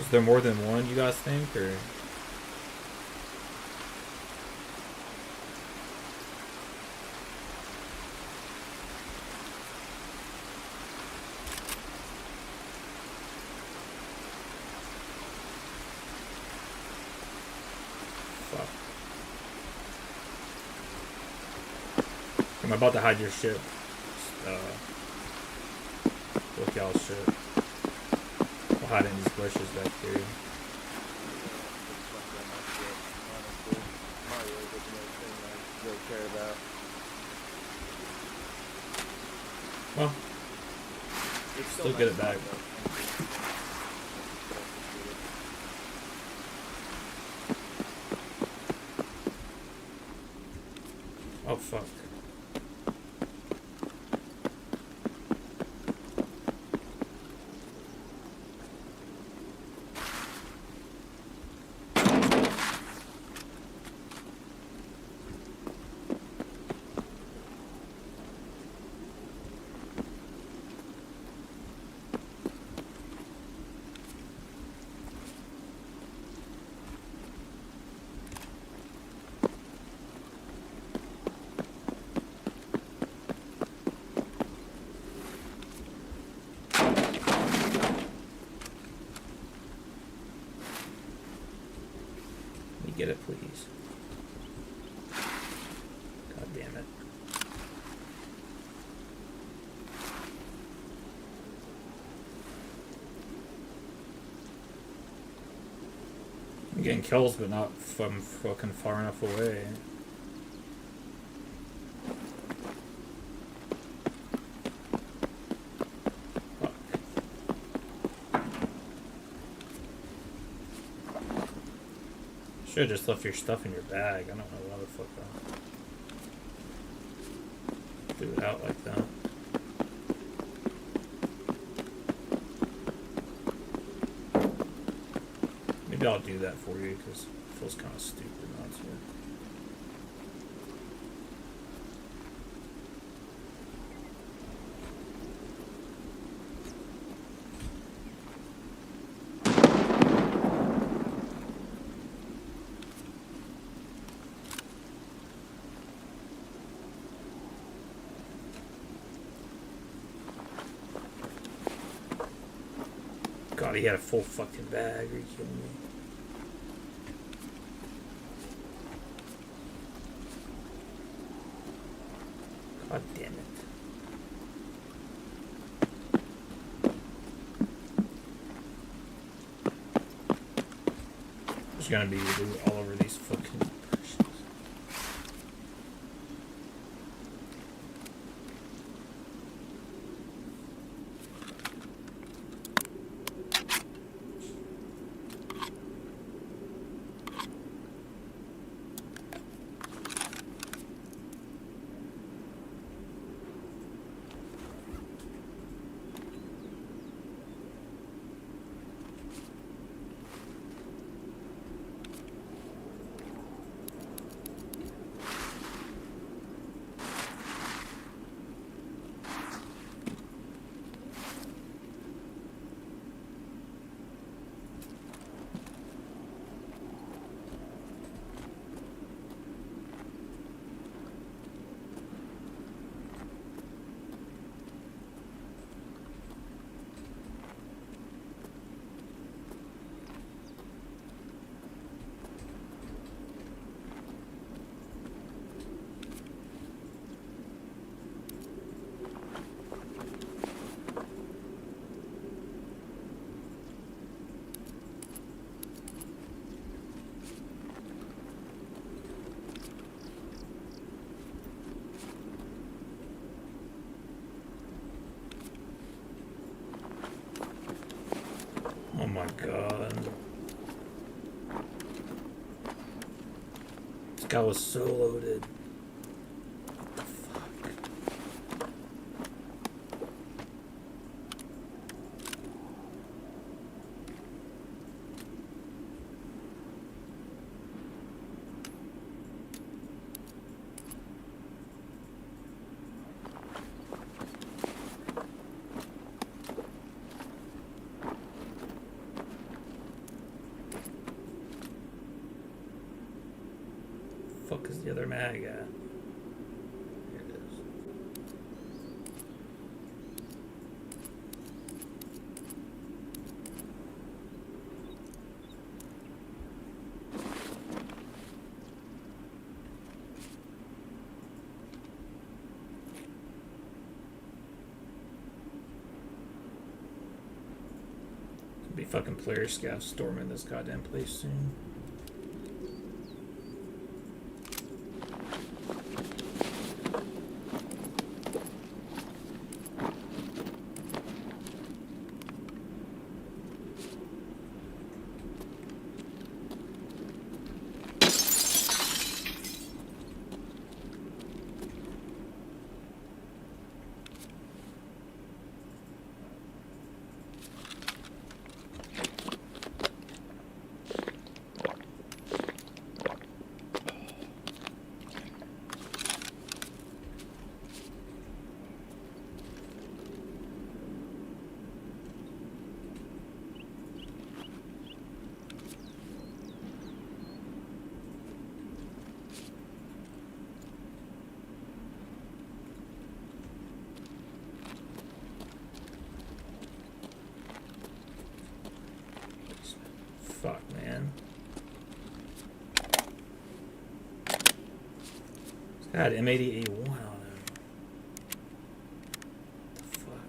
Is there more than one, you guys think, or? Fuck. I'm about to hide your shit. Look y'all's shit. I'll hide in these bushes back here. Well, still get it back. Oh fuck. Get it, please. God damn it. I'm getting kills, but not from fucking far enough away. Should have just left your stuff in your bag. I don't know why the fuck I threw it out like that. Maybe I'll do that for you because it feels kind of stupid not to. God, he had a full fucking bag. Are you kidding me? God damn it. There's gonna be loot all over these fucking bushes. Oh my god. This guy was so loaded. What the fuck? the other mag at? Here it is. Could be fucking player scouts storming this goddamn place soon. Fuck, man. It's got M80A1 on him. What the fuck?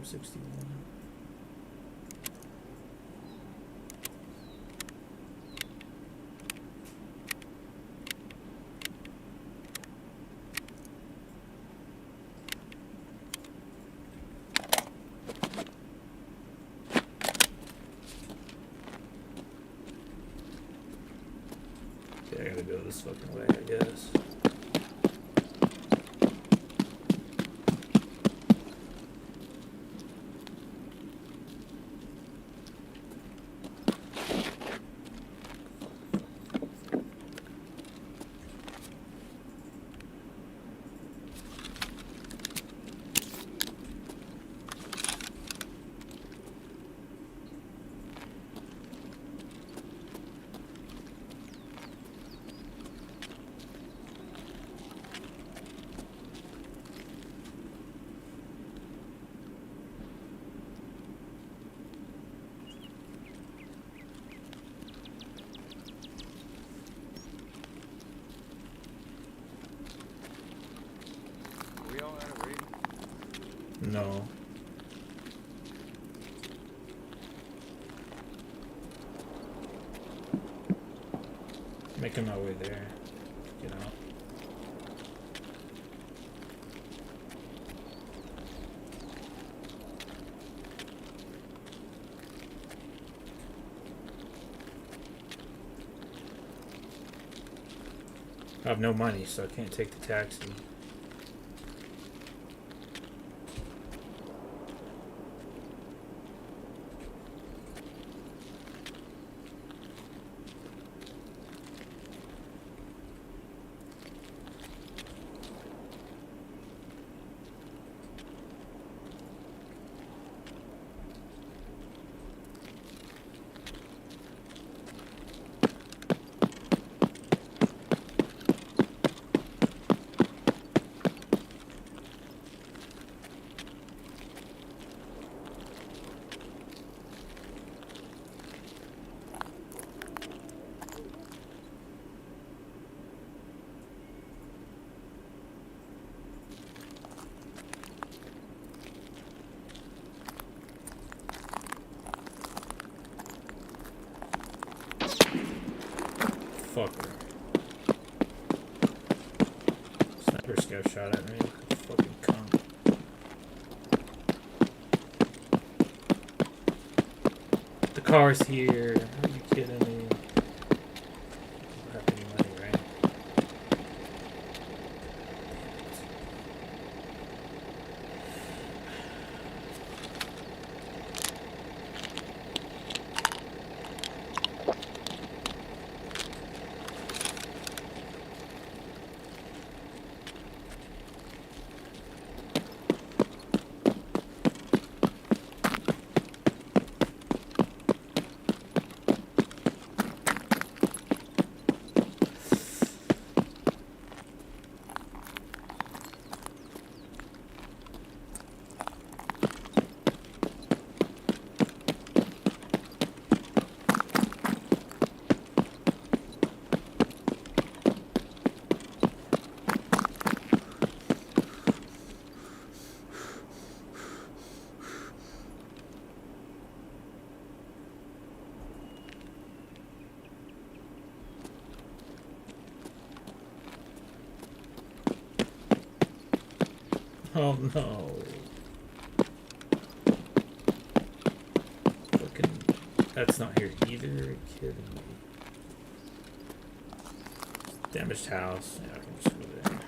M61. I gotta go this fucking way, I guess. No. Making my way there. Get out. I have no money, so I can't take the taxi. Fucker. Sniper scout shot at me. Fucking cunt. The car's here. Are you kidding me? I don't have any money, right? Oh no. Fucking. That's not here either. Are you kidding me? Damaged house. Yeah, I can just go there.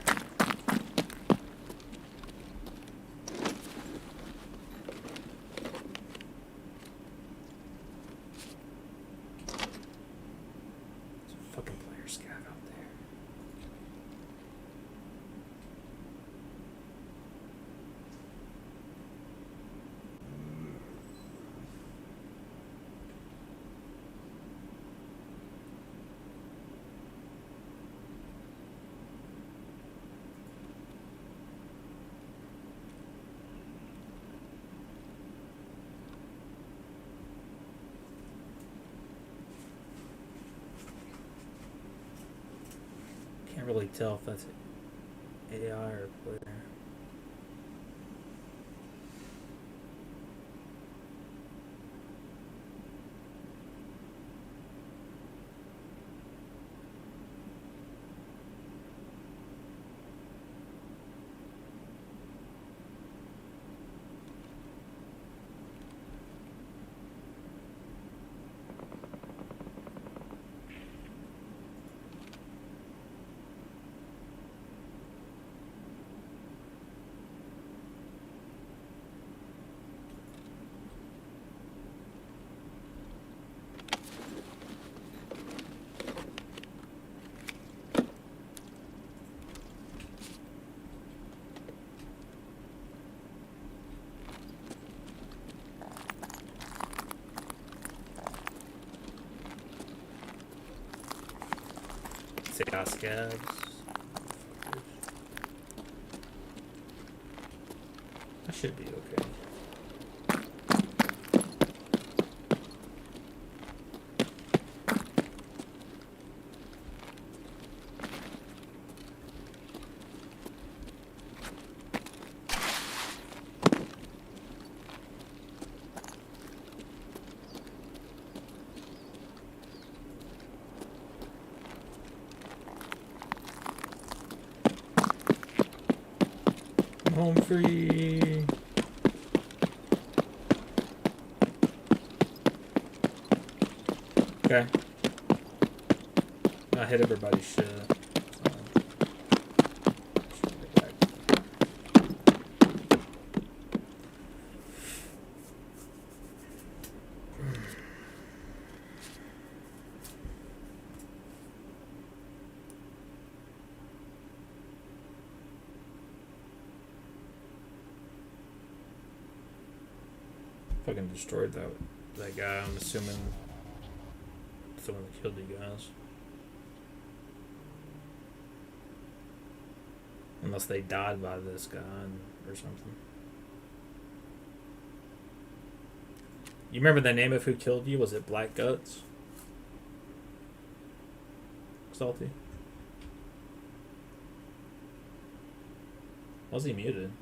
There's a fucking player scav out there. Can't really tell if that's AI or player. Say scabs. I should be okay. I'm home free. Okay. I hit everybody's shit. Fucking destroyed that guy. I'm assuming someone that killed you guys. Unless they died by this guy or something. You remember the name of who killed you? Was it Black Guts? Salty? Was he muted?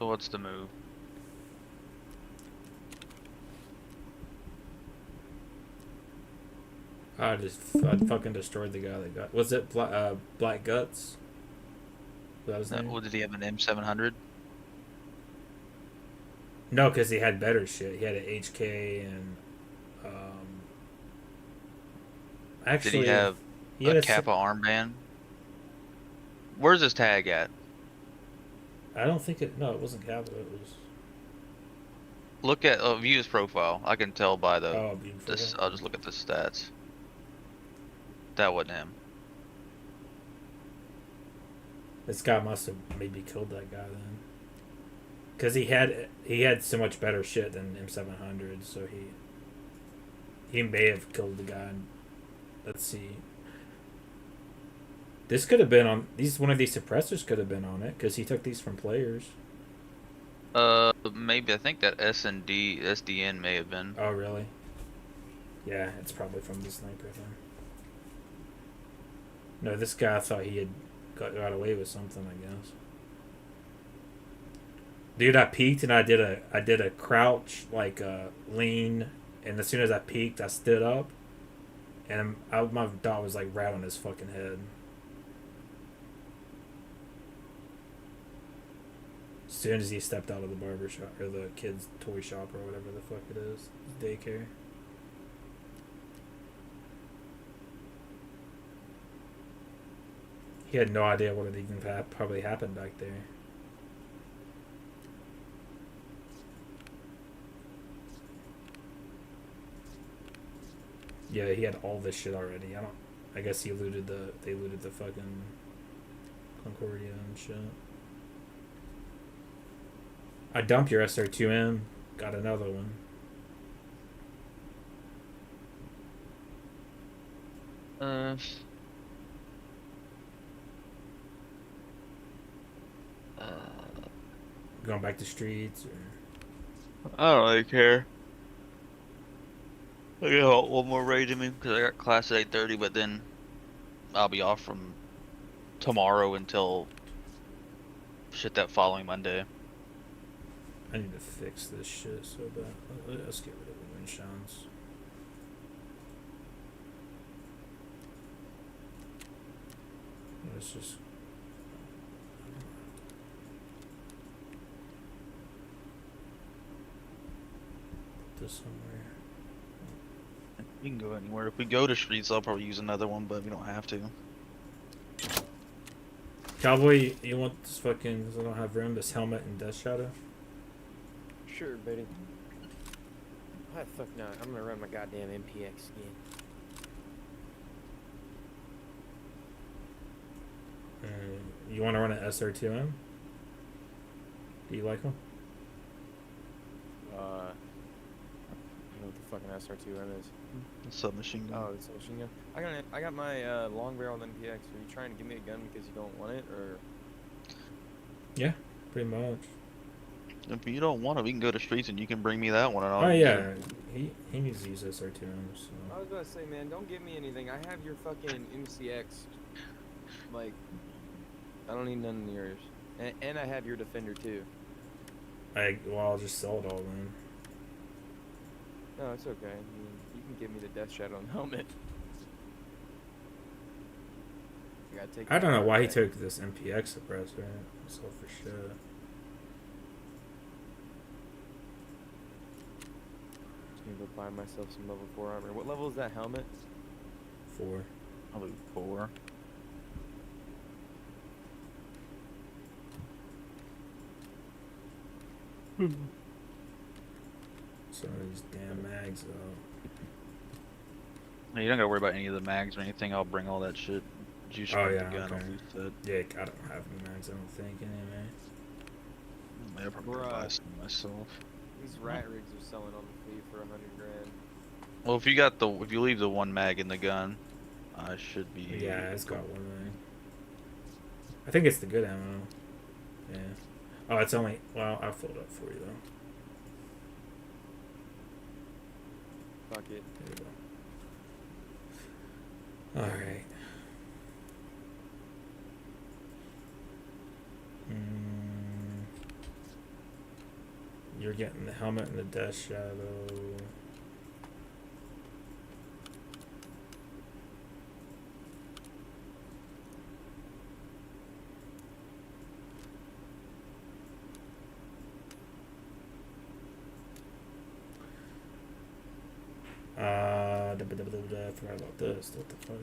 So what's the move? I fucking destroyed the guy that got. Was it Black Guts? Was that his name? Well, did he have an M700? No, because he had better shit. He had an HK and actually Did he have he had a Kappa armband? Where's his tag at? I don't think it. No, it wasn't capital. It was. Look at view his profile. I can tell by the Oh, beautiful. this. I'll just look at the stats. That wasn't him. This guy must have maybe killed that guy then, because he had so much better shit than M700. So he may have killed the guy. Let's see. This could have been on these. One of these suppressors could have been on it because he took these from players. Maybe I think that S&D SDN may have been. Oh, really? Yeah, it's probably from the sniper then. No, this guy thought he had got away with something, I guess. Dude, I peeked and I did a crouch like lean, and as soon as I peeked, I stood up, and my dog was like right on his fucking head. As soon as he stepped out of the barber shop or the kid's toy shop or whatever the fuck it is, daycare. He had no idea what had even probably happened back there. Yeah, he had all this shit already. I guess they looted the fucking Concordia and shit. I dumped your SR2M, got another one. Uh, Going back to streets or I don't really care. I got one more raid in me because I got class at 8:30, but then I'll be off from tomorrow until shit that following Monday. I need to fix this shit so bad. Let's get rid of the wind shines. Let's just put this somewhere. We can go anywhere. If we go to streets, I'll probably use another one, but we don't have to. Cowboy, you want this fucking? Cause I don't have room. This helmet and Death Shadow. Sure, buddy. Why the fuck not? I'm gonna run my goddamn MPX again. You want to run an SR2M? Do you like them? You know what the fucking SR2M is? Submachine gun. Oh, it's a machine gun. I got my long barrel MPX. Are you trying to give me a gun because you don't want it, or? Yeah, pretty much. If you don't want it, we can go to streets and you can bring me that one. And I'll Oh use yeah, it. he needs to use SR2M. So. I was gonna say, man, don't give me anything. I have your fucking MCX. Like, I don't need none of yours. And I have your Defender too. I'll just sell it all then. No, it's okay. You can give me the Death Shadow and helmet. I gotta take. I don't know why he back. took this MPX suppressor. So for sure. Just gonna go buy myself some level 4 armor. What level is that helmet? 4. Probably 4. Some of these damn mags though. No, you don't gotta worry about any of the mags or anything. I'll bring all that shit. You should Oh, bring yeah, the gun. okay. I'll use that. Yeah, I don't have any mags. I don't think anyway. I'll probably Bruh. buy some myself. These rat rigs are selling on the flea for 100 grand. Well, if you leave the one mag in the gun, I should be. Yeah, it's got one mag. I think it's the good ammo. Yeah. Oh, it's only. Well, I'll fill it up for you though. Fuck it. There you go. All right. You're getting the helmet and the Death Shadow. I forgot about this. What the fuck?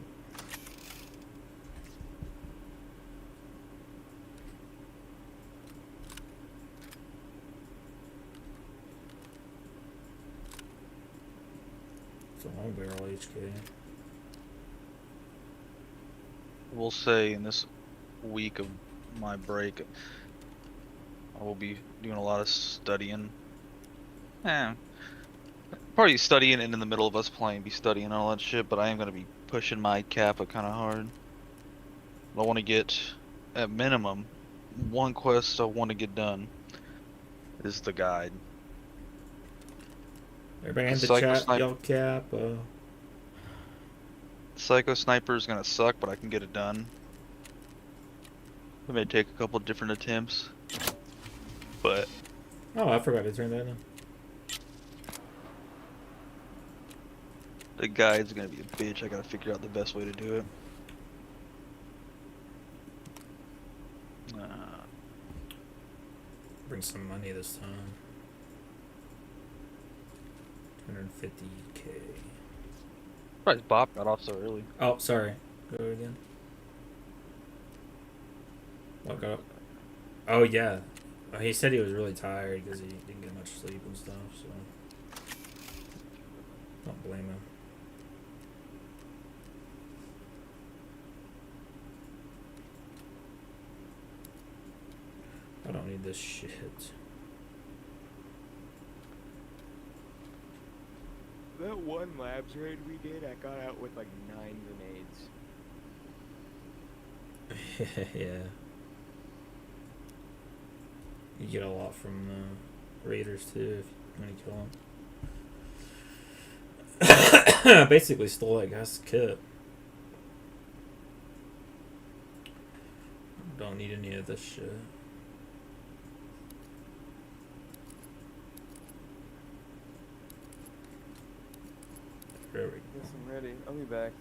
It's a long barrel HK. We'll say in this week of my break, I will be doing a lot of studying. Probably studying and in the middle of us playing, be studying all that shit, but I am going to be pushing my Kappa kind of hard. I want to get, at minimum, one quest I want to get done is the guide. Everybody in the Psycho chat, Sniper. yell cap. Psycho Sniper is going to suck, but I can get it done. It may take a couple different attempts, but Oh, I forgot to turn that on. the guide's going to be a bitch. I got to figure out the best way to do it. Bring some money this time. 250k. Probably Bob got off so early. Oh, sorry. Go again. What got? Oh yeah. He said he was really tired because he didn't get much sleep and stuff. So don't blame him. I don't need this shit. That one labs raid we did, I got out with like 9 grenades. Yeah. You get a lot from raiders too when you kill them. Basically stole that guy's kit. Don't need any of this shit. There we go. Yes, I'm ready. I'll be back.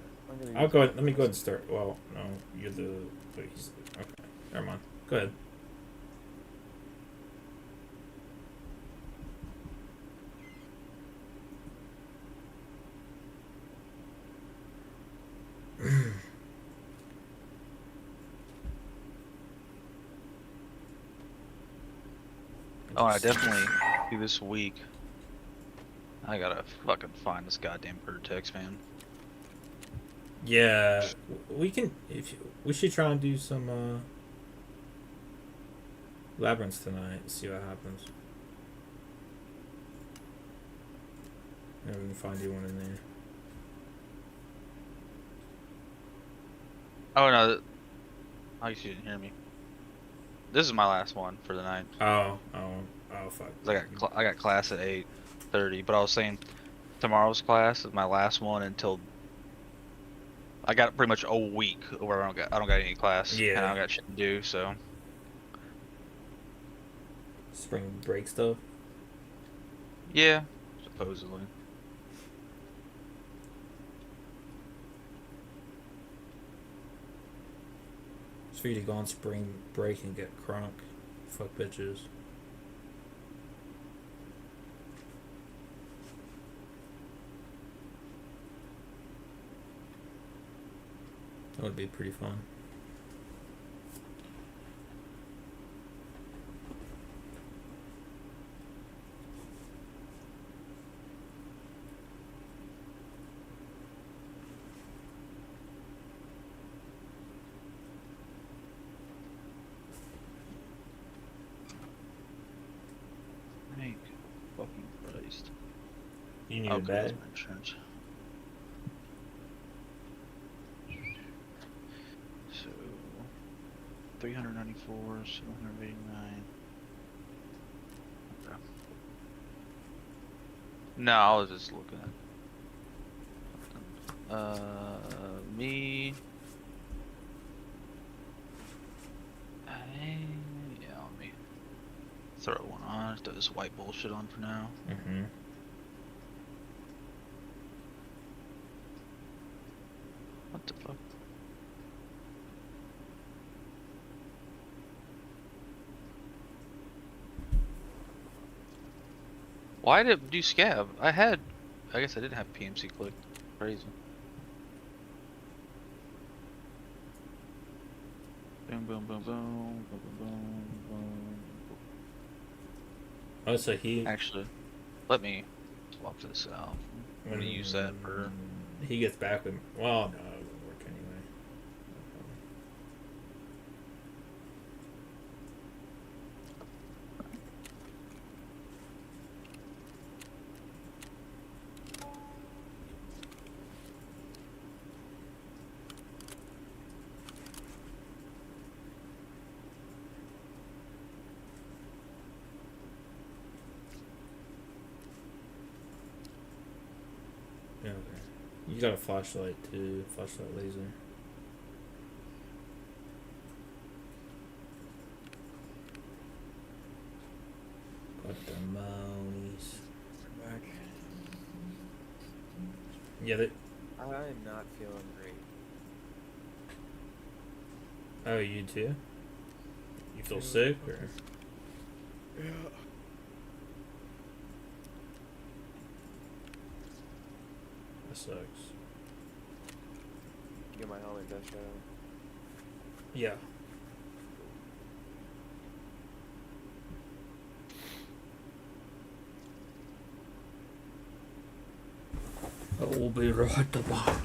I'll go ahead, let me go ahead and start. Well, no, you're the. Wait, okay, never mind. Go ahead. Oh, I definitely do this week. I gotta fucking find this goddamn Vertex, man. Yeah, we can. We should try and do some labyrinths tonight. See what happens. Maybe we can find you one in there. Oh no, I guess you didn't hear me. This is my last one for the night. Oh, fuck. 'Cause I got class at 8:30, but I was saying tomorrow's class is my last one until I got pretty much a week where I don't got any class. Yeah. And I don't got shit to do, so Spring break stuff. yeah, supposedly. It's for you to go on spring break and get crunk. Fuck bitches. That would be pretty fun. Thank fucking Christ. You need Okay, a that's bed? my insurance. So 394, 789. Okay. No, I was just looking at me. Yeah, let me throw one on. Throw this white bullshit on for now. Mm-hmm. What the fuck? Why did it do scab? I guess I did have PMC clicked. Crazy. Boom, boom, boom, boom, boom, boom, boom, boom. Oh, so he. Actually, let me swap this out. I'm gonna use that for. He gets back with. Well, no, it wouldn't work anyway. Yeah, okay. You got a flashlight too. Flashlight laser. Got the monies. Back. Yeah, they. I am not feeling great. Oh, you too? You feel sick or? Yeah. That sucks. Get my helmet dust shadow. Yeah. I will be right back.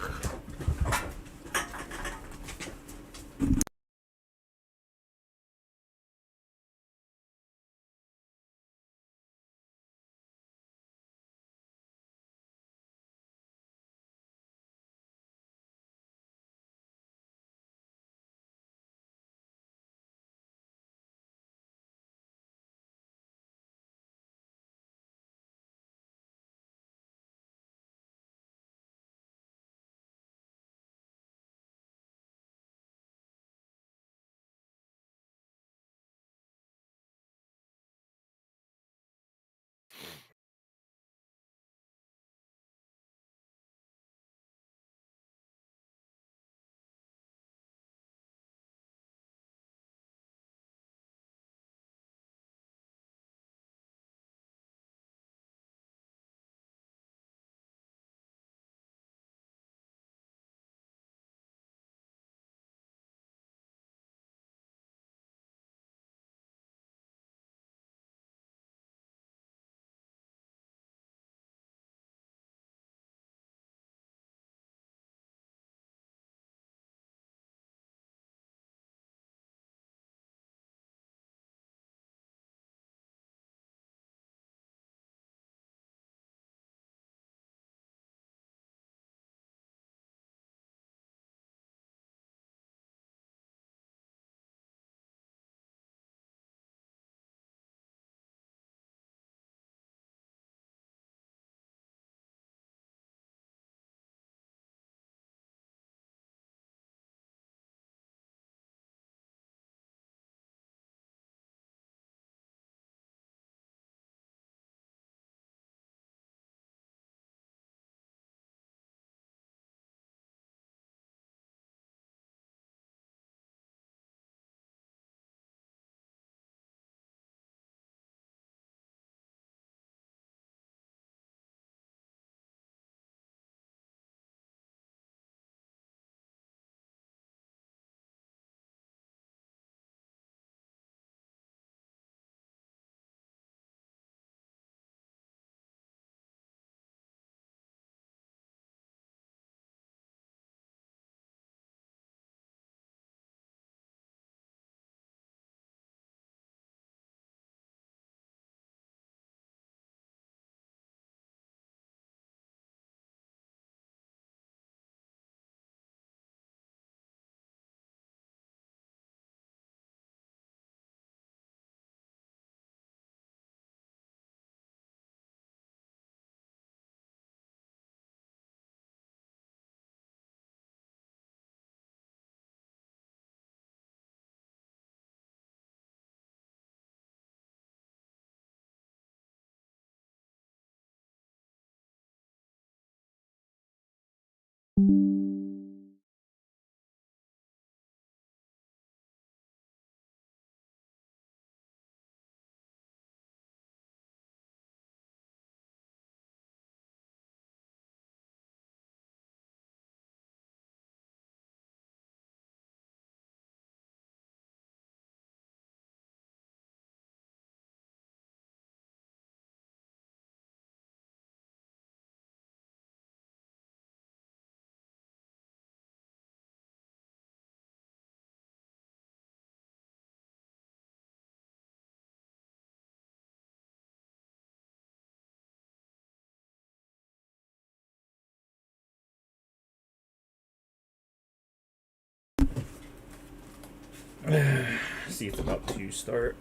See, it's about to start.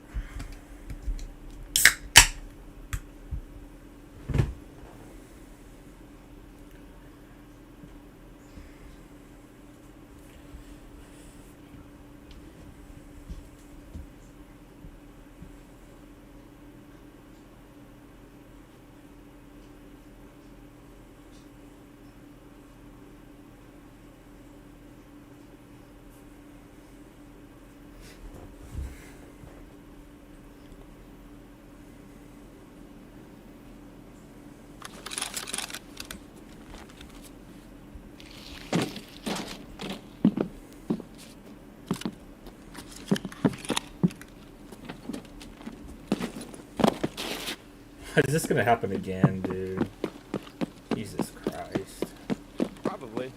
Is this gonna happen again, dude? Jesus Christ. Probably.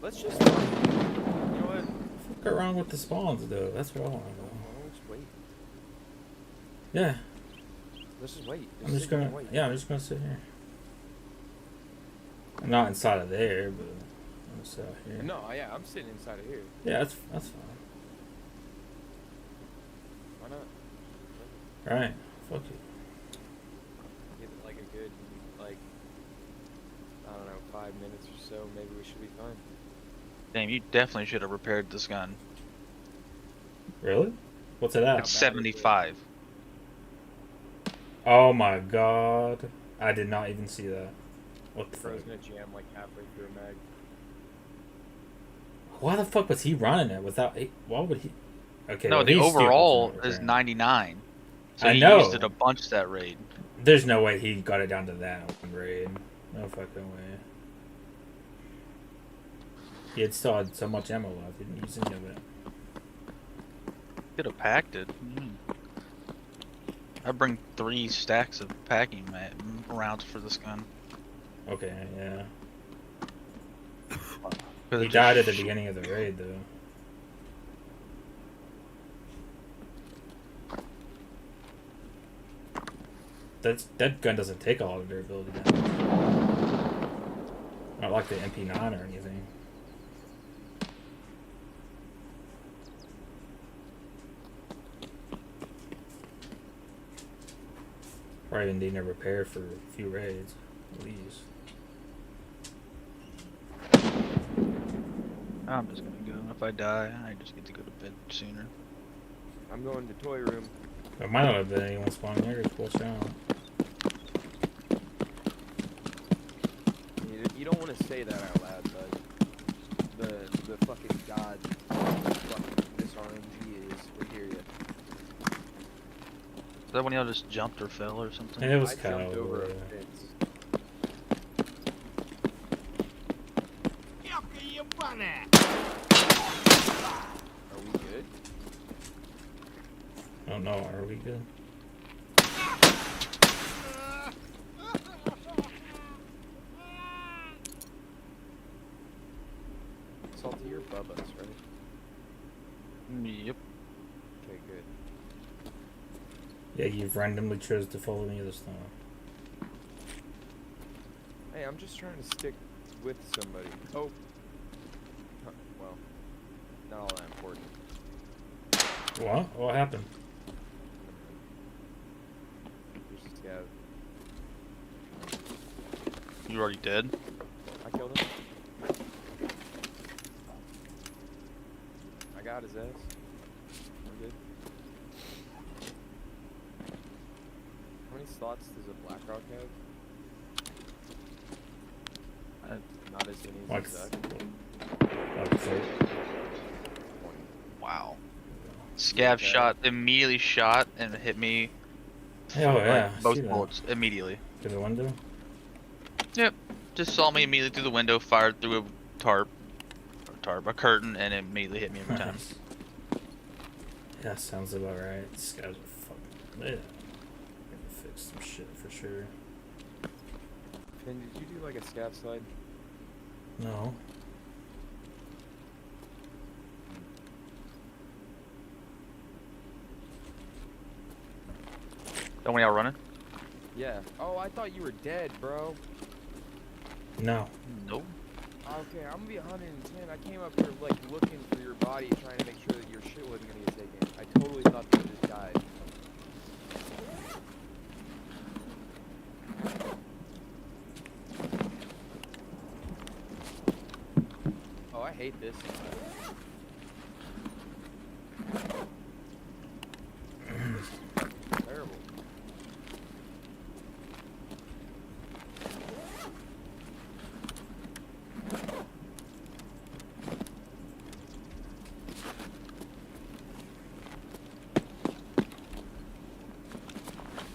Let's just. You know what? What's wrong with the spawns, though? That's what I want to know. Let's wait. Yeah, Let's just wait. I'm just gonna. Wait. Yeah, I'm just gonna sit here. I'm not inside of there, but I'm gonna sit out here. No, yeah, I'm sitting inside of here. Yeah, that's fine. Why not? All right, fuck it. Give it like a good, like, I don't know, 5 minutes or so. Maybe we should be fine. Damn, you definitely should have repaired this gun. Really? What's it at? It's 75. Oh my god. I did not even see that. What the fuck? Bro's gonna jam like halfway through a mag. Why the fuck was he running it without... Why would he... Okay, No, well, the he's stupid overall for not is repairing. 99. So I he know. used it a bunch that raid. There's no way he got it down to that one raid. No fucking way. He had still had so much ammo left. He didn't use any of it. Could have packed it. I bring 3 stacks of packing rounds for this gun. Okay, yeah. 'Cause He it died at just the beginning of the raid, though. That gun doesn't take a lot of durability damage. Not like the MP9 or anything. Probably even needing a repair for a few raids, at least. I'm just gonna go. If I die, I just get to go to bed sooner. I'm going to toy room. There might not have been anyone spawning there. Just watch out. You don't want to say that out loud, bud. The fucking god fucking this RNG is. We hear you. Is that when y'all just jumped or fell or something? And it was I kind jumped of over a fence. Are we good? I don't know. Are we good? Salty, you're Bubba's, right? Yep. Okay, good. Yeah, you've randomly chose to follow me this time. Hey, I'm just trying to stick with somebody. Oh. Huh, well, not all that important. What? What happened? There's this guy. You already dead? I killed him. I got his ass. We're good. How many slots does a Blackrock have? Not as many as Like, a Zuck. like so, Wow. Scav Okay. shot, immediately shot and hit me. oh yeah, I Like, see both that. bullets immediately. Through the window. Yep. Just saw me immediately through the window, fired through a a curtain, and it immediately hit me every time. Nice. Yeah, sounds about right. These guys are fucking. Yeah. Gonna fix some shit for sure. Finn, did you do like a scav slide? No. Don't we all running? Yeah. Oh, I thought you were dead, bro. No. Nope. Okay, I'm gonna be 110. I came up here like looking for your body. body trying to make sure that your shit wasn't gonna get taken. I totally thought that you just died. Oh, I hate this. This is fucking terrible.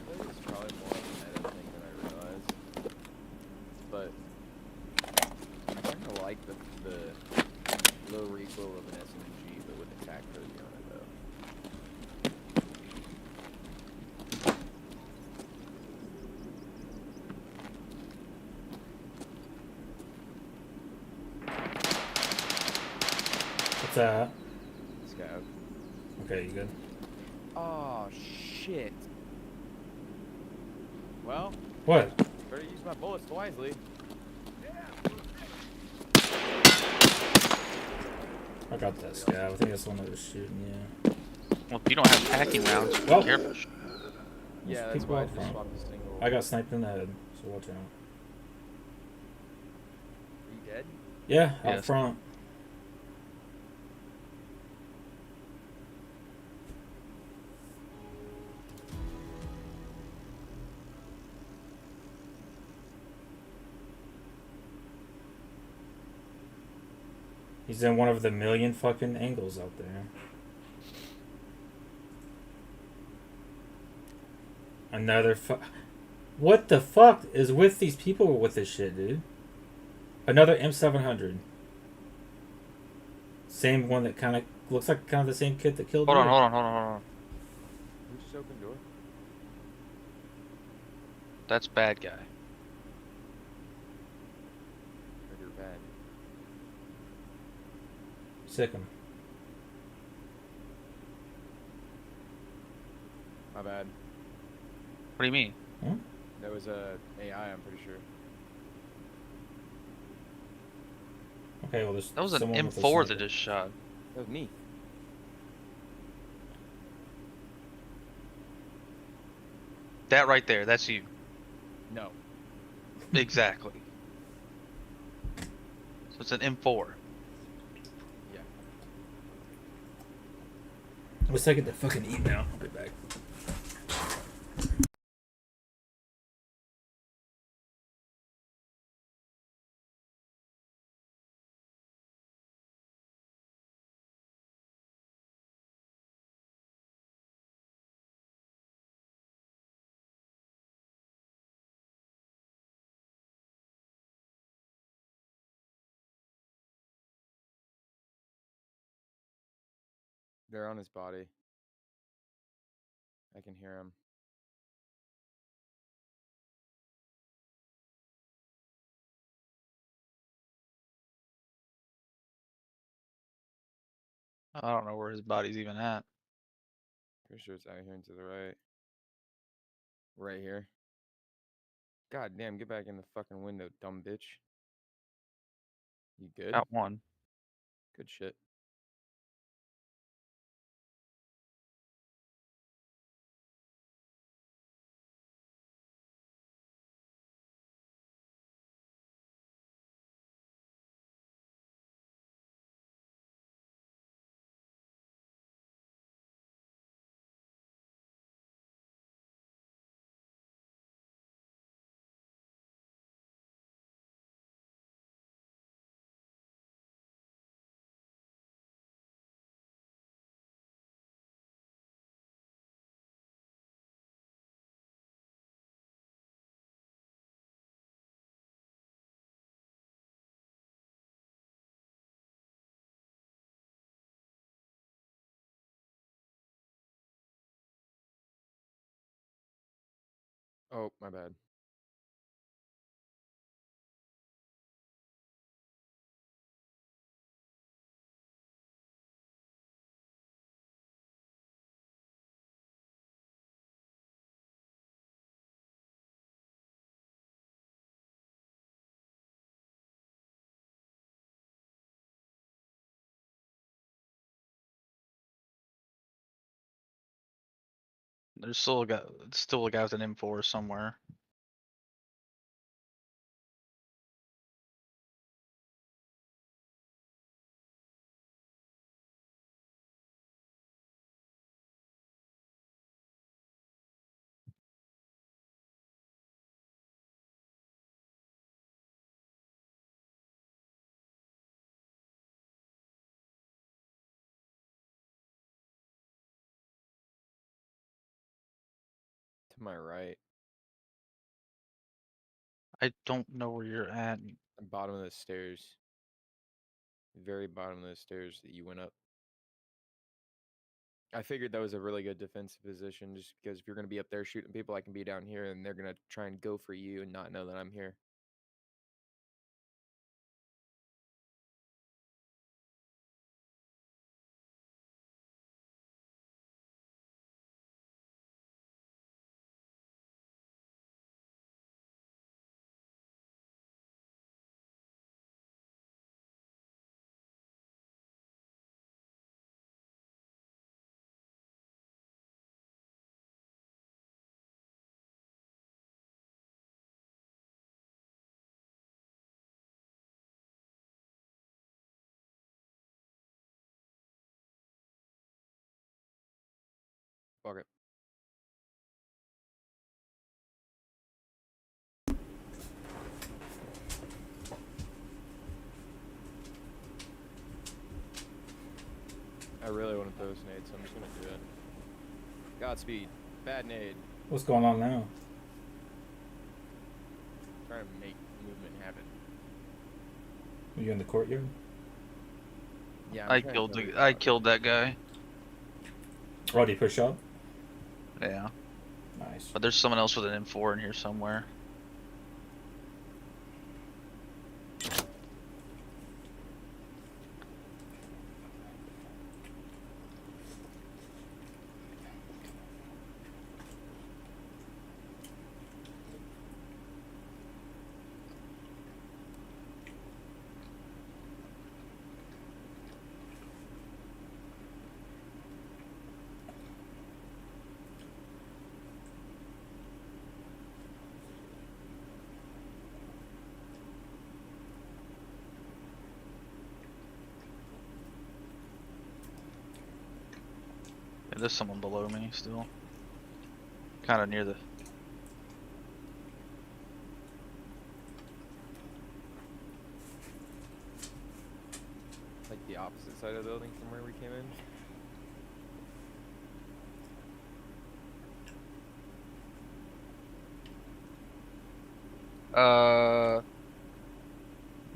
This is probably more of a meta thing than I realized. But I kind of like the low recoil of an SMG, but with attack trophy on it though. What's that? Scout. Okay, you good? Oh shit. Well, What? better use my bullets wisely. I got that scout. I think that's the one that was shooting, yeah. Well, if you don't have packing rounds, be Well. careful. Yeah, There's that's people why I out just front. swapped a single. I got sniped in the head, so watch out. Are you dead? Yeah, out Yes. front. He's in one of the million fucking angles out there. Another What the fuck is with these people with this shit, dude? Another M700. Same one that kind of looks like kind of the same kid that killed Hold you. on, hold on, hold on, hold on. Who just opened door? That's bad guy. Trigger bad. Sick him. My bad. What do you mean? That was a AI, I'm pretty sure. Okay, well, there's That was an someone with a M4 that sniper. just shot. That was me. That right there, that's you. No. Exactly. So it's an M4. Yeah. Let's take it to fucking eat now. I'll be back. They're on his body. I can hear him. I don't know where his body's even at. Pretty sure it's out here and to the right. Right here. God damn, get back in the fucking window, dumb bitch. You good? Got one. Good shit. Oh, my bad. There's still a guy with an M4 somewhere. To my right, I don't know where you're at. bottom of the stairs. Very bottom of the stairs that you went up. I figured that was a really good defensive position just because if you're going to be up there shooting people, I can be down here and they're going to try and go for you and not know that I'm here. Fuck it. I really want to throw this nade, so I'm just going to do it. Godspeed. Bad nade. What's going on now? Trying to make movement happen. Are you in the courtyard? Yeah, I'm I trying to killed throw the it I out. killed that guy. Oh, did he push up? Yeah, Nice. but there's someone else with an M4 in here somewhere. Yeah, there's someone below me still. Kind of near the. Like the opposite side of the building from where we came in.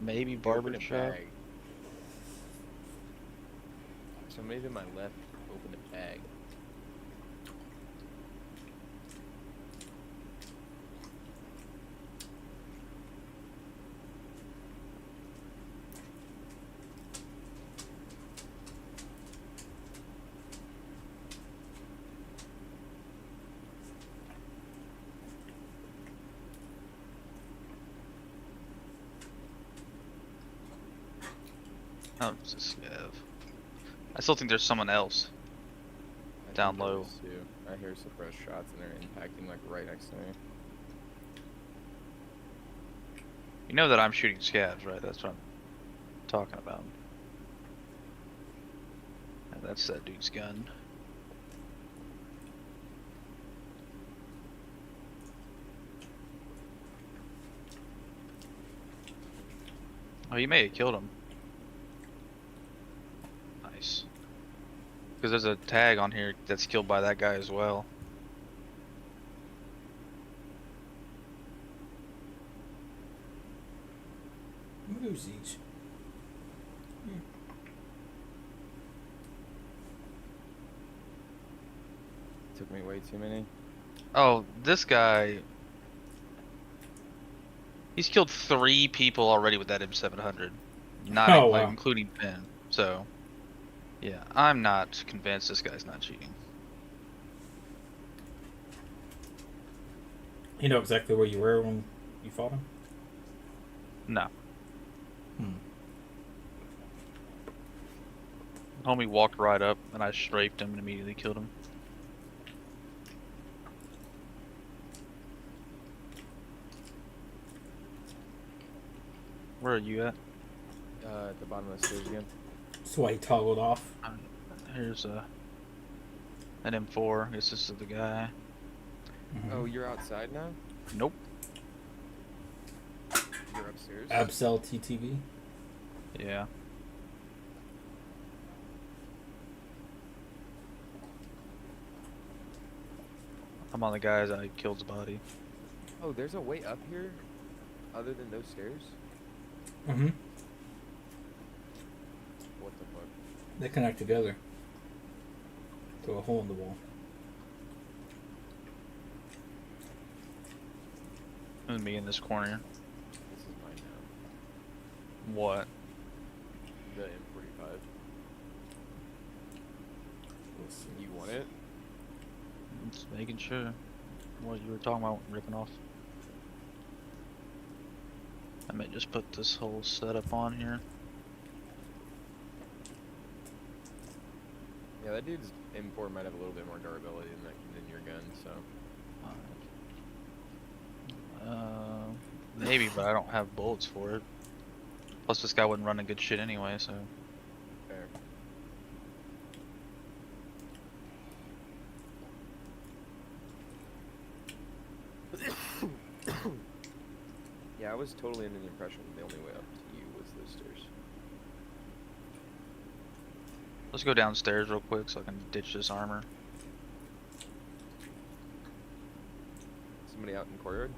Maybe Open barber a shop. bag. Somebody to my left opened a bag. Oh, it's a scav. I still think there's someone else. I Down think there low. is too. I hear suppressed shots and they're impacting like right next to me. You know that I'm shooting scavs, right? That's what I'm talking about. And that's that dude's gun. Oh, you may have killed him. Nice. Because there's a tag on here that's killed by that guy as well. Uzis. Took me way too many. Oh, this guy. He's killed 3 people already with that M700. Not Oh, like, wow. including Ben. So, yeah, I'm not convinced this guy's not cheating. You know exactly where you were when you fought him? No. Hmm. Homie walked right up and I strafed him and immediately killed him. Where are you at? At the bottom of the stairs again. That's why he toggled off. Here's an M4. I guess this is the guy. Mhm. Oh, you're outside now? Nope. You're upstairs? Absel TTV. Yeah. I'm on the guy's I killed's body. Oh, there's a way up here other than those stairs? Mm-hmm. What the fuck? They connect together. Through a hole in the wall. And me in this corner. This is mine now. What? The M45. You want it? Just making sure. What you were talking about ripping off. I may just put this whole setup on here. Yeah, that dude's M4 might have a little bit more durability than your gun, so. Maybe, but I don't have bullets for it. Plus, this guy wasn't running good shit anyway, so. Fair. Yeah, I was totally under the impression the only way up to you was those stairs. Let's go downstairs real quick so I can ditch this armor. Somebody out in the courtyard?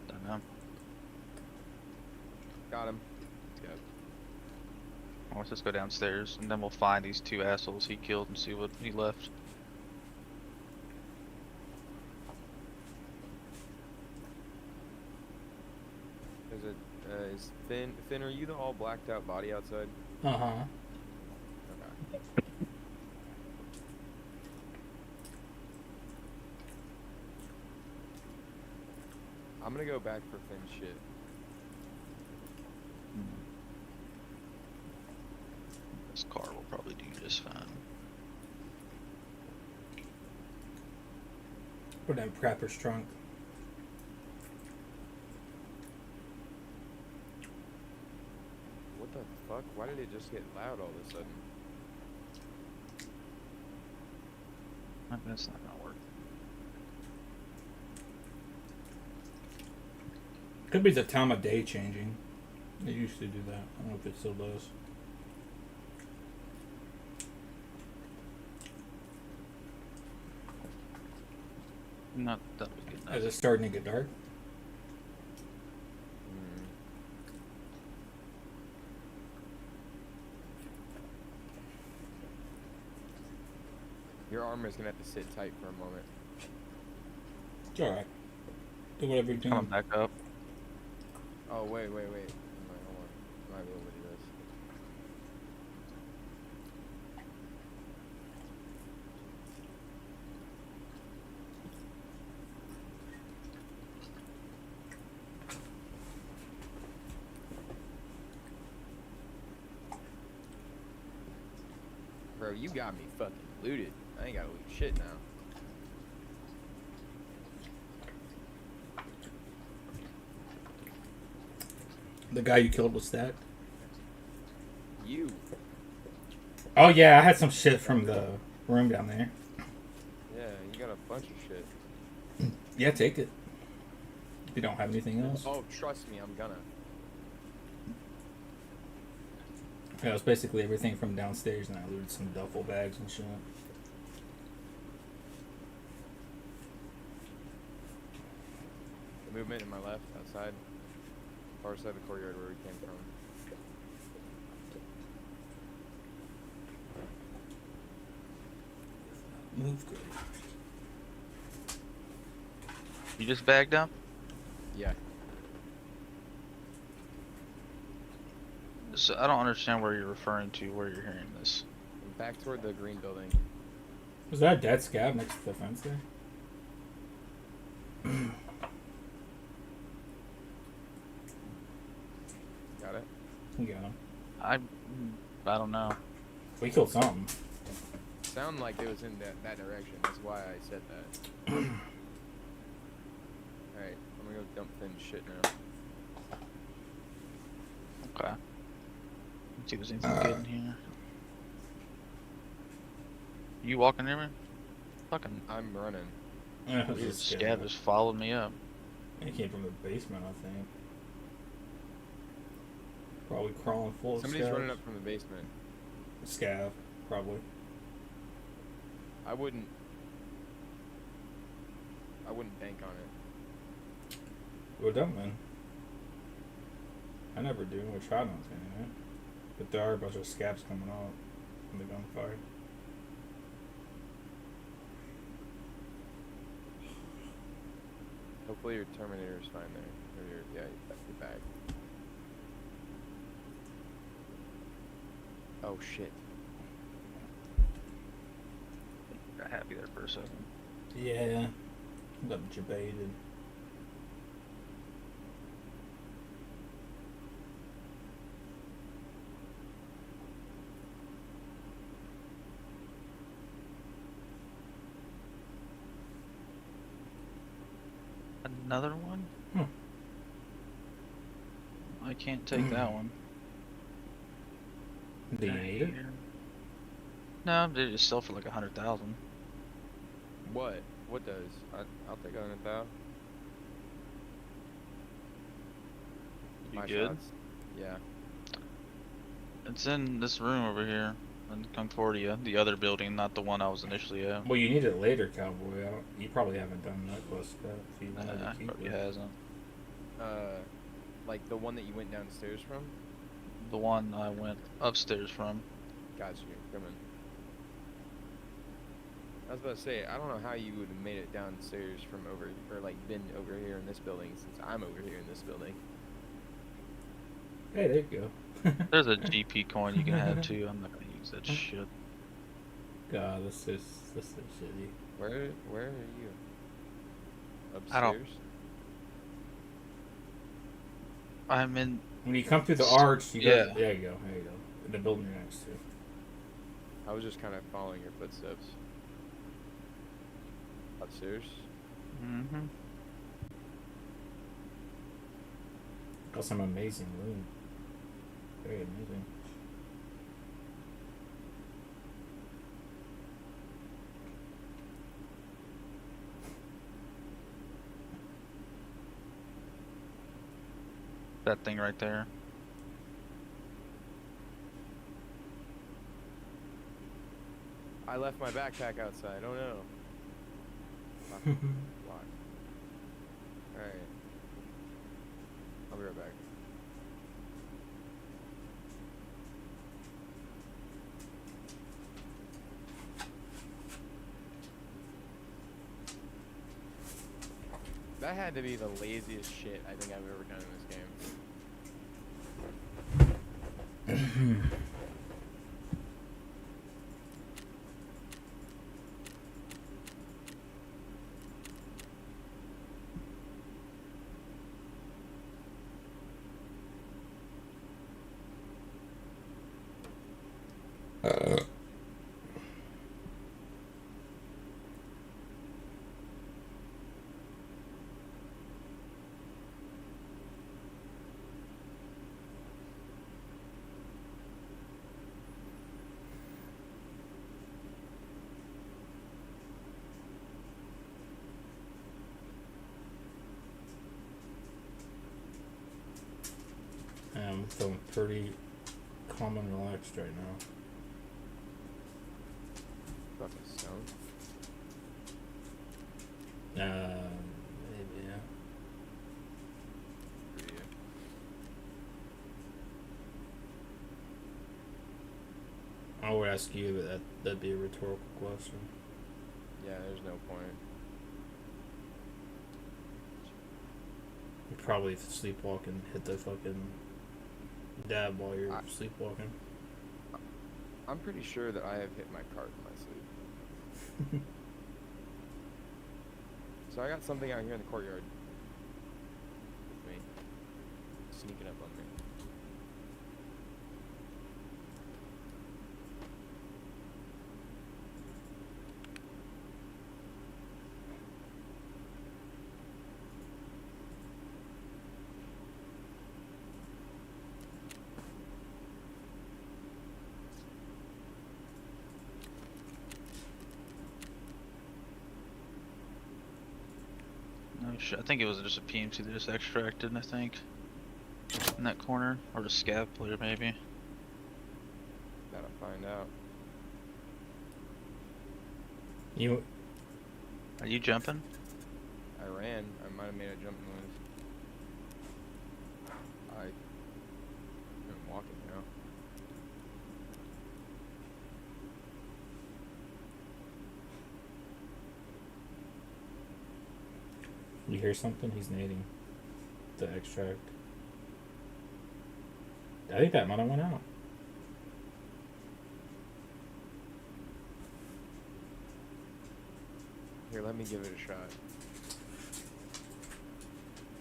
Don't know. Got him. Let's go. Well, let's just go downstairs and then we'll find these two assholes he killed and see what he left. There's a, is Finn, are you the all blacked out body outside? Uh-huh. Okay. I'm gonna go back for Finn's shit. This car will probably do just fine. Put it in Prapper's trunk. What the fuck? Why did it just get loud all of a sudden? That's not gonna work. Could be the time of day changing. They used to do that. I don't know if it still does. Not that was good enough. Is it starting to get dark? Hmm. Your armor's gonna have to sit tight for a moment. It's alright. Do whatever you're Coming doing. back up. Oh, wait. Hold on. I might be able to do this. Bro, you got me fucking looted. I ain't gotta loot shit now. The guy you killed was that? You. Oh yeah, I had some shit from the room down there. Yeah, you got a bunch of shit. Yeah, take it. If you don't have anything else. Oh, trust me, I'm gonna. Yeah, it was basically everything from downstairs, and I looted some duffel bags and shit. The movement in my left, outside. Far side of the courtyard where we came from. Move good. You just bagged up? Yeah. So I don't understand where you're referring to, where you're hearing this. Back toward the green building. Was that a dead scab next to the fence there? Got it? We got him. I don't know. We killed something. Sound like it was in that direction. That's why I said that. Alright, I'm gonna go dump Finn's shit now. Okay. Let's see if there's anything good in here. You walking near me? Fucking I'm running. Yeah, it was weird just scab just followed me up. It came from the basement, I think. Probably crawling full of Somebody's scavs. running up from the basement. Scav, probably. I wouldn't bank on it. Well done, man. I never do. We try not to, anyway. But there are a bunch of scabs coming out from the gunfire. Hopefully your Terminator's fine there. Or your bag. Oh shit. Got happy there for a second. Yeah. Got debated. Another one? Hmm. I can't take that one. Do you need it? No, they just sell for like 100,000. What? What does? I'll take 100,000. You My good? shots. Yeah. It's in this room over here in Concordia, the other building, not the one I was initially at. Well, you need it later, Cowboy. You probably haven't done that quest yet. If you wanted to keep Probably it. hasn't. Like the one that you went downstairs from? The one I went upstairs from. Got you. Coming. I was about to say, I don't know how you would have made it downstairs from over, or like been over here in this building since I'm over here in this building. Hey, there you go. There's a GP coin you can have too. I'm not gonna use that shit. God, this is shitty. Where are you? Upstairs? I don't- I'm in. When you come through the arch, you Yeah. go. There you go. There you go. In the building you're next to. I was just kind of following your footsteps. Upstairs? Mm-hmm. Got some amazing room. Very amazing. That thing right there. I left my backpack outside. Oh no. Lock. Alright. I'll be right back. That had to be the laziest shit I think I've ever done in this game. I'm feeling pretty calm and relaxed right now. Fucking stone. Maybe, yeah. For you. I would ask you, but that'd be a rhetorical question. Yeah, there's no point. You'd probably sleepwalking, hit the fucking dab while you're sleepwalking. I'm pretty sure that I have hit my cart in my sleep. So I got something out here in the courtyard with me. Sneaking up on me. shit. I think it was just a PMC that just extracted, I think. In that corner. Or a scav player, maybe. Gotta find out. You Are you jumping? I ran. I might have made a jump noise. I'm walking now. you hear something? He's nading the extract. I think that might have went out. Here, let me give it a shot.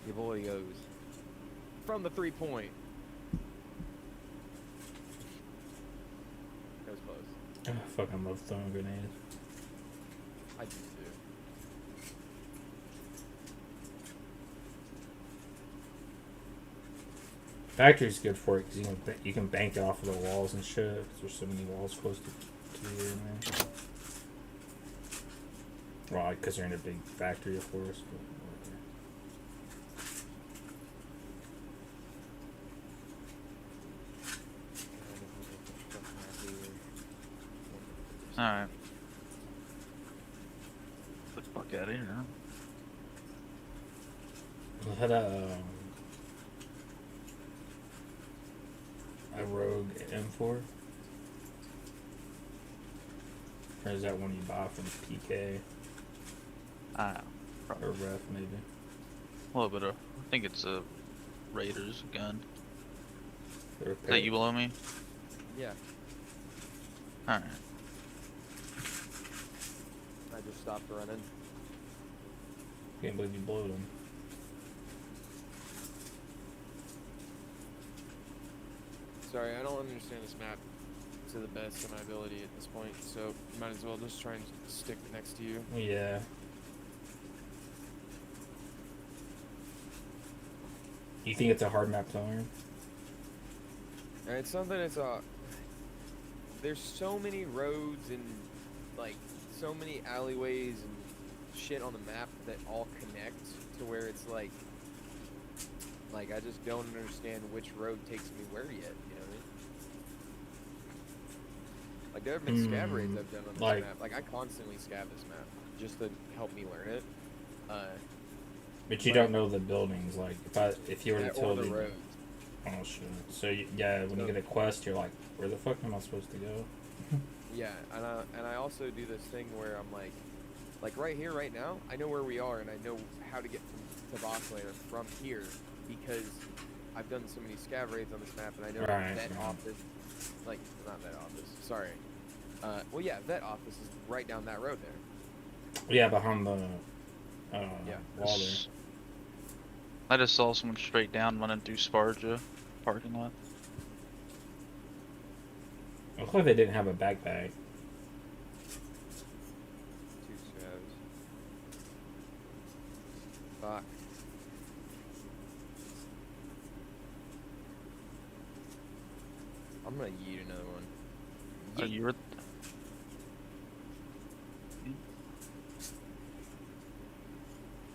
Your boy goes from the 3-point. That was close. I fucking love throwing grenades. I do too. Factory's good for it because you can bank it off of the walls and shit. 'Cause there's so many walls close to you, man. Well, because they're in a big factory, of course. But whatever. Alright. Get the fuck out of here. I had a Rogue M4. Or is that one you bought from PK Ah, or Ref maybe? a little bit of. I think it's a Raiders gun. Or Is that you below me? Yeah, Alright. I just stopped running. Can't believe you blew them. Sorry, I don't understand this map to the best of my ability at this point, so might as well just try and stick next to you. Yeah. You think it's a hard map to learn? And it's something that's there's so many roads and like so many alleyways and shit on the map that all connect to where it's like I just don't understand which road takes me where yet, you know what I mean? Like there have been scav raids I've done on this like- map. Like I constantly scav this map just to help me learn it. But you Like- don't know the buildings. Like if you were to or tell the me, roads. oh shit. So yeah, when you get a quest, you're like, where the fuck am I supposed to go? Yeah, and I also do this thing where I'm like right here, right now, I know where we are, and I know how to get to Boss Lair from here because I've done so many scav raids on this map, and I know Right, vet right. office, like not vet office, sorry. Well, yeah, vet office is right down that road there. Yeah, behind the Yeah. wall there. I just saw someone straight down running through Sparja parking lot. Looks like they didn't have a backpack. 2 scavs. Fuck. I'm gonna yeet another one. Oh, you were.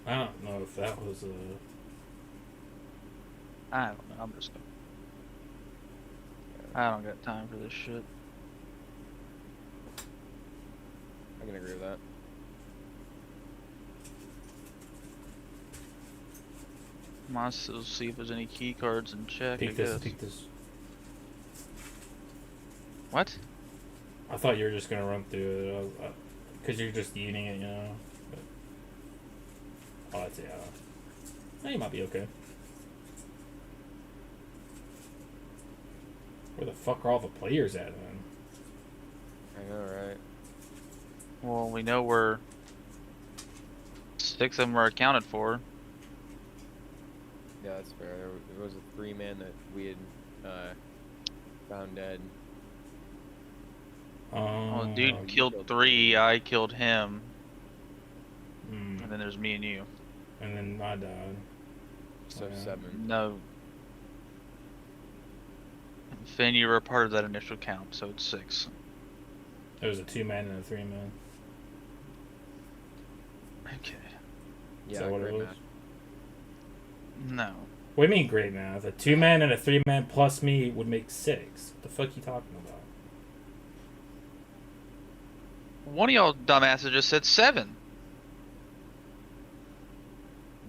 I don't know if that was a. I don't know. I'm just gonna. I don't got time for this shit. I can agree with that. Might still see if there's any key cards and check. I Peek this. guess. Peek this. What? I thought you were just gonna run through it, because you're just eating it, you know. But, oh, that's yeah. No, you might be okay. Where the fuck are all the players at, man? I know, right? Well, we know where 6 of them are accounted for. Yeah, that's fair. There was a 3-man that we had found dead. Well, Oh, dude you killed killed 3. I killed him, mm, and then there's me and you. and then I died. So Yeah. 7. No. Finn, you were a part of that initial count, so it's 6. There was a 2-man and a 3-man. Okay. Yeah, that what it great was? match. No. What do you mean great math? A 2-man and a 3-man plus me would make 6. What the fuck you talking about? One of y'all dumbasses just said 7.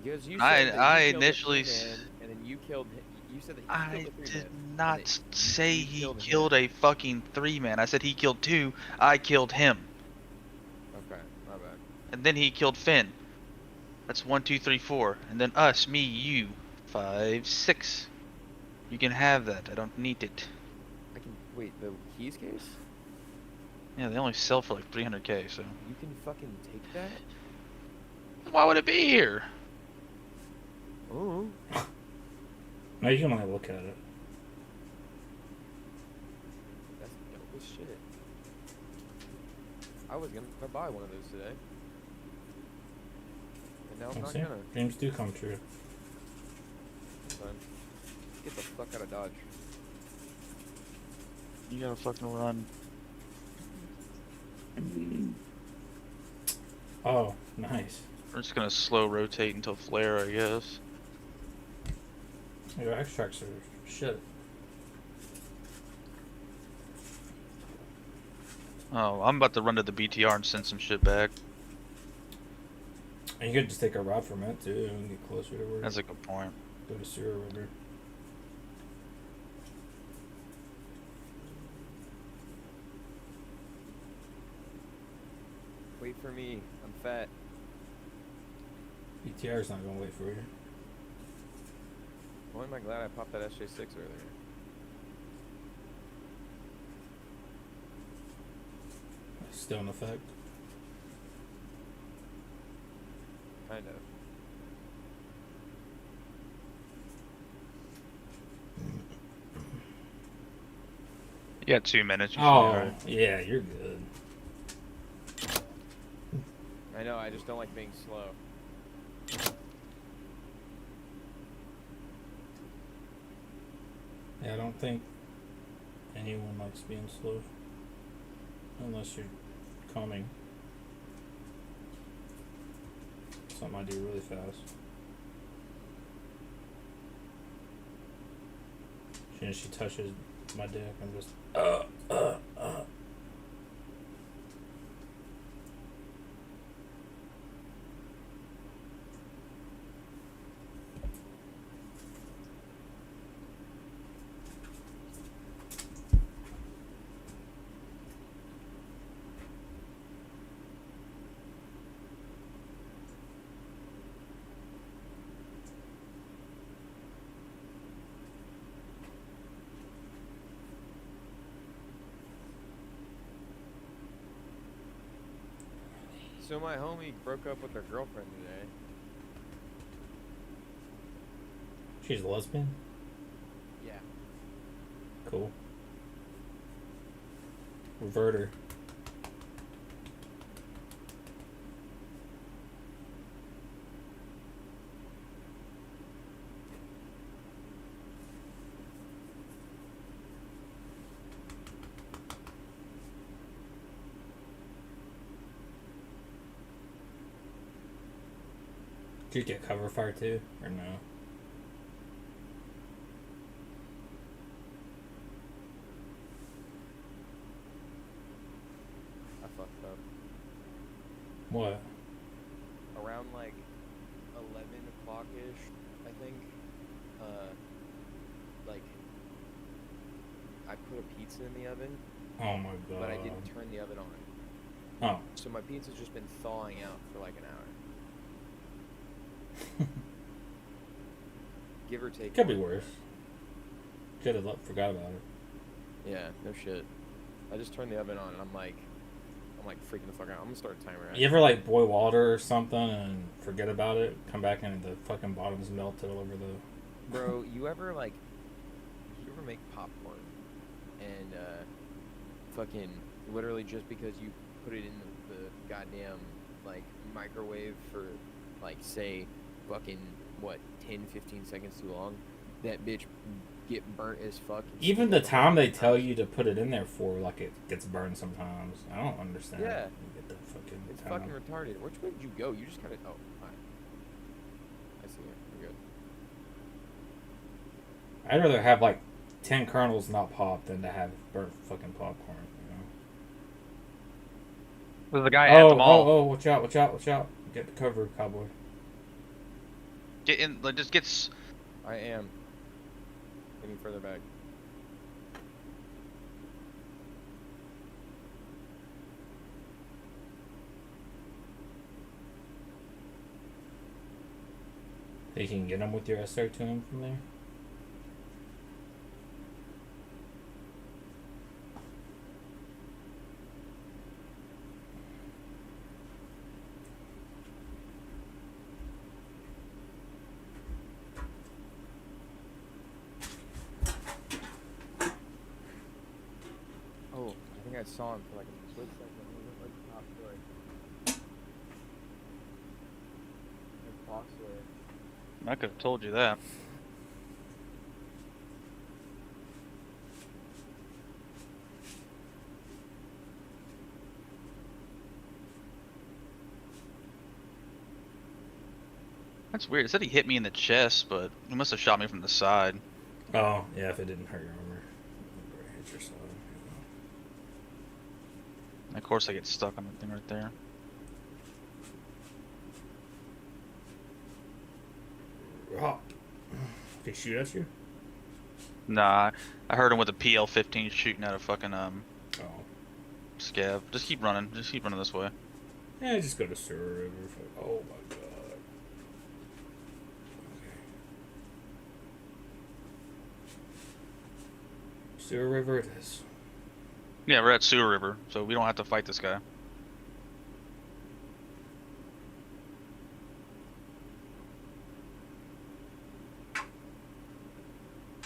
Because you I- said that I he killed initially a 2-man, and then you killed. You said that he I killed a 3-man. did and not then say you he him. killed a fucking 3-man. I said he killed 2. I killed him. Okay, my bad. And then he killed Finn. That's 1, 2, 3, 4. And then us, me, you. 5, 6. You can have that. I don't need it. I can wait. The keys case? Yeah, they only sell for like 300k, so. You can fucking take that? Why would it be here? Oh. No, you can only look at it. That's dope as shit. I was gonna buy one of those today. And now I'm not See? gonna. Dreams do come true. Fine. Get the fuck out of Dodge. You gotta fucking run. Oh, nice. We're just gonna slow rotate until flare, I guess. Your extracts are shit. Oh, I'm about to run to the BTR and send some shit back. And you could just take a route from it too and get closer to where. That's a good point. Go to Sewer River. Wait for me. I'm fat. BTR's not gonna wait for you. Why am I glad I popped that SJ6 earlier? Still in effect. Kind of. You got 2 minutes. You should be Oh, alright. yeah, you're good. I know. I just don't like being slow. Yeah, I don't think anyone likes being slow. Unless you're coming. Something I do really fast. As soon as she touches my dick, I'm just So my homie broke up with her girlfriend today. She's a lesbian? Yeah. Cool. Revert her. Did you get cover fire too, or no? I fucked up. What? Around like 11 o'clock ish, I think. Like I put a pizza in the oven, Oh my god. but I didn't turn the oven on. Oh. So my pizza's just been thawing out for like an hour. Give or take. Could be worse. Could have forgot about it. Yeah, no shit. I just turned the oven on and I'm like freaking the fuck out. I'm gonna start a timer. You ever like boil water or something and forget about it? Come back and the fucking bottom's melted all over the. Bro, you ever make popcorn and fucking literally just because you put it in the goddamn like microwave for like say fucking what 10-15 seconds too long, that bitch get burnt as fuck. Even the time they tell you to put it in there for, like, it gets burned sometimes. I don't understand. Yeah. You get the fucking It's time. fucking retarded. Which way did you go? You just kind of. Oh, fine. I see it. You're good. I'd rather have like 10 kernels not pop than to have burnt fucking popcorn. There's a guy You at know? the mall. Oh! Watch out! Watch out! Watch out! Get the cover, cowboy. Get in. Like, just gets. I am. Getting further back. You can get him with your SR2 from there. Oh, I think I saw him for like a split second. He went like top floor. Like Foxway. I could have told you that. That's weird. It said he hit me in the chest, but he must have shot me from the side. Oh, yeah, if it didn't hurt your armor. Hit your side. And of course, I get stuck on the thing right there. Oh. Did he shoot at you? Nah, I heard him with a PL-15 shooting at a fucking Oh. scav. Just keep running. Just keep running this way. Yeah, just go to Sewer River. Oh my god. Okay. Sewer River it is. Yeah, we're at Sewer River, so we don't have to fight this guy.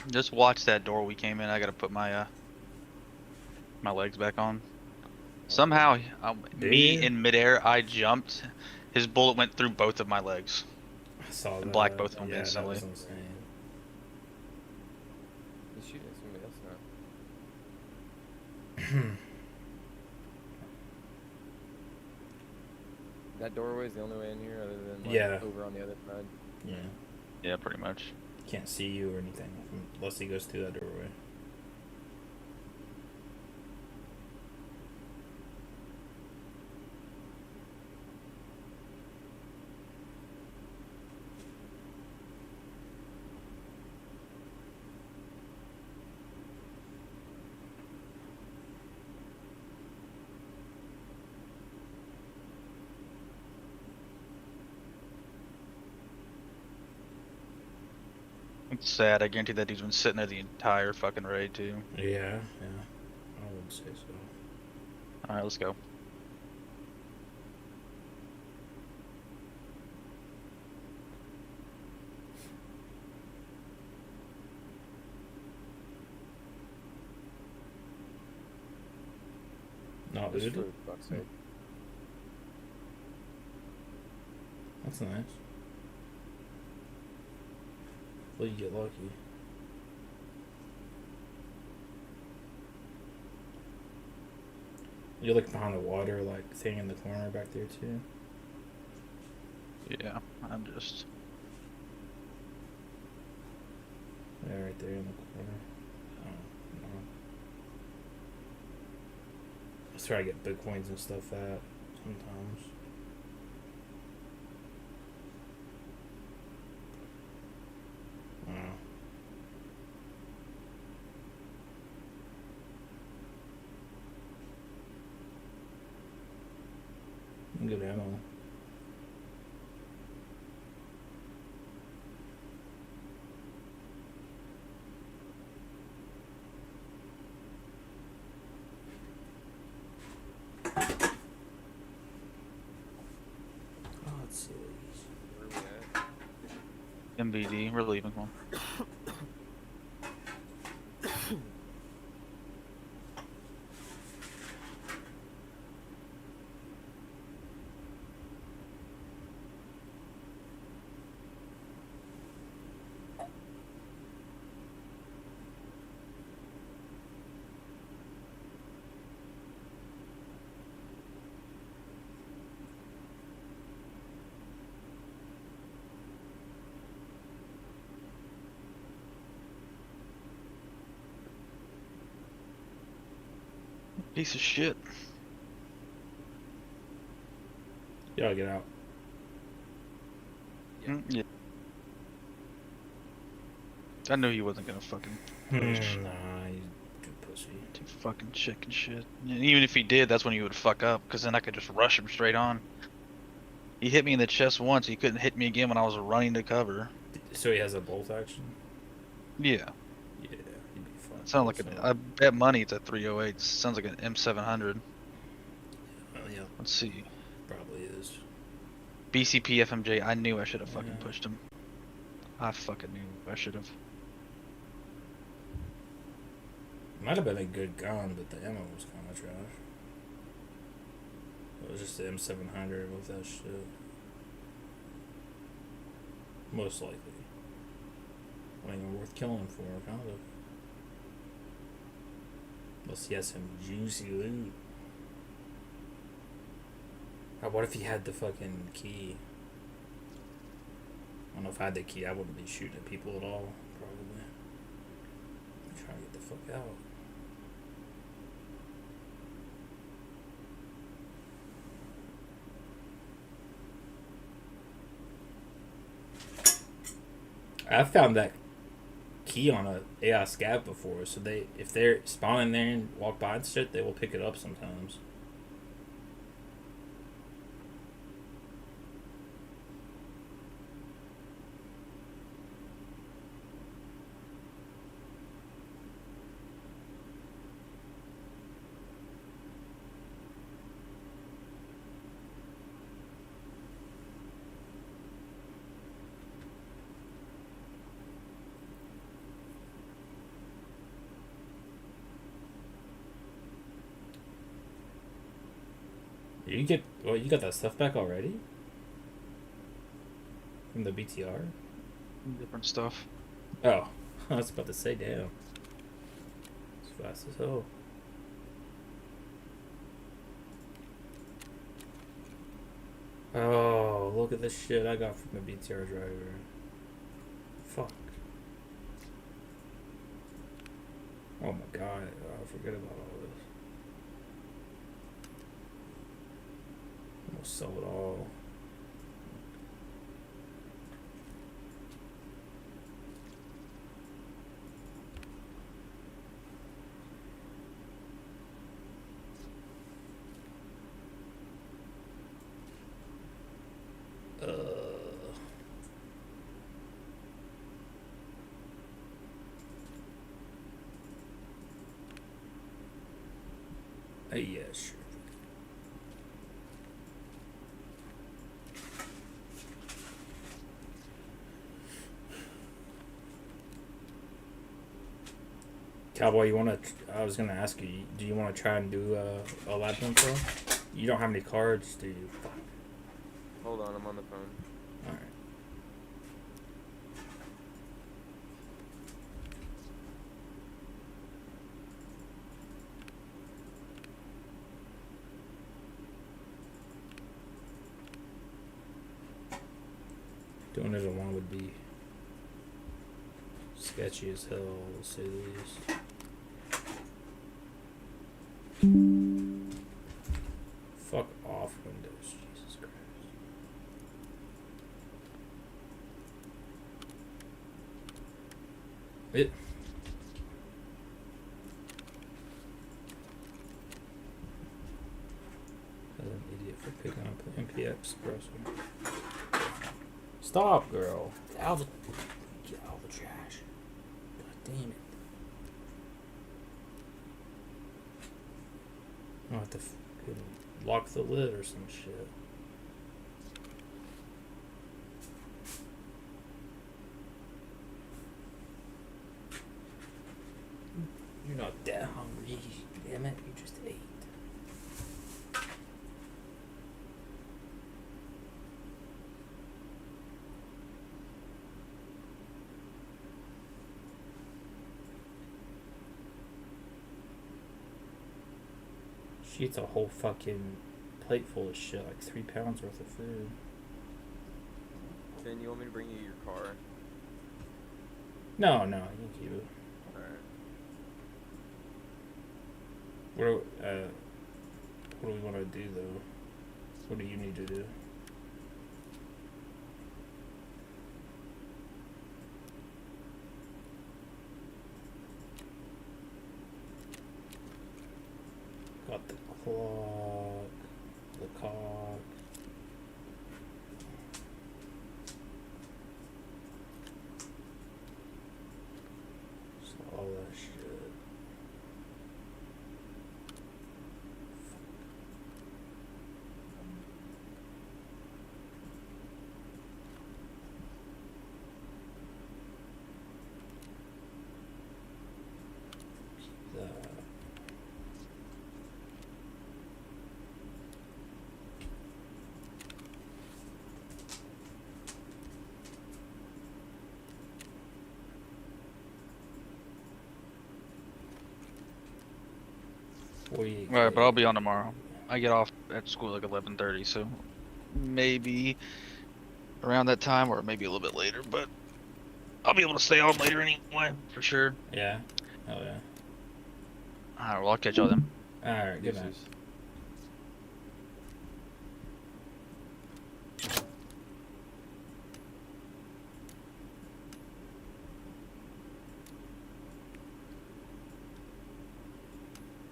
Just watch that door we came in. I gotta put my my legs back on. Somehow, me in midair, I jumped. His bullet went through both of my legs. I saw And that. black both of them Yeah, that instantly. was insane. He's shooting at somebody else now. That doorway is the only way in here, other than like Yeah. over on the other side. Yeah. Yeah, pretty much. Can't see you or anything unless he goes through that doorway. It's sad. I guarantee that dude's been sitting there the entire fucking raid too. Yeah, I would say so. All right, let's go. Not Just looted? for fuck's sake. That's nice. Well, you get lucky. You look behind the water, like thing in the corner back there too. Yeah, I'm just. Yeah, right there in the corner. Oh, no. That's where I get bitcoins and stuff at sometimes. Wow. Good ammo. Oh, let's see. Where are we at? MVD, we're leaving. Come on. Piece of shit. You gotta get out. Yeah. Yeah. I knew he wasn't gonna fucking push. Nah, you too pussy. Too fucking chicken shit. And even if he did, that's when he would fuck up, because then I could just rush him straight on. He hit me in the chest once. He couldn't hit me again when I was running to cover. So he has a bolt action? Yeah. Yeah, he'd be fine. It sounded like an. I bet money it's at 308. Sounds like an M700. Yeah, Let's see. probably is. BCP FMJ. I knew I should have fucking Yeah. pushed him. I fucking knew I should have. Might have been a good gun, but the ammo was kind of trash. It was just the M700 with that shit. Most likely. Wasn't even worth killing for, kind of. Unless he has some juicy loot. What if he had the fucking key? I don't know if I had the key, I wouldn't be shooting at people at all, probably. I'm trying to get the fuck out. I've found that key on a AI scav before, so if they're spawning there and walk by and shit, they will pick it up sometimes. You got that stuff back already? From the BTR? Different stuff. Oh, I was about to say, damn. It's fast as hell. Oh, look at this shit I got from the BTR driver. Fuck. Oh my god, I forget about all this. Almost sell it all. Yeah, sure. Cowboy, you want to? I was gonna ask you. Do you want to try and do a lab intro? You don't have any cards, do you? Fuck. Hold on, I'm on the phone. All right. Doing it alone would be sketchy as hell, to say the least. Fuck off, Windows. Jesus Christ. It. As an idiot for picking up MPX suppressor. Stop, girl. Get out of the trash. God damn it. I'll have to lock the lid or some shit. You're not that hungry. Damn it, you just ate. She eats a whole fucking plate full of shit, like 3 pounds worth of food. Finn, you want me to bring you your car? No, you can keep it. Alright. What do we want to do though? What do you need to do? Got the clock, the cock. Just all that shit. The Alright, but I'll be on tomorrow. I get off at school like 11:30, so maybe around that time or maybe a little bit later, but I'll be able to stay on later anyway, for sure. Yeah. Oh yeah. Alright, well, I'll catch y'all then. Alright, good night. Deuces.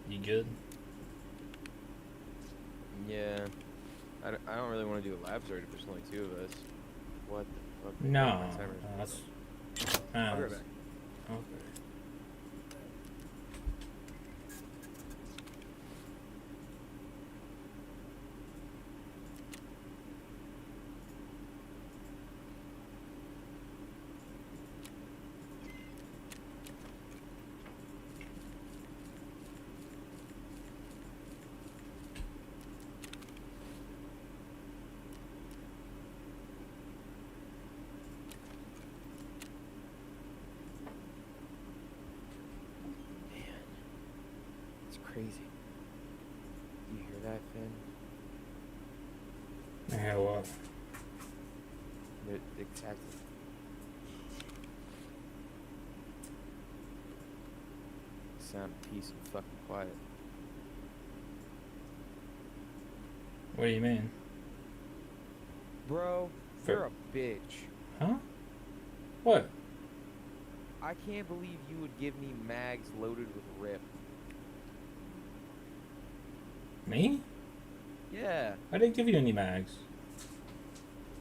You good? Yeah. I don't really want to do a labs already, there's only 2 of us. What the fuck? No. My timer's- That's. I'll be right back. Okay. It's crazy. Do you hear that, Finn? Yeah, what? Exactly. Sound of peace and fucking quiet. What do you mean? Bro, For- you're a bitch. Huh? What? I can't believe you would give me mags loaded with rip. Me? Yeah. I didn't give you any mags.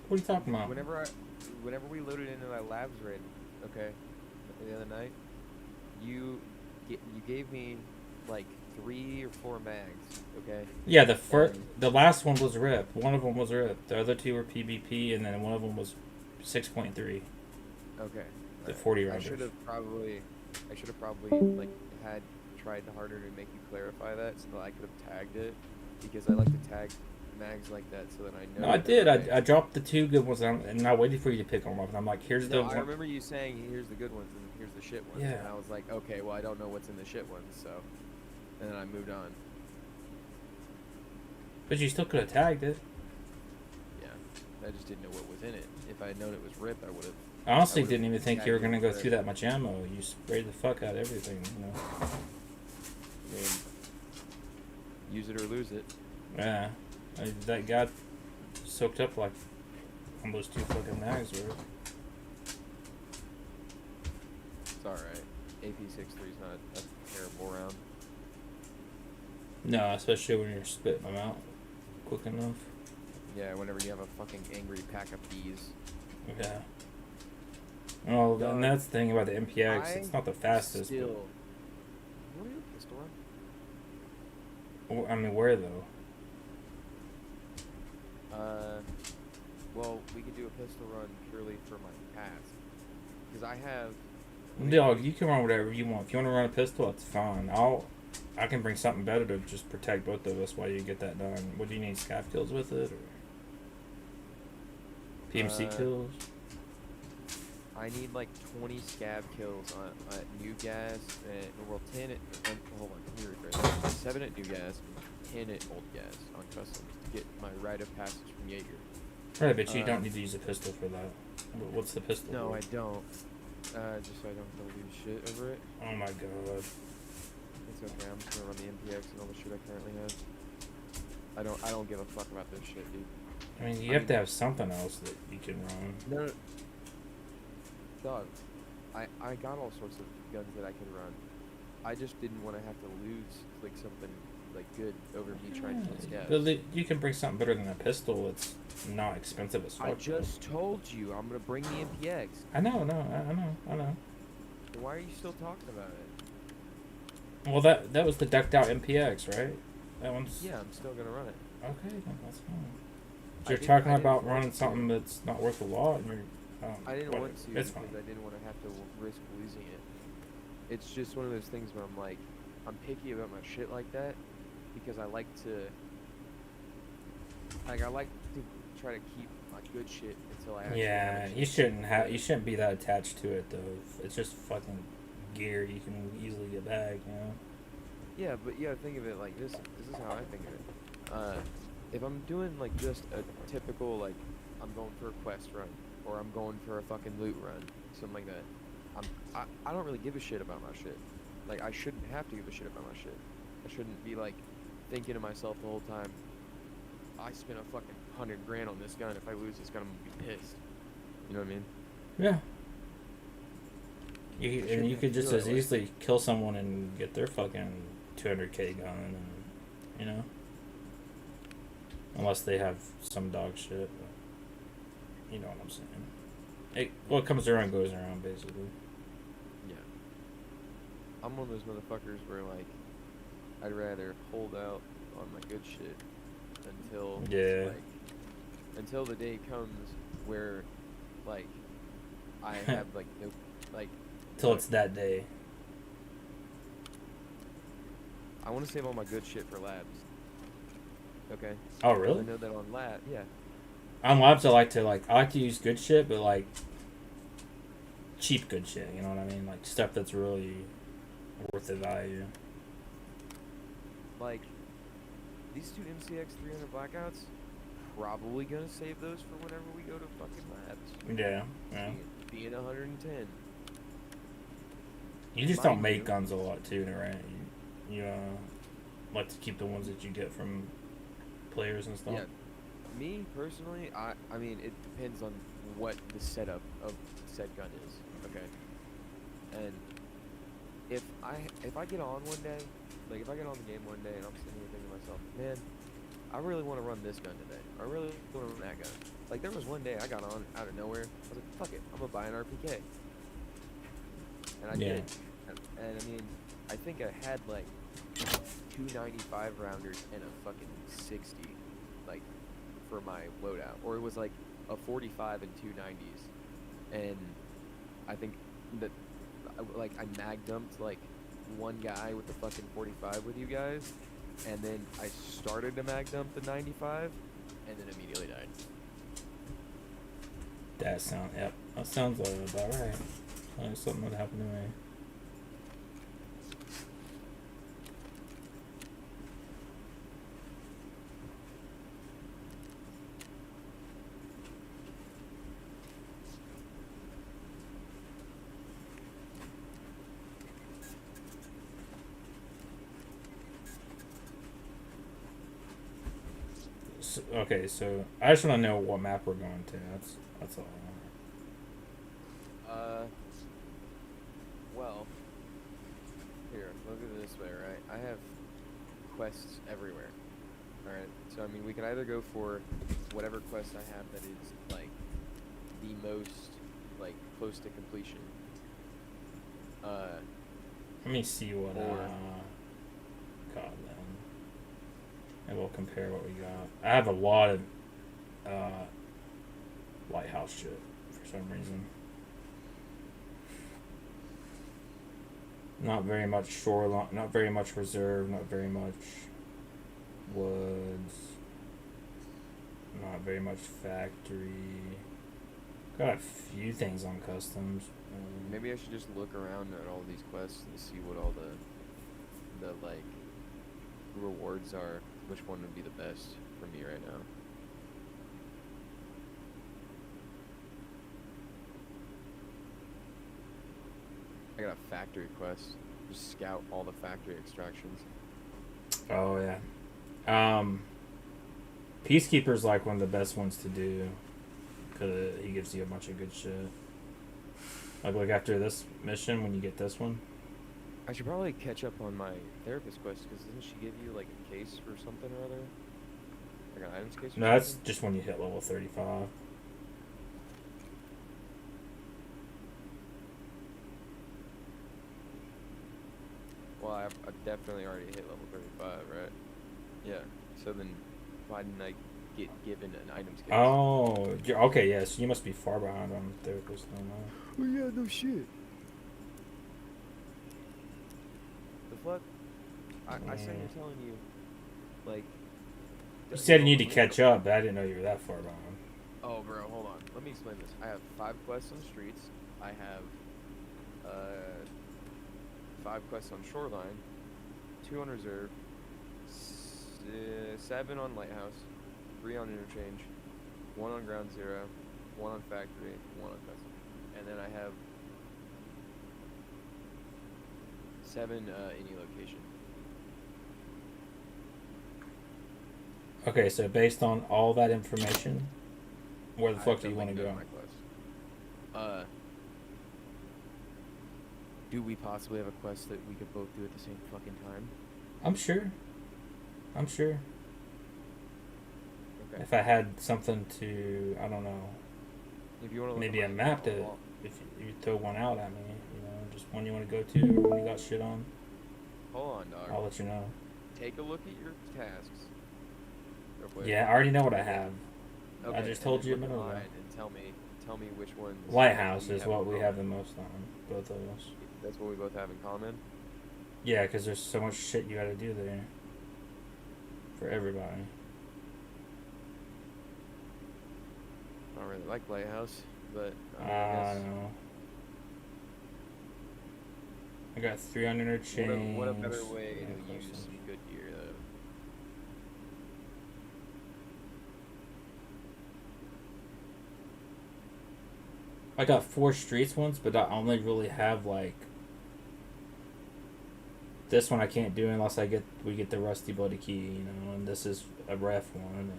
What are you talking about? Whenever we loaded into that labs raid, okay, the other night, you gave me like 3 or 4 mags, okay? Yeah, the last one was RIP. One of them was RIP. The other 2 were PvP, and then one of them was 6.3. Okay. The alright. 40 I rounders. should have probably like had tried harder to make you clarify that so that I could have tagged it, because I like to tag mags like that so that I know. No, I that did. they're I dropped the 2 good ones, and I waited for you to pick them up. And I'm like, here's the No, I one. remember you saying here's the good ones and here's the shit ones. Yeah. And I was like, okay, well I don't know what's in the shit ones, so and then I moved on. But you still could have tagged it. Yeah. I just didn't know what was in it. If I had known it was RIP, I would have. I honestly would've didn't even think you were tagged going to it go with through RIP. that much ammo. You sprayed the fuck out of everything, you know. I mean, use it or lose it. Yeah. That got soaked up like almost 2 fucking mags worth. It's alright. AP63 is not a terrible round. No, especially when you're spitting them out quick enough. Yeah, whenever you have a fucking angry pack of bees. Yeah. Well, Dog, and that's the thing about the MPX. It's not the fastest. Still. You want to do a pistol run? I mean, where though? Well, we could do a pistol run purely for my pass. Because I have. Dog, you can run whatever you want. If you want to run a pistol, that's fine. I can bring something better to just protect both of us while you get that done. What do you need? Scav kills with it, or PMC kills? I need like 20 scab kills on new gas, and well 10 at hold on, let me rephrase that. 7 at new gas, 10 at old gas on customs to get my rite of passage from Jaeger. Right, but you don't need to use a pistol for that. What's the pistol? No, for? I don't. Just so I don't have to lose shit over it. Oh my god. It's okay, I'm just gonna run the MPX and all the shit I currently have. I don't give a fuck about this shit, dude. I mean, you I have mean- to have something else that you can run. No, dog. I got all sorts of guns that I can run. I just didn't want to have to lose like something like good over me trying to kill scavs. But you can bring something better than a pistol. It's not expensive as fuck. I though. just told you I'm gonna bring the MPX. I know. So why are you still talking about it? Well, that was the decked out MPX, right? That one's Yeah, I'm still gonna run it. okay. No, that's fine. I You're didn't- talking I didn't about want running to. something that's not worth a lot, and you're. I didn't want to It's because fine. I didn't want to have to risk losing it. It's just one of those things where I'm like, I'm picky about my shit like that because I like to try to keep my good shit until I actually have Yeah, a you chance. shouldn't have. You shouldn't be that attached to it though. It's just fucking gear you can easily get back. You know. Yeah, but you gotta think of it like this. This is how I think of it. If I'm doing like just a typical like, I'm going for a quest run or I'm going for a fucking loot run, something like that. I don't really give a shit about my shit. Like I shouldn't have to give a shit about my shit. I shouldn't be like thinking to myself the whole time, I spent a fucking $100 on this gun. If I lose this gun, I'm gonna be pissed. You know what I mean? Yeah. I And shouldn't you have could to just do it as that way. easily kill someone and get their fucking 200K gun, and you know, unless they have some dog shit. But you know what I'm saying? What comes around goes around, basically. Yeah. I'm one of those motherfuckers where like I'd rather hold out on my good shit until Yeah. like until the day comes where like I have like no like Till it's that day. I want to save all my good shit for labs. Okay. Oh 'Cause really? I know that on lab, yeah. On labs, I like to use good shit, but like cheap good shit. You know what I mean? Like stuff that's really worth the value. Like these two MCX 300 blackouts, probably gonna save those for whenever we go to fucking labs. Yeah. Yeah. Being 110. You just Mind don't make you- guns a lot too, right? You like to keep the ones that you get from players and stuff. Yeah. Me personally, I mean it depends on what the setup of said gun is. Okay. And if I get on one day, like if I get on the game one day and I'm sitting here thinking to myself, man, I really want to run this gun today. I really want to run that gun. Like there was one day I got on out of nowhere. I was like, fuck it, I'm gonna buy an RPK. And I Yeah. did. And I mean, I think I had like 295 rounders and a fucking 60, like for my loadout, or it was like a 45 and 290s, and I think that I mag dumped like one guy with the fucking 45 with you guys, and then I started to mag dump the 95, and then immediately died. That sounds about right. Something would happen to me. Okay, so I just want to know what map we're going to. That's all. Well, here, look at it this way, right? I have quests everywhere. Alright, so I mean, we can either go for whatever quest I have that is, like, the most, like, close to completion. Let me see what Or- got then, and we'll compare what we got. I have a lot of lighthouse shit for some reason. Not very much shoreline, not very much reserve, not very much woods, not very much factory. Got a few things on customs. Maybe I should just look around at all these quests and see what all the like, rewards are. Which one would be the best for me right now. I got a factory quest. just scout all the factory extractions. Oh yeah. Peacekeeper's like one of the best ones to do, cause he gives you a bunch of good shit. Like after this mission, when you get this one. I should probably catch up on my therapist quest because doesn't she give you like a case or something or other? Like an items case or No, that's something? just when you hit level 35. Well, I've definitely already hit level 35, right? Yeah. So then, why didn't I get given an items case? Oh, okay, yes. Yeah, so you must be far behind on therapist. Oh yeah, no shit. The fuck? I said you're telling you, like. You said you hold need to on, let me- catch up, but I didn't know you were that far behind. Oh, bro, hold on. Let me explain this. I have 5 quests on streets. I have 5 quests on shoreline, 2 on reserve, 7 on lighthouse, 3 on interchange, 1 on ground zero, 1 on factory, 1 on custom, and then I have 7 any location. Okay, so based on all that information, where the I fuck have do you done, want like, to none go? of my quests. Do we possibly have a quest that we could both do at the same fucking time? I'm sure. I'm sure. Okay. If I had something to, I don't know, If you want to maybe a my map to, wall- if you throw one out at me, just one you want to go to, or when you got shit on, Hold on, dog. I'll let you know. Take a look at your tasks. Real quick. Yeah, I already know what I have. Okay, I just and told then you a look at minute ago. mine and tell me which ones. Lighthouse we is have what in we common. have the most on, both of us. That's what we both have in common. Yeah, because there's so much shit you got to do there for everybody. I don't really like Lighthouse, but I I guess know. I got 300 interchange. what a better way Yeah, to use custom. some good gear though. I got 4 streets ones, but I only really have like this one I can't do unless we get the rusty bloody key, and this is a ref one, and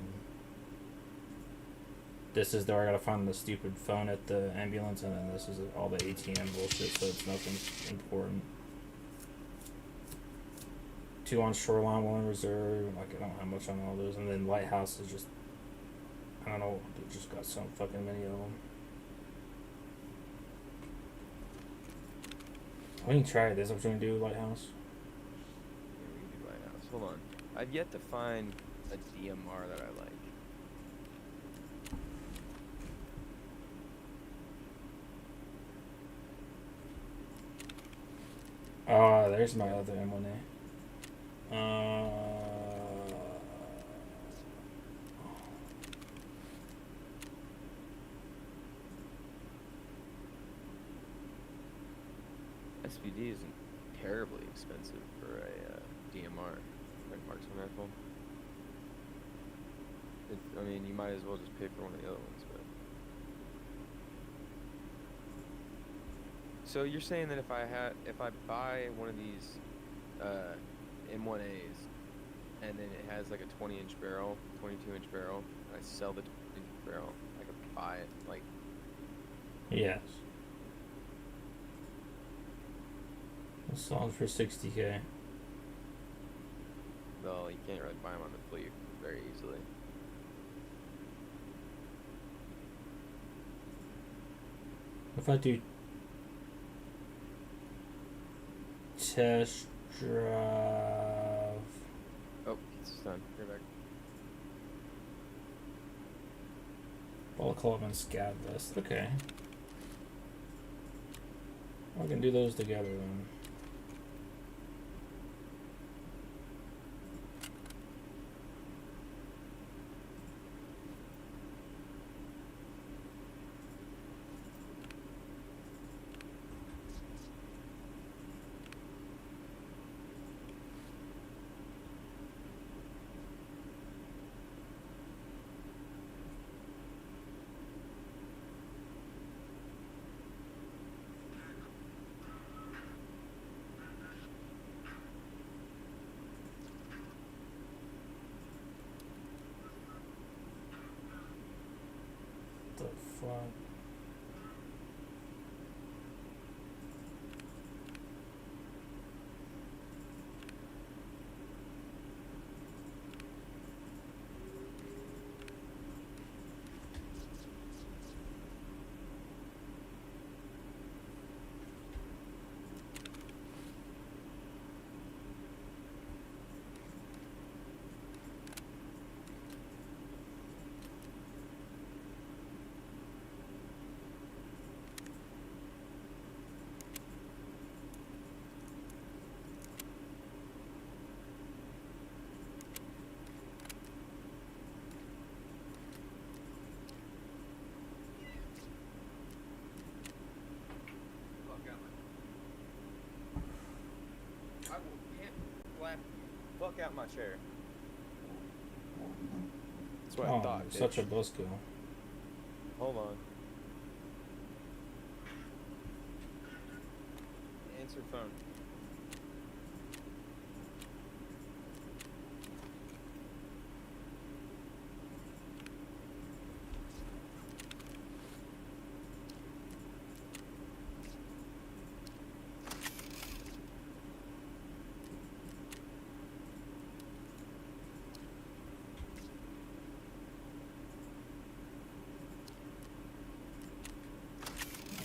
this is where I gotta find the stupid phone at the ambulance, and then this is all the ATM bullshit, so it's nothing important. 2 on shoreline, 1 on reserve. Like I don't have much on all those, and then lighthouse is just I don't know. They just got so fucking many of them. We can try it. Is what we're gonna do, lighthouse. Yeah, we can do Lighthouse. Hold on. I've yet to find a DMR that I like. Oh, there's my other M1A. SVD isn't terribly expensive for a DMR, like marksman rifle. I mean, you might as well just pay for one of the other ones, but. So you're saying that if I buy one of these M1As, and then it has like a 20-inch barrel, 22-inch barrel, and I sell the 20-inch barrel, I could buy it like. Yes. This song's for 60K. Well, you can't really buy them on the fleet very easily. If I do test drive. Oh, it's done. You're back. Balaclava and Scav Vest. Okay. I can do those together then. flat. I will slap you. Fuck out my chair. That's what I Oh, thought. you're such a Bitch. buzzkill. Hold on. Answer phone.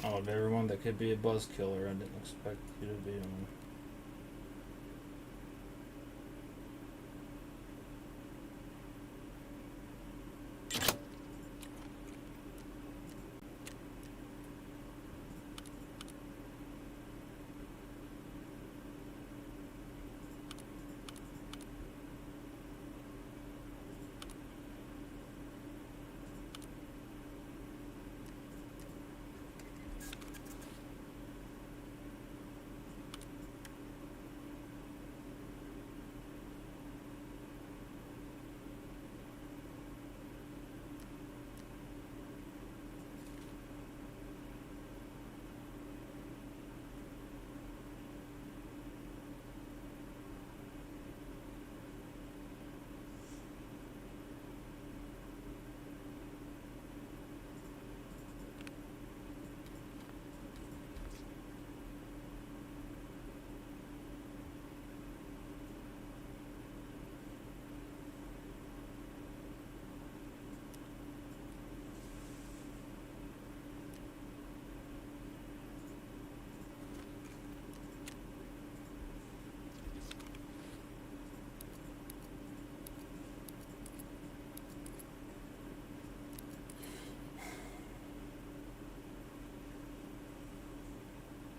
Out of everyone that could be a buzz killer, I didn't expect you to be one.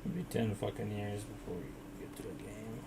It'll be 10 fucking years before we get to a game.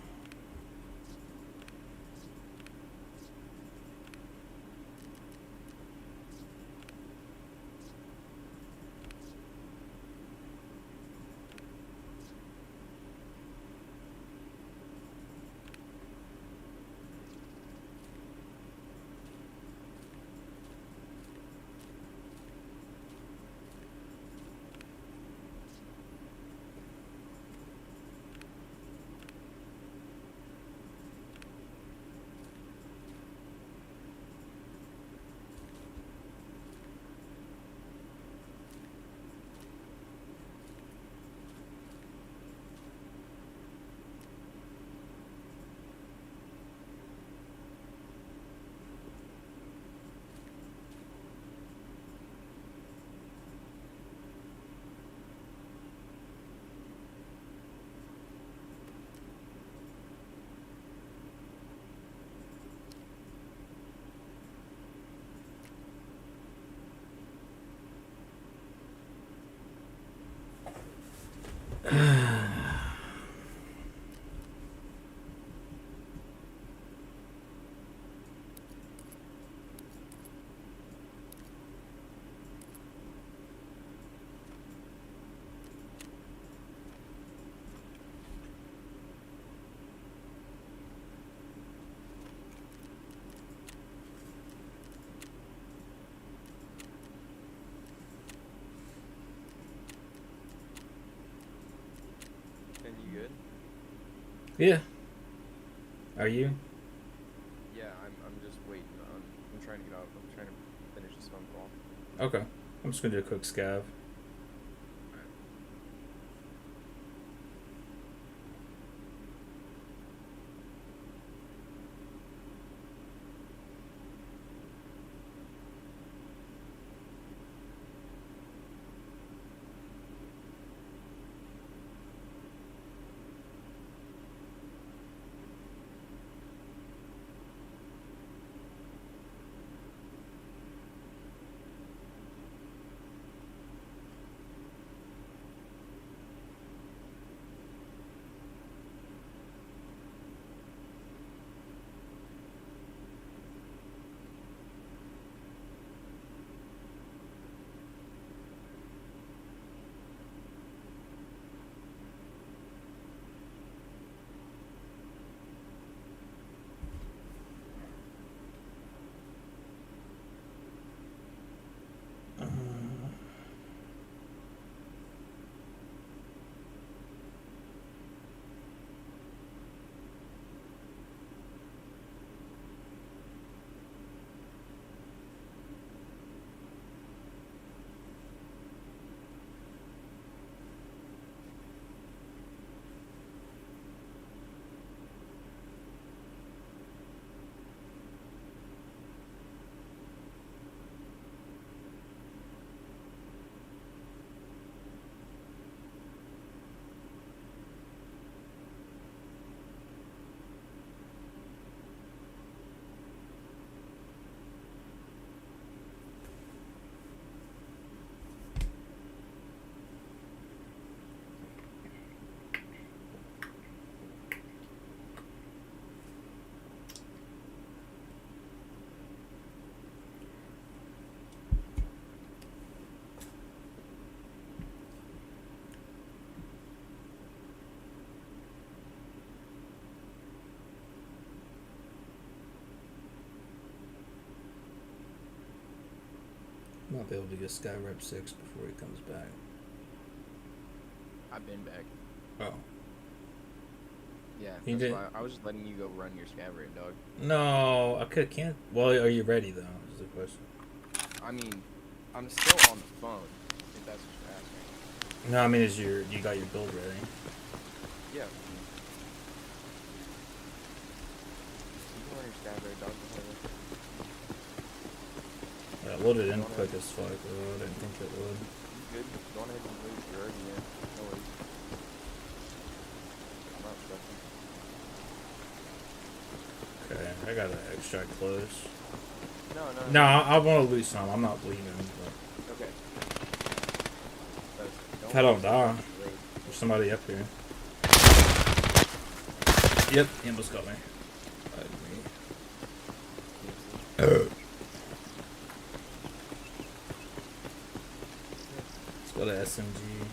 Ken, you good? Yeah. Are you? Yeah, I'm just waiting on. I'm trying to get off. I'm trying to finish this phone call. Okay. I'm just gonna do a quick scav. Might be able to get Sky Rep 6 before he comes back. I've been back. Oh. Yeah, He that's did- why I was just letting you go run your scav raid, dog. No, I can't. Well, are you ready though? Is the question. I mean, I'm still on the phone, if that's what you're asking. No, I mean, you got your build ready? Yeah. You can run your scav raid, dog. Yeah, it loaded in quick as fuck. Though. I didn't think it would. You good? Go on ahead and move. You're already in. No worries. I'm not stressing. Okay, I gotta extract close. No. No, I want to lose some. I'm not bleeding. But Okay. if I don't die, there's somebody up here. Yep, he almost got me. Let's go to SMG.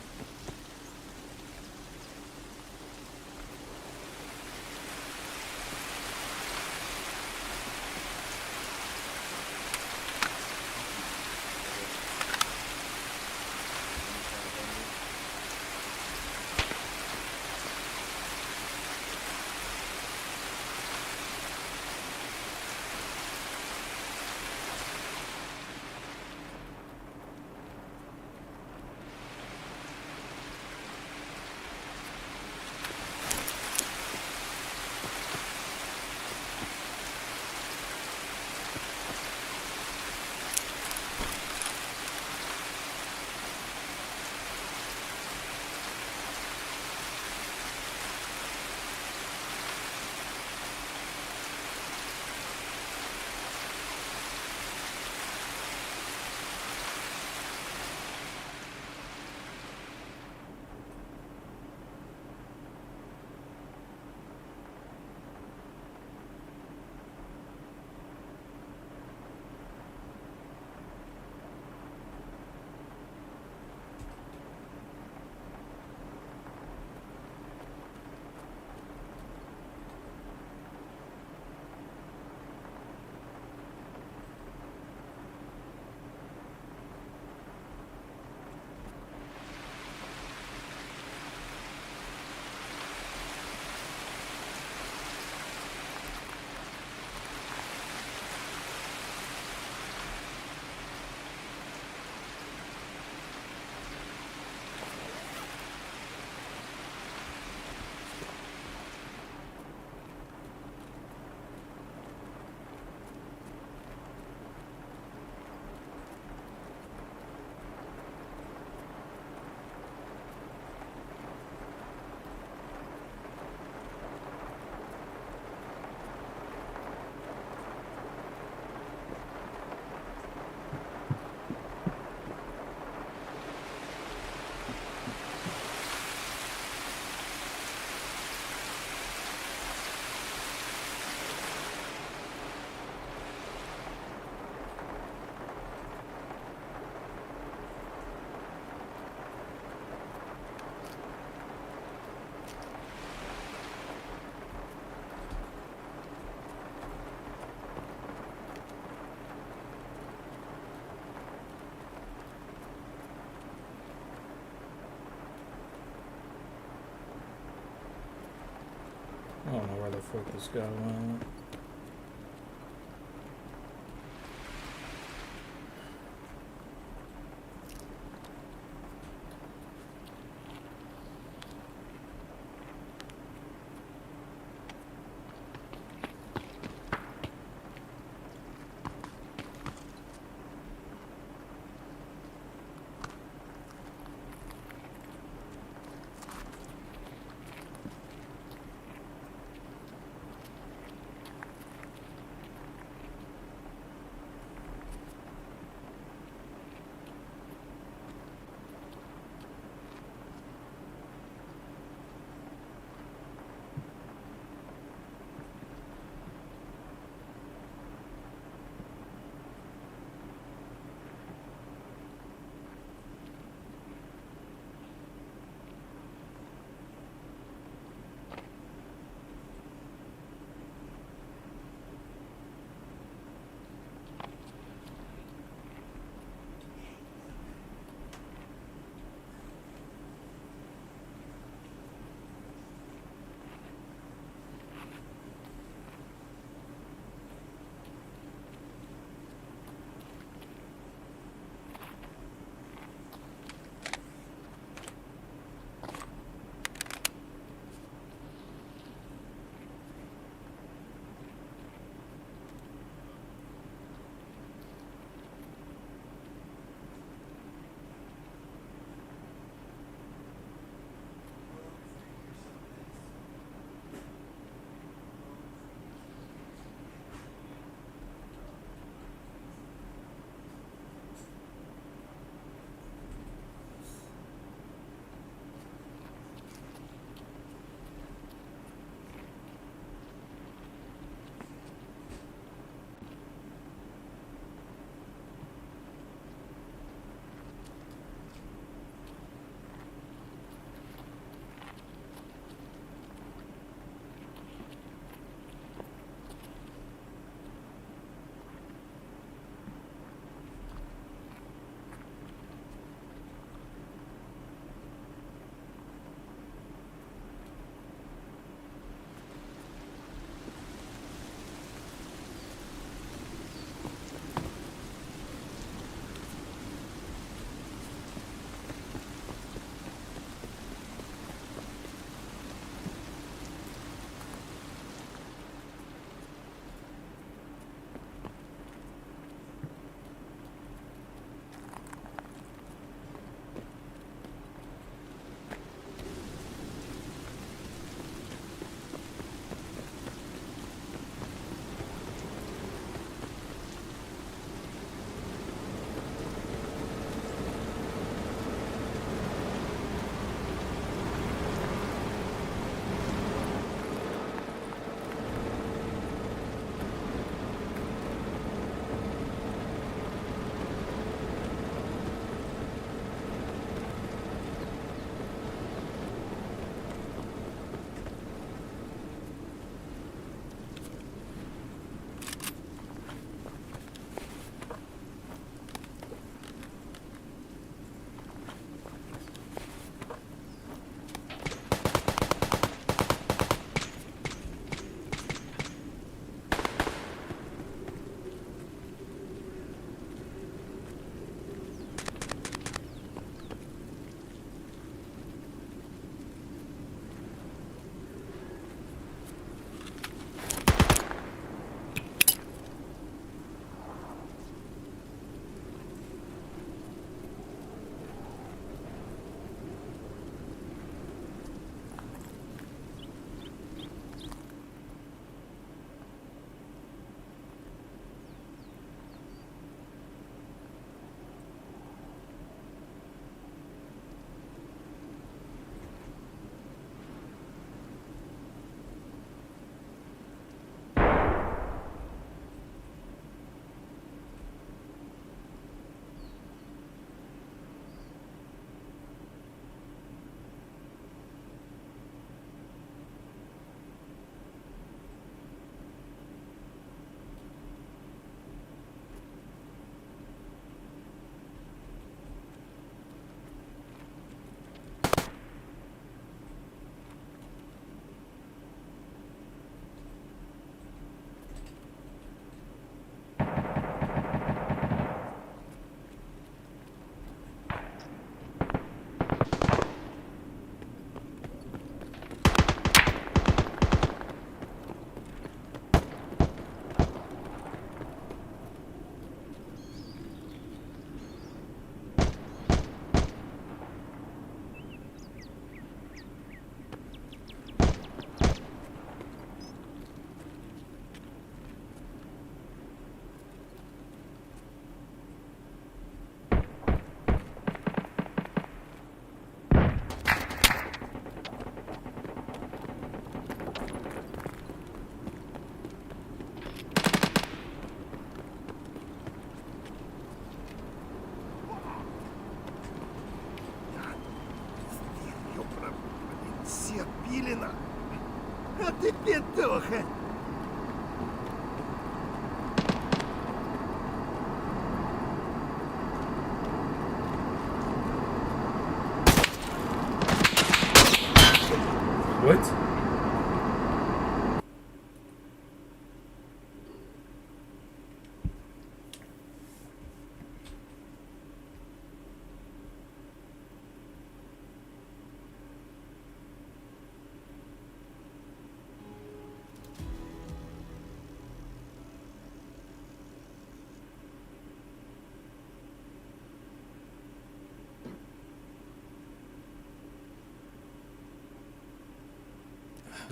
what this guy wants.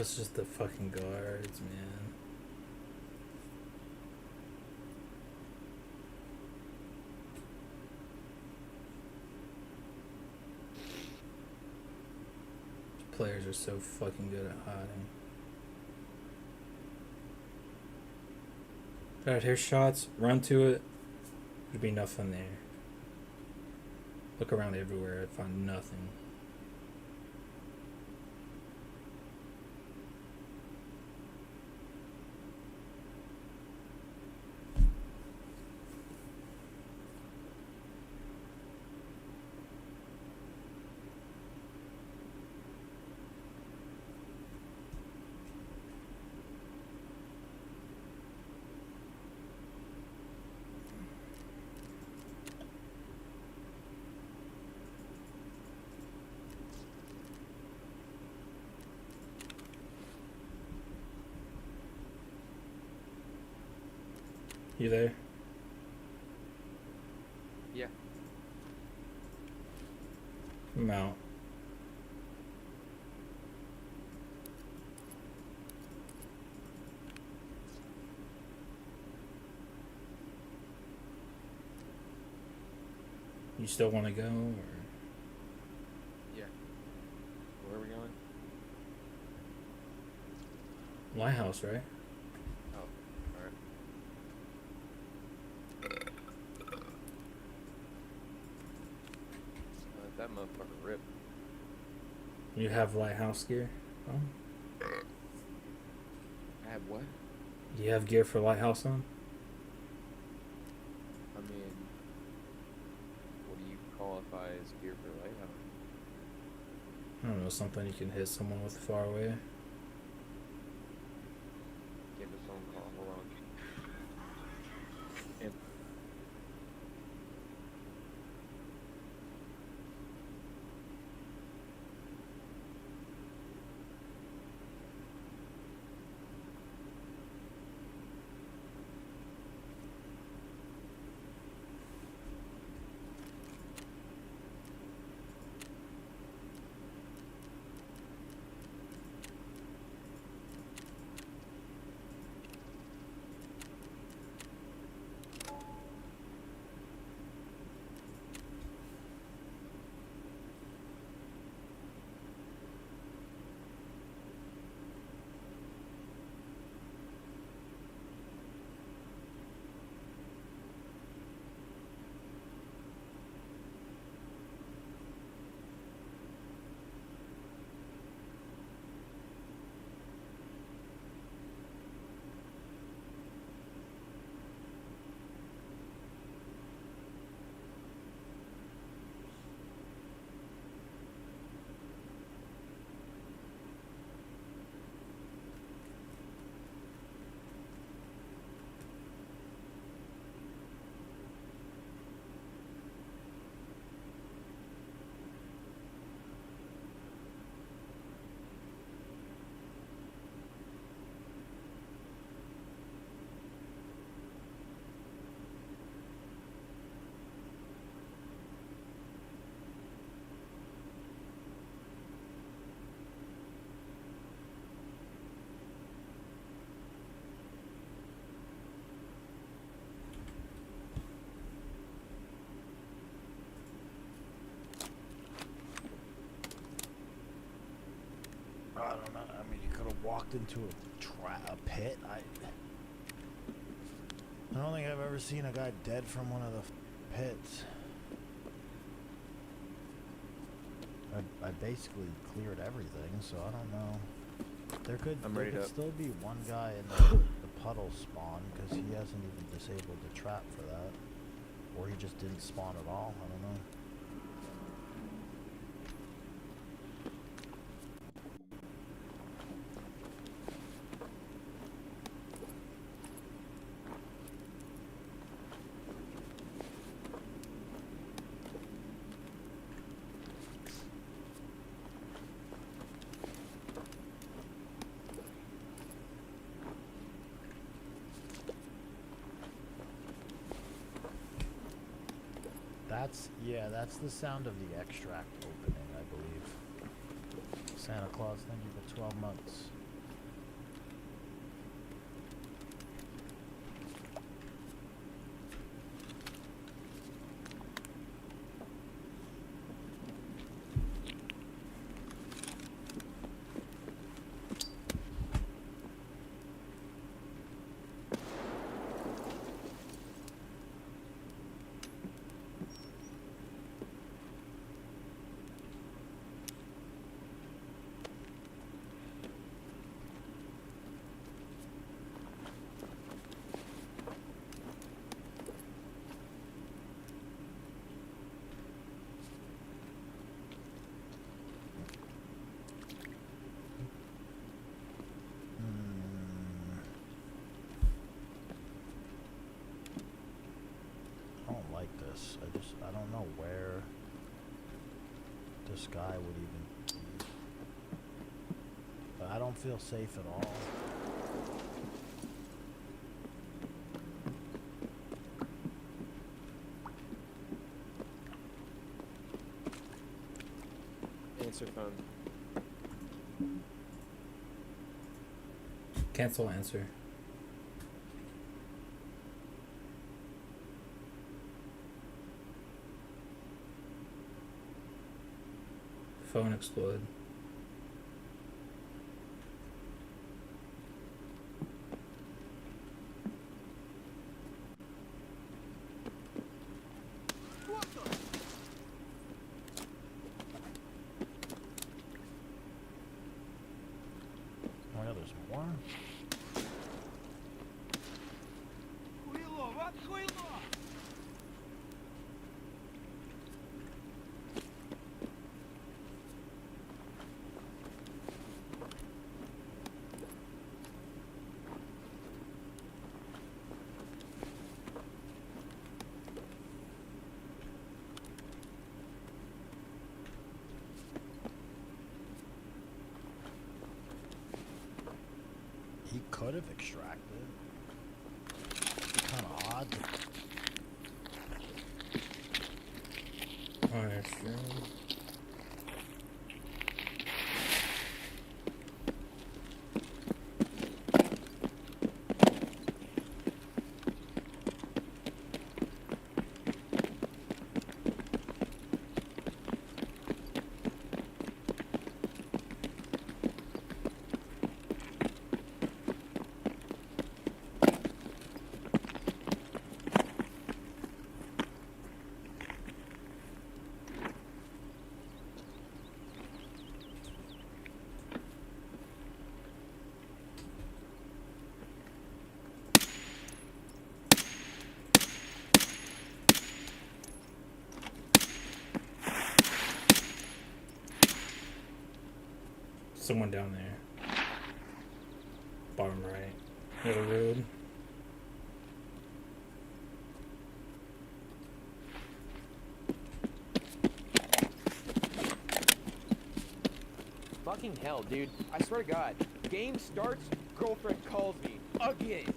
it's just the fucking guards, man. Players are so fucking good at hiding. Alright, here's shots. Run to it. There'd be nothing there. Look around everywhere. I'd find nothing. You there? Yeah. I'm out. You still want to go? Or? Yeah. Where are we going? Lighthouse, right? Oh, alright. Let that motherfucker rip. You have lighthouse gear? Oh. I have what? Do you have gear for lighthouse on? I mean, what do you qualify as gear for lighthouse? I don't know, something you can hit someone with far away. Give us phone call. Hold on. And I don't know. I mean, you could have walked into a pit. I don't think I've ever seen a guy dead from one of the pits. I basically cleared everything, so I don't know. There could still be one guy in the puddle spawn because he hasn't even disabled the trap for that, or he just didn't spawn at all. I don't know. That's the sound of the extract opening, I believe. Santa Claus, thank you for 12 months. guess. I don't know where this guy would even be. But I don't feel safe at all. Answer phone. Cancel answer. Phone exploded. Oh yeah, there's more. He could have extracted. Kind of odd. Oh, yeah, sure. Someone down there. Bottom right. Near the road. Fucking hell, dude. I swear to God. Game starts, girlfriend calls me. Again.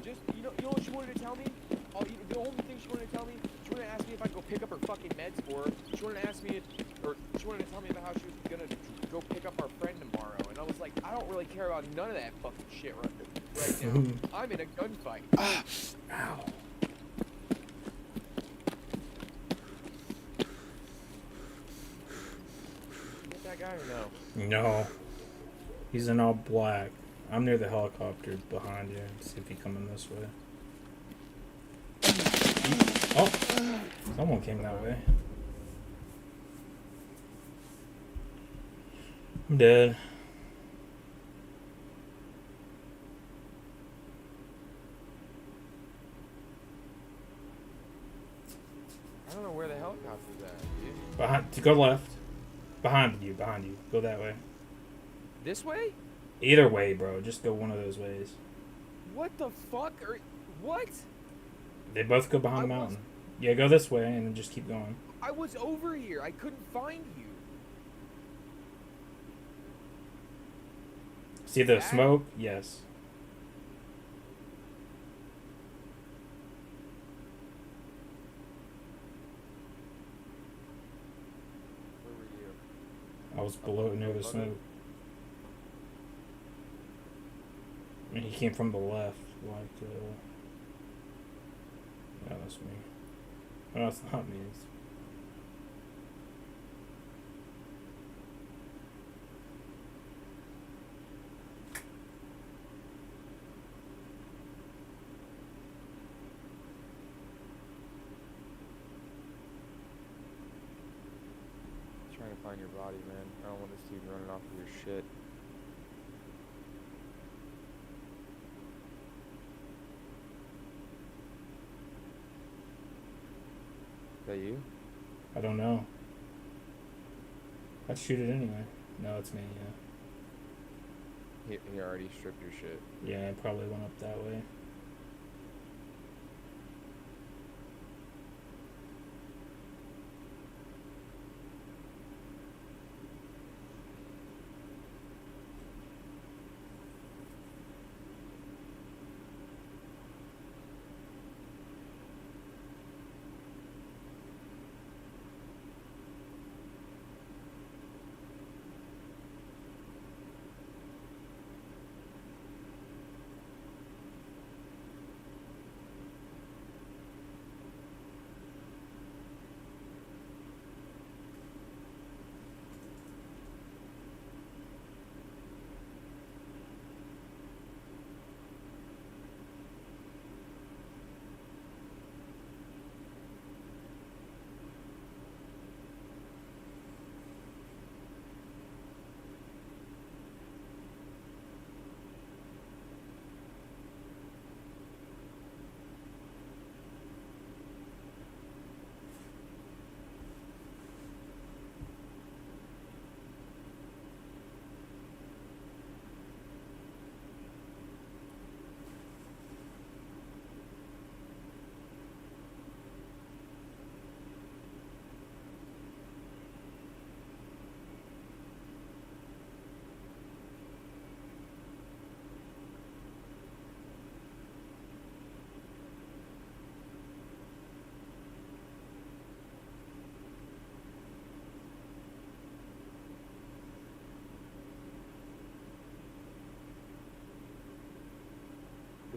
Just, you know what she wanted to tell me? The only thing she wanted to tell me, she wanted to ask me if I could go pick up her fucking meds for her. She wanted to ask me, she wanted to tell me about how she was gonna go pick up our friend tomorrow. And I was like, I don't really care about none of that fucking shit right now. I'm in a gunfight. Ow. Get that guy or no? No. He's in all black. I'm near the helicopter behind you. See if he's coming this way. Oh! Someone came that way. I'm dead. I don't know where the helicopter's at, dude. To go left. Behind you. Go that way. This way? Either way, bro. Just go one of those ways. What the fuck? What? They both go behind the mountain. Yeah, go this way and then just keep going. I was over here. I couldn't find you. See the smoke? Yes. Where were you? I was below near the smoke. And he came from the left, like, yeah, that's me. Oh, that's not me. It's... Trying to find your body, man. I don't want this dude running off with your shit. Is that you? I don't know. I'd shoot it anyway. No, it's me, yeah. He already stripped your shit. Yeah, I probably went up that way.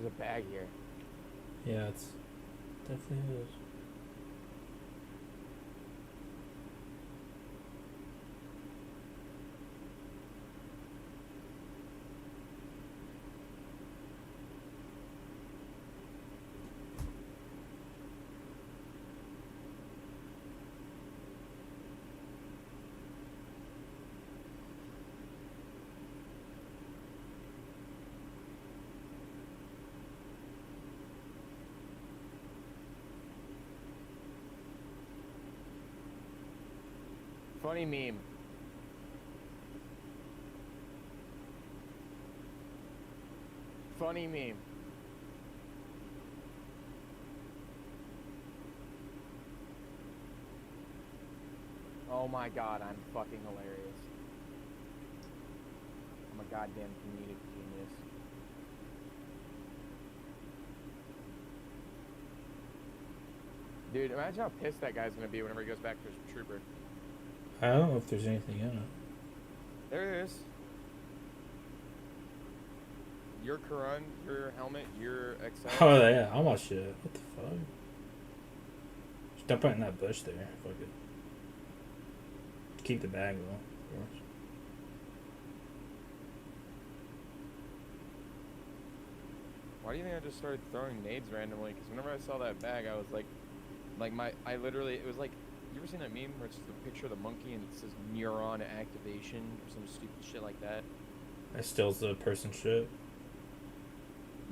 There's a bag here. Yeah, it's definitely is. Funny meme. Funny meme. Oh my god, I'm fucking hilarious. I'm a goddamn comedic genius. Dude, imagine how pissed that guy's gonna be whenever he goes back to his trooper. I don't know if there's anything in it. There it is. Your Quran, your helmet, your XL. Oh yeah, all my shit. What the fuck? Just dump it in that bush there. Fuck it. Keep the bag though, of course. Why do you think I just started throwing nades randomly? Because whenever I saw that bag, I was like I literally, it was like, you ever seen that meme where it's the picture of the monkey and it says neuron activation or some stupid shit like that? That steals the person's shit.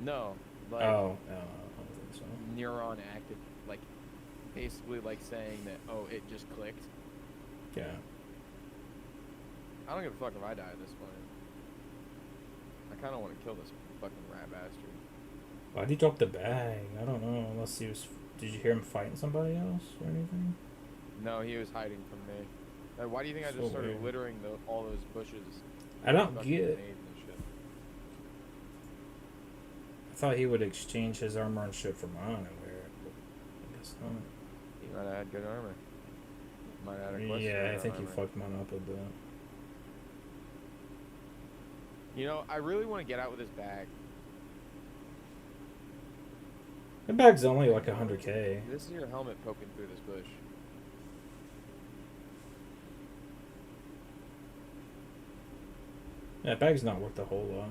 No, like Oh, no, I don't think so. neuron active, like basically like saying that, oh, it just clicked. Yeah. I don't give a fuck if I die at this point. I kind of want to kill this fucking rat bastard. Why'd he drop the bag? I don't know. Unless he was. Did you hear him fighting somebody else or anything? No, he was hiding from me. Why do you think I So just started weird. littering all those bushes? I don't Fucking get. nades and shit? I thought he would exchange his armor and shit for mine and wear it. But I guess not. He might have had good armor. Might have had a question Yeah, I about think he armor. fucked mine up a bit. You know, I really want to get out with this bag. The bag's only like 100K. This is your helmet poking through this bush. Yeah, bag's not worth a whole lot.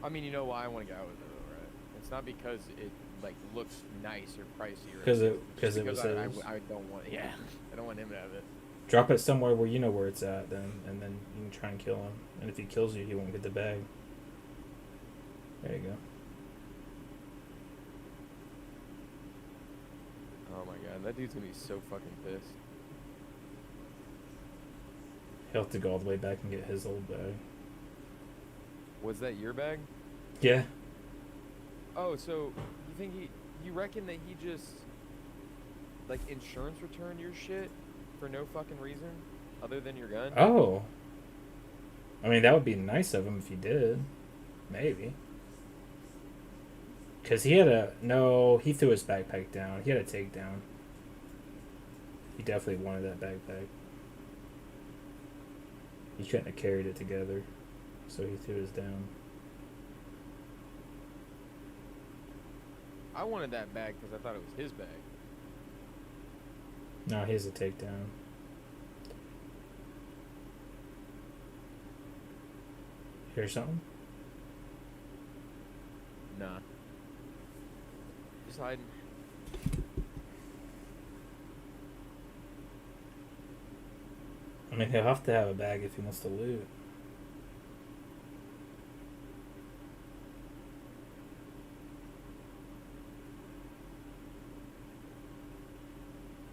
I mean, you know why I want to get out with it, though, right? It's not because it like looks nice or pricey, or 'Cause it- anything. It's 'cause it because was his. I don't want. Yeah, I don't want him to have it. Drop it somewhere where you know where it's at, then, and then you can try and kill him. And if he kills you, he won't get the bag. There you go. Oh my god, that dude's gonna be so fucking pissed. He'll have to go all the way back and get his old bag. Was that your bag? Yeah. Oh, so you reckon that he just like insurance returned your shit for no fucking reason other than your gun? Oh. I mean, that would be nice of him if he did. Maybe. Because he had a... No, he threw his backpack down. He had a takedown. He definitely wanted that backpack. He couldn't have carried it together. So he threw his down. I wanted that bag because I thought it was his bag. No, he has a takedown. Hear something? Nah. Just hiding. I mean, he'll have to have a bag if he wants to loot.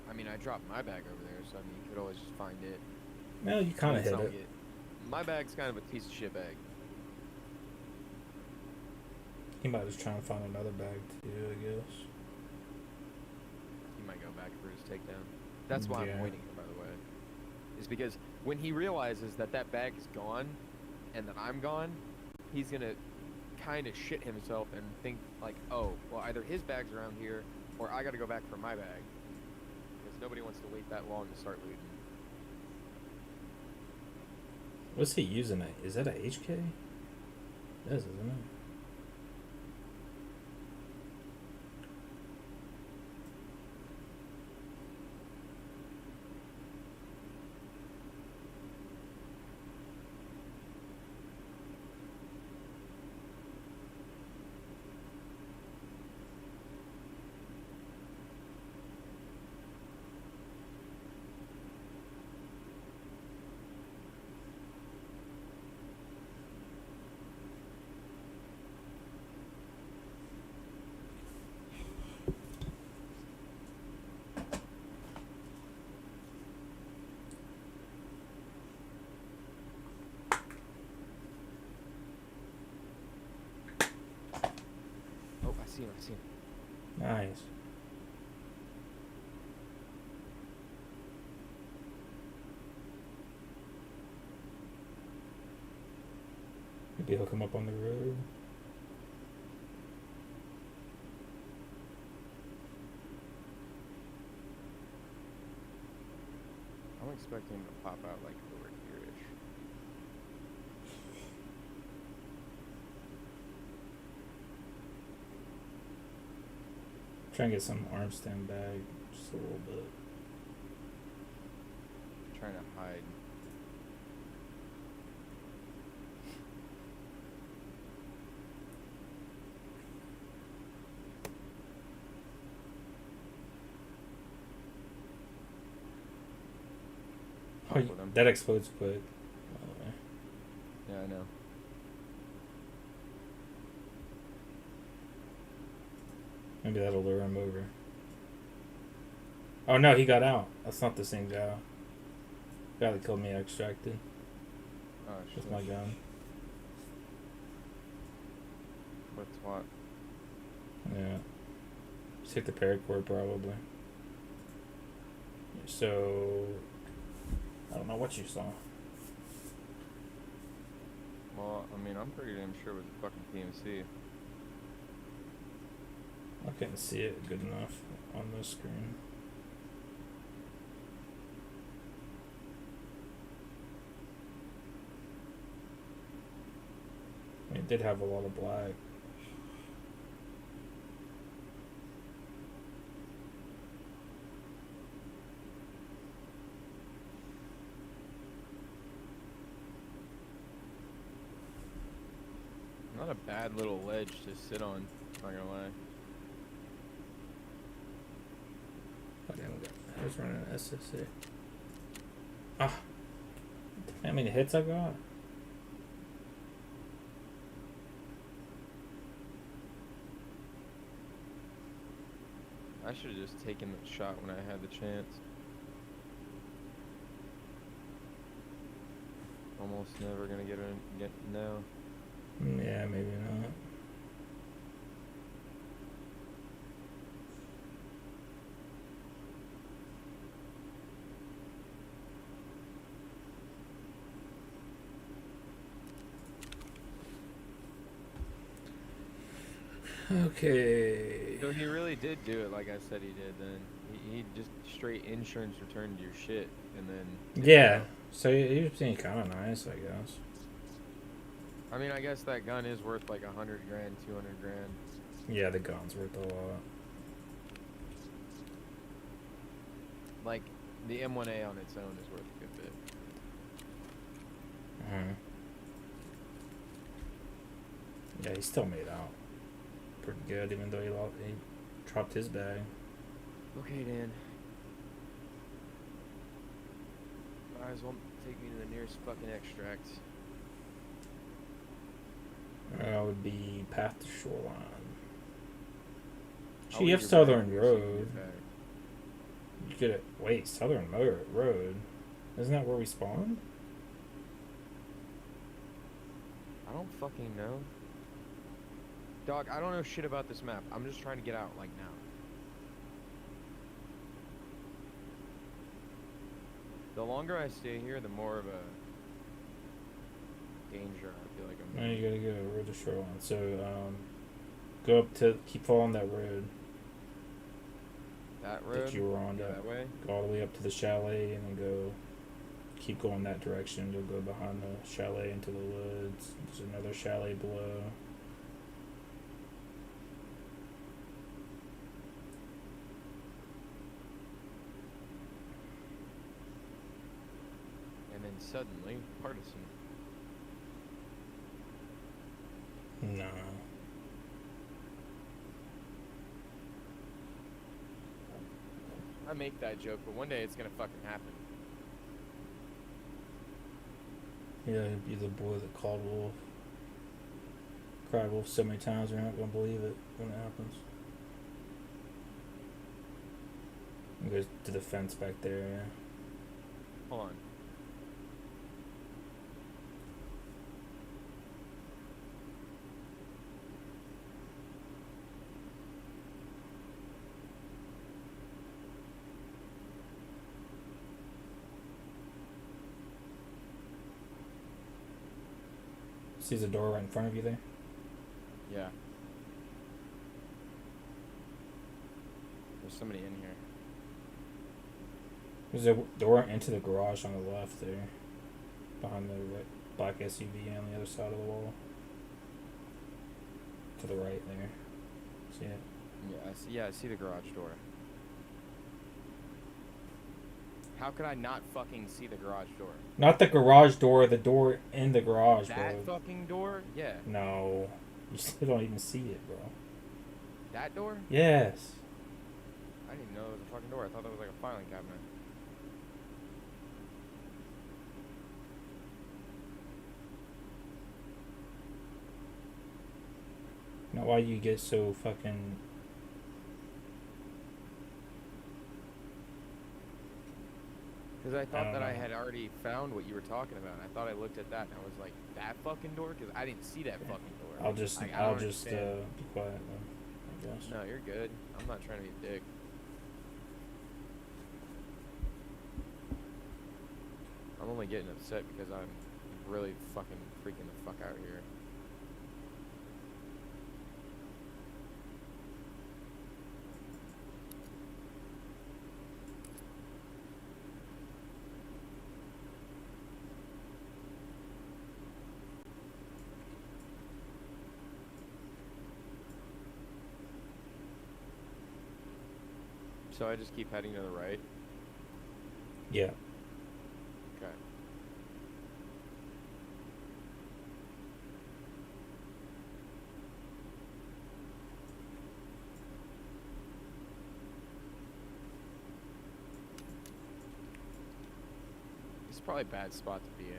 I mean, I dropped my bag over there, so I mean, you could always just find it. Well, you kind of It's hit not it. get- My bag's kind of a piece of shit bag. He might just try and find another bag too, I guess. He might go back for his takedown. That's why Yeah. I'm waiting here, by the way. Is because when he realizes that that bag is gone, and that I'm gone, he's gonna kind of shit himself and think like, oh, well, either his bag's around here, or I gotta go back for my bag. Because nobody wants to wait that long to start looting. What's he using it? Is that a HK? It is, isn't it? see him. I see him. Nice. Maybe hook him up on the road. I'm expecting him to pop out like over here-ish. Try and get some arm stand bag, just a little bit. Trying to hide. Oh, Fuck with him. that explodes quick. By the way. Yeah, I know. Maybe that'll lure him over. Oh no, he got out. That's not the same guy. Guy that killed me extracted Oh, with shit. my gun. With what? Yeah. Just hit the paracord probably. So I don't know what you saw. Well, I mean, I'm pretty damn sure it was a fucking PMC. I couldn't see it good enough on the screen. I mean, it did have a lot of black. Not a bad little ledge to sit on, not gonna lie. Oh, damn, I was running an SSA. Ah. How many hits I got? I should have just taken the shot when I had the chance. Almost never gonna get no. Yeah, maybe not. Okay. So he really did do it like I said he did then. He just straight insurance returned your shit and then... Yeah. So he was being kind of nice, I guess. I mean, I guess that gun is worth like 100 grand, 200 grand. Yeah, the gun's worth a lot. Like, the M1A on its own is worth a good bit. Yeah, he still made out pretty good, even though he dropped his bag. Okay, Dan. Might as well take me to the nearest fucking extract. That would be Path to Shoreline. I'll Gee, you leave have your bag Southern here so you can Road. get back. You could wait, Southern Road. Isn't that where we spawned? I don't fucking know. Dog, I don't know shit about this map. I'm just trying to get out, like, now. The longer I stay here, the more of a danger I feel like I'm No, in. you gotta go Road to Shoreline. So, go up to, keep following that road That road? that you were on. Yeah, To that way? go all the way up to the chalet and then go, keep going that direction. You'll go behind the chalet into the woods. There's another chalet below. And then suddenly, partisan. No. I make that joke, but one day it's gonna fucking happen. Yeah, he'd be the boy that called wolf. Cried wolf so many times we're not gonna believe it when it happens. He goes to the fence back there, yeah. Hold on. See the door right in front of you there? Yeah. There's somebody in here. There's a door into the garage on the left there. Behind the black SUV on the other side of the wall. To the right there. See it? Yeah, I see the garage door. How could I not fucking see the garage door? Not the garage door, the door in the garage, That bro. fucking door? Yeah. No. You still don't even see it, bro. That door? Yes. I didn't even know it was a fucking door. I thought that was like a filing cabinet. Not why you get so fucking... Because I thought don't that I know. had already found what you were talking about. And I thought I looked at that and I was like, that fucking door? Because I didn't see that fucking door. I'll just I I'll don't just understand. be quiet then, I guess. No, you're good. I'm not trying to be a dick. I'm only getting upset because I'm really fucking freaking the fuck out here. So I just keep heading to the right. Yeah. Okay. It's probably a bad spot to be in.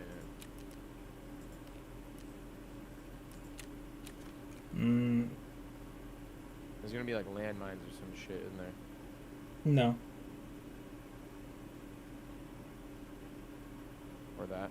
There's gonna be like landmines or some shit in there. No. Or that.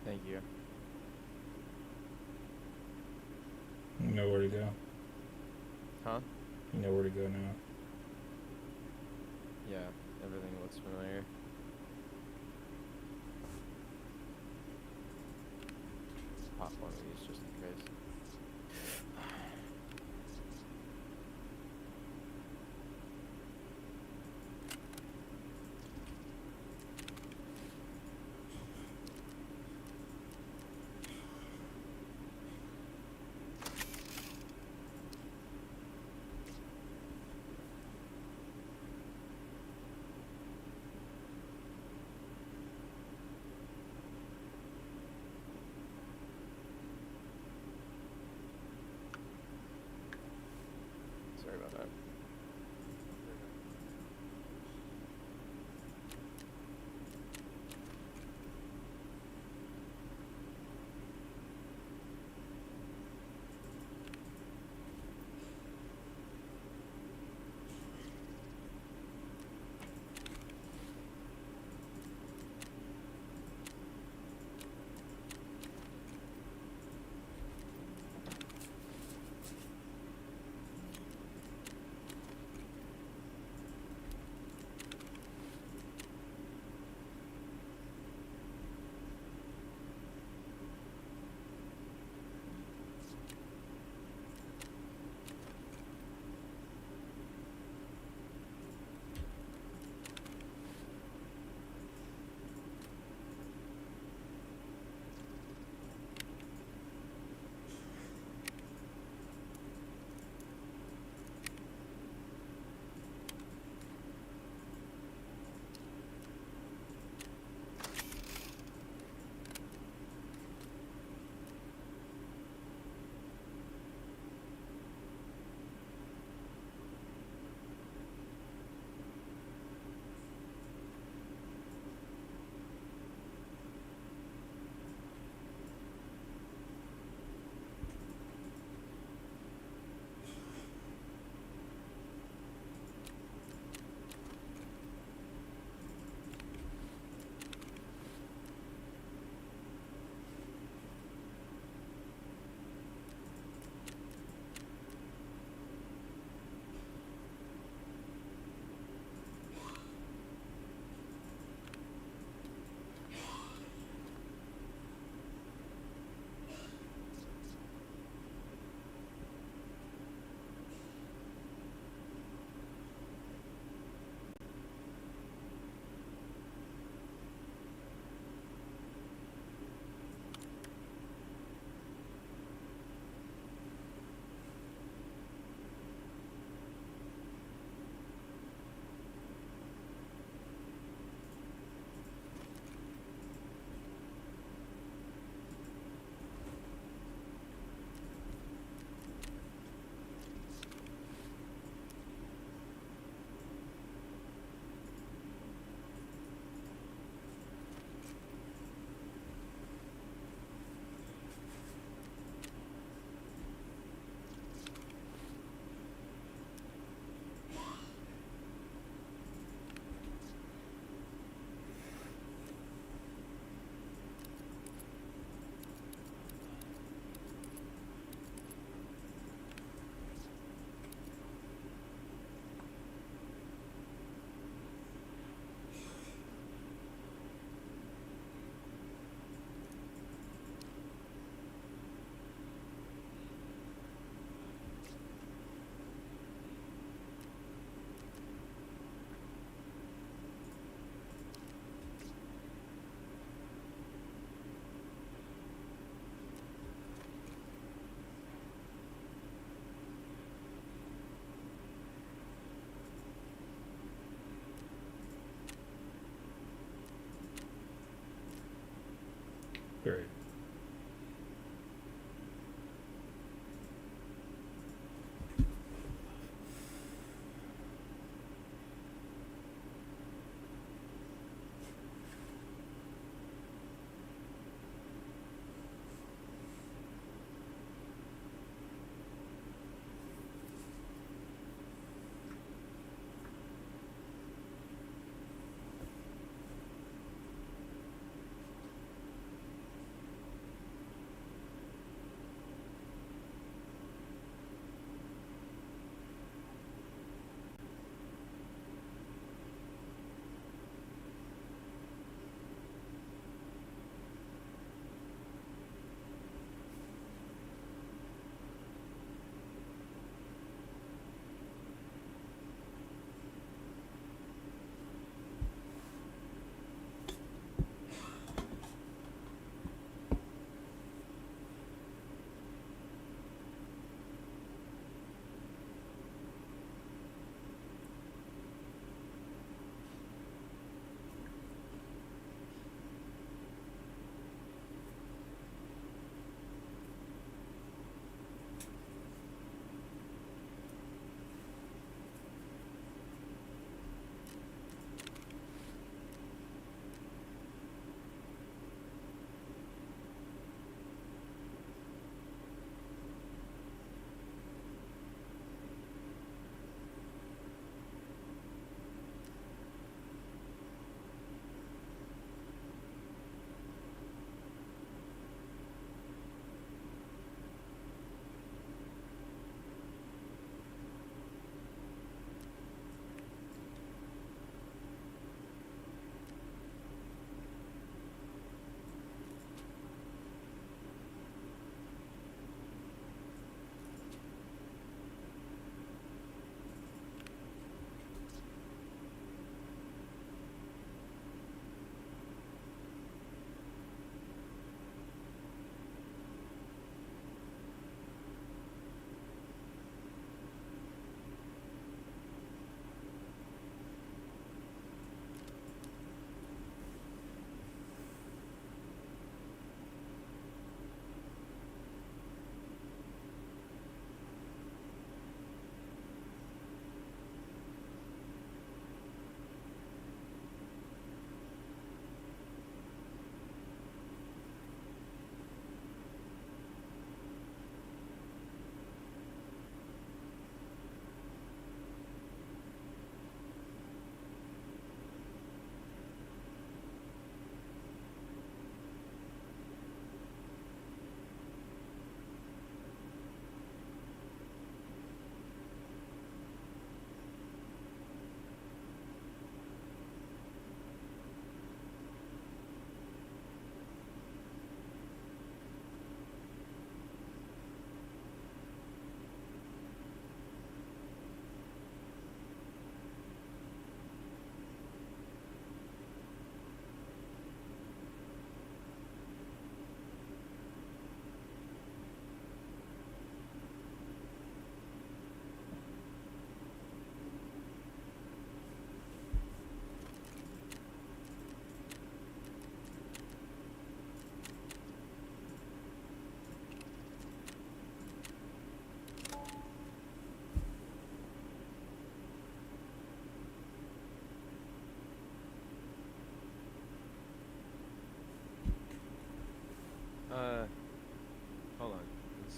Thank you. You know where to go. Huh? You know where to go now. Yeah, everything looks familiar. Pop one of these just in case.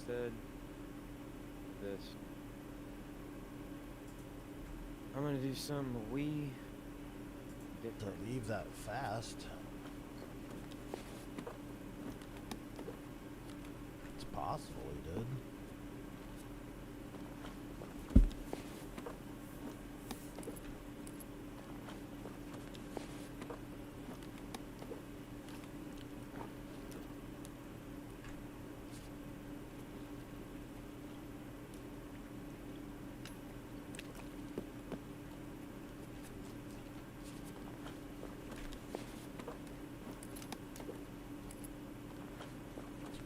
said this. I'm gonna do something wee To different. leave that fast. It's possible he did.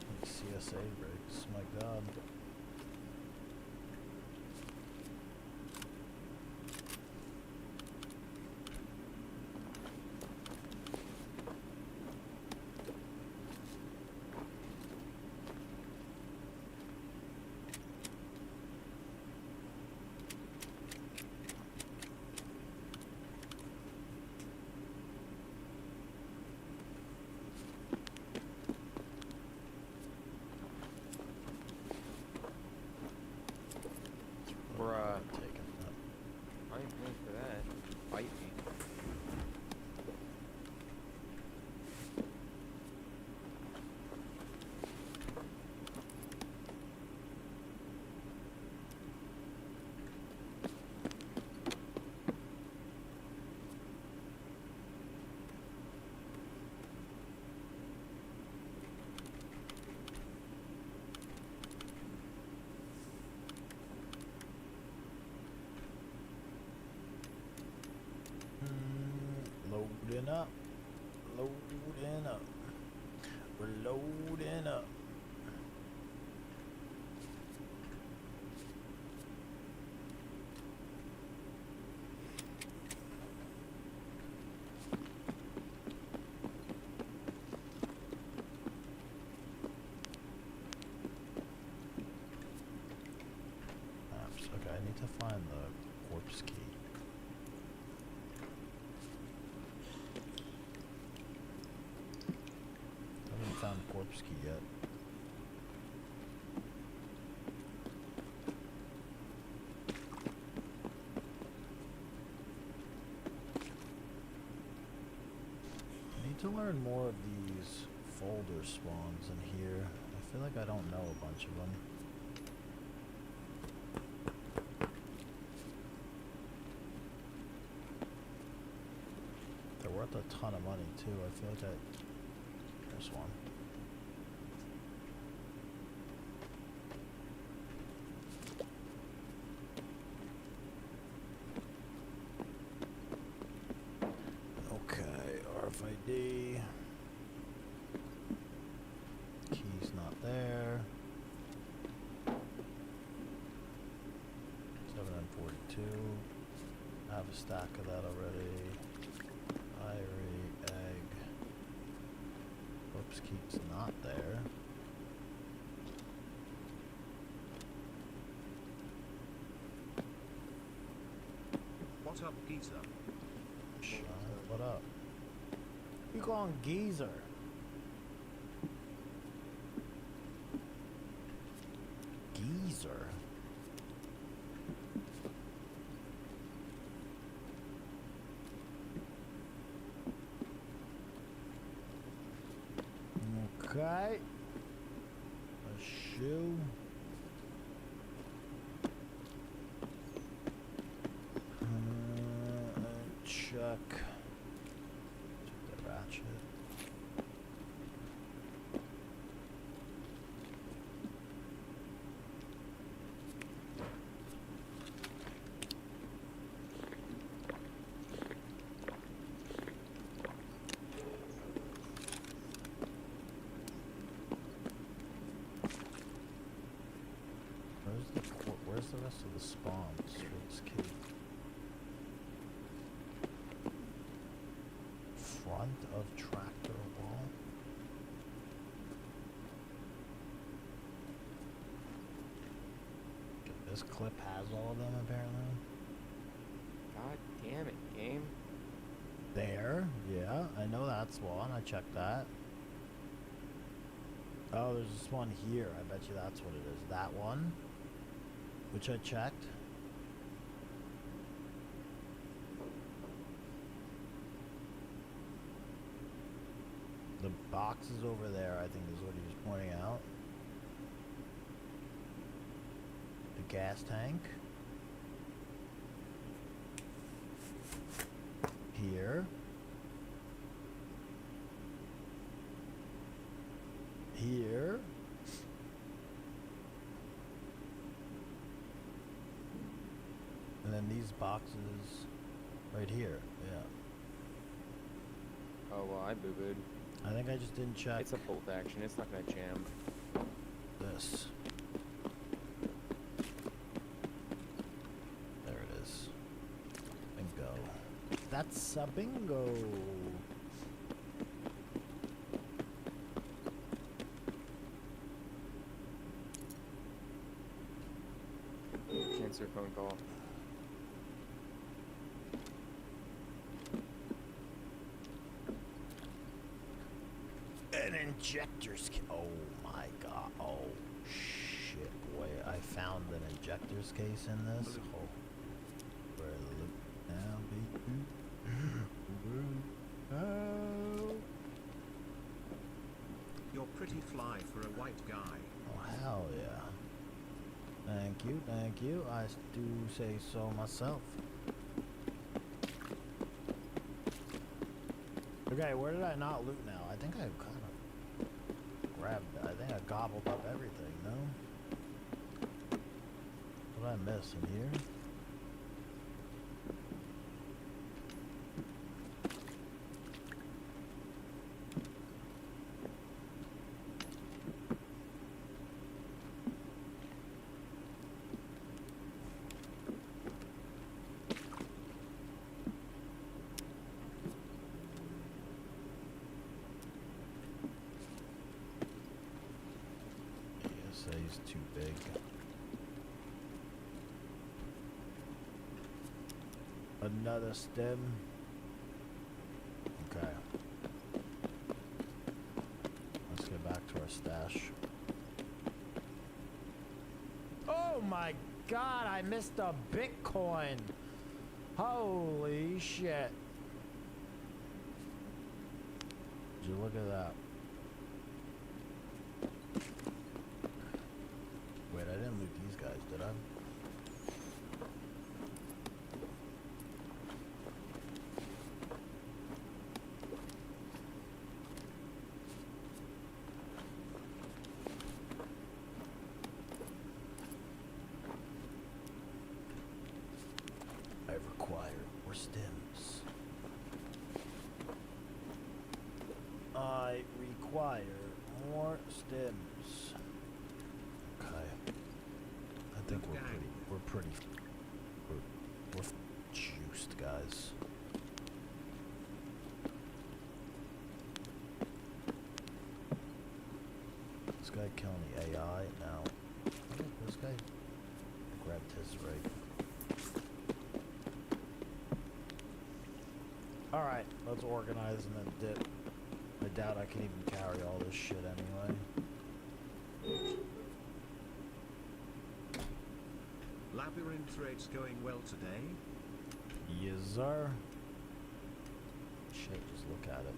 Like CSA breaks, my god. Bruh. Taking that. I ain't paying for that. Fight me. Loading up. Loading up. We're loading up. Maps. Okay, I need to find the corpse key. I haven't found the corpse key yet. I need to learn more of these folder spawns in here. I feel like I don't know a bunch of them. They're worth a ton of money too. I feel like there's one. Okay, RFID. Key's not there. 742. I have a stack of that already. Irie, egg. Corpse key's not there. What up, geezer? Sean, what up? You calling geezer? Geezer? Okay. A shoe. Check. Check the ratchet. Where's the rest of the spawns for this key? Front of tractor wall. This clip has all of them apparently. God damn it, game. There, yeah, I know that's one. I checked that. Oh, there's this one here. I bet you that's what it is. That one, which I checked. The boxes over there, I think, is what he was pointing out. The gas tank. Here. Here. And then these boxes right here. Yeah. Oh, well, I boo-booed. I think I just didn't check It's a bolt action. It's not gonna jam. this. There it is. Bingo. That's a bingo. Answer phone call. An injector's oh my god. Oh shit, boy. I found an injector's case in this. Oh. Where the look now be. Oh. You're pretty fly for a white guy. Oh hell yeah. Thank you, thank you. I do say so myself. Okay, where did I not loot now? I think I kind of grabbed it. I think I gobbled up everything, no? What did I miss in here? He's too big. Another stem. Okay. Let's get back to our stash. Oh my god, I missed a Bitcoin. Holy shit. Did you look at that? Wait, I didn't loot these guys, did I? I require more stems. I require more stems. Okay. I think we're juiced, guys. This guy killing the AI now. I think this guy grabbed his rig. Alright, let's organize and then dip. I doubt I can even carry all this shit anyway. Labyrinth raid's going well today. Yes, sir. Shit, just look at it.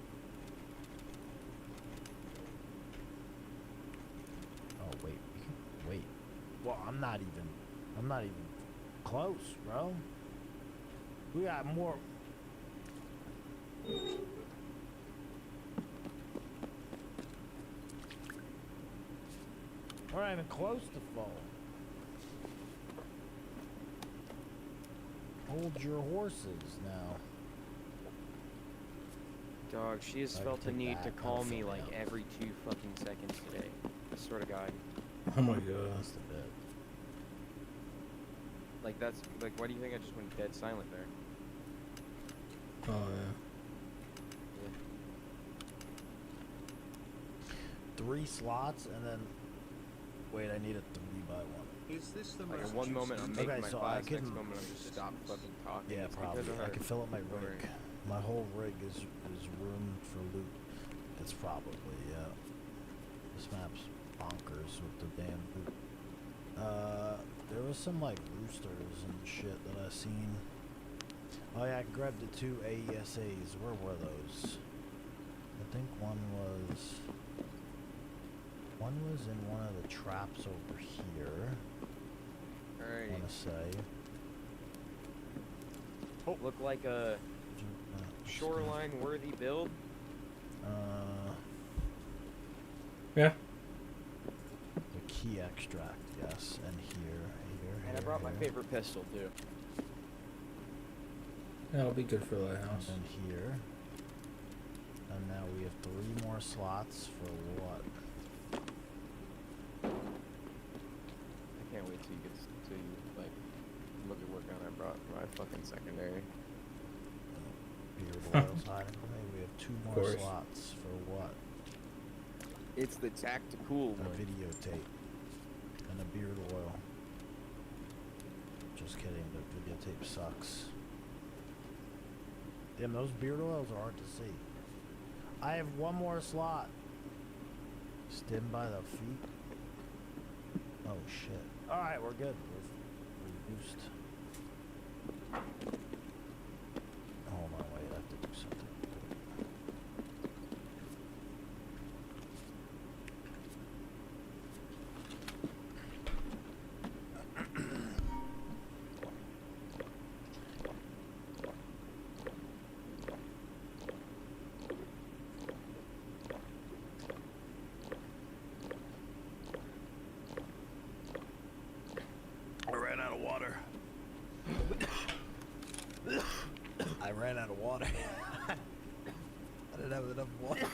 Oh, wait. Wait. Well, I'm not even close, bro. We got more. We're not even close to full. Hold your horses now. Dog, she has I felt the take need to that. call That'll me fill me like up. every 2 fucking seconds today. I swear to God. Oh my god. Just a bit. Like that's like, why do you think I just went dead silent there? Oh yeah. 3 slots and then. Wait, I need a 3x1. Is this the Like most in one moment I'm making Okay, my so class, I next can- moment I'm just stop fucking talking. Yeah, It's because probably. of I her. can fill up my Don't worry. rig. My whole rig is room for loot. It's probably, yeah. This map's bonkers with the damn boot. There was some like roosters and shit that I seen. Oh yeah, I grabbed the 2 AESAs. Where were those? I think one was in one of the traps over here. I Alrighty. wanna say. Look like a shoreline worthy build. Yeah. The key extract, yes, and here. And I brought my here. favorite pistol too. That'll be good for Lighthouse. And then here. And now we have 3 more slots for what? I can't wait till you get to like look at what gun I brought for my fucking secondary. Beard oil's hiding from me. We have 2 more course. slots for what? It's the tactical A one. videotape. And a beard oil. Just kidding, the videotape sucks. Damn, those beard oils are hard to see. I have 1 more slot. Stim by the feet. Oh shit. Alright, we're good. We're boosted. Hold on, wait, I have to do something. I ran out of water. I ran out of water. I didn't have enough water.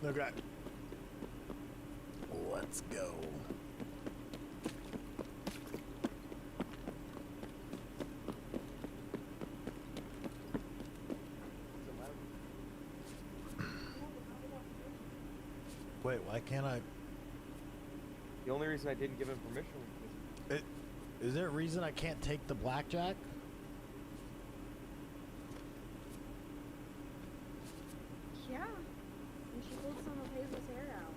Okay. Let's go. Wait, why can't I? The only reason I didn't give him permission was Is there a reason I can't take the blackjack? Yeah. And she pulled some of Hazel's hair out.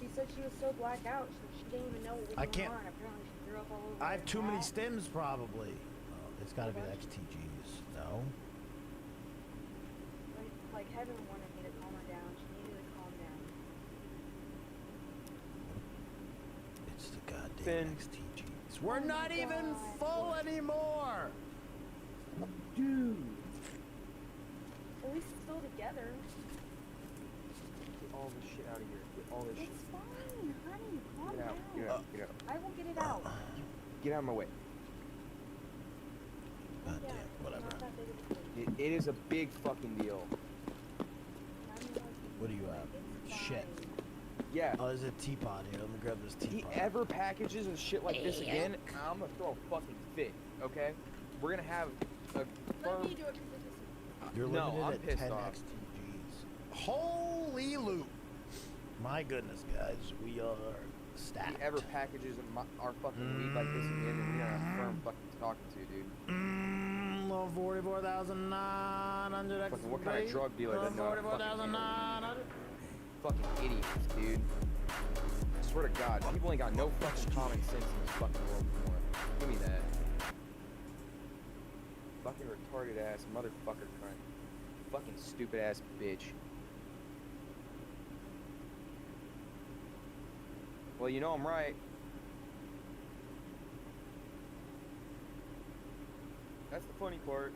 She said she was so blacked out, she didn't even know what was I going can't- on. Apparently she threw up all over I have her too many hat. stims, probably. Oh, it's gotta be the XTGs. No? Like Heaven wanted me to calm her down. She needed to calm down. It's the goddamn Finn. XTGs. We're Oh my not even God. full anymore! dude. At least it's still together. Get all this shit out of here. Get all this shit. It's fine, honey. Calm Get out. down. Get out. Get out. I will get it out. Get out of my way. God Yeah, damn, it's whatever. not that big of a deal. It is a big fucking deal. What do you have? It's Shit. fine. Yeah. Oh, there's a teapot here. Let me grab this He teapot. ever packages and shit like this again, I'm gonna throw a fucking fit. Okay? We're gonna have a Let firm. me do it because it's You're No, limited I'm at pissed 10 off. XTGs. Holy loot! My goodness, guys. We are He stacked. ever packages our fucking weed like this again, and we're gonna have firm fucking talking to, dude. Low 44,900 Fucking what kind of drug dealer doesn't know how to fucking handle 44,900. Fucking idiots, dude. I swear to God, people ain't got no fucking common sense in this fucking world anymore. Give me that. Fucking retarded ass motherfucker cunt. Fucking stupid ass bitch. Well, you know I'm right. That's the funny part.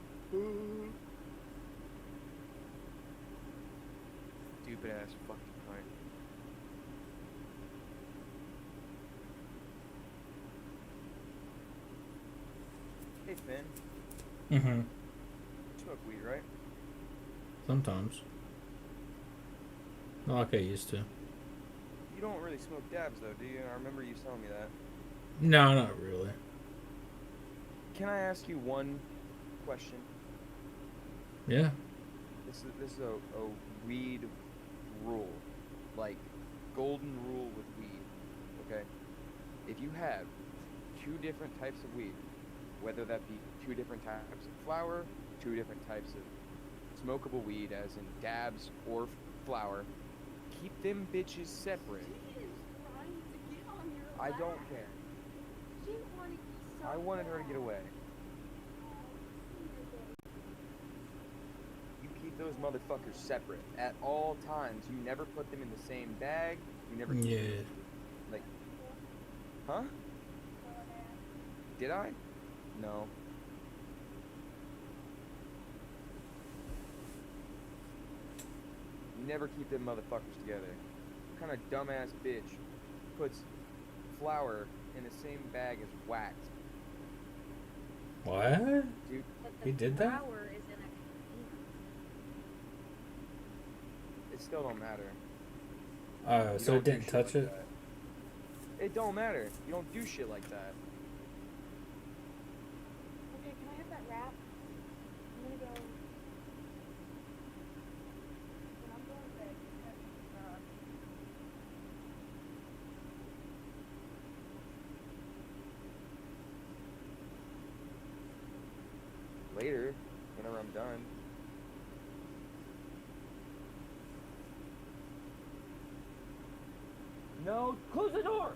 Stupid ass fucking cunt. Hey Finn, Mm-hmm. you smoke weed, right? Sometimes. Not like I used to. You don't really smoke dabs though, do you? I remember you telling me that. No, not really. Can I ask you one question? Yeah. This is a weed rule, like golden rule with weed. Okay, if you have 2 different types of weed, whether that be 2 different types of flower, 2 different types of smokable weed, as in dabs or flower, keep them bitches separate. She is trying to get on your I lap. don't care. She wanted you so I wanted her to bad. get away. You keep those motherfuckers separate at all times. You never put them in the same bag. You never. Yeah. Like. Huh? Did I? No. You never keep them motherfuckers together. What kind of dumbass bitch puts flour in the same bag as wax? What? Dude, But He the did that? flower is in a container. it still don't matter. Oh, You so don't it do didn't shit touch like it? that. It don't matter. You don't do shit like that. Okay, can I have that wrap? I'm gonna go. When I'm going to bed, Later, whenever I'm done. No, close the door!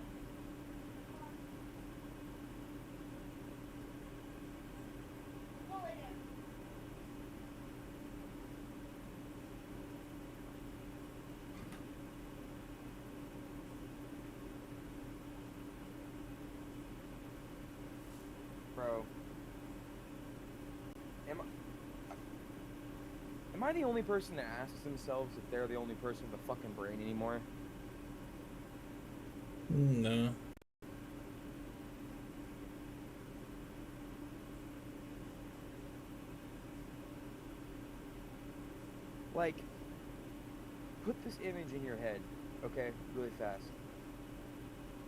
Bro. Am I the only person that asks themselves if they're the only person with a fucking brain anymore? No. Like, put this image in your head, okay, really fast.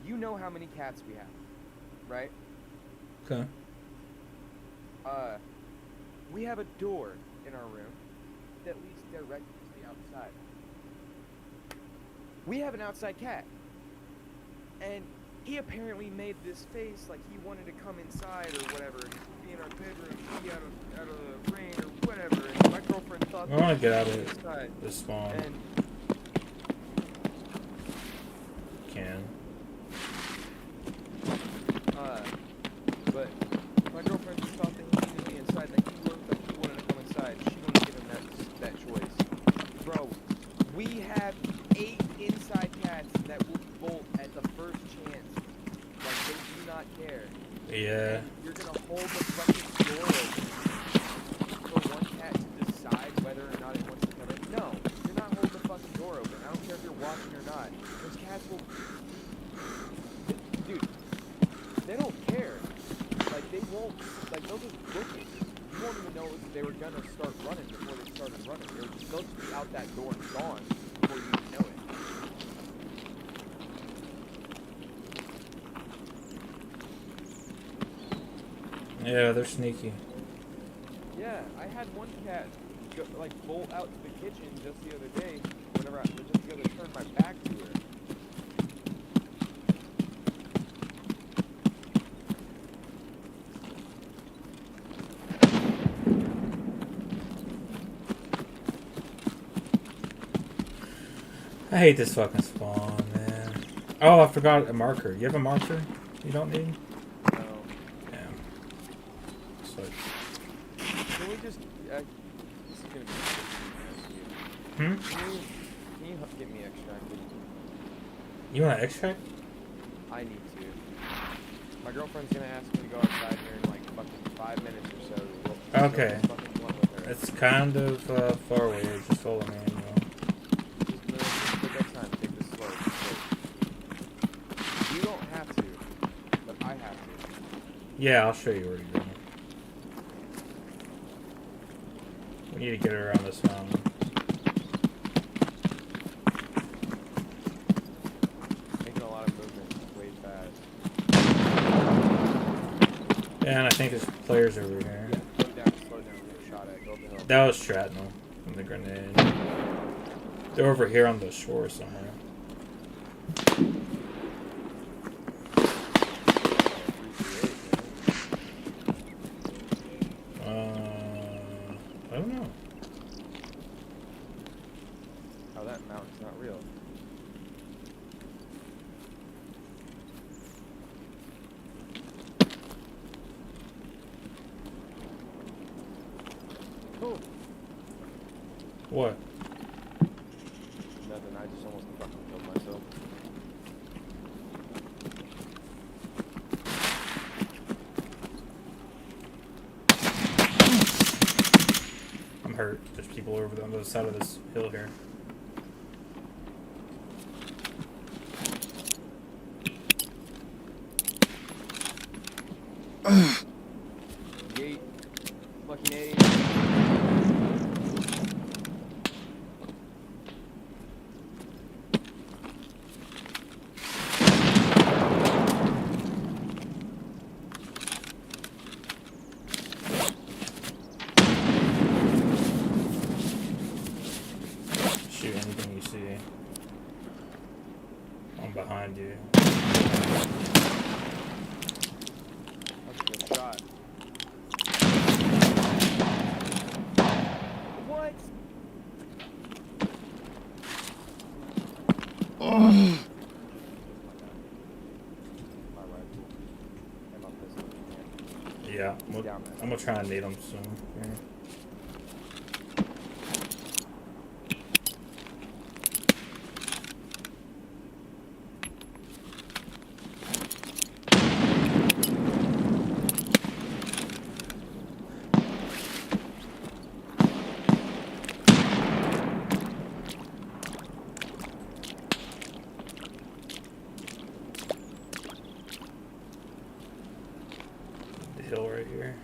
You know how many cats we have, right? Okay. We have a door in our room that leads directly to the outside. We have an outside cat. And he apparently made this face like he wanted to come inside or whatever, and be in our bedroom, be out of the rain or whatever. And my girlfriend thought I wanna that get out he of was inside. this spawn. And Can. but my girlfriend just thought that he needed to be inside, that he looked like he wanted to come inside. She wouldn't give him that choice. Bro, we have 8 inside cats that will bolt at the first chance. Like, they do not care. Yeah. And you're gonna hold the fucking door open for one cat to decide whether or not it wants to come in? No, you're not holding the fucking door open. I don't care if you're watching or not. Those cats will... Dude, they don't care. Like, they won't... Like, they'll just look at you. You won't even know if they were gonna start running before they started running. They'll just be out that door and gone before you even know it. Yeah, they're sneaky. Yeah, I had one cat go, like bolt out to the kitchen just the other day. Whenever I just the other turned my back to her. I hate this fucking spawn, man. Oh, I forgot a marker. You have a marker you don't need? No. Damn. So, Can we just? This is gonna be. hmm? Can you get me extracted? You want to extract? I need to. My girlfriend's gonna ask me to go outside here in like fucking 5 minutes or so. We'll Okay. go fucking blunt with her. It's kind of far away. Just hold a manual. Just take that time. Take this slow. You don't have to, but I have to. Yeah, I'll show you where to go. We need to get around this mountain. Making a lot of movement way fast. Yeah, and I think there's players over here. Yeah, slow down, slow down. Get shot at. Go up the hill. That was shrapnel from the grenade. They're over here on the shore somewhere. I don't know. Oh, What? nothing. I just almost fucking killed myself. I'm hurt. There's people over on the other side of this hill here. Yeet. Fucking A. Shoot anything you see. I'm behind you. That's a good shot. What? My rifle. And my pistol. Yeah, He's down there. I'm gonna try and nade him soon. Here. The hill right here.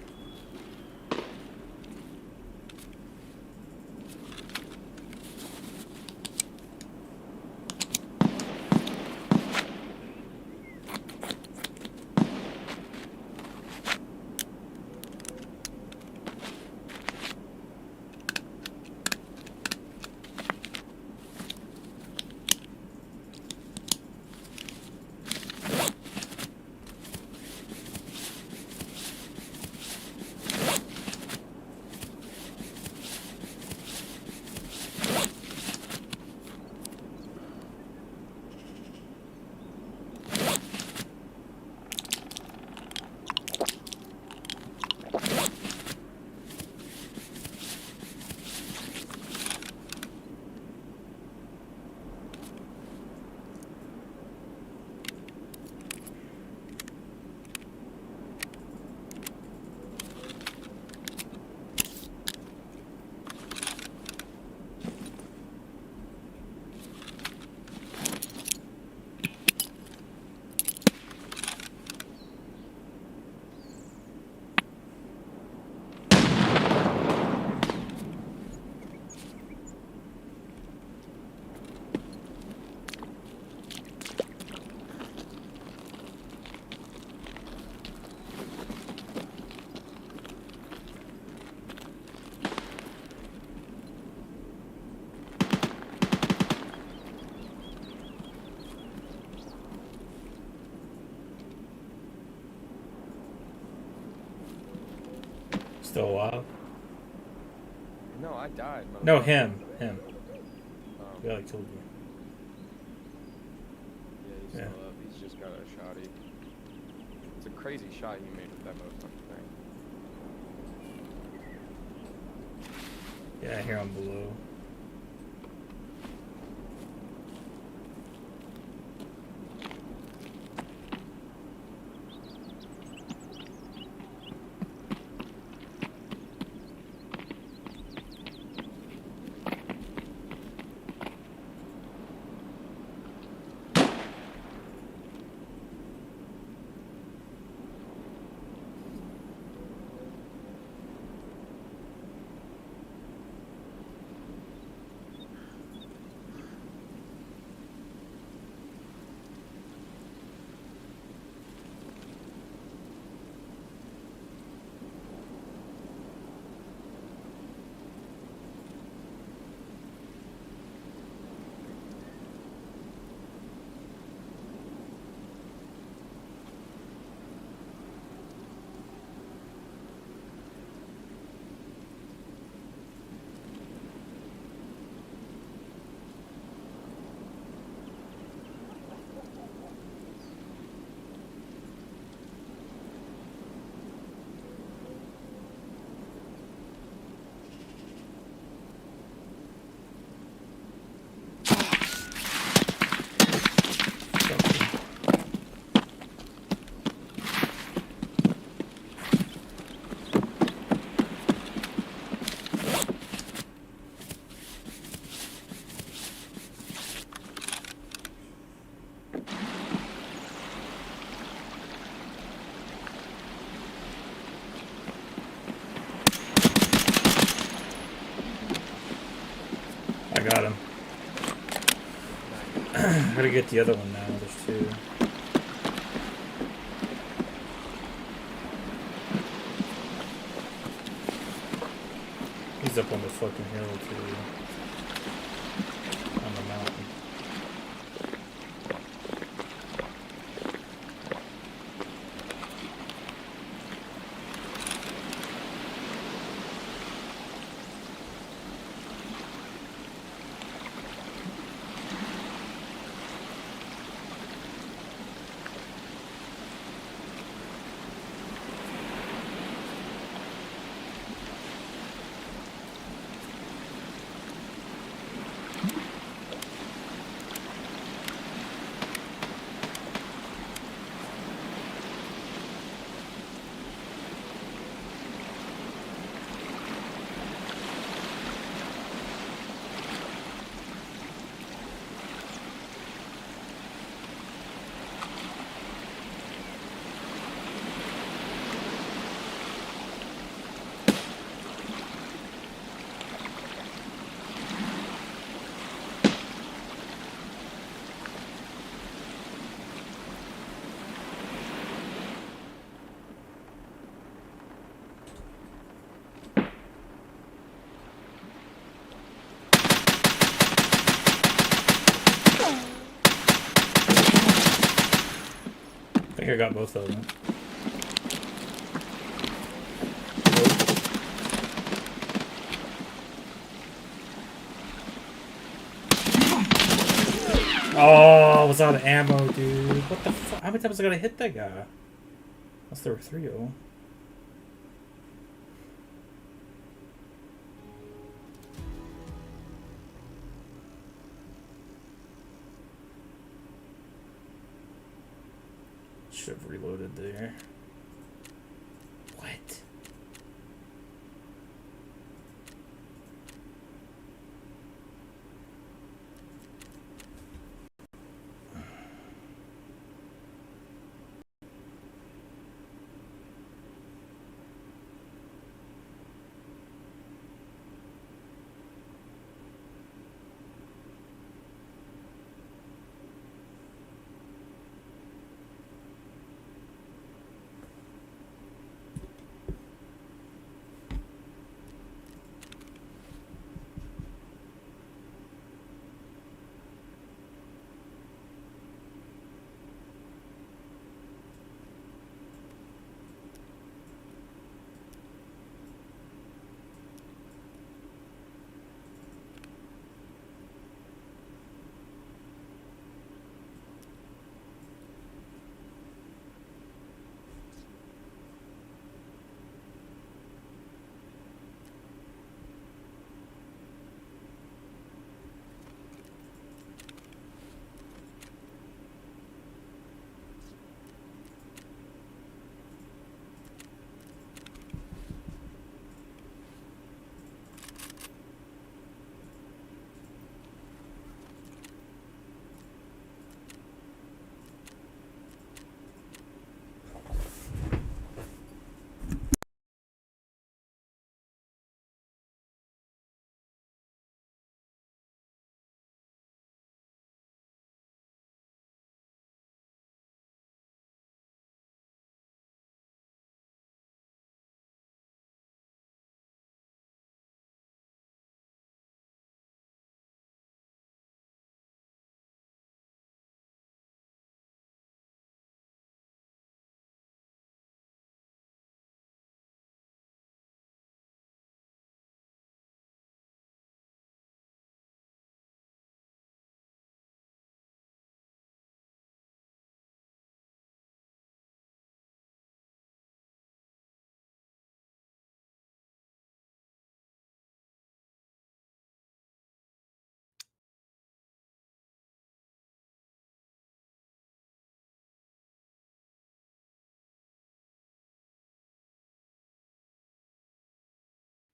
Still alive? No, I died. No, motherfucker. him. Him. Oh. Yeah, I killed you. Yeah, he's Yeah. still up. He's just got a shotty. It's a crazy shot you made with that motherfucking thing. Yeah, I hear him below. got him. I gotta get the other one now. There's two. He's up on the fucking hill too. On the mountain. I think I got both of them. Oh, I was out of ammo, dude. What the fuck? How many times I gotta hit that guy? Unless there were three of them. Should have reloaded there. What?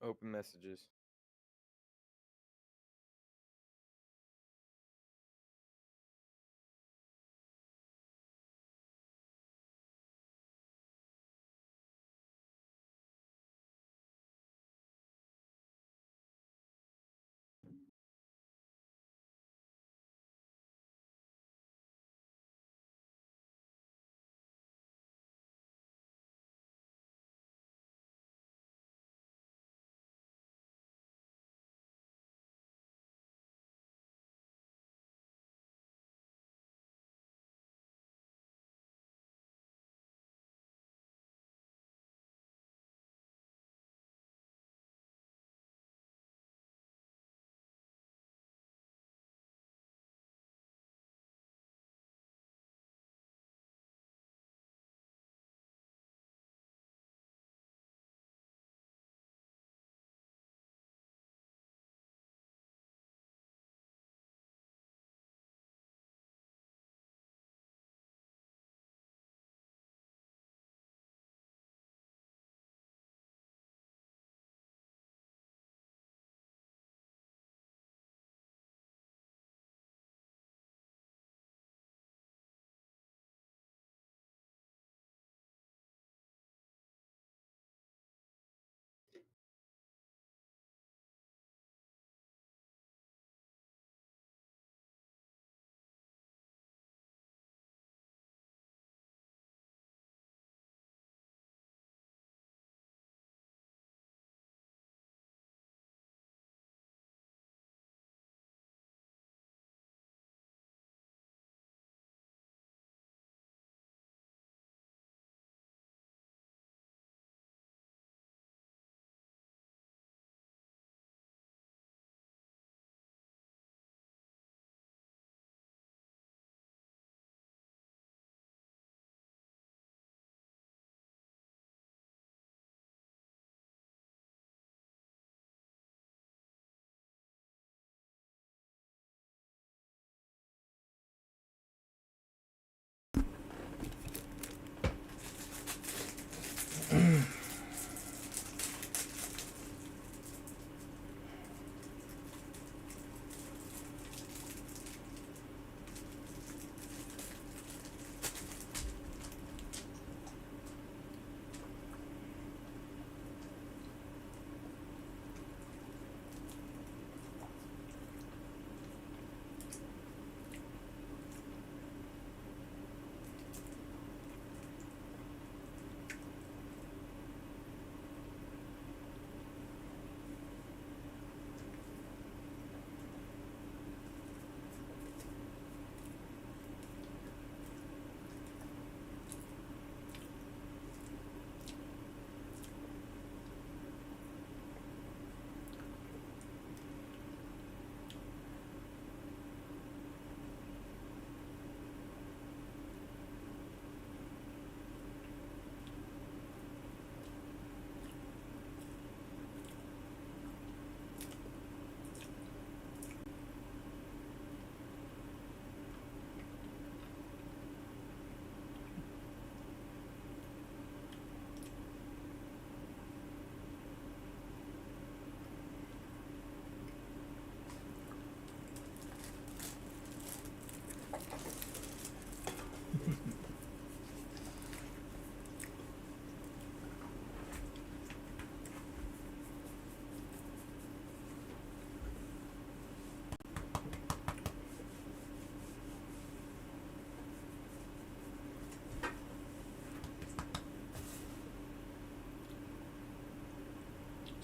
Open messages.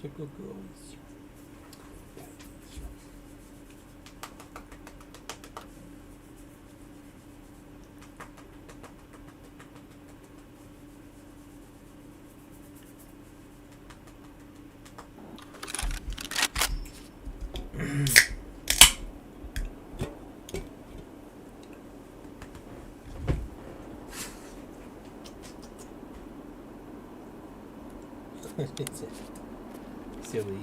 Typical girls. It's silly.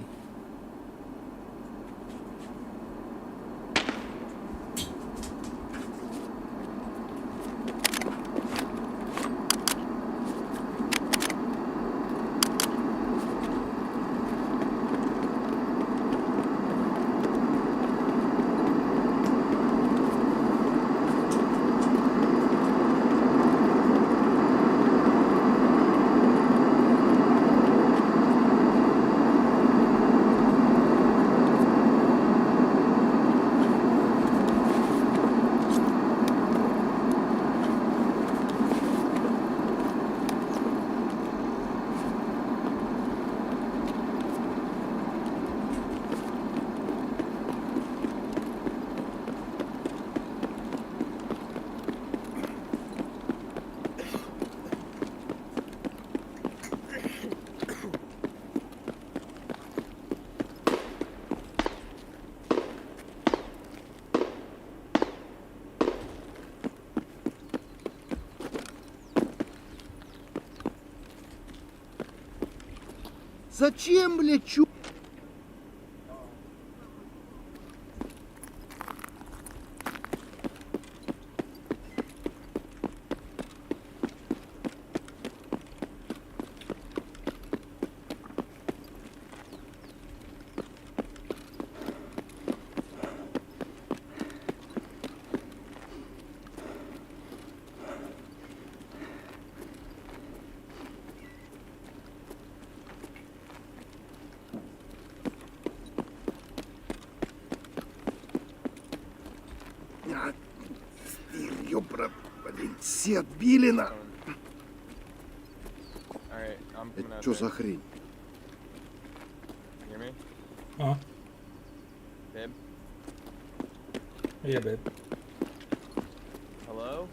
Зачем, блядь, чё? Ёбра, блин, все отбили на... Alright, I'm coming Это out что there. за хрень? Hear me? Huh? Babe? Yeah, babe. Hello?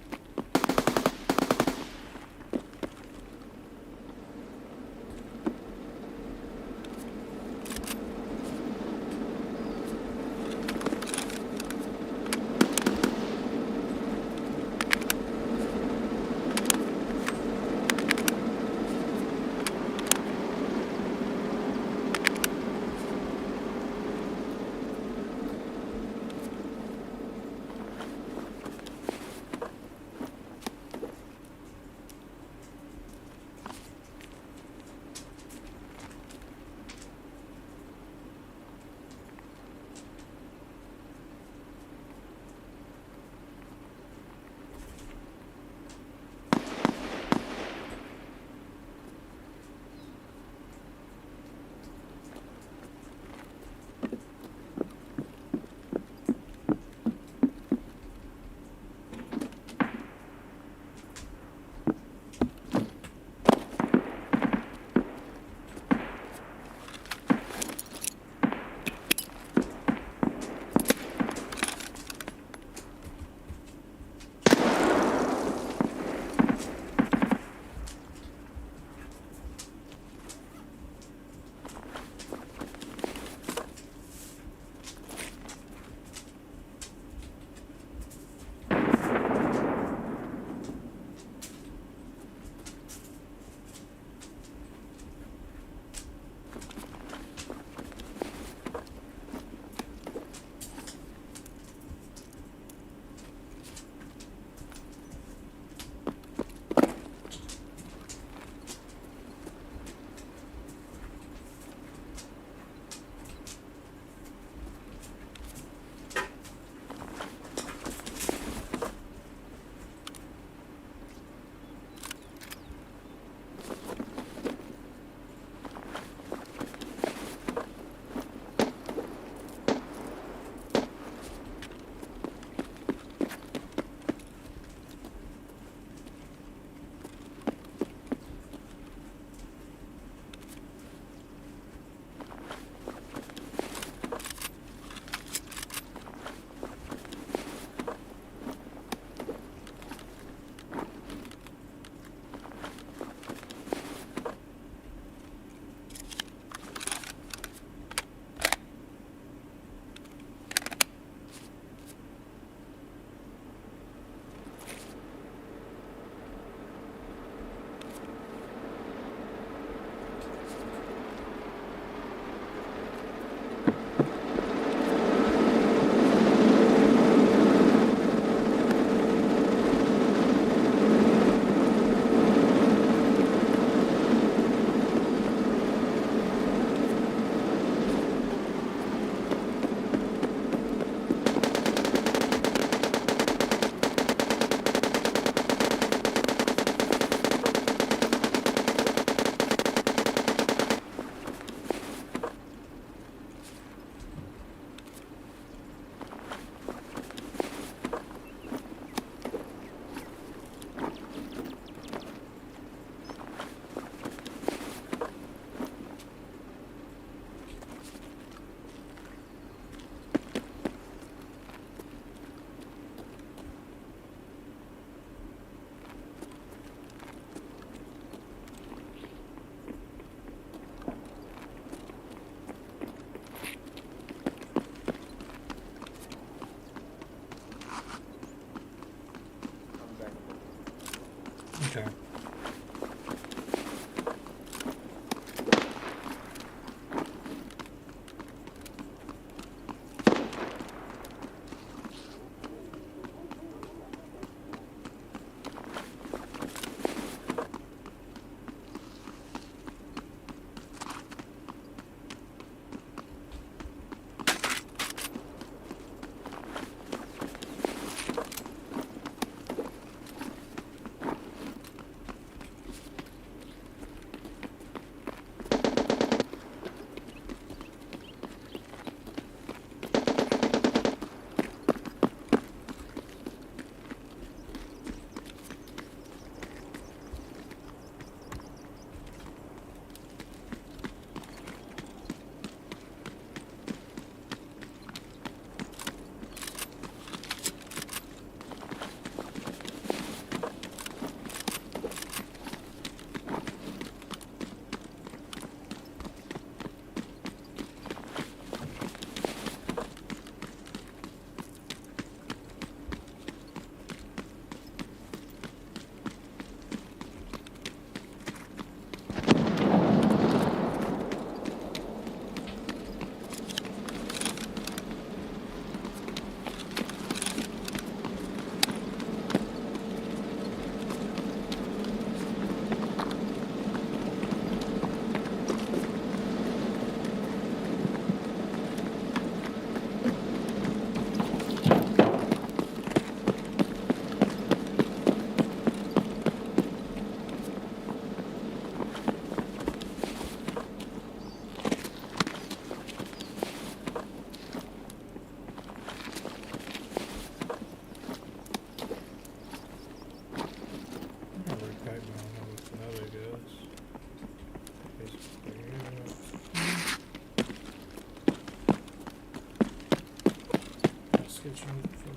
Shut the fuck up.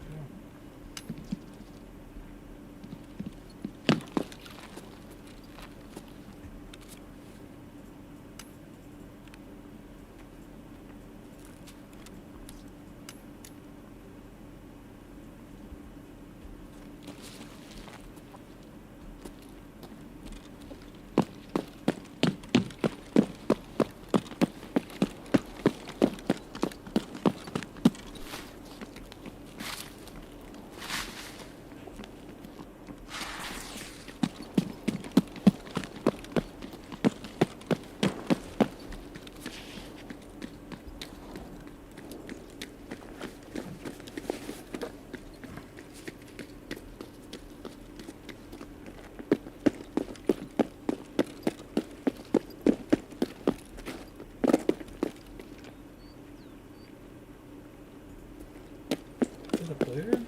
Is it a player?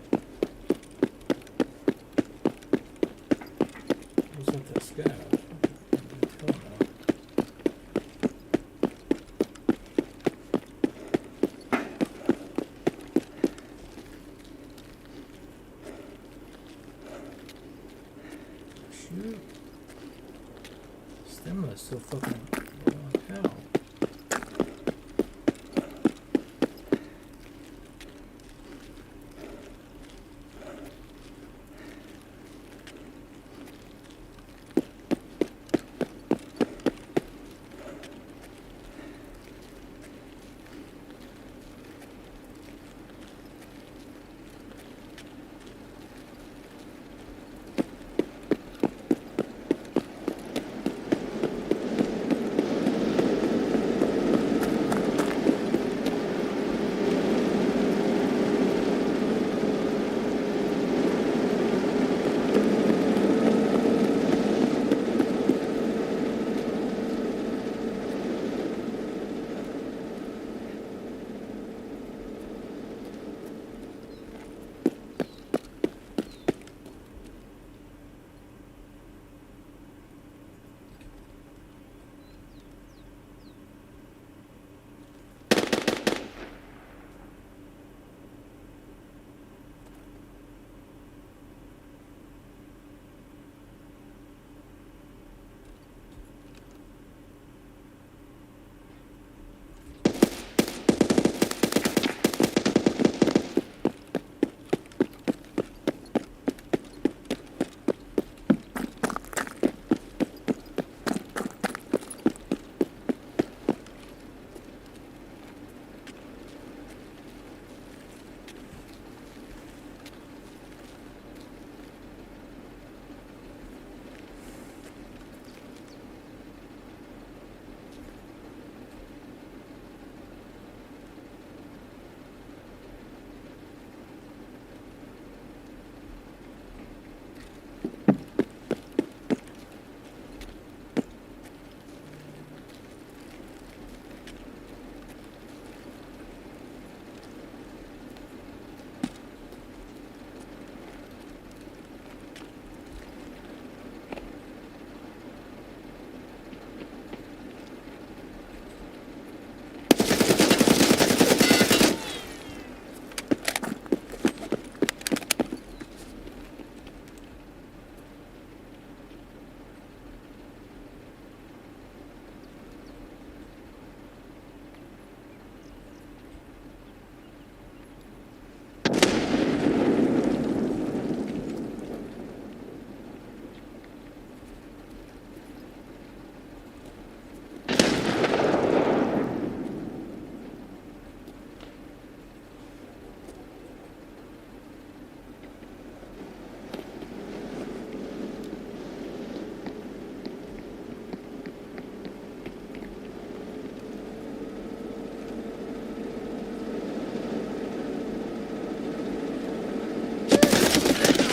Was that the scav? I don't know. Shoot. Stamina is so fucking low on hell.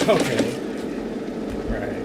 Okay. Right.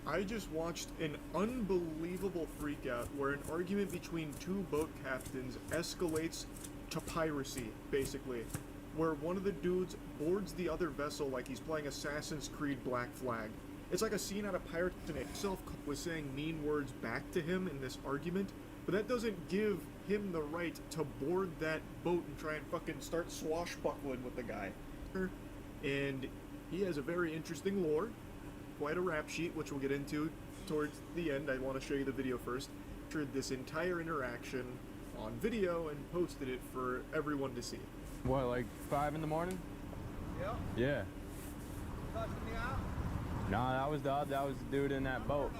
I just watched an unbelievable freakout where an argument between two boat captains escalates to piracy, basically. Where one of the dudes boards the other vessel like he's playing Assassin's Creed Black Flag. It's like a scene out of Pirates and itself was saying mean words back to him in this argument, but that doesn't give him the right to board that boat and try and fucking start swashbuckling with the guy. And he has a very interesting lore, quite a rap sheet, which we'll get into towards the end. I want to show you the video first. Captured this entire interaction on video and posted it for everyone to see. What, like 5 in the morning? Yeah. Yeah. Cussing me out? Nah, that was the dude in that boat.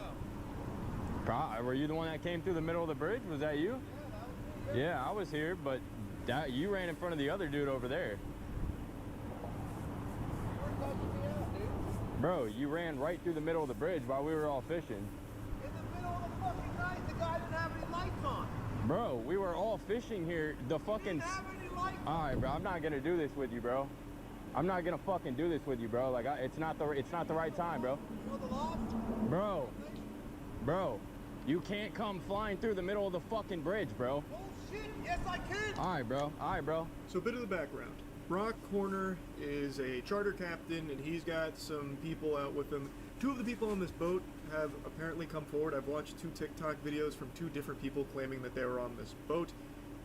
Were you the one that came through the middle of the bridge? Was that you? Yeah, I was here, but you ran in front of the other dude over there. You were cussing me out, dude. Bro, you ran right through the middle of the bridge while we were all fishing. In the middle of the fucking night, the guy didn't have any lights on. Bro, we were all fishing here. The fucking... He didn't have any lights on. Alright, bro, I'm not gonna do this with you, bro. I'm not gonna fucking do this with you, bro. Like, it's not the right time, bro. You know the loft? Bro, you can't come flying through the middle of the fucking bridge, bro. Bullshit. Yes, I can. Alright, bro. So a bit of the background. Brock Horner is a charter captain and he's got some people out with him. 2 of the people on this boat have apparently come forward. I've watched 2 TikTok videos from 2 different people claiming that they were on this boat.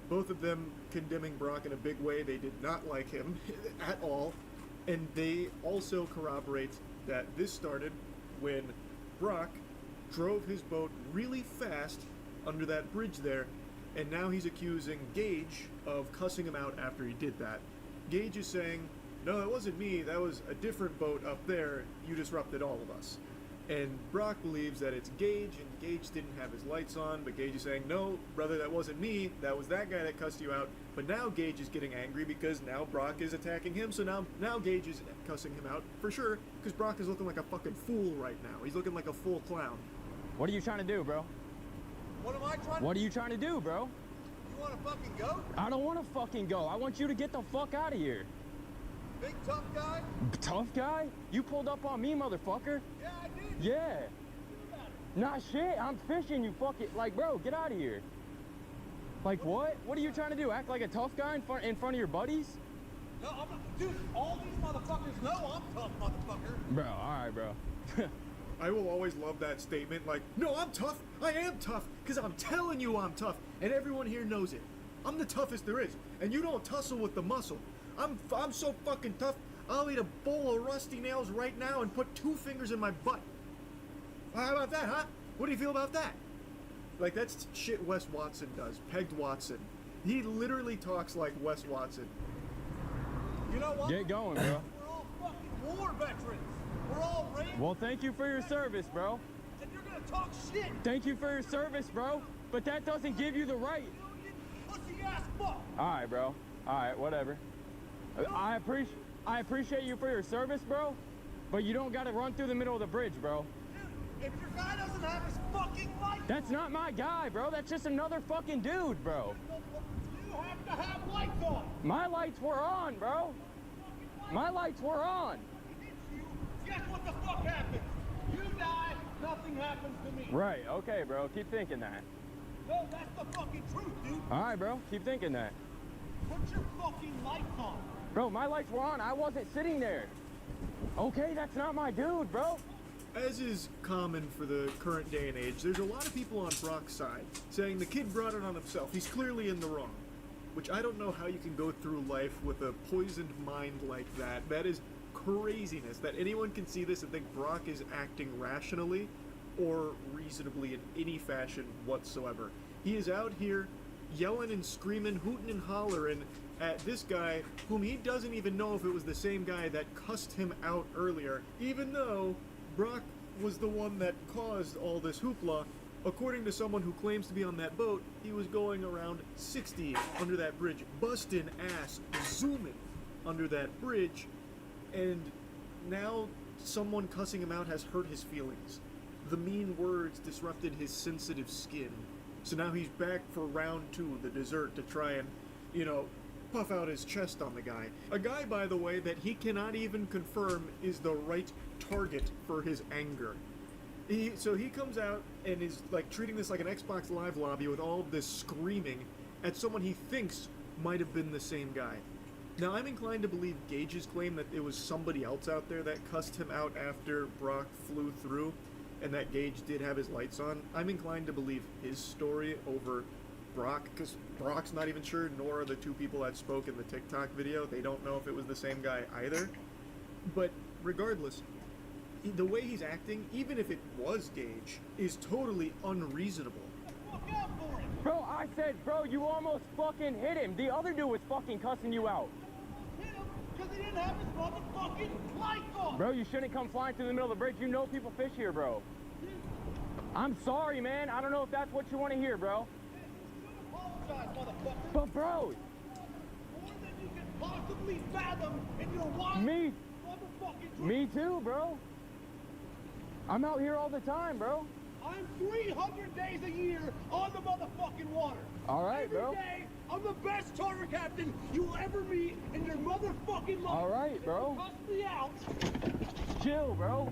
Both of them condemning Brock in a big way. They did not like him at all. And they also corroborate that this started when Brock drove his boat really fast under that bridge there, and now he's accusing Gage of cussing him out after he did that. Gage is saying, no, that wasn't me, that was a different boat up there, you disrupted all of us. And Brock believes that it's Gage, and Gage didn't have his lights on, but Gage is saying, no, brother, that wasn't me, that was that guy that cussed you out. But now Gage is getting angry because now Brock is attacking him, so now Gage is cussing him out, for sure, because Brock is looking like a fucking fool right now. He's looking like a full clown. What are you trying to do, bro? What am I trying to What are you trying to do, bro? You want to fucking go? I don't want to fucking go. I want you to get the fuck out of here. Big tough guy? Tough guy? You pulled up on me, motherfucker. Yeah, I did. Yeah. Nah, shit. I'm fishing, you fucking... Like, bro, get out of here. Like, what? What are you trying to do? Act like a tough guy in front of your buddies? No, I'm not. Dude, all these motherfuckers know I'm tough, motherfucker. Bro, alright, bro. I will always love that statement, like, no, I'm tough, I am tough, because I'm telling you I'm tough, and everyone here knows it. I'm the toughest there is, and you don't tussle with the muscle. I'm so fucking tough, I'll eat a bowl of rusty nails right now and put 2 fingers in my butt. How about that, huh? What do you feel about that? Like, that's shit Wes Watson does, Pegged Watson. He literally talks like Wes Watson. You know what? Get going, bro. We're all fucking war veterans. We're all raised. Well, thank you for your service, bro. And you're gonna talk shit. Thank you for your service, bro. But that doesn't give you the right. Pussy ass fuck. Alright, bro. Alright, whatever. I appreciate you for your service, bro. But you don't gotta run through the middle of the bridge, bro. Dude, if your guy doesn't have his fucking lights, That's not my guy, bro. That's just another fucking dude, bro. you have to have lights on. My lights were on, bro. My lights were on. Guess what the fuck happens? You die, nothing happens to me. Right, okay, bro. Keep thinking that. No, that's the fucking truth, dude. Alright, bro. Keep thinking that. Put your fucking lights on. Bro, my lights were on. I wasn't sitting there. Okay, that's not my dude, bro. As is common for the current day and age, there's a lot of people on Brock's side saying the kid brought it on himself. He's clearly in the wrong. Which I don't know how you can go through life with a poisoned mind like that. That is craziness. That anyone can see this and think Brock is acting rationally or reasonably in any fashion whatsoever. He is out here yelling and screaming, hooting and hollering at this guy whom he doesn't even know if it was the same guy that cussed him out earlier, even though Brock was the one that caused all this hoopla. According to someone who claims to be on that boat, he was going around 60 under that bridge, busting ass, zooming under that bridge, and now someone cussing him out has hurt his feelings. The mean words disrupted his sensitive skin. So now he's back for round 2, the dessert, to try and, puff out his chest on the guy. A guy, by the way, that he cannot even confirm is the right target for his anger. So he comes out and is like treating this like an Xbox Live lobby with all of this screaming at someone he thinks might have been the same guy. Now, I'm inclined to believe Gage's claim that it was somebody else out there that cussed him out after Brock flew through and that Gage did have his lights on. I'm inclined to believe his story over Brock, because Brock's not even sure, nor are the two people that spoke in the TikTok video. They don't know if it was the same guy either. But regardless, the way he's acting, even if it was Gage, is totally unreasonable. Bro, I said, bro, you almost fucking hit him. The other dude was fucking cussing you out. Hit him because he didn't have his motherfucking lights on. Bro, you shouldn't come flying through the middle of the bridge. You know people fish here, bro. I'm sorry, man. I don't know if that's what you want to hear, bro. Apologize, motherfucker. But, bro. More than you can possibly fathom in your wild Me. motherfucking Me too, bro. I'm out here all the time, bro. I'm 300 days a year on the motherfucking water. All right, bro. Every day, I'm the best charter captain you'll ever meet in your motherfucking life. All right, bro. Cuss me out. Chill, bro.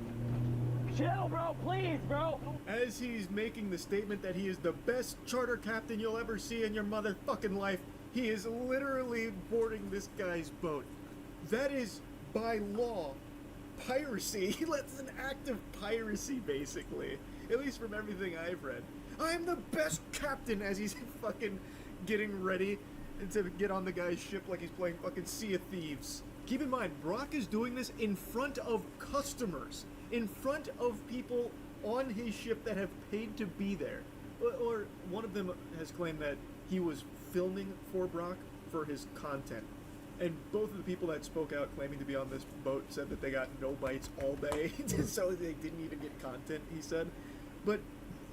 Chill, bro. Please, bro. As he's making the statement that he is the best charter captain you'll ever see in your motherfucking life, he is literally boarding this guy's boat. That is, by law, piracy. That's an act of piracy, basically. At least from everything I've read. I'm the best captain, as he's fucking getting ready to get on the guy's ship like he's playing fucking Sea of Thieves. Keep in mind, Brock is doing this in front of customers. In front of people on his ship that have paid to be there. Or one of them has claimed that he was filming for Brock for his content. And both of the people that spoke out claiming to be on this boat said that they got no bites all day, so they didn't even get content, he said. But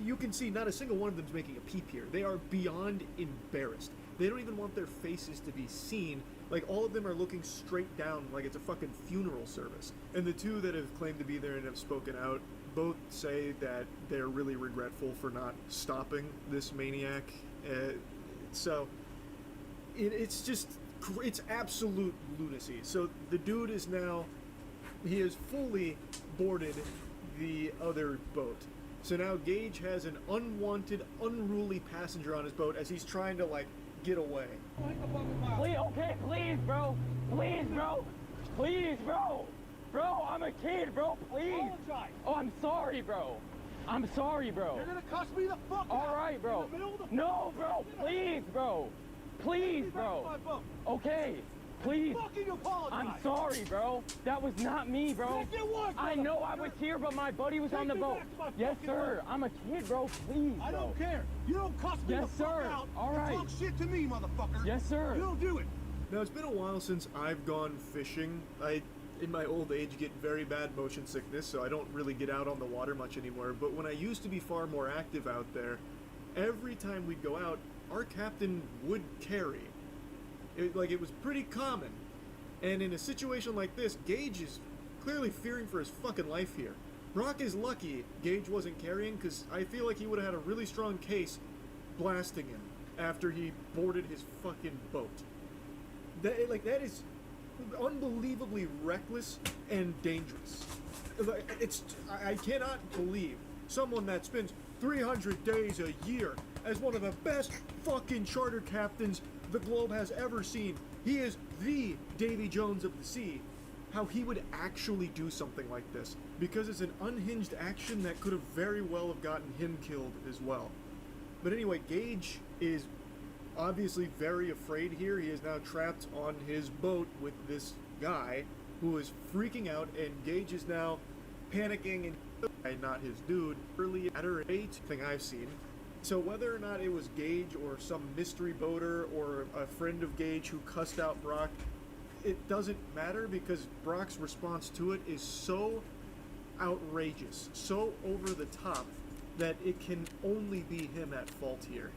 you can see not a single one of them's making a peep here. They are beyond embarrassed. They don't even want their faces to be seen. Like, all of them are looking straight down like it's a fucking funeral service. And the two that have claimed to be there and have spoken out both say that they're really regretful for not stopping this maniac. So, it's just... it's absolute lunacy. So the dude is now, he has fully boarded the other boat. So now Gage has an unwanted, unruly passenger on his boat as he's trying to, like, get away. Please, okay, please, bro. Please, bro. Please, bro. Bro, I'm a kid, bro. Please. Apologize. Oh, I'm sorry, bro. I'm sorry, bro. You're gonna cuss me the fuck out. All right, bro. In the middle of the No, bro. Please, bro. Please, Get back to bro. my boat. Okay. Please. Fucking apologize. I'm sorry, bro. That was not me, bro. Yes, it was, I know I was here, but my buddy was on the me boat. back to my Yes, fucking sir. boat. I'm a kid, bro. Please, I bro. don't care. You don't cuss me Yes, the fuck sir. out. All and right. talk shit to me, motherfucker. Yes, sir. You don't do it. Now, it's been a while since I've gone fishing. I, in my old age, get very bad motion sickness, so I don't really get out on the water much anymore. But when I used to be far more active out there, every time we'd go out, our captain would carry. It was pretty common. And in a situation like this, Gage is clearly fearing for his fucking life here. Brock is lucky Gage wasn't carrying, because I feel like he would have had a really strong case blasting him after he boarded his fucking boat. That is unbelievably reckless and dangerous. I cannot believe someone that spends 300 days a year as one of the best fucking charter captains the globe has ever seen. He is the Davy Jones of the sea. How he would actually do something like this, because it's an unhinged action that could have very well have gotten him killed as well. But anyway, Gage is obviously very afraid here. He is now trapped on his boat with this guy who is freaking out, and Gage is now panicking and not his dude. Early at her 8 thing I've seen. So whether or not it was Gage or some mystery boater or a friend of Gage who cussed out Brock, it doesn't matter, because Brock's response to it is so outrageous, so over the top, that it can only be him at fault here.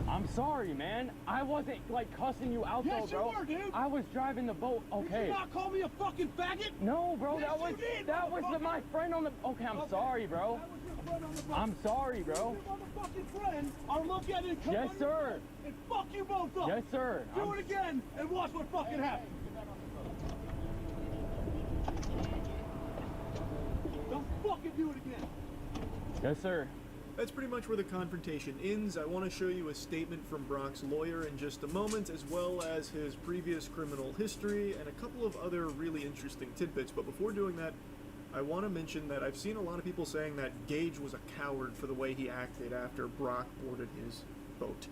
I'm sorry, man. I wasn't, like, cussing you out, Yes, though, bro. you were, dude. I was driving the boat. Did Okay. you not call me a fucking faggot? No, bro. Yes, that was you did, that was motherfucker. my friend on the. Okay, I'm Okay. sorry, bro. That was your friend on the boat. I'm sorry, bro. Your motherfucking friend, I'll look at it and come Yes, on your sir. boat and fuck you both up. Yes, sir. Do it again and watch what fucking happens. Yes, sir. That's pretty much where the confrontation ends. I want to show you a statement from Brock's lawyer in just a moment, as well as his previous criminal history and a couple of other really interesting tidbits. But before doing that, I want to mention that I've seen a lot of people saying that Gage was a coward for the way he acted after Brock boarded his boat.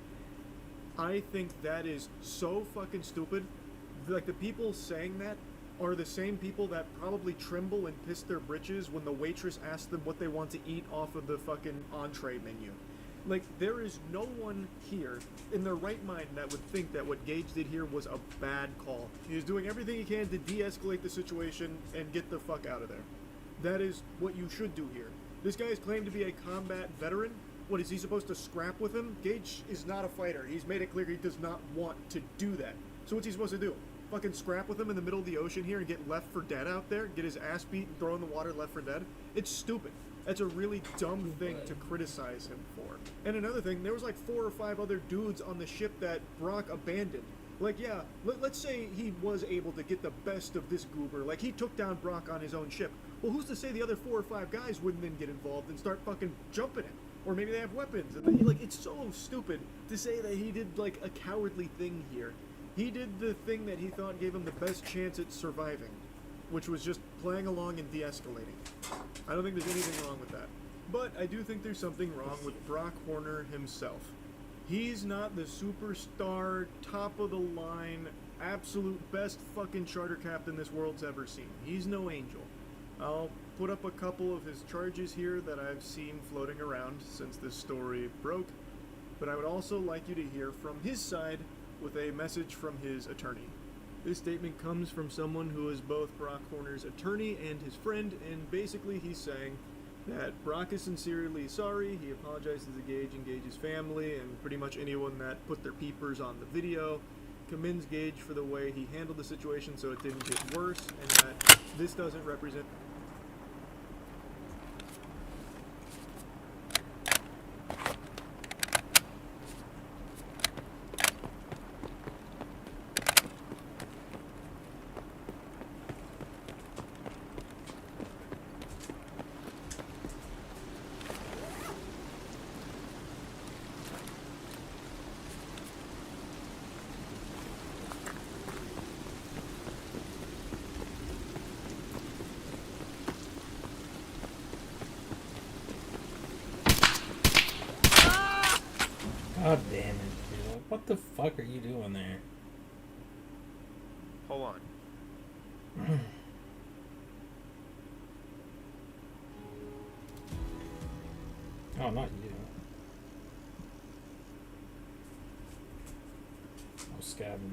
I think that is so fucking stupid. Like, the people saying that are the same people that probably tremble and piss their britches when the waitress asks them what they want to eat off of the fucking entree menu. Like, there is no one here in their right mind that would think that what Gage did here was a bad call. He is doing everything he can to de-escalate the situation and get the fuck out of there. That is what you should do here. This guy is claimed to be a combat veteran. What, is he supposed to scrap with him? Gage is not a fighter. He's made it clear he does not want to do that. So what's he supposed to do? Fucking scrap with him in the middle of the ocean here and get left for dead out there? Get his ass beat and throw in the water left for dead? It's stupid. That's a really dumb thing to criticize him for. And another thing, there was like 4 or 5 other dudes on the ship that Brock abandoned. Like, yeah, let's say he was able to get the best of this goober. Like, he took down Brock on his own ship. Well, who's to say the other 4 or 5 guys wouldn't then get involved and start fucking jumping him? Or maybe they have weapons. And like, it's so stupid to say that he did, like, a cowardly thing here. He did the thing that he thought gave him the best chance at surviving, which was just playing along and de-escalating. I don't think there's anything wrong with that. But I do think there's something wrong with Brock Horner himself. He's not the superstar, top-of-the-line, absolute best fucking charter captain this world's ever seen. He's no angel. I'll put up a couple of his charges here that I've seen floating around since this story broke, but I would also like you to hear from his side with a message from his attorney. This statement comes from someone who is both Brock Horner's attorney and his friend, and basically he's saying that Brock is sincerely sorry, he apologizes to Gage and Gage's family, and pretty much anyone that put their peepers on the video, commends Gage for the way he handled the situation so it didn't get worse, and that this doesn't represent God damn it, dude. What the fuck are you doing there? Hold on. Oh, not you. Oh, Scavin.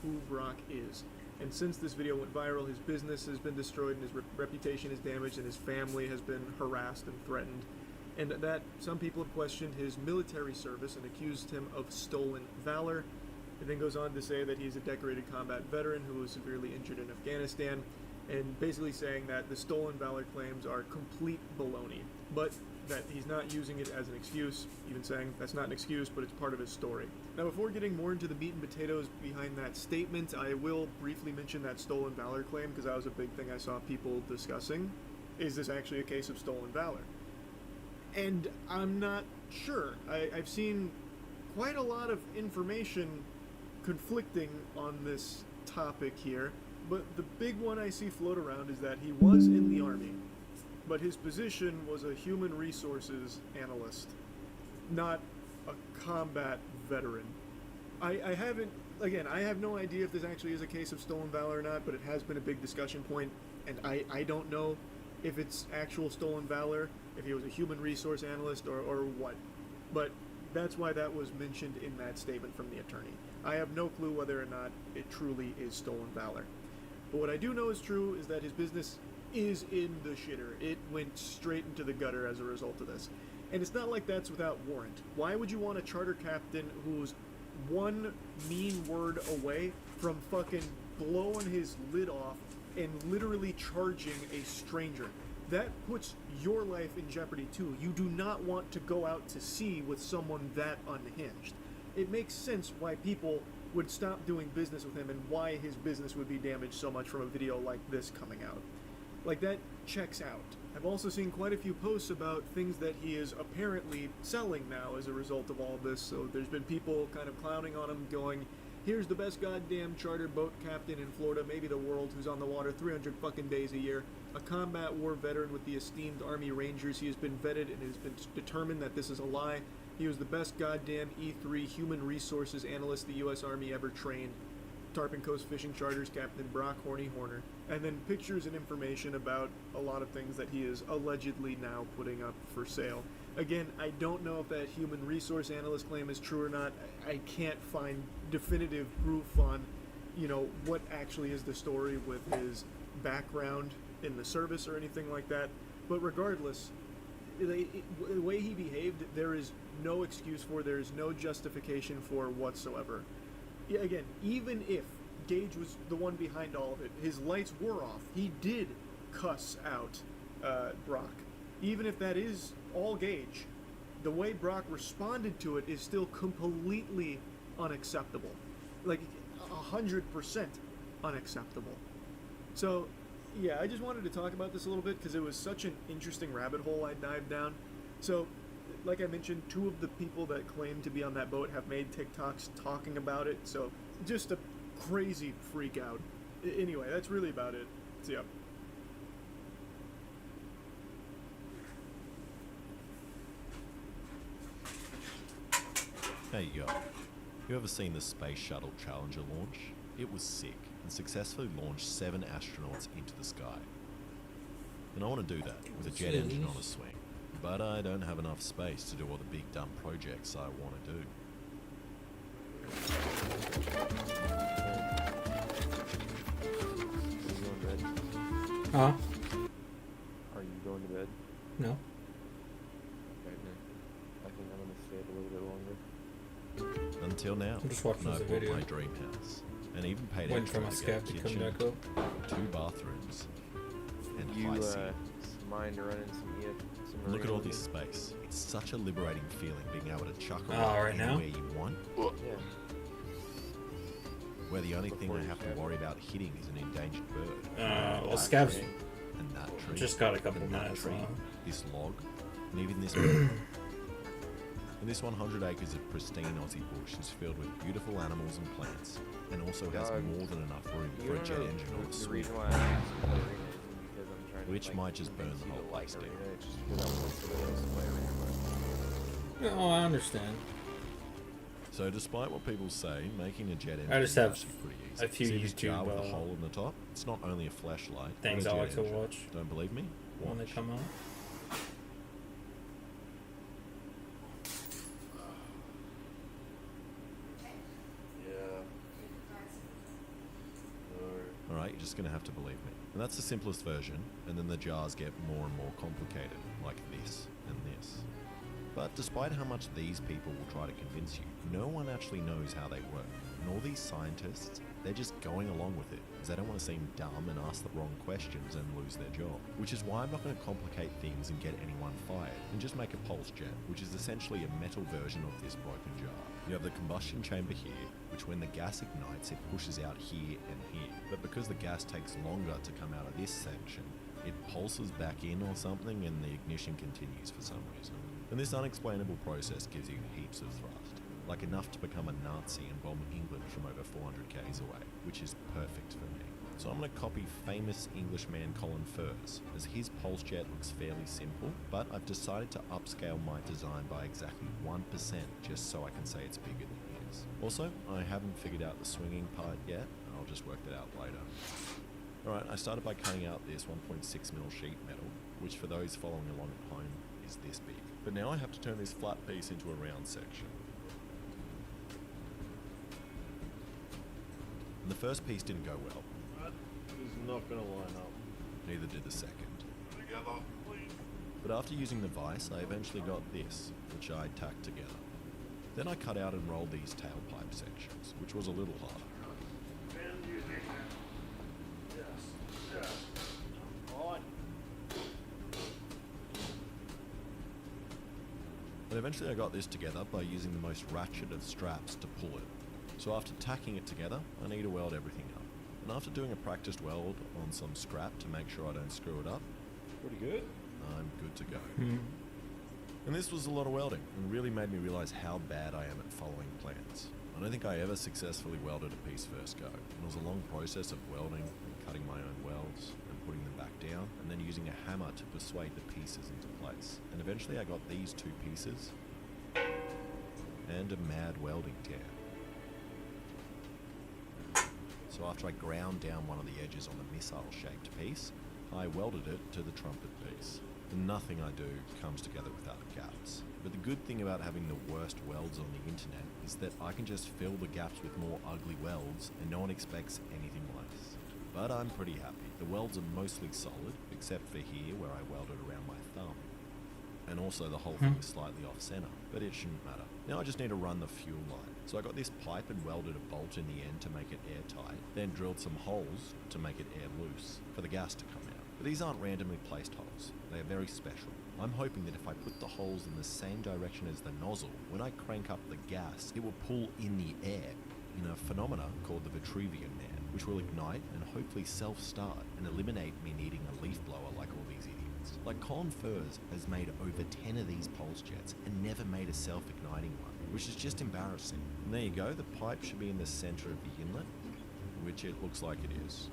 Who Brock is. And since this video went viral, his business has been destroyed and his reputation is damaged and his family has been harassed and threatened. And that some people have questioned his military service and accused him of stolen valor. It then goes on to say that he's a decorated combat veteran who was severely injured in Afghanistan, and basically saying that the stolen valor claims are complete baloney, but that he's not using it as an excuse, even saying that's not an excuse, but it's part of his story. Now, before getting more into the meat and potatoes behind that statement, I will briefly mention that stolen valor claim, because that was a big thing I saw people discussing. Is this actually a case of stolen valor? And I'm not sure. I've seen quite a lot of information conflicting on this topic here. But the big one I see float around is that he was in the army, but his position was a human resources analyst, not a combat veteran. I haven't, again, I have no idea if this actually is a case of stolen valor or not, but it has been a big discussion point, and I don't know if it's actual stolen valor, if he was a human resource analyst or what. But that's why that was mentioned in that statement from the attorney. I have no clue whether or not it truly is stolen valor. But what I do know is true is that his business is in the shitter. It went straight into the gutter as a result of this. And it's not like that's without warrant. Why would you want a charter captain who's one mean word away from fucking blowing his lid off and literally charging a stranger? That puts your life in jeopardy too. You do not want to go out to sea with someone that unhinged. It makes sense why people would stop doing business with him and why his business would be damaged so much from a video like this coming out. Like, that checks out. I've also seen quite a few posts about things that he is apparently selling now as a result of all this, so there's been people kind of clowning on him, going, here's the best goddamn charter boat captain in Florida, maybe the world, who's on the water 300 fucking days a year, a combat war veteran with the esteemed Army Rangers. He has been vetted and it has been determined that this is a lie. He was the best goddamn E3 human resources analyst the U.S. Army ever trained. Tarpon Coast Fishing Charters Captain Brock Horny Horner. And then pictures and information about a lot of things that he is allegedly now putting up for sale. Again, I don't know if that human resource analyst claim is true or not. I can't find definitive proof on, you know, what actually is the story with his background in the service or anything like that. But regardless, the way he behaved, there is no excuse for, there is no justification for whatsoever. Yeah, again, even if Gage was the one behind all of it, his lights were off. He did cuss out Brock. Even if that is all Gage, the way Brock responded to it is still completely unacceptable. Like, 100% unacceptable. So, yeah, I just wanted to talk about this a little bit because it was such an interesting rabbit hole I dived down. So, like I mentioned, 2 of the people that claim to be on that boat have made TikToks talking about it, so just a crazy freak out. Anyway, that's really about it. So, yeah. Hey yo, you ever seen the Space Shuttle Challenger launch? It was sick and successfully launched 7 astronauts into the sky. And I want to do that with a jet engine on a swing. But I don't have enough space to do all the big dumb projects I want to do. Are you going to bed? Huh? Are you going to bed? No. Okay, then. I think I'm going to stay a little bit longer. Until now, I'm just watching I the bought video. my dream house and even paid Waiting extra for my to get scab a to come kitchen, back up. 2 bathrooms, and You, high ceilings. mind running some Look at all marine this with me? space. It's such a liberating feeling being able to chuck Oh, around right now? anywhere you want, Yeah. where the only thing Before I you have to scab. worry about hitting is an endangered bird. Well, That Scab's tree, and that tree, just got a couple and that minutes tree, long. this log, and even this bird. And this 100 acres of pristine Aussie bush is filled with beautiful animals and plants, and also has Dog, more than enough room You for a wanna jet know engine on a the swing. reason why I asked you about arena isn't because I'm trying Which to, might just burn convince the you whole to like place down. arena. It's just because I want somebody else to play arena. Oh, I understand. So despite what people say, making a jet engine I just is have actually pretty easy. a few See this jar with a YouTube, hole in the top? It's not only a flashlight, but things a I jet like to engine. watch Don't believe me? when they Watch. come out. Alright, you're just gonna have to believe me. And that's the simplest version, and then the jars get more and more complicated, like this and this. But despite how much these people will try to convince you, no one actually knows how they work. And all these scientists, they're just going along with it, because they don't want to seem dumb and ask the wrong questions and lose their job. Which is why I'm not going to complicate things and get anyone fired, and just make a pulse jet, which is essentially a metal version of this broken jar. You have the combustion chamber here, which when the gas ignites, it pushes out here and here. But because the gas takes longer to come out of this section, it pulses back in or something and the ignition continues for some reason. And this unexplainable process gives you heaps of thrust, like enough to become a Nazi and bomb England from over 400 k's away, which is perfect for me. So I'm going to copy famous Englishman Colin Furze, as his pulse jet looks fairly simple, but I've decided to upscale my design by exactly 1% just so I can say it's bigger than his. Also, I haven't figured out the swinging part yet, I'll just work that out later. Alright, I started by cutting out this 1.6mm sheet metal, which for those following along at home is this big. But now I have to turn this flat piece into a round section. And the first piece didn't go well. It's not gonna line up. Neither did the second. But after using the vise, I eventually got this, which I tacked together. Then I cut out and rolled these tailpipe sections, which was a little harder. But eventually I got this together by using the most ratchet of straps to pull it. So after tacking it together, I need to weld everything up. And after doing a practiced weld on some scrap to make sure I don't screw it up, Pretty good. I'm good to go. And this was a lot of welding, and really made me realize how bad I am at following plans. I don't think I ever successfully welded a piece first go. It was a long process of welding and cutting my own welds and putting them back down, and then using a hammer to persuade the pieces into place. And eventually I got these two pieces, and a mad welding tear. So after I ground down one of the edges on the missile-shaped piece, I welded it to the trumpet piece. And nothing I do comes together without gaps. But the good thing about having the worst welds on the internet is that I can just fill the gaps with more ugly welds and no one expects anything less. But I'm pretty happy. The welds are mostly solid, except for here where I welded around my thumb. And also the whole thing is slightly off center, but it shouldn't matter. Now I just need to run the fuel line. So I got this pipe and welded a bolt in the end to make it airtight, then drilled some holes to make it air loose for the gas to come out. But these aren't randomly placed holes, they are very special. I'm hoping that if I put the holes in the same direction as the nozzle, when I crank up the gas, it will pull in the air in a phenomena called the Vitruvian Man, which will ignite and hopefully self-start and eliminate me needing a leaf blower like all these idiots. Like Colin Furze has made over 10 of these pulse jets and never made a self-igniting one, which is just embarrassing. And there you go, the pipe should be in the center of the inlet, which it looks like it is.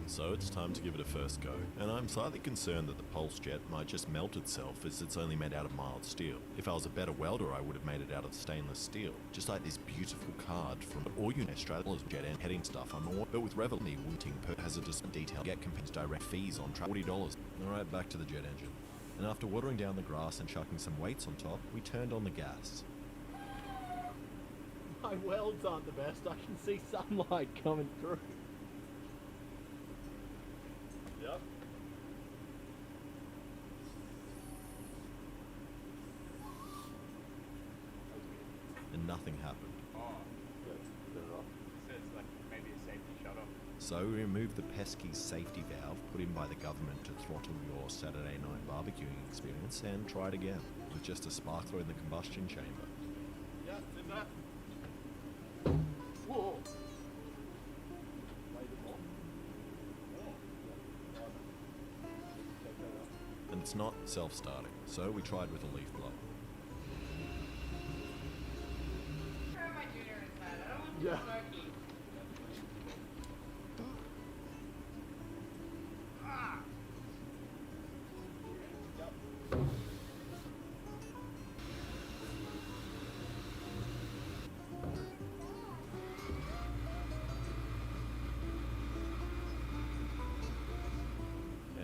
So it's time to give it a first go, and I'm slightly concerned that the pulse jet might just melt itself as it's only made out of mild steel. If I was a better welder, I would have made it out of stainless steel, just like this beautiful card from All You Australia's jet and heading stuff I'm all, but with Revelny winting per hazardous detail, get compares direct fees on $40. Alright, back to the jet engine. And after watering down the grass and chucking some weights on top, we turned on the gas. My welds aren't the best. I can see sunlight coming through. Yep. And nothing happened. Oh, good. Turn it off. So it's like maybe a safety shut-off. So we removed the pesky safety valve put in by the government to throttle your Saturday night barbecuing experience and tried again, with just a sparkler in the combustion chamber. Yeah, in that. Whoa. And it's not self-starting, so we tried with a leaf blower. Yeah.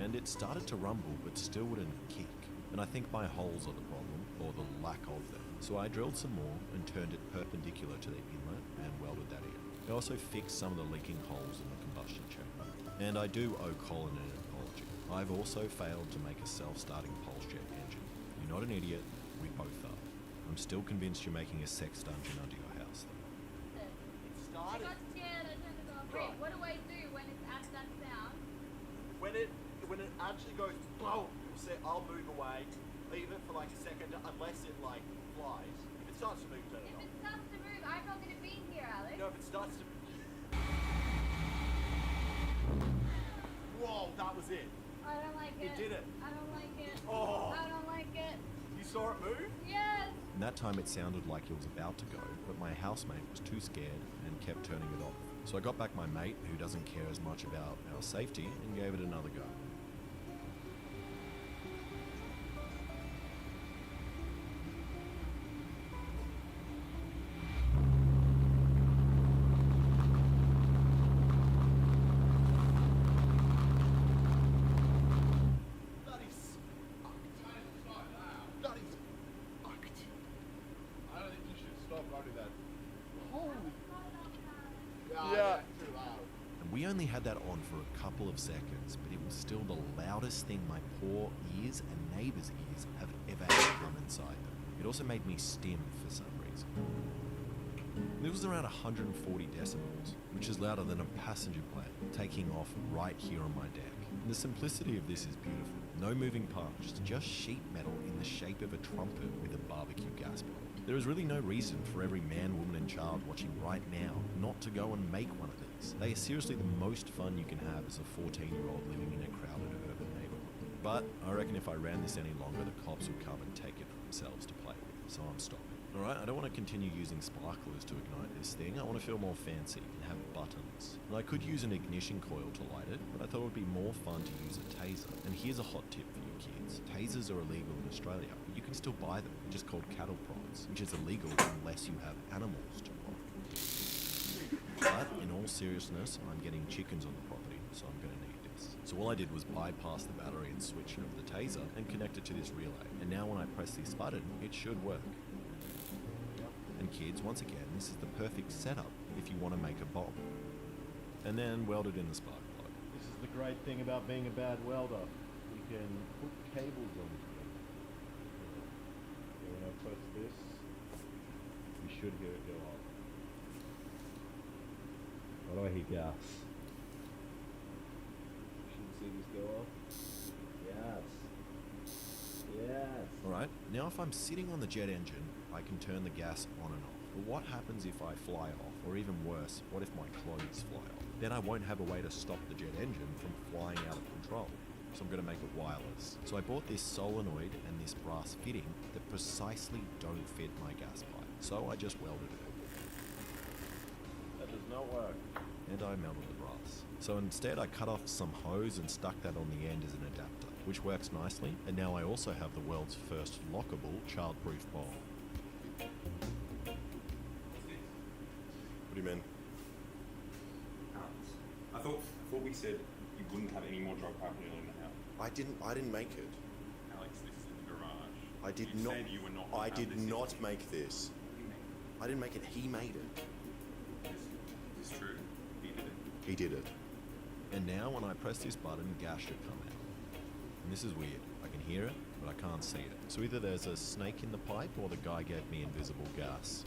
And it started to rumble, but still wouldn't kick. And I think my holes are the problem, or the lack of them. So I drilled some more and turned it perpendicular to the inlet and welded that in. I also fixed some of the leaking holes in the combustion chamber. And I do owe Colin an apology. I've also failed to make a self-starting pulse jet engine. You're not an idiot, we both are. I'm still convinced you're making a sex dungeon under your house, though. It started. I got scared, I turned it off. Wait, what do I do when it's at that sound? When it actually goes boom, you'll say I'll move away, leave it for like a second, unless it like flies. If it starts to move, turn it If off. it starts to move, I'm not going to be here, Alex. No, if it starts to. Whoa, that was it. I don't like it. It did it. I don't like it. Oh. I don't like it. You saw it move? Yes. And that time it sounded like he was about to go, but my housemate was too scared and kept turning it off. So I got back my mate, who doesn't care as much about our safety, and gave it another go. That is fucked. That is fucked. I don't think you should stop running that. Holy. Yeah. Too loud. And we only had that on for a couple of seconds, but it was still the loudest thing my poor ears and neighbours' ears have ever had come inside them. It also made me stim for some reason. It was around 140 decibels, which is louder than a passenger plane taking off right here on my deck. And the simplicity of this is beautiful. No moving parts, just sheet metal in the shape of a trumpet with a barbecue gas bottle. There is really no reason for every man, woman and child watching right now not to go and make one of these. They are seriously the most fun you can have as a 14-year-old living in a crowded urban neighborhood. But I reckon if I ran this any longer, the cops would come and take it for themselves to play with, so I'm stopping. Alright, I don't want to continue using sparklers to ignite this thing. I want to feel more fancy and have buttons. And I could use an ignition coil to light it, but I thought it would be more fun to use a taser. And here's a hot tip for you kids. Tasers are illegal in Australia, but you can still buy them. They're just called cattle prods, which is illegal unless you have animals to ride. But in all seriousness, I'm getting chickens on the property, so I'm going to need this. So all I did was bypass the battery and switch over the taser and connect it to this relay. And now when I press this button, it should work. And kids, once again, this is the perfect setup if you want to make a bomb. And then weld it in the spark plug. This is the great thing about being a bad welder. You can put cables onto them. When I press this, you should hear it go off. Why do I hear gas? You should see this go off. Yes. Yes. Alright, now if I'm sitting on the jet engine, I can turn the gas on and off. But what happens if I fly off? Or even worse, what if my clothes fly off? Then I won't have a way to stop the jet engine from flying out of control. So I'm going to make it wireless. So I bought this solenoid and this brass fitting that precisely don't fit my gas pipe. So I just welded it. That does not work. And I melted the brass. So instead I cut off some hose and stuck that on the end as an adapter, which works nicely. And now I also have the world's first lockable childproof bomb. What do you mean? I thought we said you wouldn't have any more drug paraphernalia in the house. I didn't make it. Alex, this is in the garage. I did You not. said you were not I allowed did this in not here. make this. I didn't make it. He made it. Is this true? He did it. He did it. And now when I press this button, gas should come out. And this is weird. I can hear it, but I can't see it. So either there's a snake in the pipe or the guy gave me invisible gas.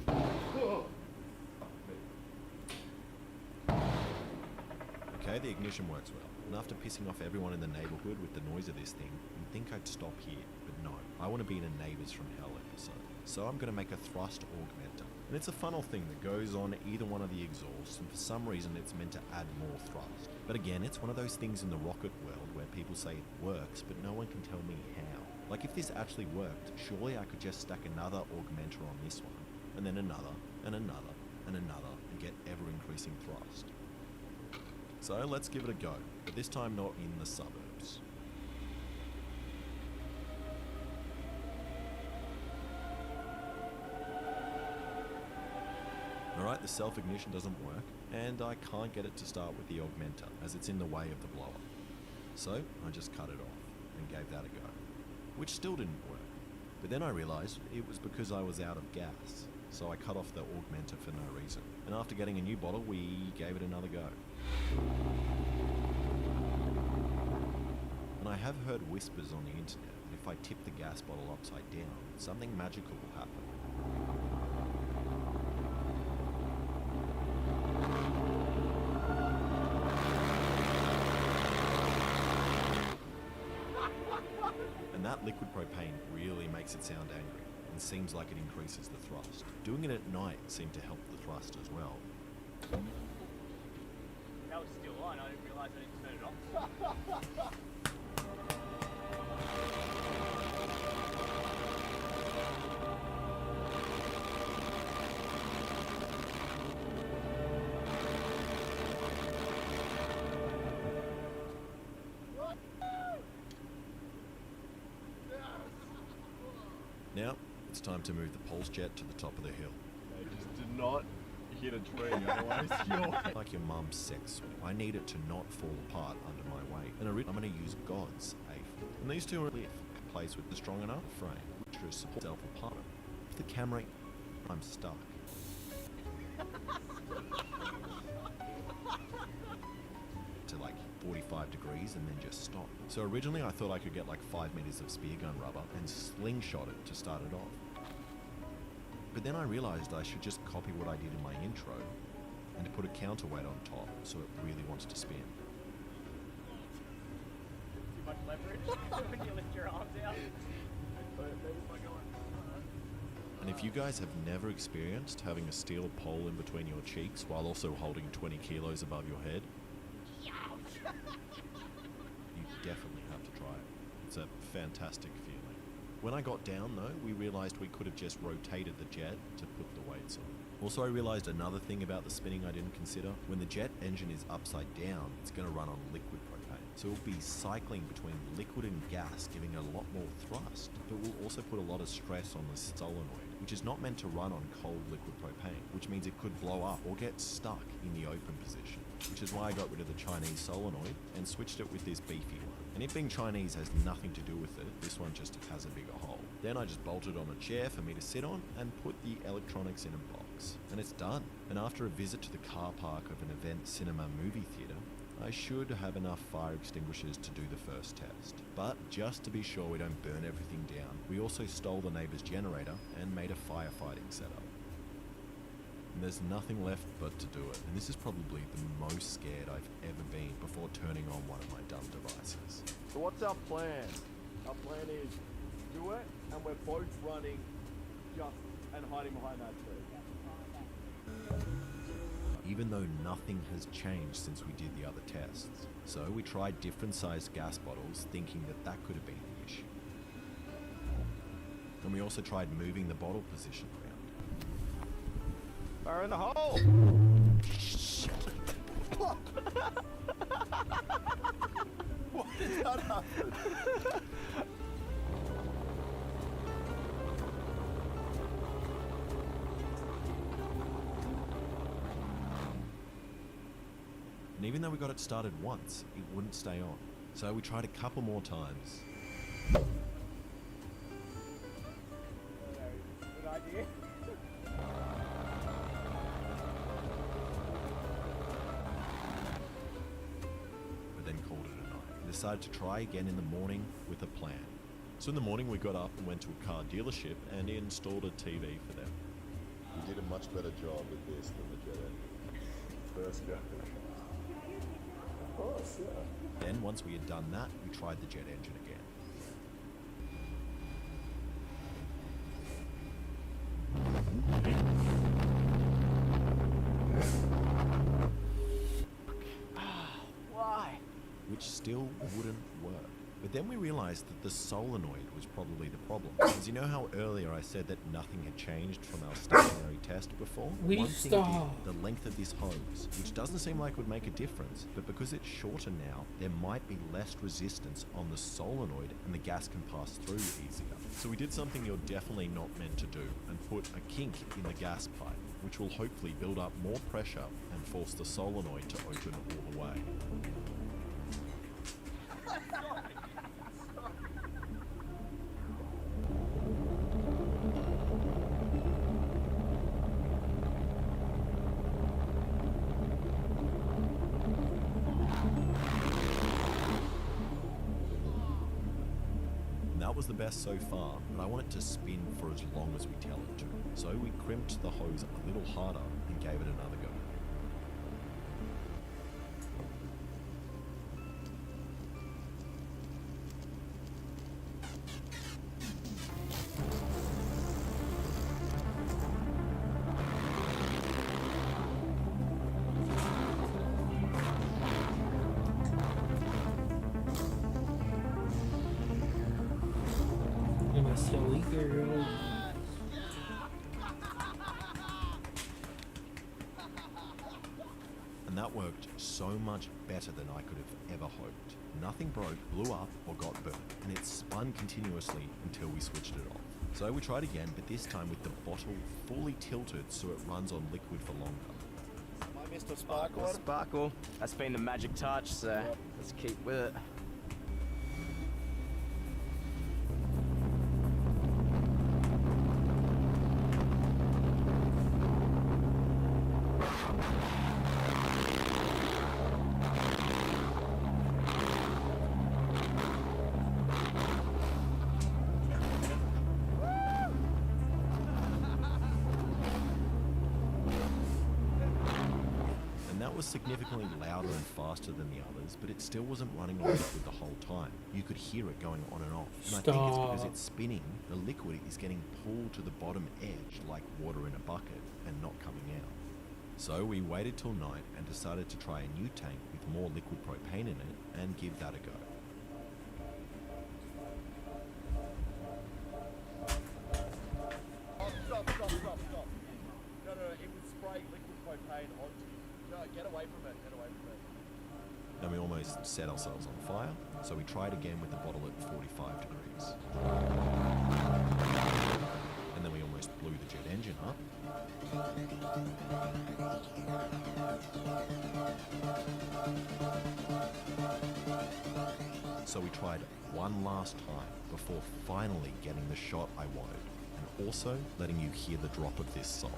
Okay, the ignition works well. And after pissing off everyone in the neighborhood with the noise of this thing, you'd think I'd stop here. But no, I want to be in a Neighbours from Hell episode. So I'm going to make a thrust augmenter. And it's a funnel thing that goes on either one of the exhausts, and for some reason it's meant to add more thrust. But again, it's one of those things in the rocket world where people say it works, but no one can tell me how. Like if this actually worked, surely I could just stack another augmenter on this one, and then another, and another, and another, and get ever-increasing thrust. So let's give it a go, but this time not in the suburbs. Alright, the self-ignition doesn't work, and I can't get it to start with the augmenter, as it's in the way of the blower. So I just cut it off, and gave that a go, which still didn't work. But then I realised it was because I was out of gas, so I cut off the augmenter for no reason. And after getting a new bottle, we gave it another go. And I have heard whispers on the internet that if I tip the gas bottle upside down, something magical will happen. And that liquid propane really makes it sound angry, and seems like it increases the thrust. Doing it at night seemed to help the thrust as well. That was still on. I didn't realise I didn't turn it off. Now, it's time to move the pulse jet to the top of the hill. Mate, just do not hit a tree, otherwise you're... Like your mum's sex suit, I need it to not fall apart under my weight. And I'm going to use God's AFib. And these two are placed with the strong enough frame, which is support self apart. If the camera, I'm stuck. To like 45 degrees and then just stop. So originally I thought I could get like 5 meters of spear gun rubber and slingshot it to start it off. But then I realized I should just copy what I did in my intro and put a counterweight on top so it really wants to spin. Too much leverage when you lift your arms out. And if you guys have never experienced having a steel pole in between your cheeks while also holding 20 kilos above your head, you definitely have to try it. It's a fantastic feeling. When I got down though, we realized we could have just rotated the jet to put the weights on. Also, I realized another thing about the spinning I didn't consider. When the jet engine is upside down, it's going to run on liquid propane. So it'll be cycling between liquid and gas, giving a lot more thrust, but will also put a lot of stress on the solenoid, which is not meant to run on cold liquid propane, which means it could blow up or get stuck in the open position, which is why I got rid of the Chinese solenoid and switched it with this beefy one. And it being Chinese has nothing to do with it, this one just has a bigger hole. Then I just bolted on a chair for me to sit on and put the electronics in a box. And it's done. And after a visit to the car park of an event cinema movie theatre, I should have enough fire extinguishers to do the first test. But just to be sure we don't burn everything down, we also stole the neighbour's generator and made a firefighting setup. And there's nothing left but to do it. And this is probably the most scared I've ever been before turning on one of my dumb devices. So what's our plan? Our plan is do it, and we're both running just and hiding behind that tree. Even though nothing has changed since we did the other tests. So we tried different sized gas bottles, thinking that that could have been the issue. And we also tried moving the bottle position around. Fire in the hole! What did that happen? And even though we got it started once, it wouldn't stay on. So we tried a couple more times. Good idea. But then called it a night. We decided to try again in the morning with a plan. So in the morning we got up and went to a car dealership and installed a TV for them. You did a much better job with this than the Jet engine. First go. Of course, yeah. Then once we had done that, we tried the jet engine again. Why? Which still wouldn't work. But then we realized that the solenoid was probably the problem. Because you know how earlier I said that nothing had changed from our stationary test before? One thing it did, the length of this hose, which doesn't seem like it would make a difference, but because it's shorter now, there might be less resistance on the solenoid and the gas can pass through easier. So we did something you're definitely not meant to do and put a kink in the gas pipe, which will hopefully build up more pressure and force the solenoid to open all the way. That was the best so far, but I want it to spin for as long as we tell it to. So we crimped the hose a little harder and gave it another go. And that worked so much better than I could have ever hoped. Nothing broke, blew up, or got burnt, and it spun continuously until we switched it off. So we tried again, but this time with the bottle fully tilted so it runs on liquid for longer. My Mr. Sparkle. Sparkle. That's been the magic touch, so let's keep with it. That was significantly louder and faster than the others, but it still wasn't running on liquid the whole time. You could hear it going on and off. And I think it's because it's spinning, the liquid is getting pulled to the bottom edge like water in a bucket and not coming out. So we waited till night and decided to try a new tank with more liquid propane in it and give that a go. Oh, stop. No, it would spray liquid propane onto you. No, get away from it. And we almost set ourselves on fire, so we tried again with the bottle at 45 degrees. And then we almost blew the jet engine up. So we tried one last time before finally getting the shot I wanted, and also letting you hear the drop of this song.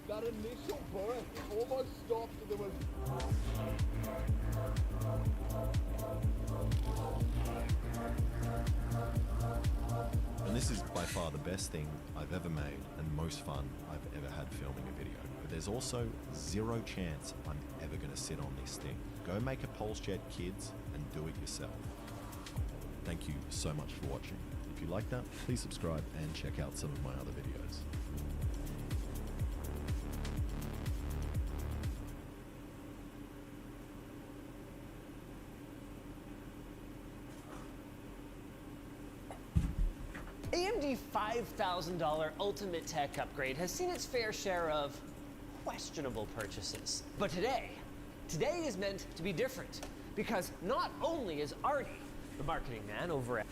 That initial burst almost stopped and there was... And this is by far the best thing I've ever made and most fun I've ever had filming a video. But there's also zero chance I'm ever going to sit on this thing. Go make a Pulse Jet, kids, and do it yourself. Thank you so much for watching. If you like that, please subscribe and check out some of my other videos. AMD $5,000 Ultimate Tech upgrade has seen its fair share of questionable purchases. But today is meant to be different, because not only is Artie, the marketing man over at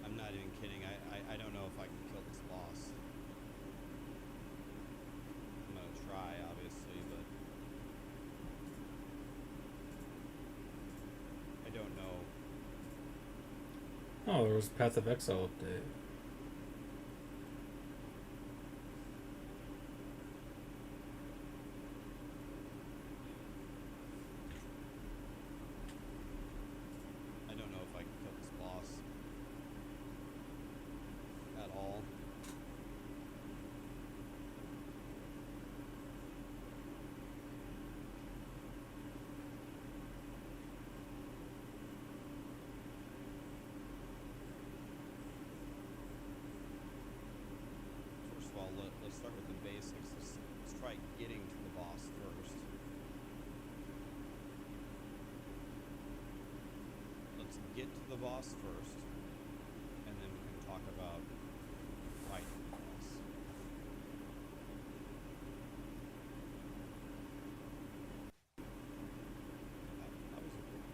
I'm not even kidding. I don't know if I can kill this boss. I'm gonna try, obviously, but I don't know. Oh, there was Path of Exile update. I don't know if I can kill this boss at all. First of all, let's start with the basics. Let's try getting to the boss first. Let's get to the boss first, and then we can talk about fighting the boss. That was a pretty good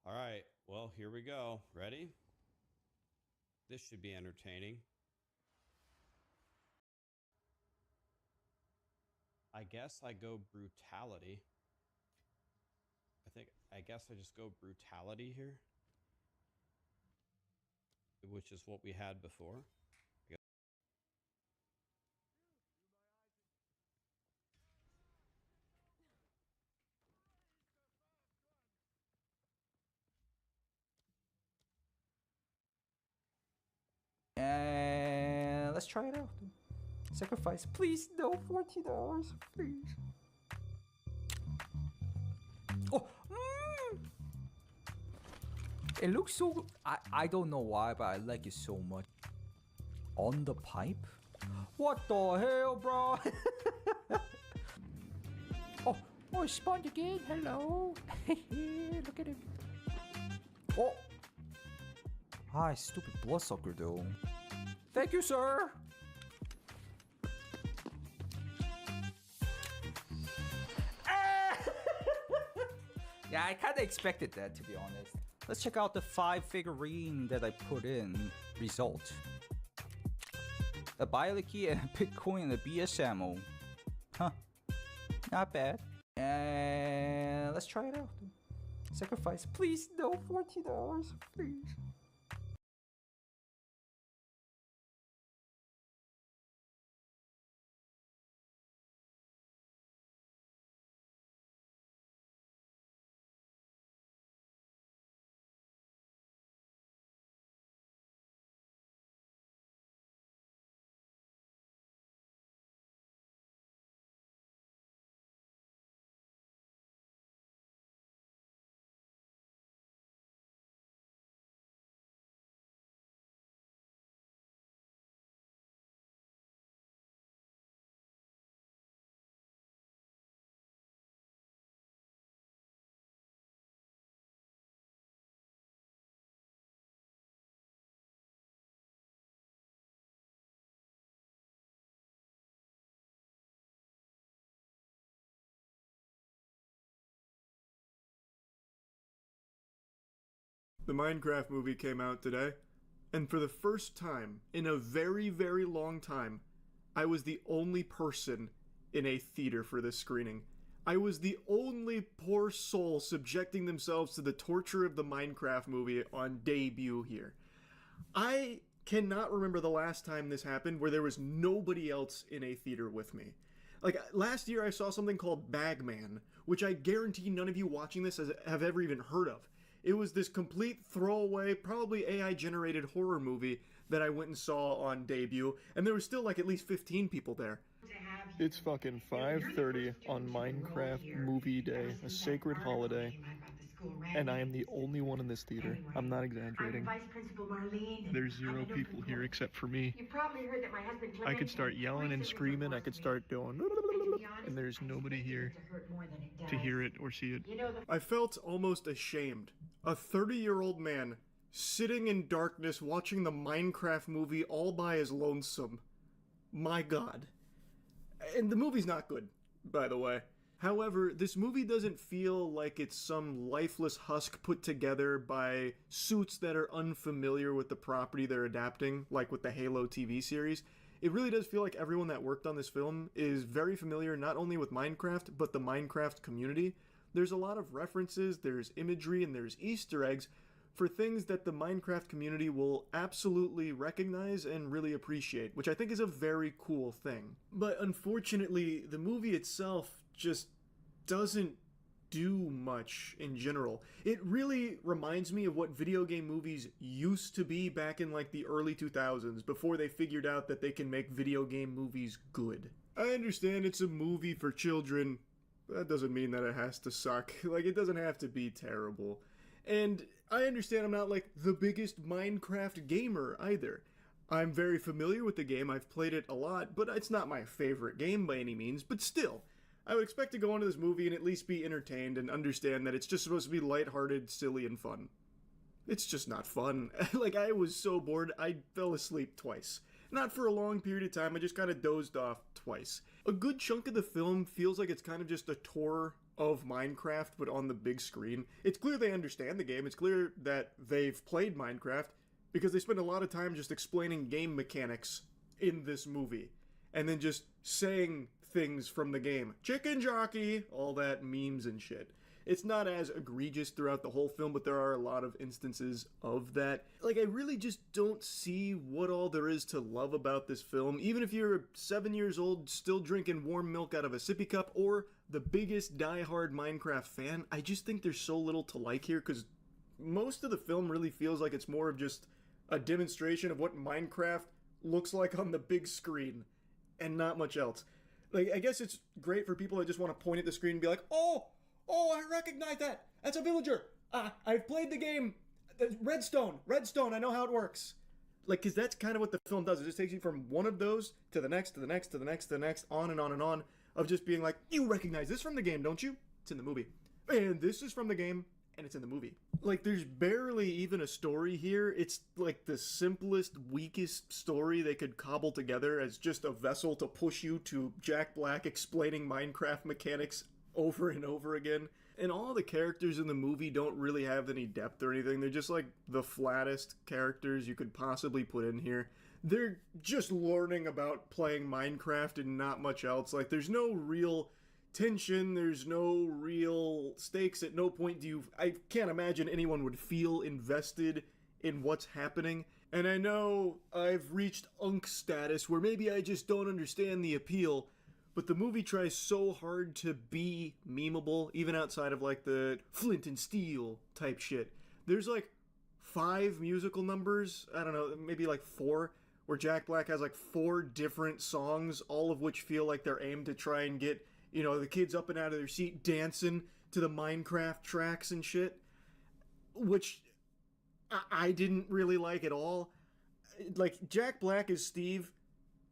All right, well, here we go. Ready? This should be entertaining. I guess I go brutality. I guess I just go brutality here, which is what we had before. And let's try it out. Sacrifice, please. No, $40, please. Oh, it looks so. I don't know why, but I like it so much. On the pipe? What the hell, bro? Oh, it spawned again. Hello. Look at him. Oh. Hi, stupid bloodsucker, though. Thank you, sir. Yeah, I kind of expected that, to be honest. Let's check out the 5 figurine that I put in. Result. A Byliki and a Bitcoin and a BS ammo. Huh. Not bad. And let's try it out. Sacrifice, please. No, $40, please. The Minecraft movie came out today, and for the first time in a very, very long time, I was the only person in a theater for this screening. I was the only poor soul subjecting themselves to the torture of the Minecraft movie on debut here. I cannot remember the last time this happened where there was nobody else in a theater with me. Like, last year I saw something called Bagman, which I guarantee none of you watching this have ever even heard of. It was this complete throwaway, probably AI-generated horror movie that I went and saw on debut, and there was still like at least 15 people there. It's fucking 5:30 on Minecraft Movie Day, a sacred holiday, and I am the only one in this theater. I'm not exaggerating. There's 0 people here except for me. You probably heard that my husband I could start yelling and screaming, I could start doing, and there's nobody here to hear it or see it. I felt almost ashamed. A 30-year-old man sitting in darkness watching the Minecraft movie all by his lonesome. My God. And the movie's not good, by the way. However, this movie doesn't feel like it's some lifeless husk put together by suits that are unfamiliar with the property they're adapting, like with the Halo TV series. It really does feel like everyone that worked on this film is very familiar not only with Minecraft, but the Minecraft community. There's a lot of references, there's imagery, and there's Easter eggs for things that the Minecraft community will absolutely recognize and really appreciate, which I think is a very cool thing. But unfortunately, the movie itself just doesn't do much in general. It really reminds me of what video game movies used to be back in like the early 2000s, before they figured out that they can make video game movies good. I understand it's a movie for children. That doesn't mean that it has to suck. Like, it doesn't have to be terrible. And I understand I'm not like the biggest Minecraft gamer either. I'm very familiar with the game, I've played it a lot, but it's not my favorite game by any means, but still. I would expect to go into this movie and at least be entertained and understand that it's just supposed to be lighthearted, silly, and fun. It's just not fun. Like, I was so bored, I fell asleep twice. Not for a long period of time, I just kind of dozed off twice. A good chunk of the film feels like it's kind of just a tour of Minecraft, but on the big screen. It's clear they understand the game. It's clear that they've played Minecraft because they spend a lot of time just explaining game mechanics in this movie. And then just saying things from the game. Chicken jockey! All that memes and shit. It's not as egregious throughout the whole film, but there are a lot of instances of that. Like, I really just don't see what all there is to love about this film. Even if you're 7 years old, still drinking warm milk out of a sippy cup, or the biggest diehard Minecraft fan, I just think there's so little to like here, because most of the film really feels like it's more of just a demonstration of what Minecraft looks like on the big screen, and not much else. Like, I guess it's great for people that just want to point at the screen and be like, oh, I recognize that. That's a villager. I've played the game. Redstone, I know how it works. Like, because that's kind of what the film does. It just takes you from one of those to the next, to the next, to the next, to the next, on and on and on, of just being like, you recognize this from the game, don't you? It's in the movie. And this is from the game, and it's in the movie. Like, there's barely even a story here. It's like the simplest, weakest story they could cobble together as just a vessel to push you to Jack Black explaining Minecraft mechanics over and over again. And all the characters in the movie don't really have any depth or anything. They're just like the flattest characters you could possibly put in here. They're just learning about playing Minecraft and not much else. Like, there's no real tension, there's no real stakes. At no point I can't imagine anyone would feel invested in what's happening. And I know I've reached Unk status where maybe I just don't understand the appeal, but the movie tries so hard to be memeable, even outside of like the Flint and Steel type shit. There's like 5 musical numbers, I don't know, maybe like 4, where Jack Black has like 4 different songs, all of which feel like they're aimed to try and get, you know, the kids up and out of their seat dancing to the Minecraft tracks and shit, which I didn't really like at all. Like, Jack Black as Steve,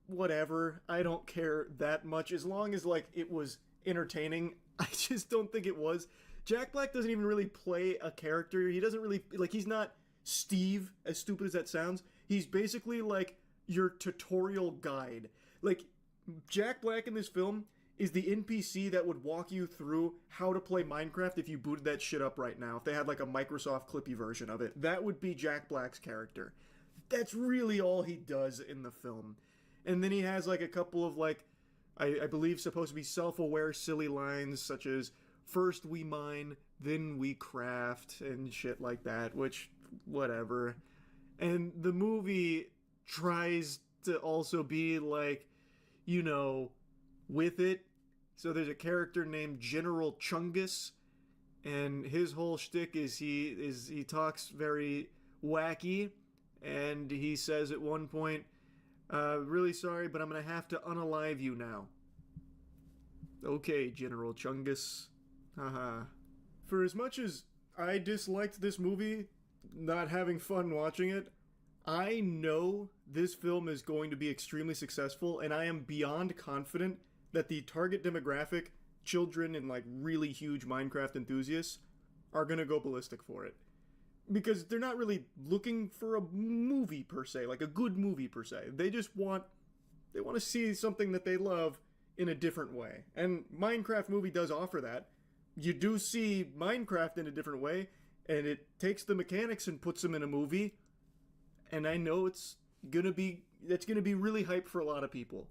whatever, I don't care that much, as long as, like, it was entertaining. I just don't think it was. Jack Black doesn't even really play a character. He doesn't really, like, he's not Steve, as stupid as that sounds. He's basically, like, your tutorial guide. Like, Jack Black in this film is the NPC that would walk you through how to play Minecraft if you booted that shit up right now. If they had, like, a Microsoft Clippy version of it. That would be Jack Black's character. That's really all he does in the film. And then he has, like, a couple of, like, I believe supposed to be self-aware silly lines, such as, first we mine, then we craft, and shit like that, which, whatever. And the movie tries to also be, like, you know, with it. So there's a character named General Chungus, and his whole shtick is he talks very wacky, and he says at one point, really sorry, but I'm gonna have to unalive you now. Okay, General Chungus. Haha. For as much as I disliked this movie, not having fun watching it, I know this film is going to be extremely successful, and I am beyond confident that the target demographic, children and like really huge Minecraft enthusiasts, are gonna go ballistic for it. Because they're not really looking for a movie per se, like a good movie per se. They just want to see something that they love in a different way. And Minecraft movie does offer that. You do see Minecraft in a different way, and it takes the mechanics and puts them in a movie. And I know that's gonna be really hype for a lot of people.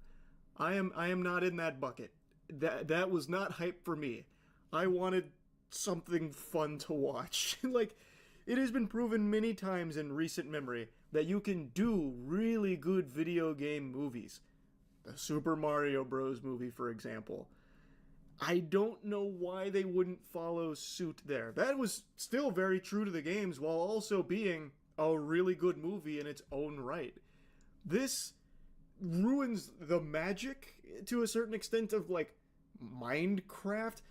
I am not in that bucket. That was not hype for me. I wanted something fun to watch. Like, it has been proven many times in recent memory that you can do really good video game movies. The Super Mario Bros. Movie, for example. I don't know why they wouldn't follow suit there. That was still very true to the games while also being a really good movie in its own right. This ruins the magic to a certain extent of, like, Minecraft.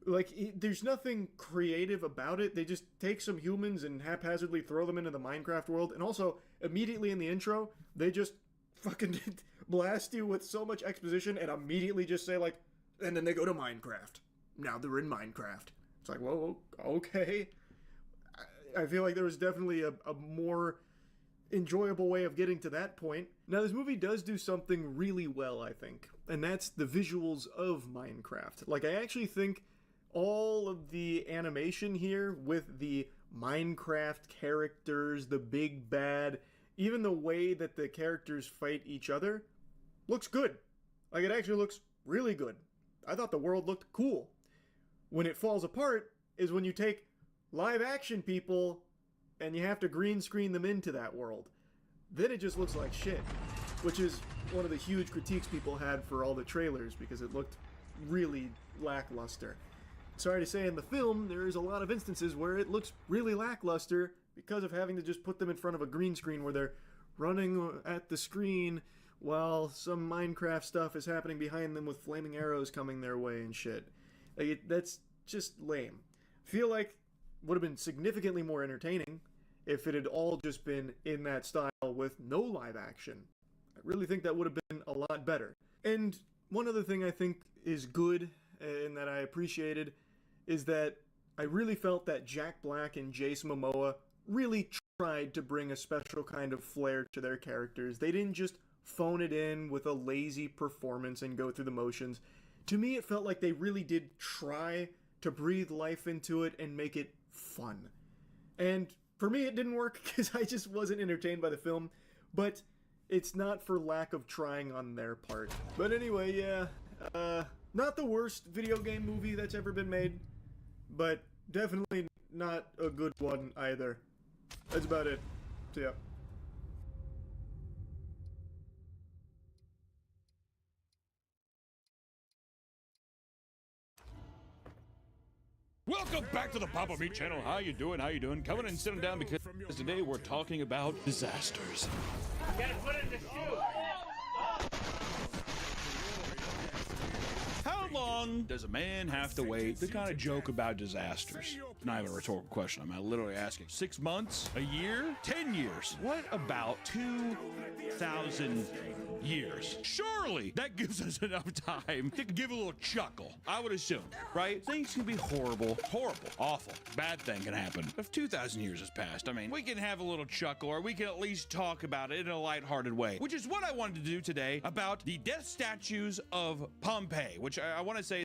Like, there's nothing creative about it. They just take some humans and haphazardly throw them into the Minecraft world. And also, immediately in the intro, they just fucking blast you with so much exposition and immediately just say, like, and then they go to Minecraft. Now they're in Minecraft. It's like, well, okay. I feel like there was definitely a more enjoyable way of getting to that point. Now, this movie does do something really well, I think. And that's the visuals of Minecraft. Like, I actually think all of the animation here with the Minecraft characters, the big bad, even the way that the characters fight each other, looks good. Like, it actually looks really good. I thought the world looked cool. When it falls apart is when you take live action people and you have to green screen them into that world. Then it just looks like shit, which is one of the huge critiques people had for all the trailers because it looked really lackluster. Sorry to say, in the film, there is a lot of instances where it looks really lackluster because of having to just put them in front of a green screen where they're running at the screen while some Minecraft stuff is happening behind them with flaming arrows coming their way and shit. Like, that's just lame. I feel like would have been significantly more entertaining if it had all just been in that style with no live action. I really think that would have been a lot better. And one other thing I think is good and that I appreciated is that I really felt that Jack Black and Jason Momoa really tried to bring a special kind of flair to their characters. They didn't just phone it in with a lazy performance and go through the motions. To me, it felt like they really did try to breathe life into it and make it fun. And for me, it didn't work because I just wasn't entertained by the film, but it's not for lack of trying on their part. But anyway, yeah, not the worst video game movie that's ever been made, but definitely not a good one either. That's about it. See ya. Welcome back to the Papa Meat channel. How you doing? How you doing? Coming and sitting down because today we're talking about disasters. Gotta put it in the shoe. How long does a man have to wait to kind of joke about disasters? It's not even a rhetorical question. I'm literally asking. 6 months? A year? 10 years? What about 2,000 years? Surely that gives us enough time to give a little chuckle. I would assume, right? Things can be horrible, awful, bad thing can happen. If 2,000 years has passed, I mean, we can have a little chuckle, or we can at least talk about it in a lighthearted way, which is what I wanted to do today about the death statues of Pompeii, which I want to say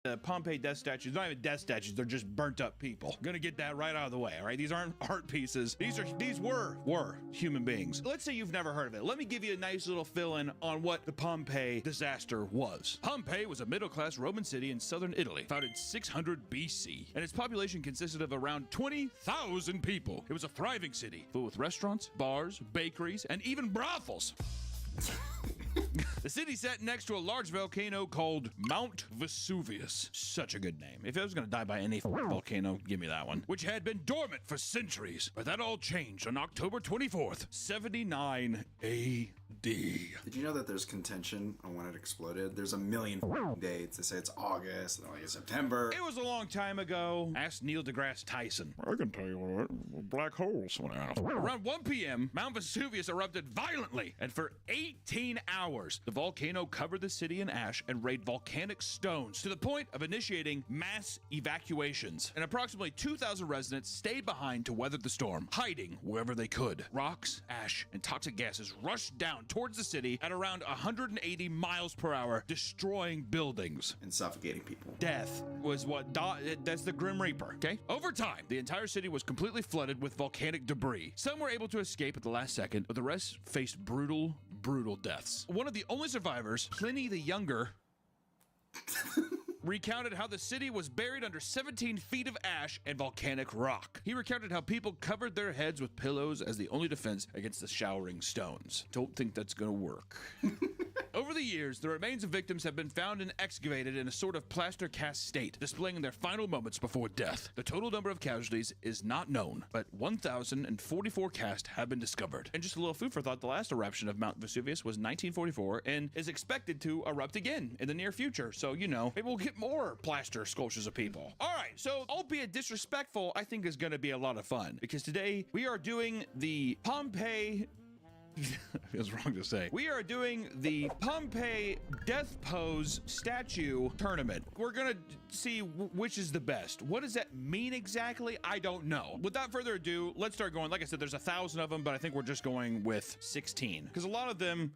the Pompeii death statues, not even death statues, they're just burnt up people. Gonna get that right out of the way, all right? These aren't art pieces. These were human beings. Let's say you've never heard of it. Let me give you a nice little fill-in on what the Pompeii disaster was. Pompeii was a middle-class Roman city in southern Italy, founded 600 BC, and its population consisted of around 20,000 people. It was a thriving city, filled with restaurants, bars, bakeries, and even brothels. The city sat next to a large volcano called Mount Vesuvius. Such a good name. If I was going to die by any volcano, give me that one. Which had been dormant for centuries. But that all changed on October 24th, 79 A.D. Did you know that there's contention on when it exploded? There's a million dates. They say it's August, and then like it's September. It was a long time ago. Ask Neil deGrasse Tyson. I can tell you what, black holes went out. Around 1 p.m., Mount Vesuvius erupted violently, and for 18 hours, the volcano covered the city in ash and rained volcanic stones to the point of initiating mass evacuations. And approximately 2,000 residents stayed behind to weather the storm, hiding wherever they could. Rocks, ash, and toxic gases rushed down towards the city at around 180 miles per hour, destroying buildings and suffocating people. Death was that's the Grim Reaper, okay? Over time, the entire city was completely flooded with volcanic debris. Some were able to escape at the last second, but the rest faced brutal deaths. One of the only survivors, Pliny the Younger, recounted how the city was buried under 17 feet of ash and volcanic rock. He recounted how people covered their heads with pillows as the only defense against the showering stones. Don't think that's gonna work. Over the years, the remains of victims have been found and excavated in a sort of plaster cast state, displaying their final moments before death. The total number of casualties is not known, but 1,044 cast have been discovered. And just a little food for thought, the last eruption of Mount Vesuvius was 1944 and is expected to erupt again in the near future. So, you know, maybe we'll get more plaster sculptures of people. All right, so albeit disrespectful, I think is going to be a lot of fun because today we are doing the Pompeii feels wrong to say. We are doing the Pompeii Death Pose Statue Tournament. We're gonna see which is the best. What does that mean exactly? I don't know. Without further ado, let's start going. Like I said, there's 1,000 of them, but I think we're just going with 16 because a lot of them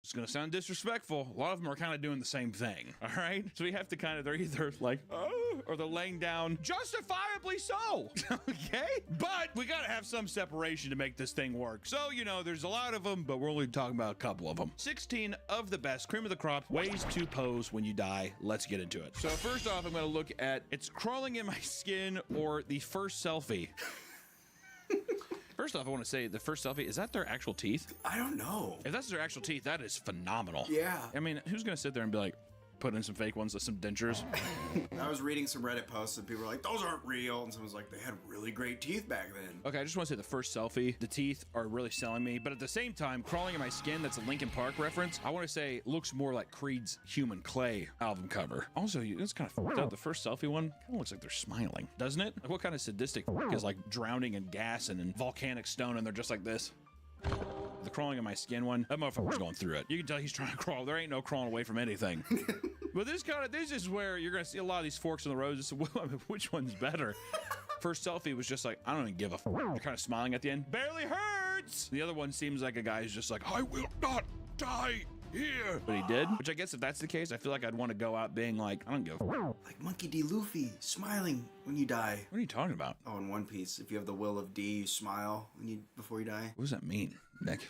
It's gonna sound disrespectful. A lot of them are kind of doing the same thing. All right, so we have to kind of, they're either like, oh, or they're laying down, justifiably so. Okay, but we gotta have some separation to make this thing work. So you know, there's a lot of them, but we're only talking about a couple of them. 16 of the best, cream of the crop, ways to pose when you die. Let's get into it. So first off, I'm gonna look at it's crawling in my skin or the first selfie. First off, I want to say the first selfie, is that their actual teeth? I don't know. If that's their actual teeth, that is phenomenal. Yeah. I mean, who's going to sit there and be like, put in some fake ones with some dentures? I was reading some Reddit posts and people were like, those aren't real. And someone's like, they had really great teeth back then. Okay, I just want to say the first selfie, the teeth are really selling me. But at the same time, crawling in my skin, that's a Linkin Park reference. I want to say looks more like Creed's Human Clay album cover. Also, it's kind of fucked up. The first selfie one kind of looks like they're smiling, doesn't it? Like, what kind of sadistic is like drowning in gas and in volcanic stone and they're just like this? The crawling in my skin one, that motherfucker's going through it. You can tell he's trying to crawl. There ain't no crawling away from anything. But this is where you're gonna see a lot of these forks in the road. Which one's better? First selfie was just like, I don't even give a f. They're kind of smiling at the end. Barely hurts. The other one seems like a guy who's just like, I will not die here. But he did. Which I guess if that's the case, I feel like I'd want to go out being like, I don't give a f. Like Monkey D. Luffy smiling when you die. What are you talking about? Oh, in One Piece, if you have the will of D, you smile before you die. What does that mean, Nick?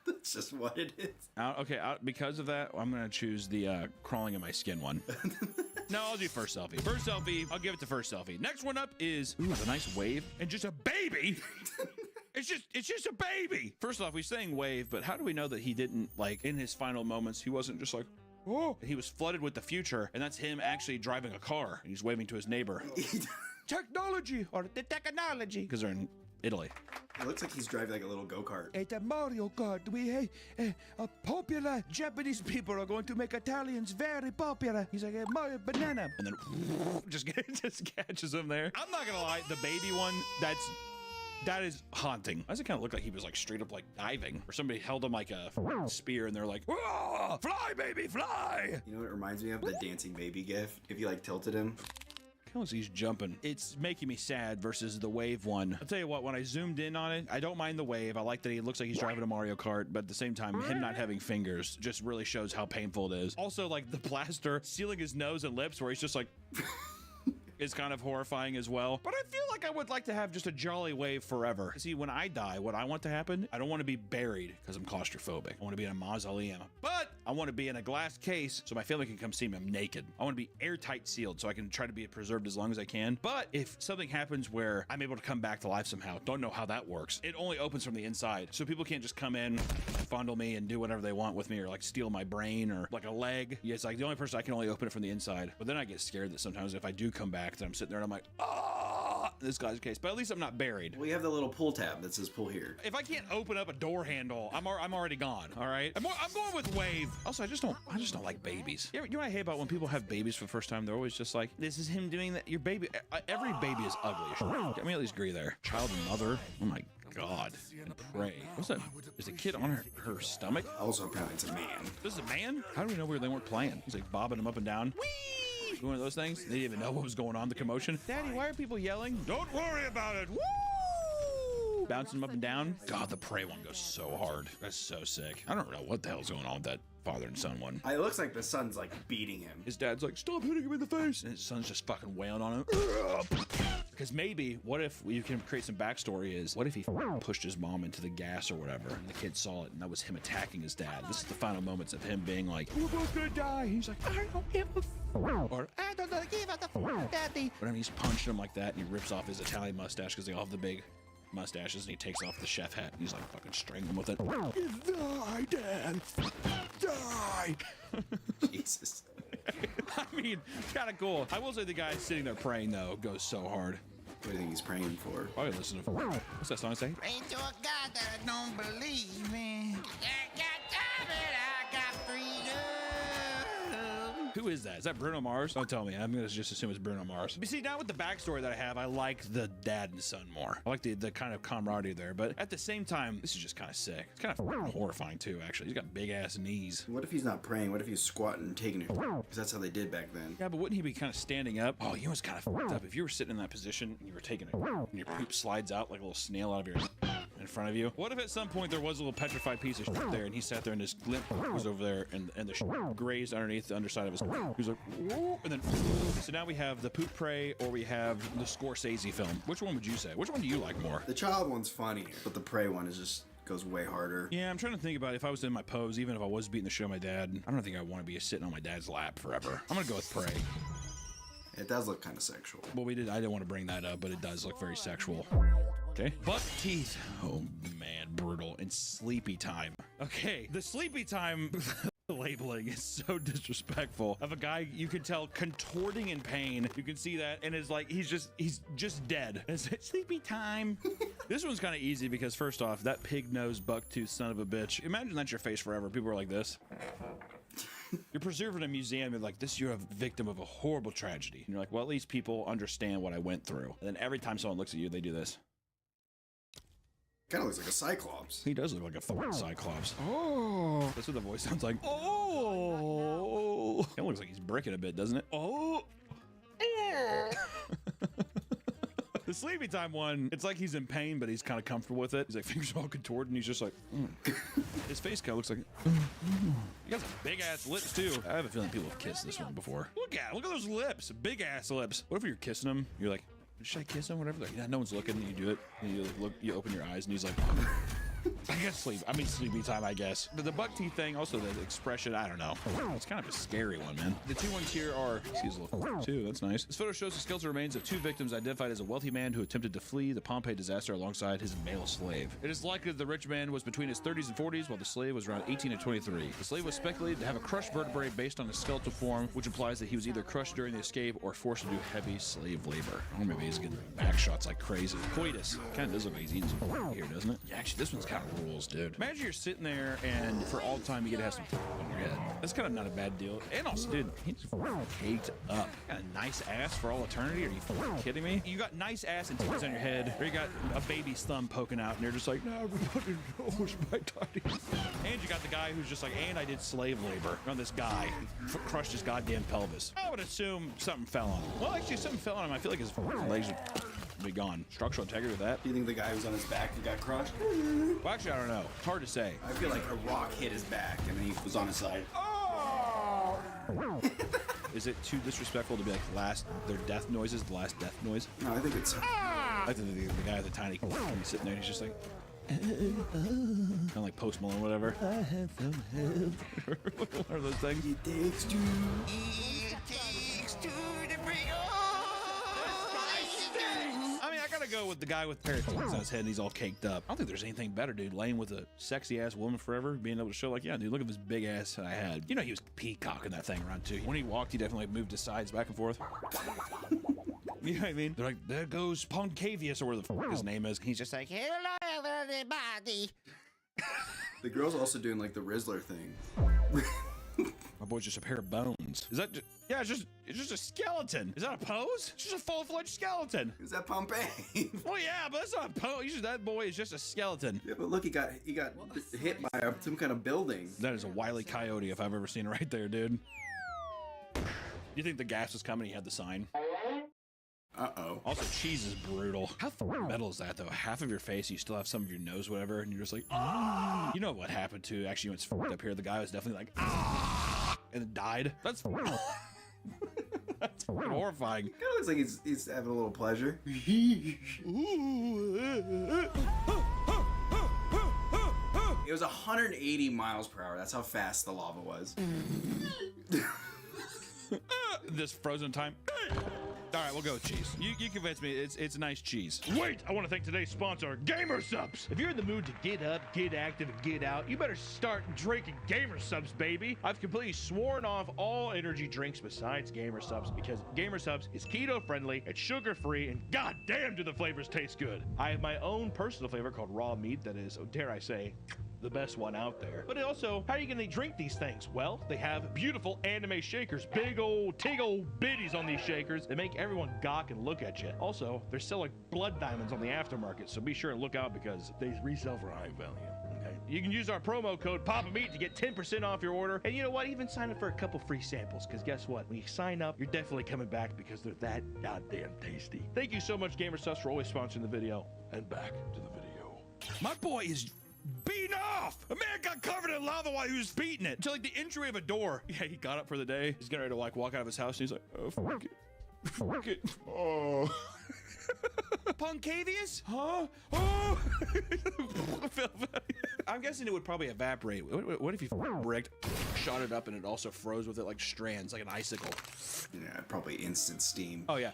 That's just what it is. Because of that, I'm gonna choose the crawling in my skin one. No, I'll do first selfie. First selfie, I'll give it to first selfie. Next one up is, ooh, a nice wave and just a baby. It's just a baby. First off, he's saying wave, but how do we know that he didn't, like, in his final moments, he wasn't just like, oh. He was flooded with the future, and that's him actually driving a car, and he's waving to his neighbor. Technology, or the technology, because they're in Italy. It looks like he's driving like a little go-kart. It's a Mario Kart. We popular Japanese people are going to make Italians very popular. He's like a Mario banana, and then just catches him there. I'm not gonna lie, the baby one, that is haunting. Why does it kind of look like he was like straight up like diving, or somebody held him like a spear and they're like, "Whoa, fly, baby, fly!" You know what it reminds me of? The dancing baby gif. If you like tilted him. He's jumping. It's making me sad versus the wave one. I'll tell you what, when I zoomed in on it, I don't mind the wave. I like that he looks like he's driving a Mario Kart, but at the same time, him not having fingers just really shows how painful it is. Also, like the blaster sealing his nose and lips where he's just like... is kind of horrifying as well. But I feel like I would like to have just a jolly wave forever. See, when I die, what I want to happen, I don't want to be buried because I'm claustrophobic. I want to be in a mausoleum. But I want to be in a glass case so my family can come see me. I'm naked. I want to be airtight sealed so I can try to be preserved as long as I can. But if something happens where I'm able to come back to life somehow, don't know how that works. It only opens from the inside. So people can't just come in, fondle me, and do whatever they want with me, or like steal my brain or like a leg. Yeah, it's like the only person I can only open it from the inside. But then I get scared that sometimes if I do come back, that I'm sitting there and I'm like, ah, this guy's case. But at least I'm not buried. We have the little pull tab that says pull here. If I can't open up a door handle, I'm already gone. All right, I'm going with wave. Also, I just don't like babies. You know what I hate about when people have babies for the first time? They're always just like, this is him doing that. Your baby, every baby is ugly. Let me at least agree there. Child and mother. Oh my God. And pray. What's that? Is a kid on her stomach? Also, apparently it's a man. This is a man? How do we know where they weren't playing? He's like bobbing him up and down. Whee! One of those things. They didn't even know what was going on, the commotion. Daddy, why are people yelling? Don't worry about it. Woo! Bouncing him up and down. God, the prey one goes so hard. That's so sick. I don't know what the hell's going on with that father and son one. It looks like the son's like beating him. His dad's like, stop hitting him in the face. And his son's just fucking wailing on him. Because maybe, what if we can create some backstory is, what if he pushed his mom into the gas or whatever, and the kid saw it, and that was him attacking his dad. This is the final moments of him being like, we're both gonna die. He's like, I don't give a f. Or, I don't give a f, daddy. But then he's punching him like that, and he rips off his Italian mustache because they all have the big mustaches, and he takes off the chef hat, and he's like fucking strangling him with it. Die, Dad. Die. Jesus. I mean, kind of cool. I will say the guy sitting there praying, though, goes so hard. What do you think he's praying for? Probably listen to... What's that song say? Pray to a God that don't believe me. I got freedom. Who is that? Is that Bruno Mars? Don't tell me. I'm gonna just assume it's Bruno Mars. But see, now with the backstory that I have, I like the dad and son more. I like the kind of camaraderie there. But at the same time, this is just kind of sick. It's kind of horrifying too, actually. He's got big ass knees. What if he's not praying? What if he's squatting and taking it? Because that's how they did back then. Yeah, but wouldn't he be kind of standing up? Oh, you know what's kind of fucked up? If you were sitting in that position and you were taking it and your poop slides out like a little snail out of your... And in front of you? What if at some point there was a little petrified piece of shit there, and he sat there and his limp was over there, and the shit grazed underneath the underside of his. He was like, whoop, and then. So now we have the poop prey, or we have the Scorsese film. Which one would you say? Which one do you like more? The child one's funnier, but the prey one is just goes way harder. Yeah, I'm trying to think about if I was in my pose, even if I was beating the shit out of my dad, I don't think I want to be sitting on my dad's lap forever. I'm gonna go with prey. It does look kind of sexual. Well, I didn't want to bring that up, but it does look very sexual. Okay. Buck teeth. Oh man, brutal. And sleepy time. Okay, the sleepy time labeling is so disrespectful of a guy you can tell contorting in pain. You can see that, and it's like he's just dead. It's sleepy time. This one's kind of easy because first off, that pig-nosed buck-tooth son of a bitch. Imagine that's your face forever. People are like this. You're preserved in a museum. You're like, you're a victim of a horrible tragedy. And you're like, well, at least people understand what I went through. And then every time someone looks at you, they do this. Kind of looks like a cyclops. He does look like a fucking cyclops. Oh, that's what the voice sounds like. Oh, it looks like he's bricking a bit, doesn't it? Oh. The sleepy time one, it's like he's in pain, but he's kind of comfortable with it. He's like fingers all contorted, and he's just like, his face kind of looks like. He got some big ass lips too. I have a feeling people have kissed this one before. Look at those lips, big ass lips. What if you're kissing him? You're like, should I kiss him? Whatever. Like, yeah, no one's looking. And you do it, and you look. You open your eyes, and he's like. I guess sleepy time, I guess. But the buck teeth thing, also the expression, I don't know. It's kind of a scary one, man. The two ones here are, excuse me, too, that's nice. This photo shows the skeletal remains of two victims identified as a wealthy man who attempted to flee the Pompeii disaster alongside his male slave. It is likely that the rich man was between his 30s and 40s, while the slave was around 18 and 23. The slave was speculated to have a crushed vertebrae based on his skeletal form, which implies that he was either crushed during the escape or forced to do heavy slave labor. Or maybe he's getting back shots like crazy. Coitus. Kind of does look like he's eating some here, doesn't it? Yeah, actually, this one's kind of rules, dude. Imagine you're sitting there and for all time you get to have some on your head. That's kind of not a bad deal. And also, dude, he's caked up. Got a nice ass for all eternity? Are you fucking kidding me? You got nice ass and titties on your head, or you got a baby's thumb poking out, and you're just like, no, everybody knows my titties. And you got the guy who's just like, and I did slave labor on this guy who crushed his goddamn pelvis. I would assume something fell on him. Well, actually, something fell on him. I feel like his legs would be gone. Structural integrity with that. Do you think the guy who was on his back and got crushed? Well, actually, I don't know. Hard to say. I feel like a rock hit his back and then he was on his side. Oh! Is it too disrespectful to be like their death noises, the last death noise? No, I think it's. I think the guy with the tiny, he's sitting there and he's just like. Kind of like Post Malone, whatever. I have some help. One of those things. It takes two. It takes two to bring I mean, I gotta go with the guy with a pair of tits on his head and he's all caked up. I don't think there's anything better, dude. Laying with a sexy ass woman forever, being able to show like, yeah, dude, look at this big ass that I had. You know, he was peacocking that thing around too. When he walked, he definitely moved his sides back and forth. You know what I mean? They're like, there goes Poncavius, or where the fuck his name is. He's just like, hello, everybody. The girl's also doing like the Rizzler thing. My boy's just a pair of bones. Is that just, yeah, it's just a skeleton. Is that a pose? It's just a full-fledged skeleton. Who's that Pompeii? Well, yeah, but that's not a pose. That boy is just a skeleton. Yeah, but look, he got hit by some kind of building. That is a Wile E. Coyote if I've ever seen it right there, dude. You think the gas was coming? He had the sign. Uh-oh. Also, cheese is brutal. How metal is that, though? Half of your face, you still have some of your nose, whatever, and you're just like, ah. You know what happened to, actually, when it's fucked up here, the guy was definitely like, ah, and then died. That's that's horrifying. It kind of looks like he's having a little pleasure. It was 180 miles per hour. That's how fast the lava was. This frozen time. All right, we'll go with cheese. You convinced me. It's a nice cheese. Wait, I want to thank today's sponsor, Gamer Subs. If you're in the mood to get up, get active, and get out, you better start drinking Gamer Subs, baby. I've completely sworn off all energy drinks besides Gamer Subs because Gamer Subs is keto-friendly, it's sugar-free, and goddamn do the flavors taste good. I have my own personal flavor called raw meat that is, oh, dare I say, the best one out there. But also, how are you gonna drink these things? Well, they have beautiful anime shakers, big old biddies on these shakers that make everyone gawk and look at you. Also, they're selling blood diamonds on the aftermarket, so be sure and look out because they resell for high value. Okay. You can use our promo code PAPAMEAT to get 10% off your order. And you know what? Even sign up for a couple free samples, because guess what? When you sign up, you're definitely coming back because they're that goddamn tasty. Thank you so much, Gamer Subs, for always sponsoring the video. And back to the video. My boy is beaten off. A man got covered in lava while he was beating it to like the entry of a door. Yeah, he got up for the day. He's getting ready to like walk out of his house, and he's like, oh, fuck it. Fuck it. Oh. Puncavius? Huh? Oh! I'm guessing it would probably evaporate. What if you wrecked, shot it up, and it also froze with it like strands, like an icicle? Yeah, probably instant steam. Oh, yeah.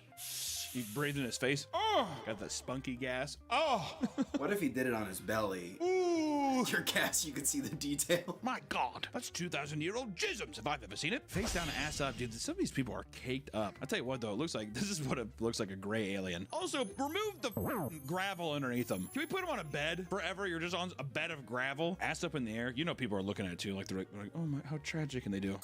You breathed in his face. Oh! Got that spunky gas. Oh! What if he did it on his belly? Ooh! Your gas, you could see the detail. My God, that's 2,000-year-old jisms if I've ever seen it. Face down, ass up, dude. Some of these people are caked up. I'll tell you what, though. It looks like this is what it looks like, a gray alien. Also, remove the gravel underneath them. Can we put them on a bed forever? You're just on a bed of gravel, ass up in the air. You know, people are looking at it too, like they're like, oh my, how tragic, and they do.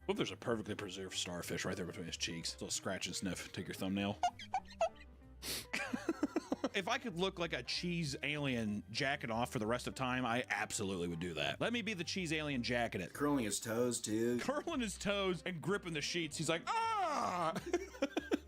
What if there's a perfectly preserved starfish right there between his cheeks? A little scratch and sniff. Take your thumbnail. If I could look like a cheese alien jacking off for the rest of time, I absolutely would do that. Let me be the cheese alien jacking it. Curling his toes, too. Curling his toes and gripping the sheets. He's like, ah!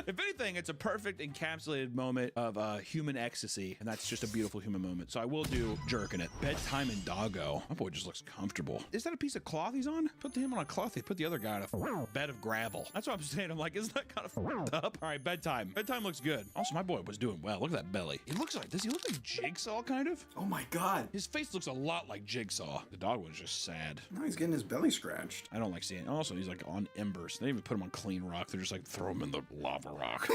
If anything, it's a perfect encapsulated moment of human ecstasy, and that's just a beautiful human moment. So I will do jerking it. Bedtime in doggo. My boy just looks comfortable. Is that a piece of cloth he's on? Put him on a cloth. They put the other guy on a bed of gravel. That's what I'm saying. I'm like, isn't that kind of fucked up? All right, bedtime. Bedtime looks good. Also, my boy was doing well. Look at that belly. He looks like, does he look like Jigsaw, kind of? Oh my God. His face looks a lot like Jigsaw. The dog was just sad. No, he's getting his belly scratched. I don't like seeing it. Also, he's like on embers. They didn't even put him on clean rock. They're just like, throw him in the lava rock.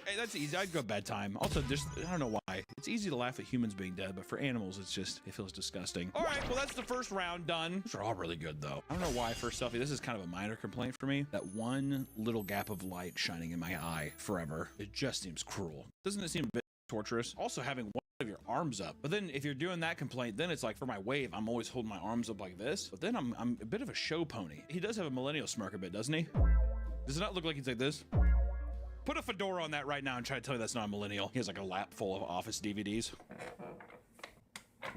Hey, that's easy. I'd go bedtime. Also, just, I don't know why. It's easy to laugh at humans being dead, but for animals, it's just, it feels disgusting. All right, well, that's the first round done. These are all really good, though. I don't know why, first selfie, this is kind of a minor complaint for me. That one little gap of light shining in my eye forever, it just seems cruel. Doesn't it seem a bit torturous? Also, having one of your arms up. But then if you're doing that complaint, then it's like for my wave, I'm always holding my arms up like this. But then I'm a bit of a show pony. He does have a millennial smirk a bit, doesn't he? Does it not look like he's like this? Put a fedora on that right now and try to tell you that's not a millennial. He has like a lap full of Office DVDs.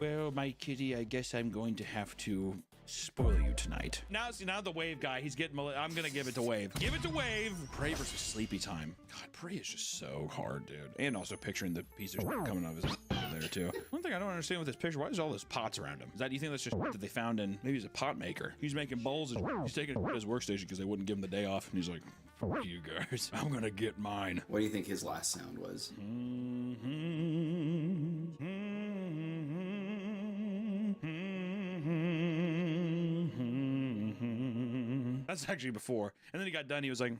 Well, my kitty, I guess I'm going to have to spoil you tonight. Now, see, now the wave guy, he's getting, I'm gonna give it to Wave. Give it to Wave. Prey versus Sleepy Time. God, Prey is just so hard, dude. And also picturing the piece of shit coming out of his there too. One thing I don't understand with this picture, why is all those pots around him? Is that, do you think that's just that they found in, maybe he's a pot maker? He's making bowls and he's taking it to his workstation because they wouldn't give him the day off. And he's like, fuck you guys, I'm gonna get mine. What do you think his last sound was? That's actually before. And then he got done, he was like,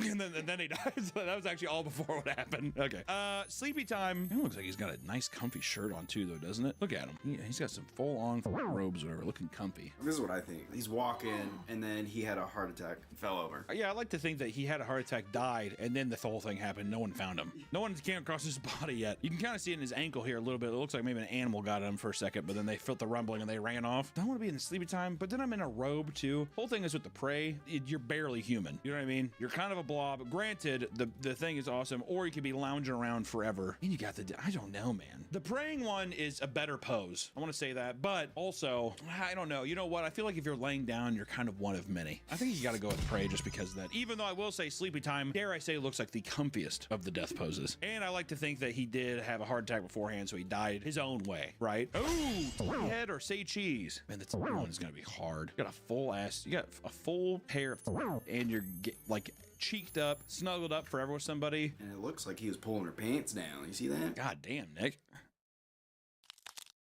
and then he died. So that was actually all before what happened. Okay. Sleepy Time. It looks like he's got a nice comfy shirt on too, though, doesn't it? Look at him. He's got some full-on robes or whatever, looking comfy. This is what I think. He's walking, and then he had a heart attack and fell over. Yeah, I like to think that he had a heart attack, died, and then the whole thing happened. No one found him. No one came across his body yet. You can kind of see it in his ankle here a little bit. It looks like maybe an animal got him for a second, but then they felt the rumbling and they ran off. I don't want to be in Sleepy Time, but then I'm in a robe too. Whole thing is with the Prey, you're barely human. You know what I mean? You're kind of a blob. Granted, the thing is awesome, or you could be lounging around forever. And you got the, I don't know, man. The praying one is a better pose. I want to say that, but also, I don't know. You know what? I feel like if you're laying down, you're kind of one of many. I think you got to go with Prey just because of that. Even though I will say Sleepy Time, dare I say, looks like the comfiest of the death poses. And I like to think that he did have a heart attack beforehand, so he died his own way, right? Oh, head or say cheese. Man, that's one is gonna be hard. You got a full ass, you got a full pair of, and you're like cheeked up, snuggled up forever with somebody. And it looks like he was pulling her pants down. You see that? God damn, Nick.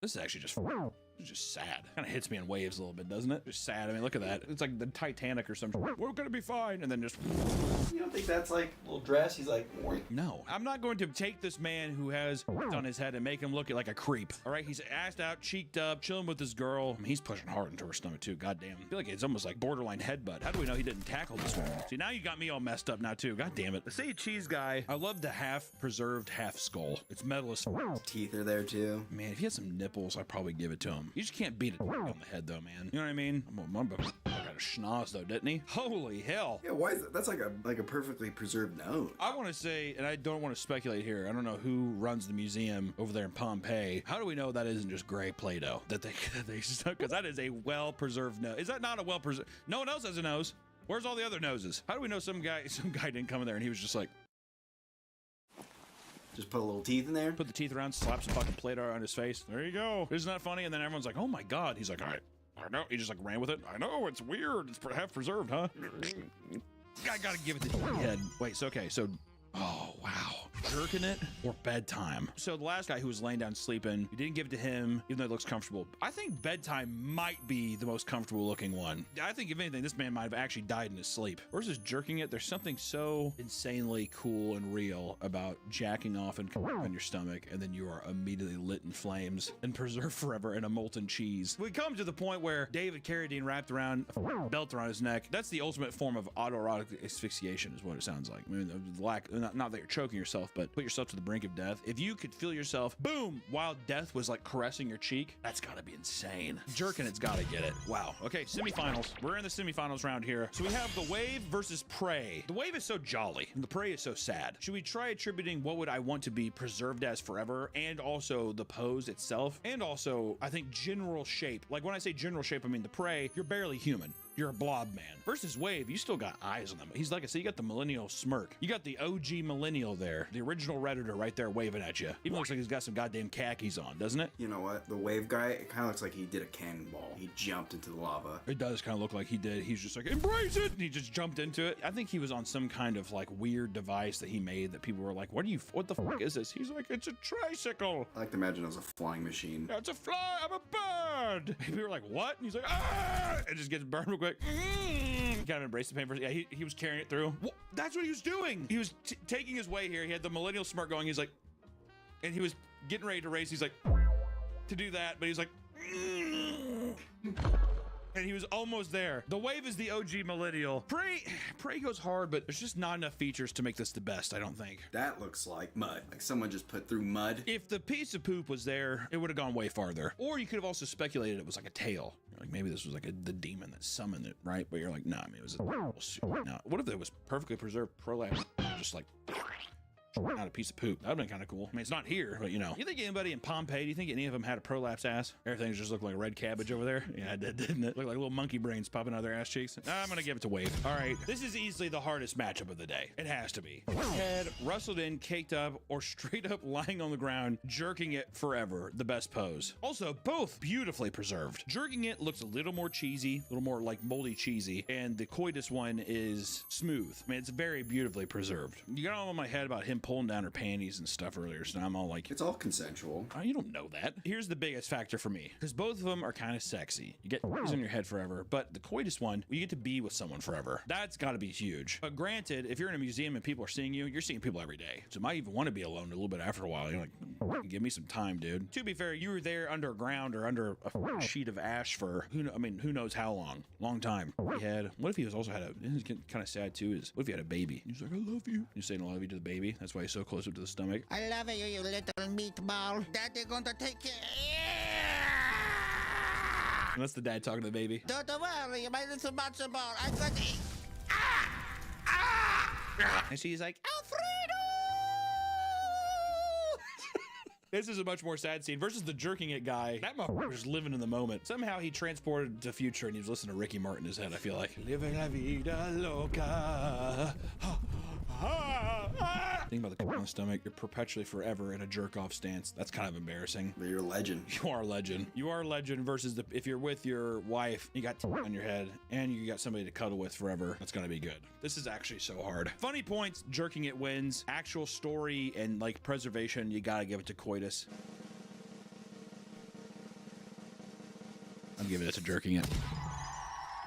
This is actually just sad. Kind of hits me in waves a little bit, doesn't it? Just sad. I mean, look at that. It's like the Titanic or something. We're gonna be fine. And then just... You don't think that's like a little dress? He's like... No. I'm not going to take this man who has on his head and make him look like a creep. All right? He's assed out, cheeked up, chilling with his girl. I mean, he's pushing hard into her stomach, too. God damn. I feel like it's almost like borderline headbutt. How do we know he didn't tackle this woman? See, now you got me all messed up now, too. God damn it. The Say Cheese guy, I love the half-preserved half skull. It's metal as... Teeth are there, too. Man, if he had some nipples, I'd probably give it to him. You just can't beat it on the head, though, man. You know what I mean? I got a schnoz, though, didn't he? Holy hell. Yeah, why is that? That's like a perfectly preserved nose. I want to say, and I don't want to speculate here, I don't know who runs the museum over there in Pompeii. How do we know that isn't just gray Play-Doh? That they stuck, because that is a well-preserved nose. Is that not a well-preserved? No one else has a nose. Where's all the other noses? How do we know some guy didn't come in there and he was just like... Just put a little teeth in there. Put the teeth around, slap some fucking Play-Doh on his face. There you go. Isn't that funny? And then everyone's like, oh my God. He's like, all right. I know. He just like ran with it. I know. It's weird. It's half preserved, huh? I gotta give it to the head. Wait, so okay. So, oh, wow. Jerking it or bedtime? So the last guy who was laying down sleeping, you didn't give it to him, even though it looks comfortable. I think bedtime might be the most comfortable looking one. I think if anything, this man might have actually died in his sleep. Versus jerking it, there's something so insanely cool and real about jacking off and on your stomach, and then you are immediately lit in flames and preserved forever in a molten cheese. We come to the point where David Carradine wrapped around a belt around his neck. That's the ultimate form of autoerotic asphyxiation, is what it sounds like. I mean, the lack, not that you're choking yourself, but put yourself to the brink of death. If you could feel yourself, boom, while death was like caressing your cheek, that's gotta be insane. Jerking it's gotta get it. Wow. Okay, semifinals. We're in the semifinals round here. So we have the Wave versus Prey. The Wave is so jolly, and the Prey is so sad. Should we try attributing what would I want to be preserved as forever, and also the pose itself, and also, I think, general shape. Like when I say general shape, I mean the Prey, you're barely human. You're a blob man. Versus Wave, you still got eyes on them. He's like I said, you got the millennial smirk. You got the OG millennial there. The original Redditor right there waving at you. Even looks like he's got some goddamn khakis on, doesn't it? You know what? The Wave guy, it kind of looks like he did a cannonball. He jumped into the lava. It does kind of look like he did. He's just like, embrace it! And he just jumped into it. I think he was on some kind of like weird device that he made that people were like, what the fuck is this? He's like, it's a tricycle. I like to imagine it was a flying machine. It's a fly, I'm a bird. People were like, what? And he's like, ah! And just gets burned real quick. Kind of embraced the pain for. Yeah, he was carrying it through. Well, that's what he was doing. He was taking his way here. He had the millennial smirk going. He's like, and he was getting ready to race. He's like, to do that, but he's like, and he was almost there. The Wave is the OG millennial. Prey goes hard, but there's just not enough features to make this the best, I don't think. That looks like mud. Like someone just put through mud. If the piece of poop was there, it would have gone way farther. Or you could have also speculated it was like a tail. Like maybe this was like the demon that summoned it, right? But you're like, nah, I mean, it was a... Now, what if it was perfectly preserved prolapse, just like... Not a piece of poop. That would have been kind of cool. I mean, it's not here, but you know. You think anybody in Pompeii, do you think any of them had a prolapse ass? Everything's just looked like red cabbage over there. Yeah, it did, didn't it? Looked like little monkey brains popping out of their ass cheeks. I'm going to give it to Wave. All right. This is easily the hardest matchup of the day. It has to be. Head rustled in, caked up, or straight up lying on the ground, jerking it forever. The best pose. Also, both beautifully preserved. Jerking it looks a little more cheesy, a little more like moldy cheesy, and the coitus one is smooth. I mean, it's very beautifully preserved. You got all on my head about him pulling down her panties and stuff earlier, so I'm all like, it's all consensual. Oh, you don't know that. Here's the biggest factor for me, because both of them are kind of sexy. You get these on your head forever, but the coitus one, you get to be with someone forever. That's got to be huge. But granted, if you're in a museum and people are seeing you, you're seeing people every day, so you might even want to be alone a little bit after a while. You're like, give me some time, dude. To be fair, you were there underground or under a sheet of ash for who knows how long time. He had. What if he was also had a? This is kind of sad too. Is what if he had a baby? He's like, I love you. You're saying I love you to the baby. That's why he's so close up to the stomach. I love you, you little meatball. Daddy gonna take care. And that's the dad talking to the baby. Don't worry, my little matzo ball. I got it. And she's like, Alfredo! This is a much more sad scene versus the jerking it guy. That motherfucker was living in the moment. Somehow he transported to the future and he was listening to Ricky Martin in his head, I feel like. Living la vida loca. Think about the on the stomach. You're perpetually forever in a jerk-off stance. That's kind of embarrassing. But you're a legend. You are a legend. You are a legend versus if you're with your wife, you got on your head, and you got somebody to cuddle with forever. That's gonna be good. This is actually so hard. Funny points, jerking it wins. Actual story and like preservation, you gotta give it to coitus. I'm giving it to jerking it.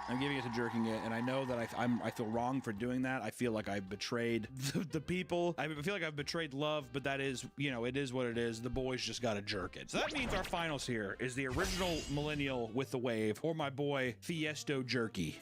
I'm giving it to jerking it, and I know that I feel wrong for doing that. I feel like I've betrayed the people. I feel like I've betrayed love, but that is, you know, it is what it is. The boys just gotta jerk it. So that means our finals here is the original millennial with the wave, or my boy Fiesto Jerky.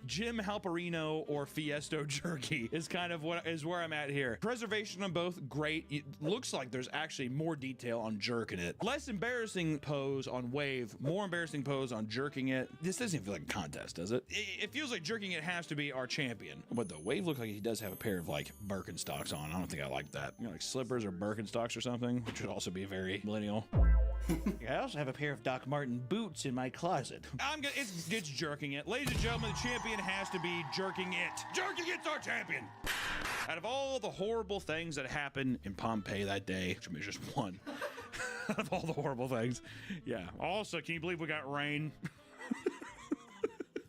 Jim Halperino or Fiesto Jerky is kind of what is where I'm at here. Preservation on both, great. It looks like there's actually more detail on jerking it. Less embarrassing pose on Wave, more embarrassing pose on jerking it. This doesn't feel like a contest, does it? It feels like jerking it has to be our champion. But the Wave looks like he does have a pair of like Birkenstocks on. I don't think I like that. You know, like slippers or Birkenstocks or something, which would also be very millennial. I also have a pair of Doc Marten boots in my closet. It's jerking it. Ladies and gentlemen, the champion has to be jerking it. Jerking it's our champion. Out of all the horrible things that happened in Pompeii that day, which is just one out of all the horrible things. Yeah. Also, can you believe we got rain?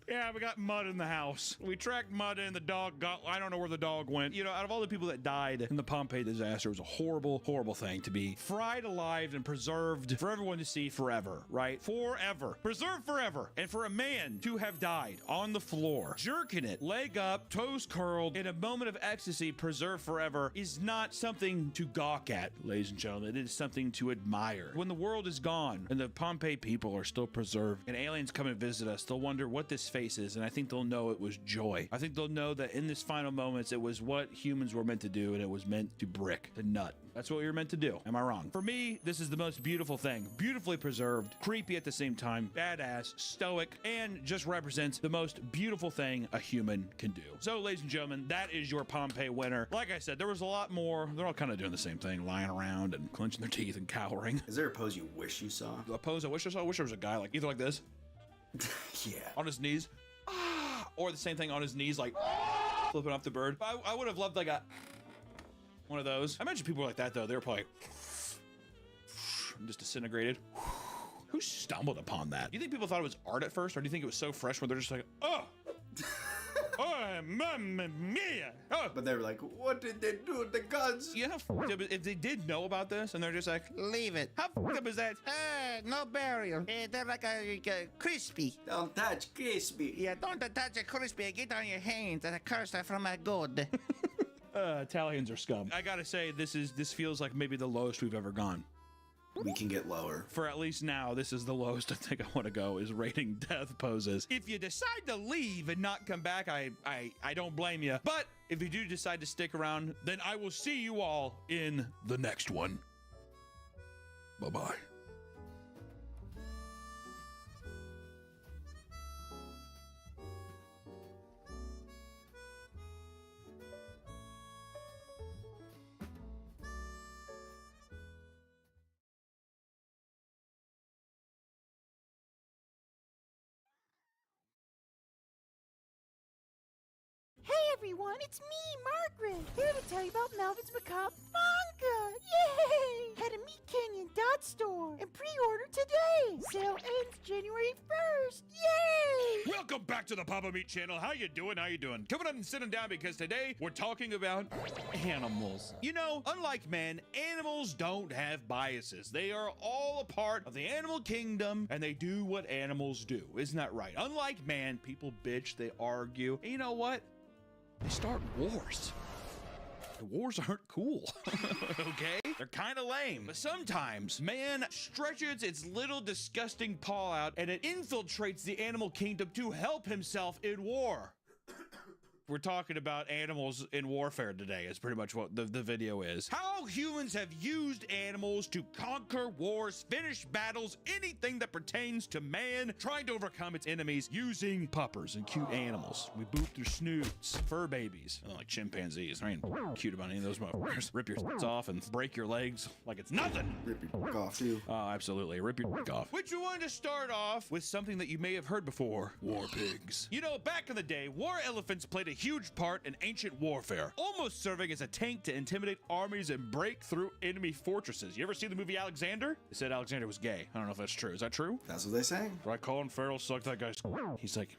Yeah, we got mud in the house. We tracked mud in, the dog got, I don't know where the dog went. You know, out of all the people that died in the Pompeii disaster, it was a horrible, horrible thing to be fried alive and preserved for everyone to see forever, right? Forever. Preserved forever. And for a man to have died on the floor, jerking it, leg up, toes curled, in a moment of ecstasy, preserved forever, is not something to gawk at, ladies and gentlemen. It is something to admire. When the world is gone and the Pompeii people are still preserved and aliens come and visit us, they'll wonder what this face is, and I think they'll know it was joy. I think they'll know that in this final moments, it was what humans were meant to do, and it was meant to brick, to nut. That's what we were meant to do. Am I wrong? For me, this is the most beautiful thing. Beautifully preserved, creepy at the same time, badass, stoic, and just represents the most beautiful thing a human can do. So, ladies and gentlemen, that is your Pompeii winner. Like I said, there was a lot more. They're all kind of doing the same thing, lying around and clenching their teeth and cowering. Is there a pose you wish you saw? A pose I wish I saw? I wish there was a guy like either like this. Yeah. On his knees. Or the same thing on his knees, like flipping off the bird. I would have loved like one of those. I imagine people like that though. They were probably just disintegrated. Who stumbled upon that? Do you think people thought it was art at first, or do you think it was so fresh where they're just like, oh, oh, mamma mia. Oh. But they were like, what did they do to the gods? You know, if they did know about this and they're just like, leave it. How fucked up is that? No burial. They're like a crispy. Don't touch crispy. Yeah, don't touch a crispy. Get on your hands. That's a curse from a god. Italians are scum. I gotta say, this feels like maybe the lowest we've ever gone. We can get lower. For at least now, this is the lowest I think I want to go, is rating death poses. If you decide to leave and not come back, I don't blame you. But if you do decide to stick around, then I will see you all in the next one. Bye-bye. Hey everyone, it's me, Margaret, here to tell you about Melvin's Macabre manga! Yay! Head to Meat Canyon Store and pre-order today! Sale ends January 1st! Yay! Welcome back to the Papa Meat channel. How you doing? How you doing? Coming up and sitting down because today we're talking about animals. You know, unlike men, animals don't have biases. They are all a part of the animal kingdom and they do what animals do. Isn't that right? Unlike man, people bitch, they argue. And you know what? They start wars. The wars aren't cool, okay? They're kind of lame. But sometimes man stretches its little disgusting paw out and it infiltrates the animal kingdom to help himself in war. We're talking about animals in warfare today is pretty much what the video is. How humans have used animals to conquer wars, finish battles, anything that pertains to man trying to overcome its enemies using puppers and cute animals. We boop their snoots, fur babies, like chimpanzees. I ain't cute about any of those motherfuckers. Rip your off and break your legs like it's nothing. Rip your off too. Oh, absolutely. Rip your off. Which we wanted to start off with something that you may have heard before. War pigs. You know, back in the day, war elephants played a huge part in ancient warfare, almost serving as a tank to intimidate armies and break through enemy fortresses. You ever see the movie Alexander? They said Alexander was gay. I don't know if that's true. Is that true? That's what they say. Right, Colin Farrell sucked that guy's. He's like,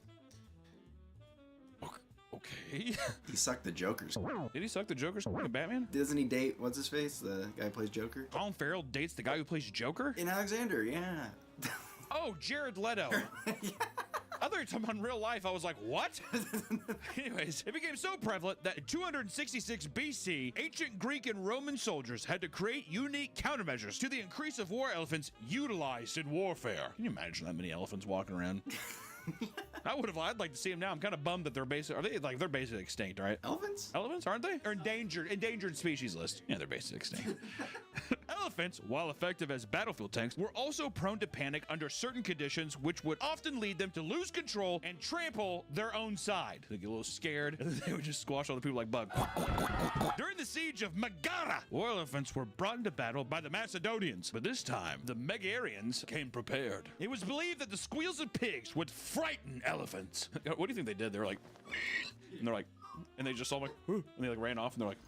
okay. He sucked the Joker's. Did he suck the Joker's? Batman? Doesn't he date, what's his face? The guy who plays Joker? Colin Farrell dates the guy who plays Joker? In Alexander, yeah. Oh, Jared Leto. Yeah. I thought you were talking about in real life. I was like, what? Anyways, it became so prevalent that in 266 BC, ancient Greek and Roman soldiers had to create unique countermeasures to the increase of war elephants utilized in warfare. Can you imagine that many elephants walking around? I'd like to see them now. I'm kind of bummed that they're basically extinct, right? Elephants? Elephants, aren't they? Or endangered species list. Yeah, they're basically extinct. Elephants, while effective as battlefield tanks, were also prone to panic under certain conditions, which would often lead them to lose control and trample their own side. They get a little scared, and then they would just squash other people like bugs. During the siege of Megara, war elephants were brought into battle by the Macedonians, but this time, the Megarians came prepared. It was believed that the squeals of pigs would frighten elephants. What do you think they did? They were like, and they're like, and they just saw like, and they like ran off, and they're like,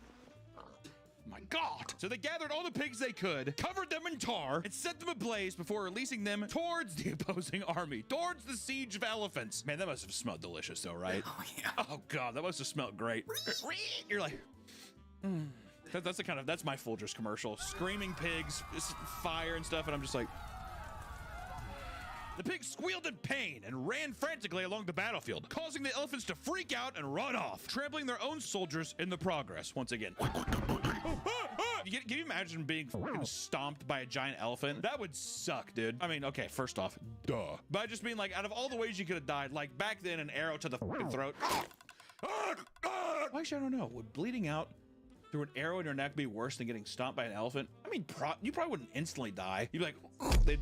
my God. So they gathered all the pigs they could, covered them in tar, and set them ablaze before releasing them towards the opposing army, towards the siege of elephants. Man, that must have smelled delicious though, right? Oh, yeah. Oh God, that must have smelled great. You're like, that's the kind of, that's my Folgers commercial. Screaming pigs, fire and stuff, and I'm just like, the pigs squealed in pain and ran frantically along the battlefield, causing the elephants to freak out and run off, trampling their own soldiers in the progress once again. Can you imagine being fucking stomped by a giant elephant? That would suck, dude. I mean, okay, first off, duh. But just being like, out of all the ways you could have died, like back then, an arrow to the fucking throat. Actually, I don't know. Would bleeding out through an arrow in your neck be worse than getting stomped by an elephant? I mean, you probably wouldn't instantly die. You'd be like,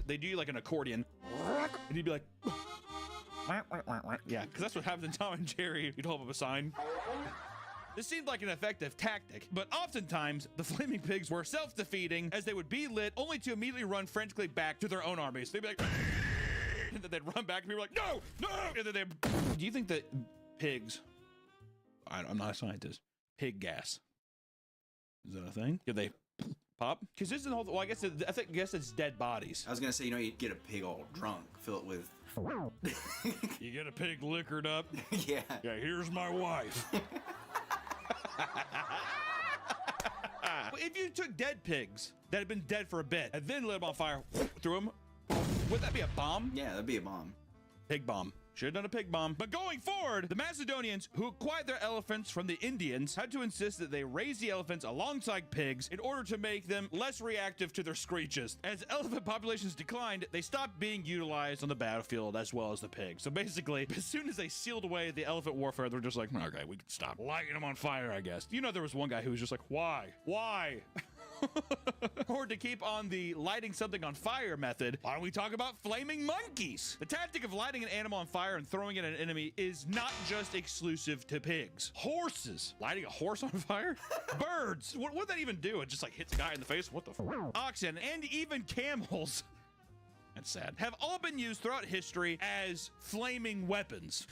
they do you like an accordion, and you'd be like, yeah, because that's what happens in Tom and Jerry. You'd hold up a sign. This seemed like an effective tactic, but oftentimes the flaming pigs were self-defeating, as they would be lit only to immediately run frantically back to their own armies. They'd be like, and then they'd run back and people were like, no, no, and then they. Do you think that pigs, I'm not a scientist, pig gas, is that a thing? Do they pop? Because this is the whole, well, I guess it's dead bodies. I was gonna say, you know, you get a pig all drunk, fill it with. You get a pig liquored up. Yeah. Yeah, here's my wife. If you took dead pigs that had been dead for a bit and then lit them on fire, threw them, would that be a bomb? Yeah, that'd be a bomb. Pig bomb. Should have done a pig bomb. But going forward, the Macedonians, who acquired their elephants from the Indians, had to insist that they raise the elephants alongside pigs in order to make them less reactive to their screeches. As elephant populations declined, they stopped being utilized on the battlefield as well as the pigs. So basically, as soon as they sealed away the elephant warfare, they're just like, okay, we can stop lighting them on fire, I guess. You know, there was one guy who was just like, why? Why? Or to keep on the lighting something on fire method, why don't we talk about flaming monkeys? The tactic of lighting an animal on fire and throwing it at an enemy is not just exclusive to pigs. Horses. Lighting a horse on fire? Birds. What would that even do? It just like hits a guy in the face? What the f? Oxen and even camels. That's sad. Have all been used throughout history as flaming weapons.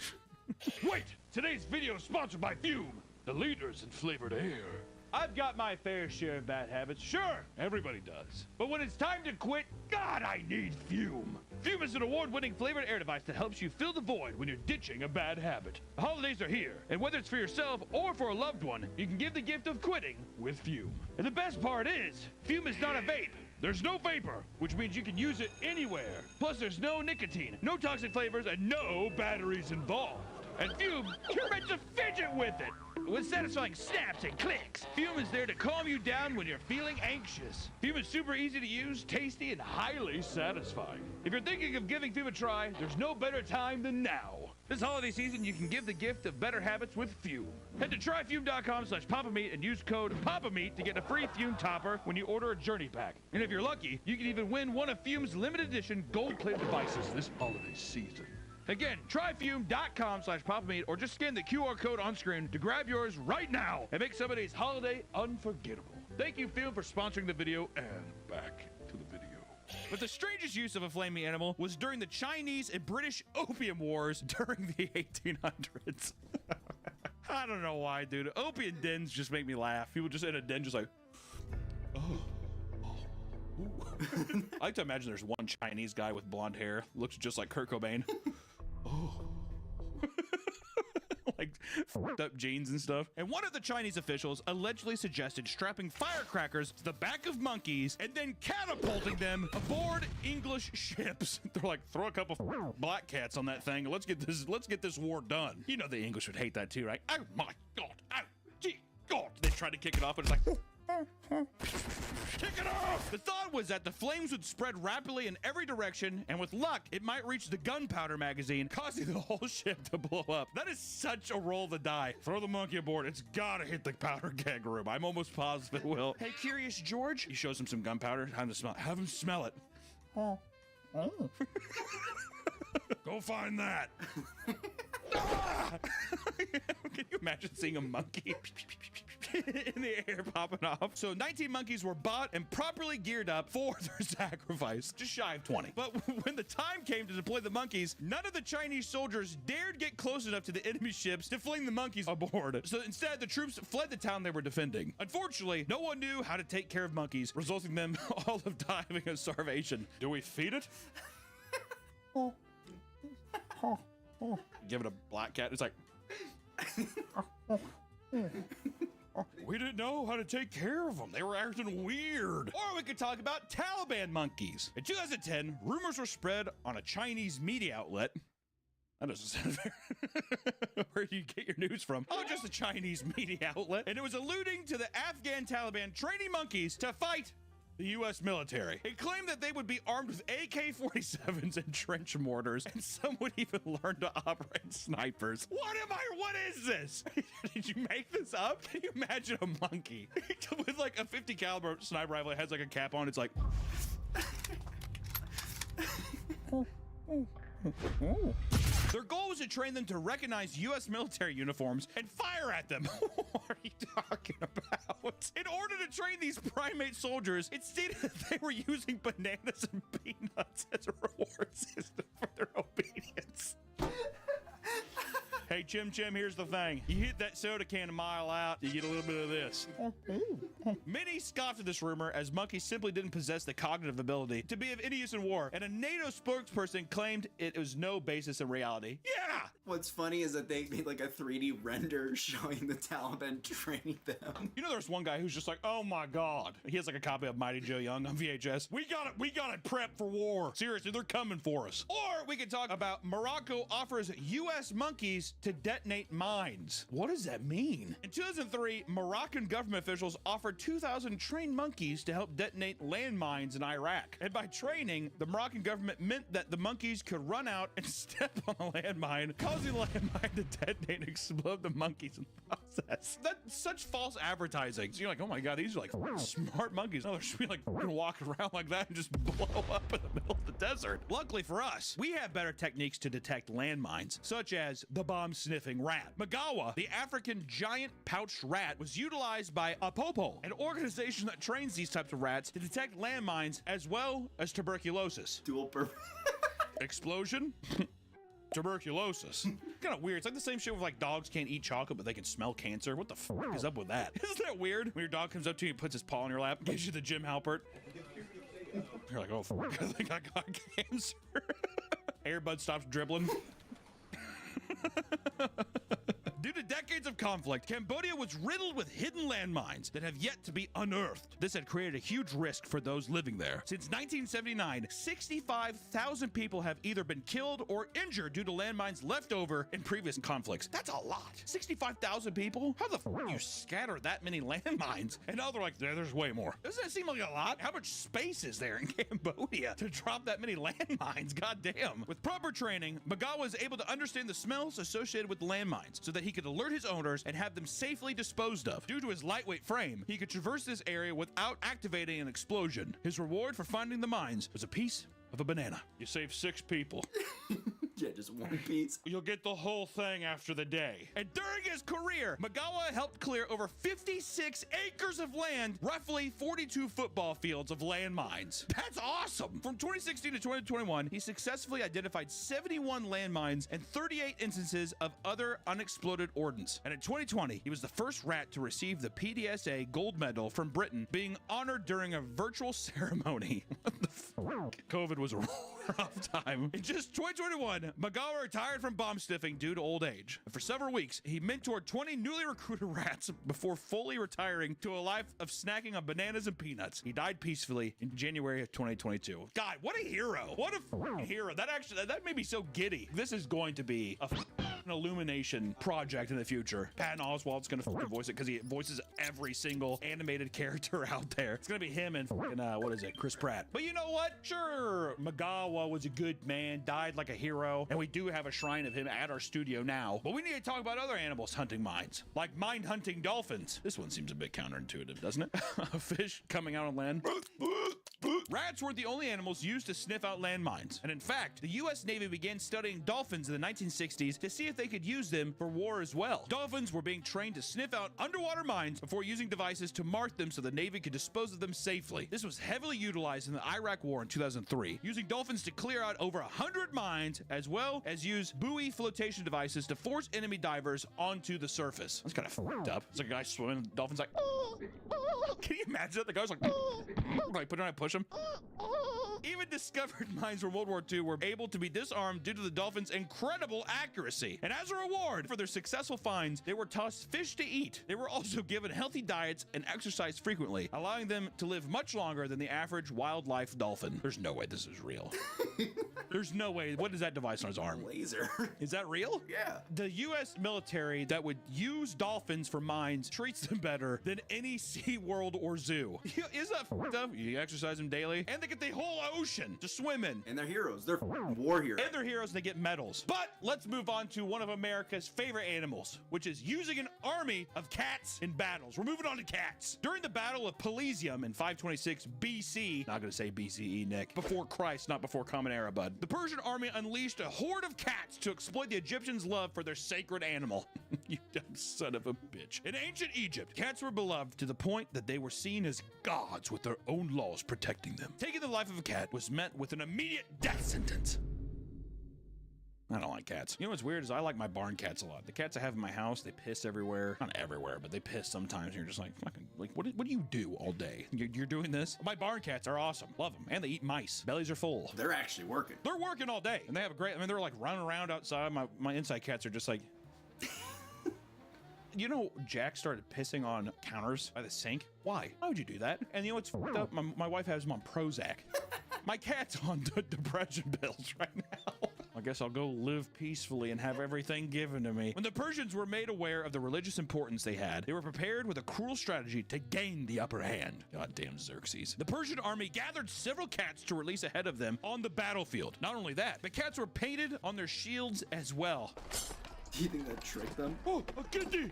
Wait! Today's video is sponsored by Fume, the leaders in flavored air. I've got my fair share of bad habits, sure, everybody does. But when it's time to quit, God, I need Fume. Fume is an award-winning flavored air device that helps you fill the void when you're ditching a bad habit. The holidays are here, and whether it's for yourself or for a loved one, you can give the gift of quitting with Fume. And the best part is, Fume is not a vape. There's no vapor, which means you can use it anywhere. Plus, there's no nicotine, no toxic flavors, and no batteries involved. And Fume, you're meant to fidget with it. With satisfying snaps and clicks, Fume is there to calm you down when you're feeling anxious. Fume is super easy to use, tasty, and highly satisfying. If you're thinking of giving Fume a try, there's no better time than now. This holiday season, you can give the gift of better habits with Fume. Head to tryfume.com/PapaMeat and use code PapaMeat to get a free Fume topper when you order a journey pack. And if you're lucky, you can even win one of Fume's limited edition gold-plated devices this holiday season. Again, tryfume.com/PapaMeat or just scan the QR code on screen to grab yours right now and make somebody's holiday unforgettable. Thank you, Fume, for sponsoring the video, and back to the video. But the strangest use of a flaming animal was during the Chinese and British Opium Wars during the 1800s. I don't know why, dude. Opium dens just make me laugh. People just in a den just like, oh. I like to imagine there's one Chinese guy with blonde hair, looks just like Kurt Cobain. Oh. Like f***ed up jeans and stuff. And one of the Chinese officials allegedly suggested strapping firecrackers to the back of monkeys and then catapulting them aboard English ships. They're like, throw a couple of black cats on that thing and let's get this war done. You know the English would hate that too, right? Oh my God, oh gee God. They tried to kick it off, but it's like, kick it off! The thought was that the flames would spread rapidly in every direction, and with luck, it might reach the gunpowder magazine, causing the whole ship to blow up. That is such a roll of the die. Throw the monkey aboard. It's gotta hit the powder keg room. I'm almost positive it will. Hey, Curious George? He shows him some gunpowder. Have him smell it. Oh. Go find that. Ah! Can you imagine seeing a monkey? in the air popping off. So 19 monkeys were bought and properly geared up for their sacrifice, just shy of 20. But when the time came to deploy the monkeys, none of the Chinese soldiers dared get close enough to the enemy ships to fling the monkeys aboard. So instead, the troops fled the town they were defending. Unfortunately, no one knew how to take care of monkeys, resulting in them all of dying of starvation. Do we feed it? Give it a black cat. It's like, we didn't know how to take care of them. They were acting weird. Or we could talk about Taliban monkeys. In 2010, rumors were spread on a Chinese media outlet. That doesn't sound fair. Where do you get your news from? Oh, just a Chinese media outlet. And it was alluding to the Afghan Taliban training monkeys to fight the U.S. military. It claimed that they would be armed with AK-47s and trench mortars, and some would even learn to operate snipers. What is this? Did you make this up? Can you imagine a monkey with like a 50 caliber sniper rifle? It has like a cap on. It's like... Their goal was to train them to recognize U.S. military uniforms and fire at them. What are you talking about? In order to train these primate soldiers, it stated that they were using bananas and peanuts as a reward system for their obedience. Hey, Chim Chim, here's the thing. You hit that soda can a mile out, you get a little bit of this. Many scoffed at this rumor, as monkeys simply didn't possess the cognitive ability to be of any use in war, and a NATO spokesperson claimed it was no basis in reality. Yeah! What's funny is that they made like a 3D render showing the Taliban training them. You know, there's one guy who's just like, oh my God. He has like a copy of Mighty Joe Young on VHS. We got it prepped for war. Seriously, they're coming for us. Or we could talk about Morocco offers U.S. monkeys to detonate mines. What does that mean? In 2003, Moroccan government officials offered 2,000 trained monkeys to help detonate landmines in Iraq. And by training, the Moroccan government meant that the monkeys could run out and step on a landmine, causing the landmine to detonate and explode the monkeys in the process. That's such false advertising. So you're like, oh my God, these are like smart monkeys. No, they're just be like walking around like that and just blow up in the middle of the desert. Luckily for us, we have better techniques to detect landmines, such as the bomb-sniffing rat. Magawa, the African giant pouched rat, was utilized by Apopo, an organization that trains these types of rats to detect landmines as well as tuberculosis. Dual purpose. Explosion? Tuberculosis. Kind of weird. It's like the same shit with like dogs can't eat chocolate, but they can smell cancer. What the fuck is up with that? Isn't that weird? When your dog comes up to you and puts his paw on your lap, gives you the Jim Halpert. You're like, oh, fuck, I think I got cancer. Airbud stops dribbling. Due to decades of conflict, Cambodia was riddled with hidden landmines that have yet to be unearthed. This had created a huge risk for those living there. Since 1979, 65,000 people have either been killed or injured due to landmines left over in previous conflicts. That's a lot. 65,000 people? How the f do you scatter that many landmines? And now they're like, there's way more. Doesn't that seem like a lot? How much space is there in Cambodia to drop that many landmines? God damn. With proper training, Magawa was able to understand the smells associated with landmines so that he could alert his owners and have them safely disposed of. Due to his lightweight frame, he could traverse this area without activating an explosion. His reward for finding the mines was a piece of a banana. You saved 6 people. Yeah, just one piece. You'll get the whole thing after the day. And during his career, Magawa helped clear over 56 acres of land, roughly 42 football fields of landmines. That's awesome. From 2016 to 2021, he successfully identified 71 landmines and 38 instances of other unexploded ordnance. And in 2020, he was the first rat to receive the PDSA gold medal from Britain, being honored during a virtual ceremony. What the fuck? COVID was a rough time. In just 2021, Magawa retired from bomb sniffing due to old age. And for several weeks, he mentored 20 newly recruited rats before fully retiring to a life of snacking on bananas and peanuts. He died peacefully in January of 2022. God, what a hero. What a hero. That made me so giddy. This is going to be an Illumination project in the future. Patton Oswalt's gonna voice it because he voices every single animated character out there. It's gonna be him and what is it, Chris Pratt. But you know what? Sure, Magawa was a good man, died like a hero, and we do have a shrine of him at our studio now. But we need to talk about other animals hunting mines, like mine hunting dolphins. This one seems a bit counterintuitive, doesn't it? A fish coming out on land. Rats weren't the only animals used to sniff out landmines. And in fact, the U.S. Navy began studying dolphins in the 1960s to see if they could use them for war as well. Dolphins were being trained to sniff out underwater mines before using devices to mark them so the Navy could dispose of them safely. This was heavily utilized in the Iraq War in 2003, using dolphins to clear out over 100 mines, as well as use buoy flotation devices to force enemy divers onto the surface. That's kind of fucked up. It's like a guy swimming, the dolphin's like, can you imagine that? The guy's like, put it on and push him. Even discovered mines from World War II were able to be disarmed due to the dolphins' incredible accuracy. And as a reward for their successful finds, they were tossed fish to eat. They were also given healthy diets and exercised frequently, allowing them to live much longer than the average wildlife dolphin. There's no way this is real. There's no way. What is that device on his arm? Laser. Is that real? Yeah. The U.S. military that would use dolphins for mines treats them better than any SeaWorld or zoo. Is that fucked up? You exercise them daily, and they get the whole ocean to swim in. And they're heroes. They're war heroes. And they're heroes, and they get medals. But let's move on to one of America's favorite animals, which is using an army of cats in battles. We're moving on to cats. During the Battle of Pelusium in 526 BC, not gonna say BCE, Nick, before Christ, not before Common Era, bud, the Persian army unleashed a horde of cats to exploit the Egyptians' love for their sacred animal. You dumb son of a bitch. In ancient Egypt, cats were beloved to the point that they were seen as gods with their own laws protecting them. Taking the life of a cat was met with an immediate death sentence. I don't like cats. You know what's weird is I like my barn cats a lot. The cats I have in my house, they piss everywhere. Not everywhere, but they piss sometimes. And you're just like, fucking, like, what do you do all day? You're doing this? My barn cats are awesome. Love them. And they eat mice. Bellies are full. They're actually working. They're working all day. And they have a great, I mean, they're like running around outside. My inside cats are just like, you know, Jack started pissing on counters by the sink. Why? Why would you do that? And you know what's fucked up? My wife has him on Prozac. My cat's on depression pills right now. I guess I'll go live peacefully and have everything given to me. When the Persians were made aware of the religious importance they had, they were prepared with a cruel strategy to gain the upper hand. Goddamn Xerxes. The Persian army gathered several cats to release ahead of them on the battlefield. Not only that, the cats were painted on their shields as well. Do you think that tricked them? Oh, a kitty!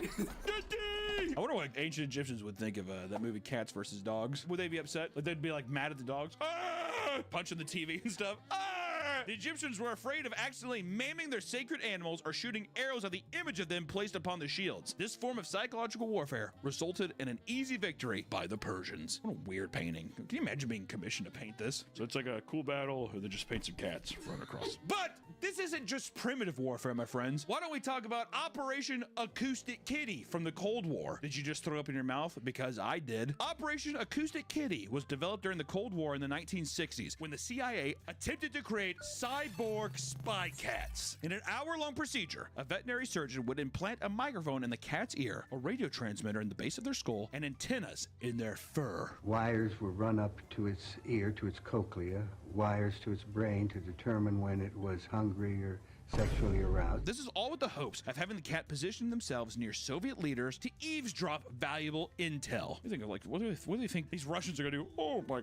Kitty! I wonder what ancient Egyptians would think of that movie Cats versus Dogs. Would they be upset? Like they'd be like mad at the dogs? Ah! Punching the TV and stuff. Ah! The Egyptians were afraid of accidentally maiming their sacred animals or shooting arrows at the image of them placed upon the shields. This form of psychological warfare resulted in an easy victory by the Persians. What a weird painting. Can you imagine being commissioned to paint this? So it's like a cool battle, or they just paint some cats running across. But this isn't just primitive warfare, my friends. Why don't we talk about Operation Acoustic Kitty from the Cold War? Did you just throw up in your mouth? Because I did. Operation Acoustic Kitty was developed during the Cold War in the 1960s when the CIA attempted to create cyborg spy cats. In an hour-long procedure, a veterinary surgeon would implant a microphone in the cat's ear, a radio transmitter in the base of their skull, and antennas in their fur. Wires were run up to its ear, to its cochlea, wires to its brain to determine when it was hungry or sexually aroused. This is all with the hopes of having the cat position themselves near Soviet leaders to eavesdrop valuable intel. You think of like, what do they think these Russians are gonna do? Oh my,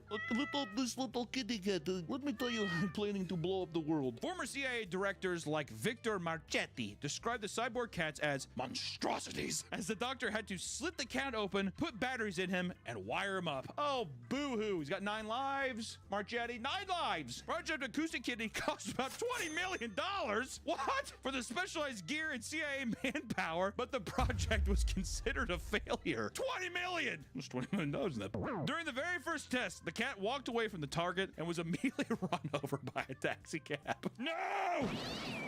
this little kitty cat, let me tell you, I'm planning to blow up the world. Former CIA directors like Victor Marchetti described the cyborg cats as monstrosities, as the doctor had to slit the cat open, put batteries in him, and wire him up. Oh, boo-hoo, he's got 9 lives. Marchetti, 9 lives. Project Acoustic Kitty cost about $20 million. What? For the specialized gear and CIA manpower, but the project was considered a failure. $20 million! What's $20 million in that? During the very first test, the cat walked away from the target and was immediately run over by a taxi cab. No!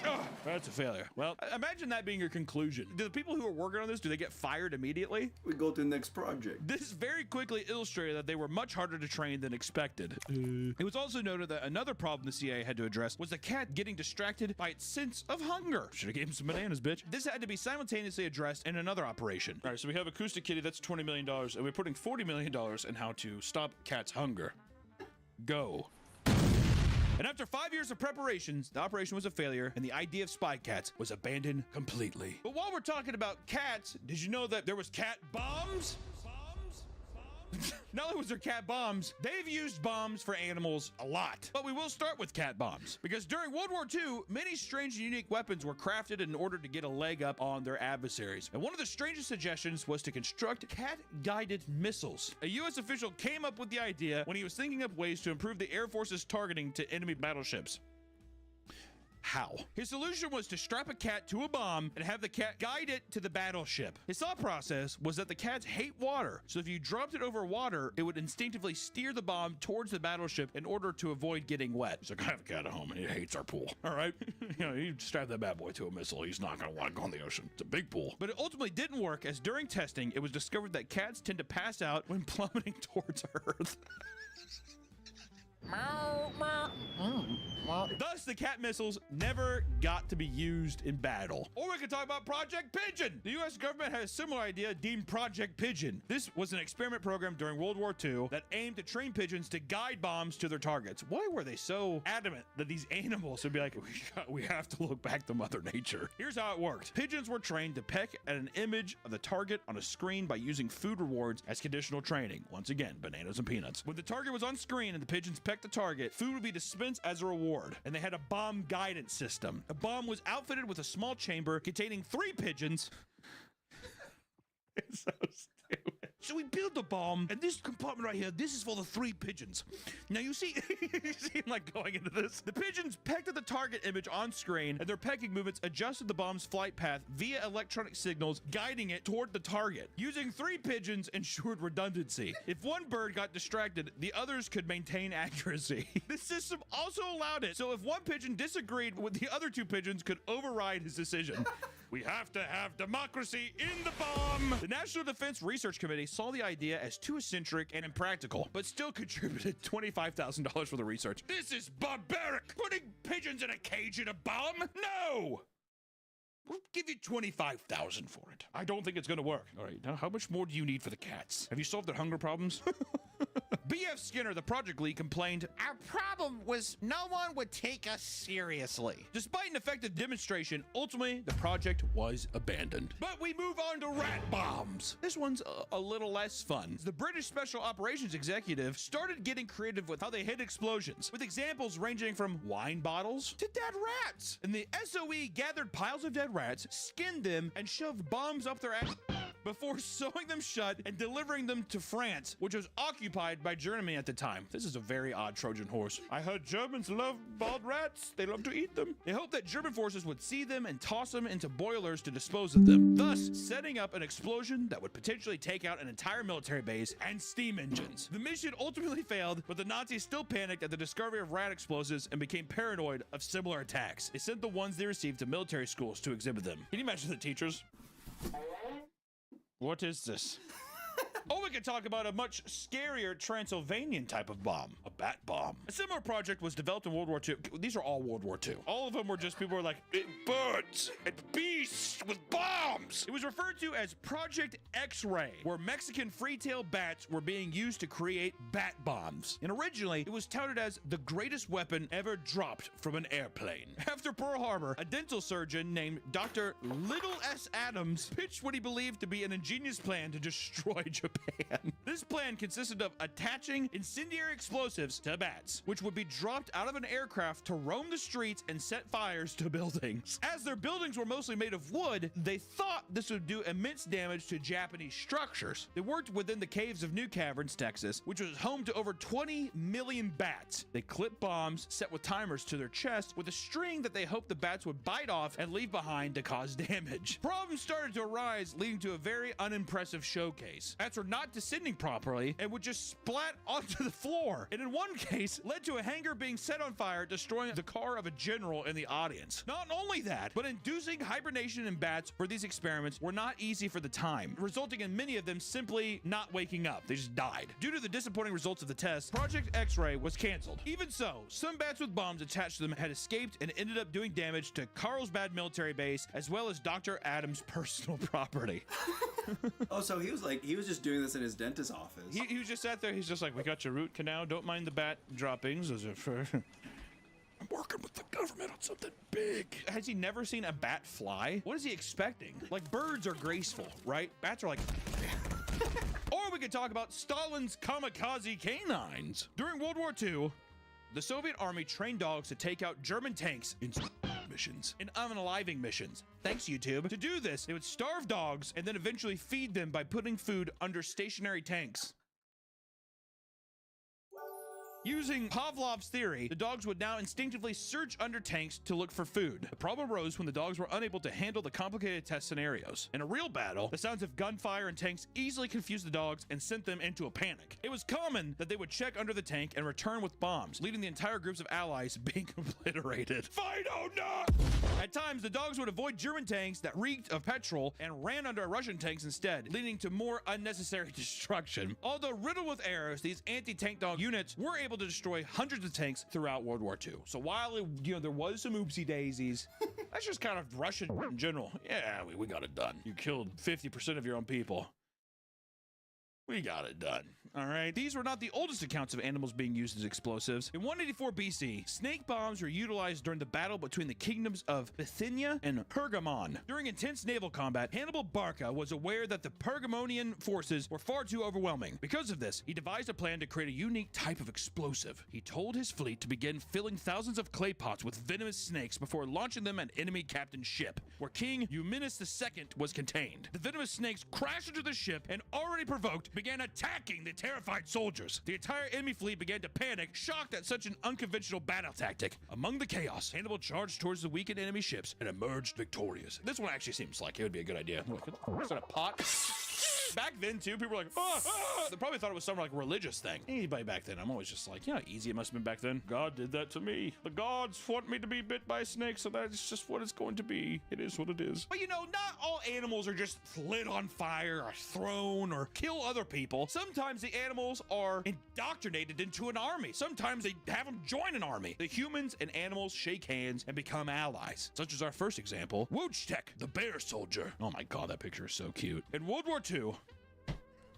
Oh, that's a failure. Well, imagine that being your conclusion. Do the people who are working on this, do they get fired immediately? We go to the next project. This very quickly illustrated that they were much harder to train than expected. It was also noted that another problem the CIA had to address was the cat getting distracted by its sense of hunger. Should have gave him some bananas, bitch. This had to be simultaneously addressed in another operation. All right, so we have Acoustic Kitty, that's $20 million, and we're putting $40 million in how to stop cats' hunger. Go. And after 5 years of preparations, the operation was a failure, and the idea of spy cats was abandoned completely. But while we're talking about cats, did you know that there was cat bombs? Not only was there cat bombs, they've used bombs for animals a lot. But we will start with cat bombs, because during World War II, many strange and unique weapons were crafted in order to get a leg up on their adversaries. And one of the strangest suggestions was to construct cat-guided missiles. A U.S. official came up with the idea when he was thinking up ways to improve the Air Force's targeting to enemy battleships. How? His solution was to strap a cat to a bomb and have the cat guide it to the battleship. His thought process was that the cats hate water, so if you dropped it over water, it would instinctively steer the bomb towards the battleship in order to avoid getting wet. He's like, I have a cat at home and he hates our pool. All right, you strap that bad boy to a missile, he's not gonna want to go in the ocean. It's a big pool. But it ultimately didn't work, as during testing, it was discovered that cats tend to pass out when plummeting towards Earth. Thus, the cat missiles never got to be used in battle. Or we could talk about Project Pigeon. The U.S. government had a similar idea deemed Project Pigeon. This was an experiment program during World War II that aimed to train pigeons to guide bombs to their targets. Why were they so adamant that these animals would be like, we have to look back to Mother Nature? Here's how it worked. Pigeons were trained to peck at an image of the target on a screen by using food rewards as conditional training. Once again, bananas and peanuts. When the target was on screen and the pigeons pecked the target, food would be dispensed as a reward, and they had a bomb guidance system. A bomb was outfitted with a small chamber containing 3 pigeons. It's so stupid. So we build the bomb, and this compartment right here, this is for the 3 pigeons. Now you see, you see him like going into this. The pigeons pecked at the target image on screen, and their pecking movements adjusted the bomb's flight path via electronic signals, guiding it toward the target. Using 3 pigeons ensured redundancy. If one bird got distracted, the others could maintain accuracy. The system also allowed it, so if one pigeon disagreed with the other 2 pigeons, could override his decision. We have to have democracy in the bomb. The National Defense Research Committee saw the idea as too eccentric and impractical, but still contributed $25,000 for the research. This is barbaric! Putting pigeons in a cage in a bomb? No! We'll give you $25,000 for it. I don't think it's gonna work. All right, now how much more do you need for the cats? Have you solved their hunger problems? B.F. Skinner, the project lead, complained, "Our problem was no one would take us seriously." Despite an effective demonstration, ultimately the project was abandoned. But we move on to rat bombs. This one's a little less fun. The British Special Operations Executive started getting creative with how they hid explosions, with examples ranging from wine bottles to dead rats. And the SOE gathered piles of dead rats, skinned them, and shoved bombs up their ass before sewing them shut and delivering them to France, which was occupied by Germany at the time. This is a very odd Trojan horse. I heard Germans love bald rats. They love to eat them. They hoped that German forces would see them and toss them into boilers to dispose of them, thus setting up an explosion that would potentially take out an entire military base and steam engines. The mission ultimately failed, but the Nazis still panicked at the discovery of rat explosives and became paranoid of similar attacks. They sent the ones they received to military schools to exhibit them. Can you imagine the teachers? What is this? Or we could talk about a much scarier Transylvanian type of bomb, a bat bomb. A similar project was developed in World War II. These are all World War II. All of them were just people who were like, birds and beasts with bombs. It was referred to as Project X-Ray, where Mexican free-tail bats were being used to create bat bombs. And originally, it was touted as the greatest weapon ever dropped from an airplane. After Pearl Harbor, a dental surgeon named Dr. Little S. Adams pitched what he believed to be an ingenious plan to destroy Japan. This plan consisted of attaching incendiary explosives to bats, which would be dropped out of an aircraft to roam the streets and set fires to buildings. As their buildings were mostly made of wood, they thought this would do immense damage to Japanese structures. They worked within the caves of New Caverns, Texas, which was home to over 20 million bats. They clipped bombs set with timers to their chest with a string that they hoped the bats would bite off and leave behind to cause damage. Problems started to arise, leading to a very unimpressive showcase. Bats were not descending properly and would just splat onto the floor, and in one case led to a hangar being set on fire, destroying the car of a general in the audience. Not only that, but inducing hibernation in bats for these experiments were not easy for the time, resulting in many of them simply not waking up. They just died. Due to the disappointing results of the test, Project X-Ray was canceled. Even so, some bats with bombs attached to them had escaped and ended up doing damage to Carlsbad military base, as well as Dr. Adams' personal property. Oh, so he was just doing this in his dentist's office. He was just sat there. He's just like, we got your root canal. Don't mind the bat droppings. Those are for... I'm working with the government on something big. Has he never seen a bat fly? What is he expecting? Like, birds are graceful, right? Bats are like... Or we we could talk about Stalin's kamikaze canines. During World War II, the Soviet army trained dogs to take out German tanks in missions, in unaliving missions. Thanks, YouTube. To do this, they would starve dogs and then eventually feed them by putting food under stationary tanks. Using Pavlov's theory, the dogs would now instinctively search under tanks to look for food. The problem arose when the dogs were unable to handle the complicated test scenarios. In a real battle, the sounds of gunfire and tanks easily confused the dogs and sent them into a panic. It was common that they would check under the tank and return with bombs, leaving the entire groups of allies being obliterated. Fight or not! At times, the dogs would avoid German tanks that reeked of petrol and ran under Russian tanks instead, leading to more unnecessary destruction. Although riddled with errors, these anti-tank dog units were able to destroy hundreds of tanks throughout World War II. So while there was some oopsie daisies, that's just kind of Russian in general. Yeah, we got it done. You killed 50% of your own people. We got it done. All right. These were not the oldest accounts of animals being used as explosives. In 184 BC, snake bombs were utilized during the battle between the kingdoms of Bithynia and Pergamon. During intense naval combat, Hannibal Barca was aware that the Pergamonian forces were far too overwhelming. Because of this, he devised a plan to create a unique type of explosive. He told his fleet to begin filling thousands of clay pots with venomous snakes before launching them at enemy captain's ship, where King Eumenes II was contained. The venomous snakes crashed into the ship and, already provoked, began attacking the terrified soldiers. The entire enemy fleet began to panic, shocked at such an unconventional battle tactic. Among the chaos, Hannibal charged towards the weakened enemy ships and emerged victorious. This one actually seems like it would be a good idea. Look, is that a pot? Back then, too, people were like, they probably thought it was some like religious thing. Anybody back then, I'm always just like, you know how easy it must have been back then? God did that to me. The gods want me to be bit by a snake, so that's just what it's going to be. It is what it is. But you know, not all animals are just lit on fire or thrown or kill other people. Sometimes the animals are indoctrinated into an army. Sometimes they have them join an army. The humans and animals shake hands and become allies, such as our first example, Wojtek, the bear soldier. Oh my God, that picture is so cute. In World War II,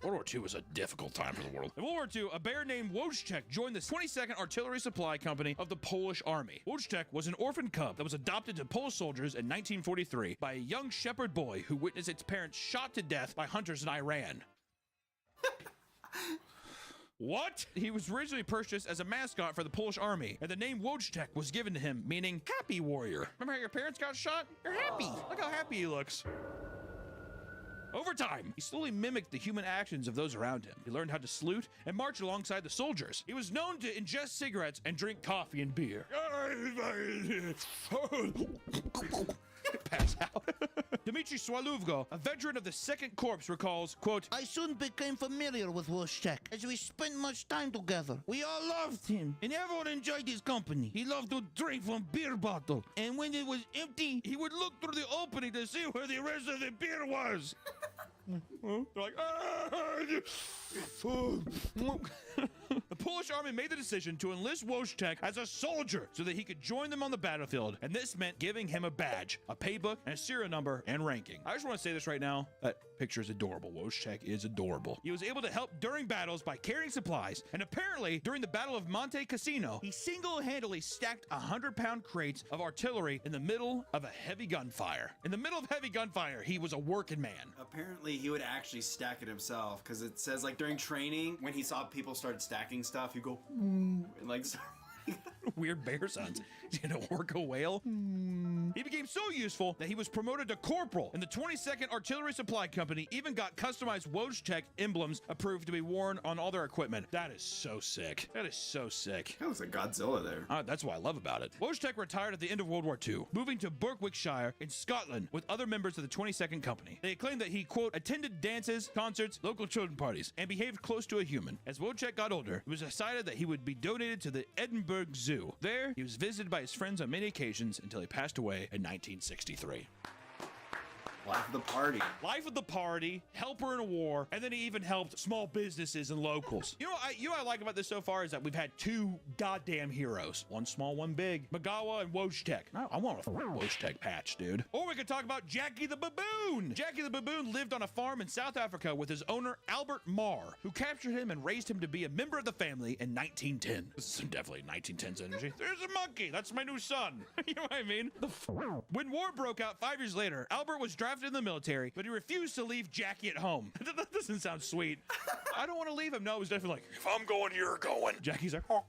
World War II was a difficult time for the world. In World War II, a bear named Wojtek joined the 22nd Artillery Supply Company of the Polish Army. Wojtek was an orphan cub that was adopted to Polish soldiers in 1943 by a young shepherd boy who witnessed its parents shot to death by hunters in Iran. What? He was originally purchased as a mascot for the Polish army, and the name Wojtek was given to him, meaning happy warrior. Remember how your parents got shot? You're happy. Look how happy he looks. Over time, he slowly mimicked the human actions of those around him. He learned how to salute and march alongside the soldiers. He was known to ingest cigarettes and drink coffee and beer. Pass out. Dmitry Swaluvgo, a veteran of the 2nd Corps, recalls, quote, I soon became familiar with Wojtek, as we spent much time together. We all loved him, and everyone enjoyed his company. He loved to drink from beer bottle, and when it was empty, he would look through the opening to see where the rest of the beer was. They're like, the Polish army made the decision to enlist Wojtek as a soldier so that he could join them on the battlefield, and this meant giving him a badge, a paybook, and a serial number and ranking. I just want to say this right now. That picture is adorable. Wojtek is adorable. He was able to help during battles by carrying supplies, and apparently during the Battle of Monte Cassino, he single-handedly stacked 100-pound crates of artillery in the middle of a heavy gunfire. In the middle of heavy gunfire, he was a working man. Apparently, he would actually stack it himself, because it says, like, during training, when he saw people start stacking stuff, he'd go, ooh, and like, weird bear sounds. You know, orca whale. He became so useful that he was promoted to corporal, and the 22nd Artillery Supply Company even got customized Wojtek emblems approved to be worn on all their equipment. That is so sick. That is so sick. That was like Godzilla there. That's what I love about it. Wojtek retired at the end of World War II, moving to Berwickshire in Scotland with other members of the 22nd Company. They claimed that he, quote, attended dances, concerts, local children parties, and behaved close to a human. As Wojtek got older, it was decided that he would be donated to the Edinburgh Zoo. There, he was visited by his friends on many occasions until he passed away in 1963. Life of the party. Life of the party, helper in a war, and then he even helped small businesses and locals. You know what I like about this so far is that we've had 2 goddamn heroes. One small, one big. Magawa and Wojtek. I want a Wojtek patch, dude. Or we could talk about Jackie the Baboon. Jackie the Baboon lived on a farm in South Africa with his owner, Albert Marr, who captured him and raised him to be a member of the family in 1910. This is definitely 1910s energy. There's a monkey. That's my new son. You know what I mean? When war broke out 5 years later, Albert was drafted drafted in the military, but he refused to leave Jackie at home. That doesn't sound sweet. I don't want to leave him. No, it was definitely like, if I'm going, you're going. Jackie's like, oh.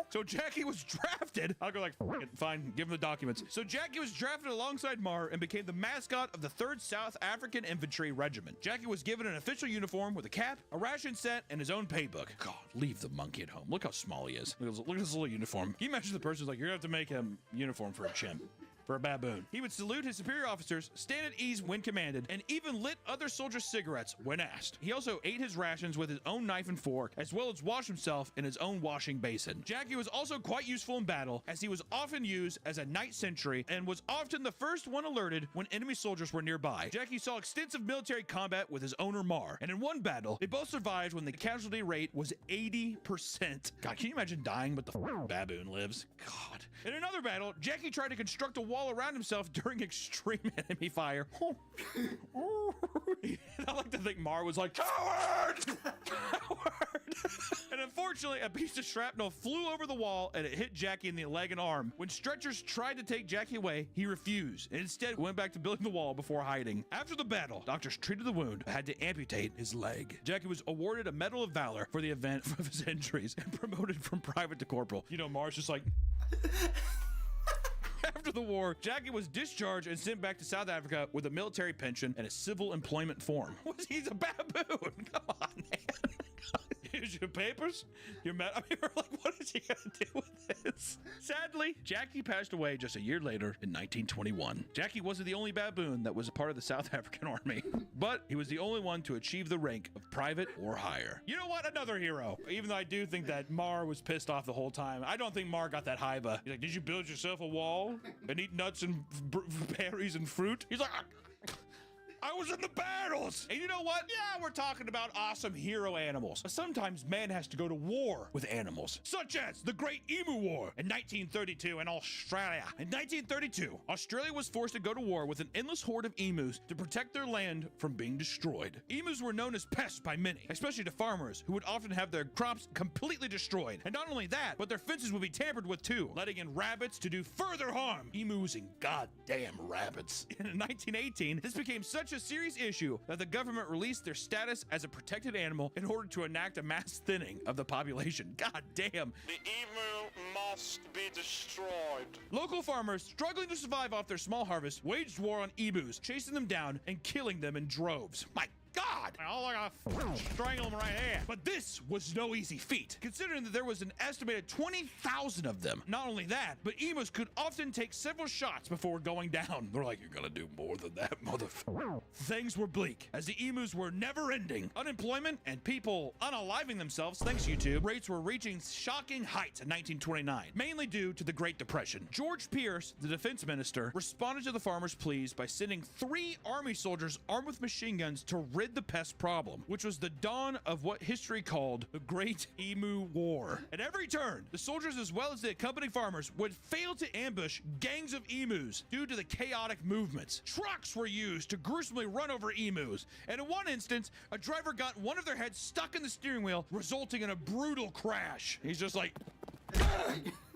So Jackie was drafted. I'll go like, fine, give him the documents. So Jackie was drafted alongside Mar and became the mascot of the 3rd South African Infantry Regiment. Jackie was given an official uniform with a cap, a ration set, and his own paybook. God, leave the monkey at home. Look how small he is. Look at this little uniform. Can you imagine the person's like, you're gonna have to make him uniform for a chimp. For a baboon. He would salute his superior officers, stand at ease when commanded, and even lit other soldiers' cigarettes when asked. He also ate his rations with his own knife and fork, as well as washed himself in his own washing basin. Jackie was also quite useful in battle, as he was often used as a night sentry and was often the first one alerted when enemy soldiers were nearby. Jackie saw extensive military combat with his owner Mar, and in one battle, they both survived when the casualty rate was 80%. God, can you imagine dying but the baboon lives? God. In another battle, Jackie tried to construct a wall around himself during extreme enemy fire. I like to think Mar was like, coward! Coward! And unfortunately, a piece of shrapnel flew over the wall and it hit Jackie in the leg and arm. When stretchers tried to take Jackie away, he refused and instead went back to building the wall before hiding. After the battle, doctors treated the wound but had to amputate his leg. Jackie was awarded a Medal of Valor for the event of his injuries and promoted from private to corporal. You know, Mar's just like... After the war, Jackie was discharged and sent back to South Africa with a military pension and a civil employment form. He's a baboon. Come on, man. Here's your papers. Your I mean, we're like, what is he gonna do with this? Sadly, Jackie passed away just a year later in 1921. Jackie wasn't the only baboon that was a part of the South African Army, but he was the only one to achieve the rank of private or higher. You know what? Another hero. Even though I do think that Mar was pissed off the whole time, I don't think Mar got that haiba. He's like, did you build yourself a wall and eat nuts and berries and fruit? He's like, I was in the battles! And you know what? Yeah, we're talking about awesome hero animals. But sometimes man has to go to war with animals, such as the Great Emu War in 1932 in Australia. In 1932, Australia was forced to go to war with an endless horde of emus to protect their land from being destroyed. Emus were known as pests by many, especially to farmers who would often have their crops completely destroyed. And not only that, but their fences would be tampered with too, letting in rabbits to do further harm. Emus and goddamn rabbits. In 1918, this became such a serious issue that the government released their status as a protected animal in order to enact a mass thinning of the population. God damn. The emu must be destroyed. Local farmers, struggling to survive off their small harvest, waged war on emus, chasing them down and killing them in droves. My God! Oh, I gotta strangle them right here. But this was no easy feat, considering that there was an estimated 20,000 of them. Not only that, but emus could often take several shots before going down. They're like, you're gonna do more than that, motherfucker. Things were bleak, as the emus were never ending. Unemployment and people unaliving themselves, thanks YouTube, rates were reaching shocking heights in 1929, mainly due to the Great Depression. George Pierce, the defense minister, responded to the farmers' pleas by sending 3 army soldiers armed with machine guns to rid the pest problem, which was the dawn of what history called the Great Emu War. At every turn, the soldiers as well as the accompanying farmers would fail to ambush gangs of emus due to the chaotic movements. Trucks were used to gruesomely run over emus, and in one instance, a driver got one of their heads stuck in the steering wheel, resulting in a brutal crash. He's just like...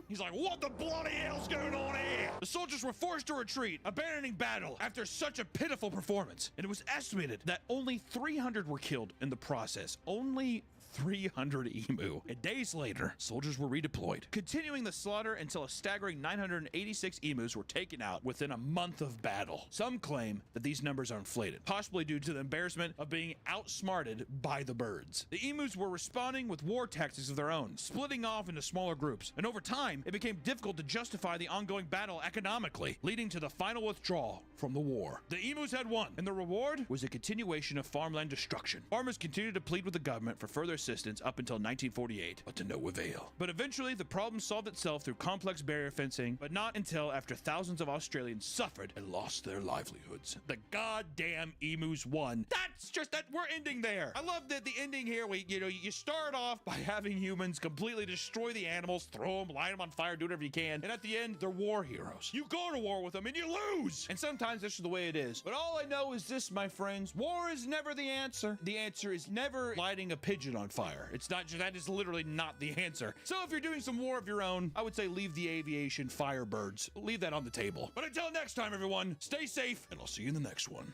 He's like, what the bloody hell's going on here? The soldiers were forced to retreat, abandoning battle after such a pitiful performance. And it was estimated that only 300 were killed in the process. Only 300 emu. And days later, soldiers were redeployed, continuing the slaughter until a staggering 986 emus were taken out within a month of battle. Some claim that these numbers are inflated, possibly due to the embarrassment of being outsmarted by the birds. The emus were responding with war tactics of their own, splitting off into smaller groups, and over time, it became difficult to justify the ongoing battle economically, leading to the final withdrawal from the war. The emus had won, and the reward was a continuation of farmland destruction. Farmers continued to plead with the government for further assistance up until 1948, but to no avail. But eventually, the problem solved itself through complex barrier fencing, but not until after thousands of Australians suffered and lost their livelihoods. The goddamn emus won. That's just that we're ending there. I love that the ending here, you start off by having humans completely destroy the animals, throw them, light them on fire, do whatever you can, and at the end, they're war heroes. You go to war with them and you lose! And sometimes that's just the way it is. But all I know is this, my friends, war is never the answer. The answer is never lighting a pigeon on fire. It's not, that is literally not the answer. So if you're doing some war of your own, I would say leave the aviation firebirds. Leave that on the table. But until next time, everyone, stay safe, and I'll see you in the next one.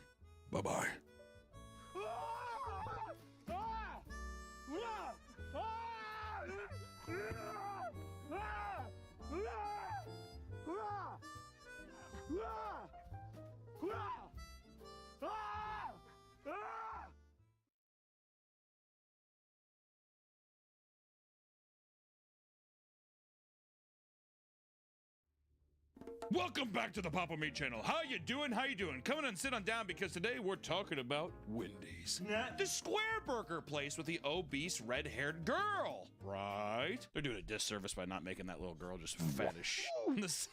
Bye-bye. Welcome back to the Papa Meat channel. How you doing? How you doing? Come on and sit on down because today we're talking about Wendy's. The square burger place with the obese red-haired girl, right? They're doing a disservice by not making that little girl just fat as shit on the side,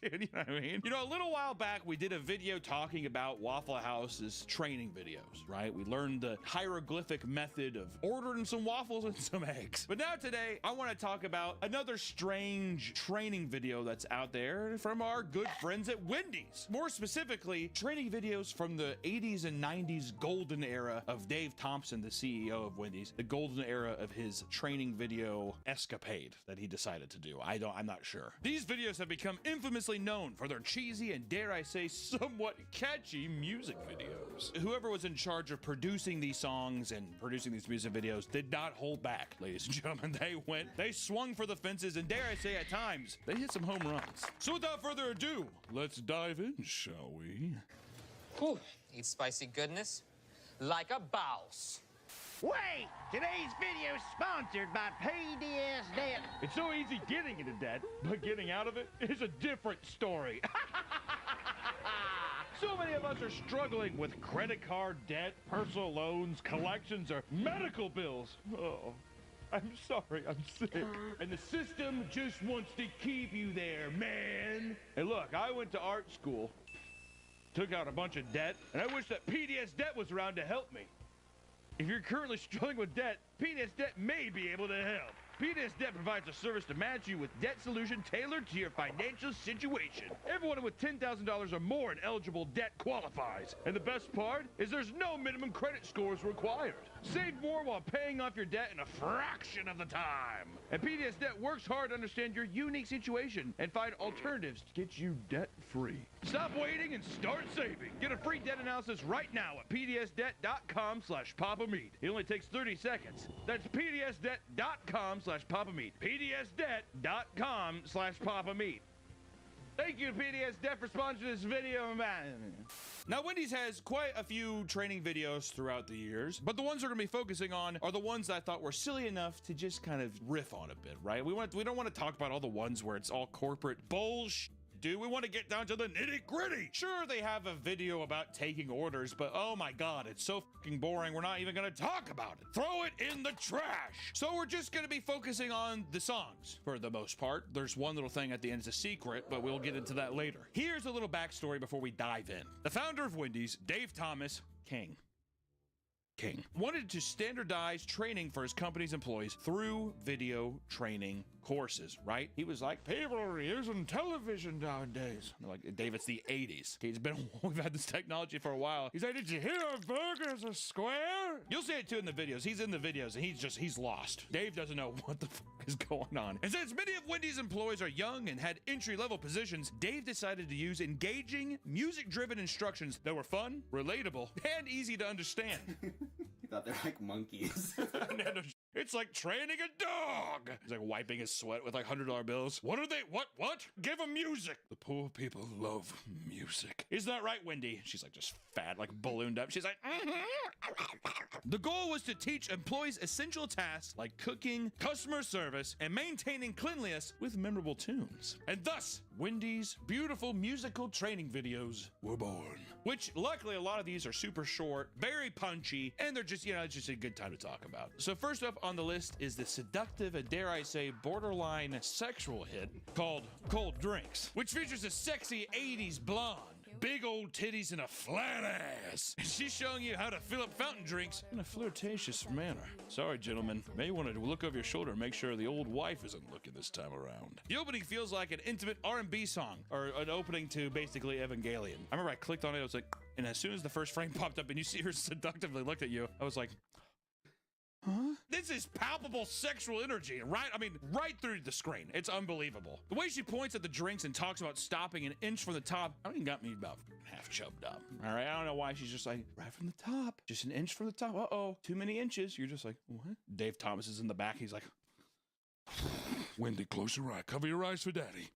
dude. You know what I mean? You know, a little while back, we did a video talking about Waffle House's training videos, right? We learned the hieroglyphic method of ordering some waffles and some eggs. But now today, I want to talk about another strange training video that's out there from our good friends at Wendy's. More specifically, training videos from the 80s and 90s golden era of Dave Thompson, the CEO of Wendy's, the golden era of his training video escapade that he decided to do. I'm not sure. These videos have become infamously known for their cheesy and, dare I say, somewhat catchy music videos. Whoever was in charge of producing these songs and producing these music videos did not hold back, ladies and gentlemen. They swung for the fences, and dare I say, at times, they hit some home runs. So without further ado, let's dive in, shall we? Whew, eat spicy goodness like a boss. Wait! Today's video is sponsored by PDS Debt. It's so easy getting into debt, but getting out of it is a different story. So many of us are struggling with credit card debt, personal loans, collections, or medical bills. Oh, I'm sorry, I'm sick. And the system just wants to keep you there, man. Hey, look, I went to art school, took out a bunch of debt, and I wish that PDS Debt was around to help me. If you're currently struggling with debt, PDS Debt may be able to help. PDS Debt provides a service to match you with debt solution tailored to your financial situation. Everyone with $10,000 or more in eligible debt qualifies. And the best part is there's no minimum credit scores required. Save more while paying off your debt in a fraction of the time. And PDS Debt works hard to understand your unique situation and find alternatives to get you debt-free. Stop waiting and start saving. Get a free debt analysis right now at pdsdebt.com/papameat. It only takes 30 seconds. That's pdsdebt.com/papameat. pdsdebt.com/papameat. Thank you to PDS Debt for sponsoring this video, man. Now, Wendy's has quite a few training videos throughout the years, but the ones we're going to be focusing on are the ones that I thought were silly enough to just kind of riff on a bit, right? We don't want to talk about all the ones where it's all corporate bullshit. Dude, we want to get down to the nitty-gritty. Sure, they have a video about taking orders, but oh my god, it's so fucking boring, we're not even going to talk about it. Throw it in the trash. So we're just going to be focusing on the songs for the most part. There's one little thing at the end, it's a secret, but we'll get into that later. Here's a little backstory before we dive in. The founder of Wendy's, Dave Thomas King, wanted to standardize training for his company's employees through video training courses, right? He was like, people are using television nowadays. And they're like, Dave, it's the 80s. We've had this technology for a while. He's like, did you hear a burger's a square? You'll see it too in the videos. He's in the videos and he's lost. Dave doesn't know what the fuck is going on. And since many of Wendy's employees are young and had entry-level positions, Dave decided to use engaging, music-driven instructions that were fun, relatable, and easy to understand. You thought they're like monkeys. It's like training a dog. He's like wiping his sweat with like $100 bills. What are they? What? Give them music. The poor people love music. Isn't that right, Wendy? She's like just fat, like ballooned up. She's like, The goal was to teach employees essential tasks like cooking, customer service, and maintaining cleanliness with memorable tunes. And thus, Wendy's beautiful musical training videos were born. Which, luckily, a lot of these are super short, very punchy, and they're just, it's just a good time to talk about. So first up on the list is the seductive and, dare I say, borderline sexual hit called Cold Drinks, which features a sexy 80s blonde, big old titties, and a flat ass. She's showing you how to fill up fountain drinks in a flirtatious manner. Sorry, gentlemen. May want to look over your shoulder and make sure the old wife isn't looking this time around. The opening feels like an intimate R&B song, or an opening to basically Evangelion. I remember I clicked on it, I was like, and as soon as the first frame popped up and you see her seductively looked at you, I was like, Huh? This is palpable sexual energy, right? I mean, right through the screen. It's unbelievable. The way she points at the drinks and talks about stopping an inch from the top, I mean, got me about half chubbed up. All right, I don't know why she's just like, right from the top, just an inch from the top. Uh-oh, too many inches. You're just like, what? Dave Thomas is in the back. He's like, Wendy, close your eye. Cover your eyes for daddy.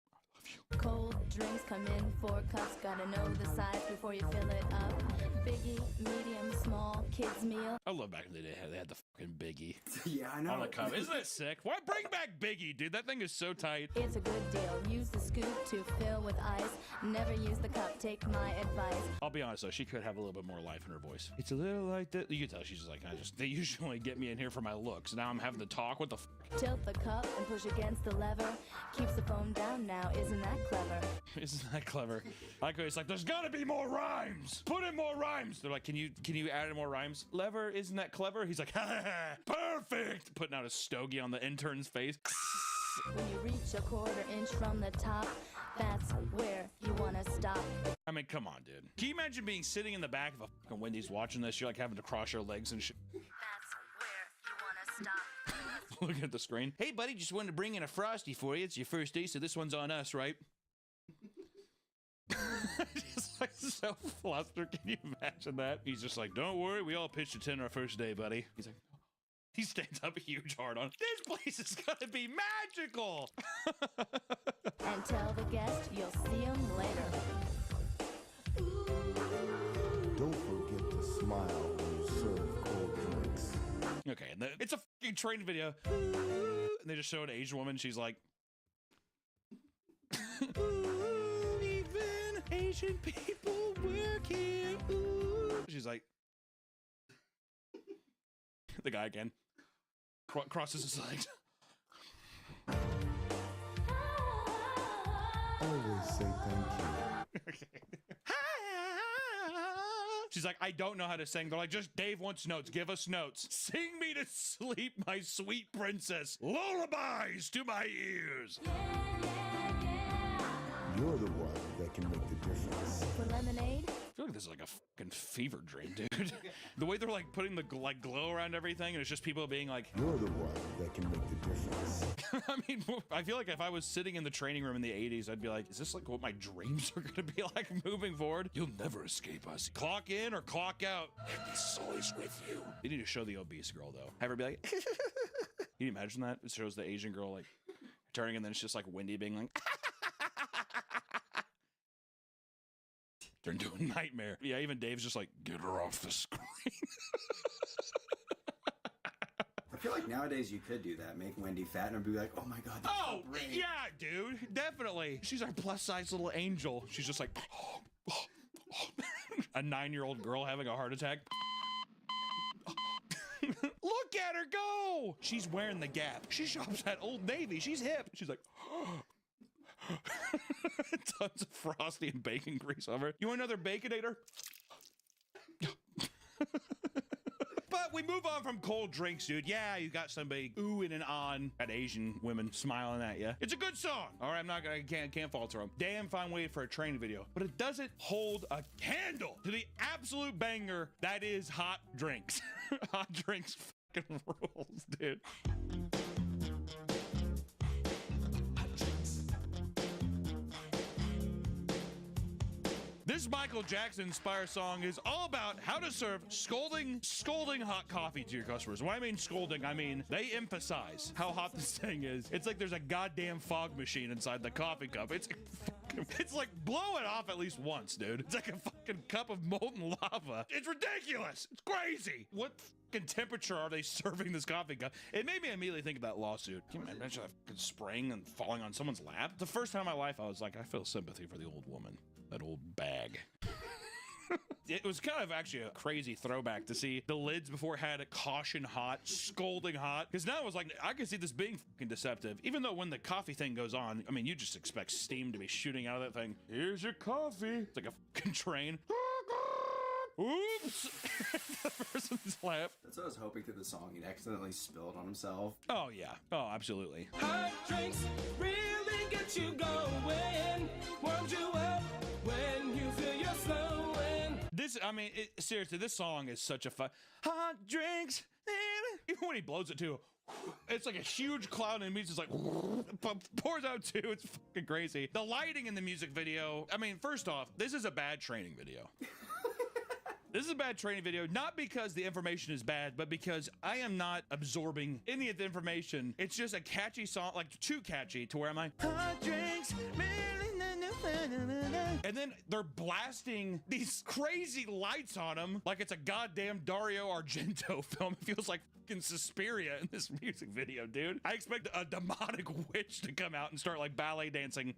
Cold drinks come in 4 cups. Gotta know the size before you fill it up. Biggie, medium, small, kids meal. I love back in the day how they had the fucking Biggie. Yeah, I know. On the cup. Isn't that sick? Why bring back Biggie, dude? That thing is so tight. It's a good deal. Use the scoop to fill with ice. Never use the cup. Take my advice. I'll be honest though, she could have a little bit more life in her voice. It's a little like that. You can tell she's just like, they usually get me in here for my looks. Now I'm having to talk. What the f? Tilt the cup and push against the lever. Keeps the foam down now. Isn't that clever? Isn't that clever? Like it's like, there's gotta be more rhymes. Put in more rhymes. They're like, can you add in more rhymes? Lever, isn't that clever? He's like, ha ha ha, perfect. Putting out a stogie on the intern's face. When you reach a 1/4 inch from the top, that's where you wanna stop. I mean, come on, dude. Can you imagine being sitting in the back of a fucking Wendy's watching this? You're like having to cross your legs and shit. That's where you wanna stop. Looking at the screen. Hey, buddy, just wanted to bring in a Frosty for you. It's your first day, so this one's on us, right? Just like so flustered. Can you imagine that? He's just like, don't worry, we all pitched a 10 our first day, buddy. He's like, he stands up a huge hard on. This place is gonna be magical. And tell the guest you'll see him later. Don't forget to smile when you serve cold drinks. Okay, and it's a fucking train video. And they just show an Asian woman. She's like, even Asian people work here. Ooh. She's like, the guy again crosses his legs. Always say thank you. She's like, I don't know how to sing. They're like, just Dave wants notes. Give us notes. Sing me to sleep, my sweet princess. Lullabies to my ears. You're the one that can make the difference. For lemonade? I feel like this is like a fucking fever dream, dude. The way they're like putting the like glow around everything, and it's just people being like, You're the one that can make the difference. I mean, I feel like if I was sitting in the training room in the 80s, I'd be like, is this like what my dreams are going to be like moving forward? You'll never escape us. Clock in or clock out. This is always with you. They need to show the obese girl, though. Have her be like, can you imagine that? It shows the Asian girl like turning, and then it's just like Wendy being like, they're doing nightmare. Yeah, even Dave's just like, get her off the screen. I feel like nowadays you could do that. Make Wendy fat and be like, oh my god. Oh, yeah, dude. Definitely. She's our plus size little angel. She's just like, a 9-year-old girl having a heart attack. Look at her go. She's wearing the Gap. She shops at Old Navy. She's hip. She's like, tons of Frosty and bacon grease on her. You want another Baconator? But we move on from cold drinks, dude. Yeah, you got somebody oohing and on at Asian women smiling at you. It's a good song. All right, I can't falter them. Damn fine way for a training video, but it doesn't hold a candle to the absolute banger that is Hot Drinks. Hot Drinks fucking rules, dude. This Michael Jackson inspired song is all about how to serve scalding hot coffee to your customers. When I mean scolding, I mean they emphasize how hot this thing is. It's like there's a goddamn fog machine inside the coffee cup. It's like blow it off at least once, dude. It's like a fucking cup of molten lava. It's ridiculous. It's crazy. What fucking temperature are they serving this coffee cup? It made me immediately think of that lawsuit. Can you imagine that fucking spraying and falling on someone's lap? The first time in my life, I was like, I feel sympathy for the old woman. That old bag. It was kind of actually a crazy throwback to see the lids before had a caution hot, scalding hot. Because now it was like, I can see this being fucking deceptive. Even though when the coffee thing goes on, I mean, you just expect steam to be shooting out of that thing. Here's your coffee. It's like a fucking train. Oops! The person's lap. That's what I was hoping through the song. He'd accidentally spilled on himself. Oh, yeah. Oh, absolutely. Hot drinks really get you going. Warms you up when you feel you're slowing. This, I mean, seriously, this song is such a fun. Hot drinks. Even when he blows it too, it's like a huge cloud and it means it's like pours out too. It's fucking crazy. The lighting in the music video, I mean, first off, this is a bad training video. This is a bad training video, not because the information is bad, but because I am not absorbing any of the information. It's just a catchy song, like too catchy to where I'm like, hot drinks, and then they're blasting these crazy lights on him like it's a goddamn Dario Argento film. It feels like fucking Suspiria in this music video, dude. I expect a demonic witch to come out and start like ballet dancing.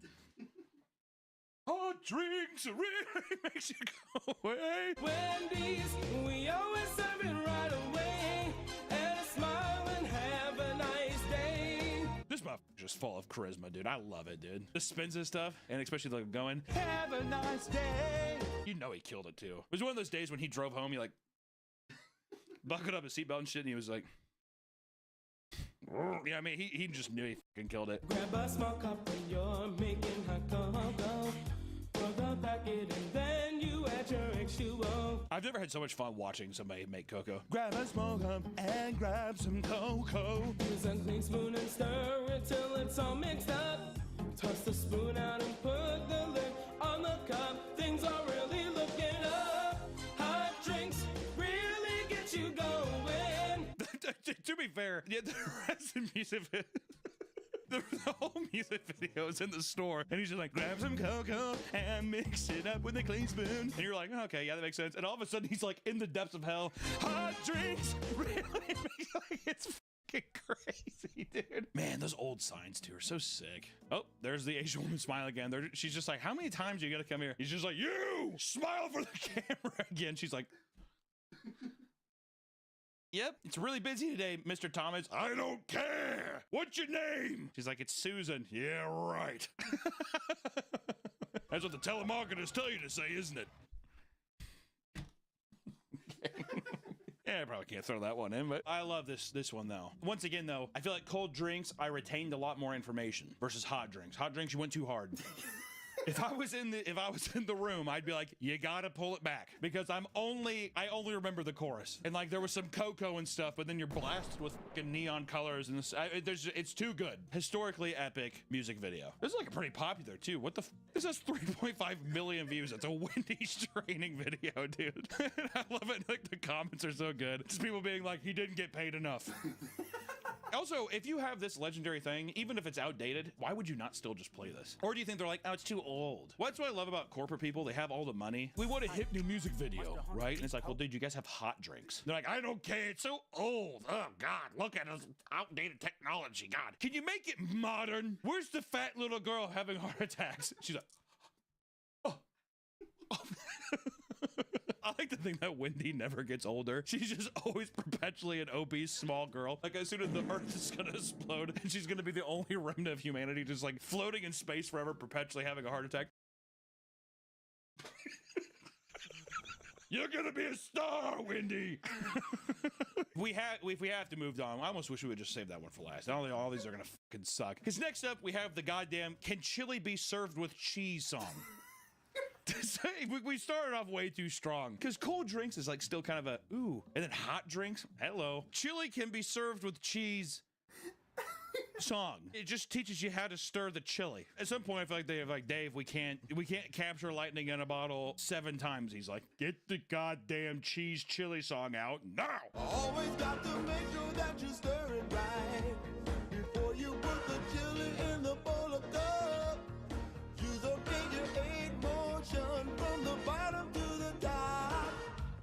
Hot drinks really makes you go away. Wendy's, we always serve it right away. And a smile and have a nice day. This motherfucker's just full of charisma, dude. I love it, dude. The spins and stuff, and especially like going, have a nice day. You know he killed it too. It was one of those days when he drove home, he like buckled up his seatbelt and shit, and he was like, yeah, I mean, he just knew he fucking killed it. Grab a small cup when you're making hot cocoa. Pour the packet and then you add your H2O. I've never had so much fun watching somebody make cocoa. Grab a small cup and grab some cocoa. Use a clean spoon and stir it till it's all mixed up. Toss the spoon out and put the lid on the cup. Things are really looking up. Hot drinks really get you going. To be fair, yeah, the rest of the music the whole music video is in the store, and he's just like, grab some cocoa and mix it up with a clean spoon. And you're like, okay, yeah, that makes sense. And all of a sudden, he's like in the depths of hell. Hot drinks really makes like it's fucking crazy, dude. Man, those old signs too are so sick. Oh, there's the Asian woman smile again. She's just like, how many times do you gotta come here? He's just like, you smile for the camera again. She's like, yep, it's really busy today, Mr. Thomas. I don't care. What's your name? She's like, it's Susan. Yeah, right. That's what the telemarketers tell you to say, isn't it? Yeah, I probably can't throw that one in, but I love this one though. Once again though, I feel like cold drinks, I retained a lot more information versus hot drinks. Hot drinks, you went too hard. If I was in the room, I'd be like, you gotta pull it back, because I only remember the chorus, and like there was some cocoa and stuff, but then you're blasted with fucking neon colors, and it's too good. Historically epic music video. This is like pretty popular too. What the? This has 3.5 million views. It's a Wendy's training video, dude. I love it. Like the comments are so good. Just people being like, he didn't get paid enough. Also, if you have this legendary thing, even if it's outdated, why would you not still just play this? Or do you think they're like, oh, it's too old? What's what I love about corporate people? They have all the money. We want a hip new music video, right? And it's like, well, dude, you guys have hot drinks. They're like, I don't care. It's so old. Oh, God, look at us. Outdated technology. God, can you make it modern? Where's the fat little girl having heart attacks? She's like, oh. I like to think that Wendy never gets older. She's just always perpetually an obese small girl. Like as soon as the earth is gonna explode, and she's gonna be the only remnant of humanity, just like floating in space forever, perpetually having a heart attack. You're gonna be a star, Wendy. If we have to move on, I almost wish we would just save that one for last. All these are gonna fucking suck. Because next up we have the goddamn "Can chili be served with cheese" song. We started off way too strong, because cold drinks is like still kind of a ooh, and then hot drinks, hello. Chili can be served with cheese song. It just teaches you how to stir the chili. At some point I feel like they have like, Dave, we can't capture lightning in a bottle 7 times. He's like, get the goddamn cheese chili song out now. Always got to make sure that you stir it right before you put the chili in the bowl of cup. Use a figure 8 motion from the bottom to the top.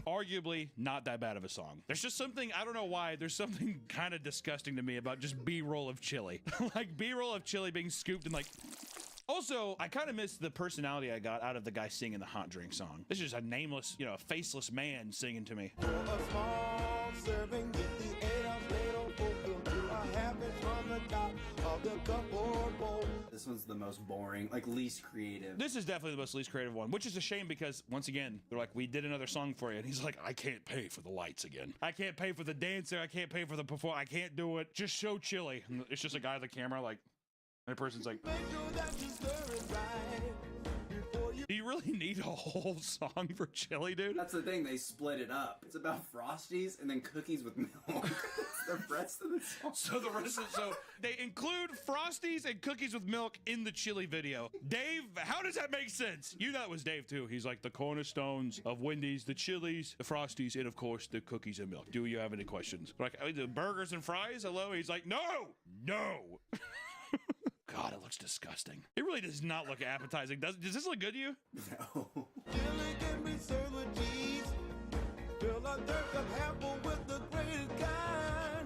Arguably not that bad of a song. There's just something, I don't know why, there's something kind of disgusting to me about just B-roll of chili. Like B-roll of chili being scooped and like... Also, I kind of miss the personality I got out of the guy singing the hot drink song. This is just a nameless, you know, faceless man singing to me. A small serving, get the ladle fulfilled to a habit from the top of the cup or bowl. This one's the most boring, like least creative. This is definitely the most least creative one, which is a shame because, once again, they're like, we did another song for you. And he's like, I can't pay for the lights again. I can't pay for the dancer. I can't pay for the perform. I can't do it. Just show chili. And it's just a guy with the camera, like, and the person's like, do you really need a whole song for chili, dude? That's the thing, they split it up. It's about Frosties and then cookies with milk. The rest of the song. So they include Frosties and cookies with milk in the chili video. Dave, how does that make sense? You know it was Dave too. He's like the cornerstones of Wendy's, the chilies, the Frosties, and of course the cookies and milk. Do you have any questions? Like the burgers and fries? Hello? He's like, no. God, it looks disgusting. It really does not look appetizing. Does this look good to you? No.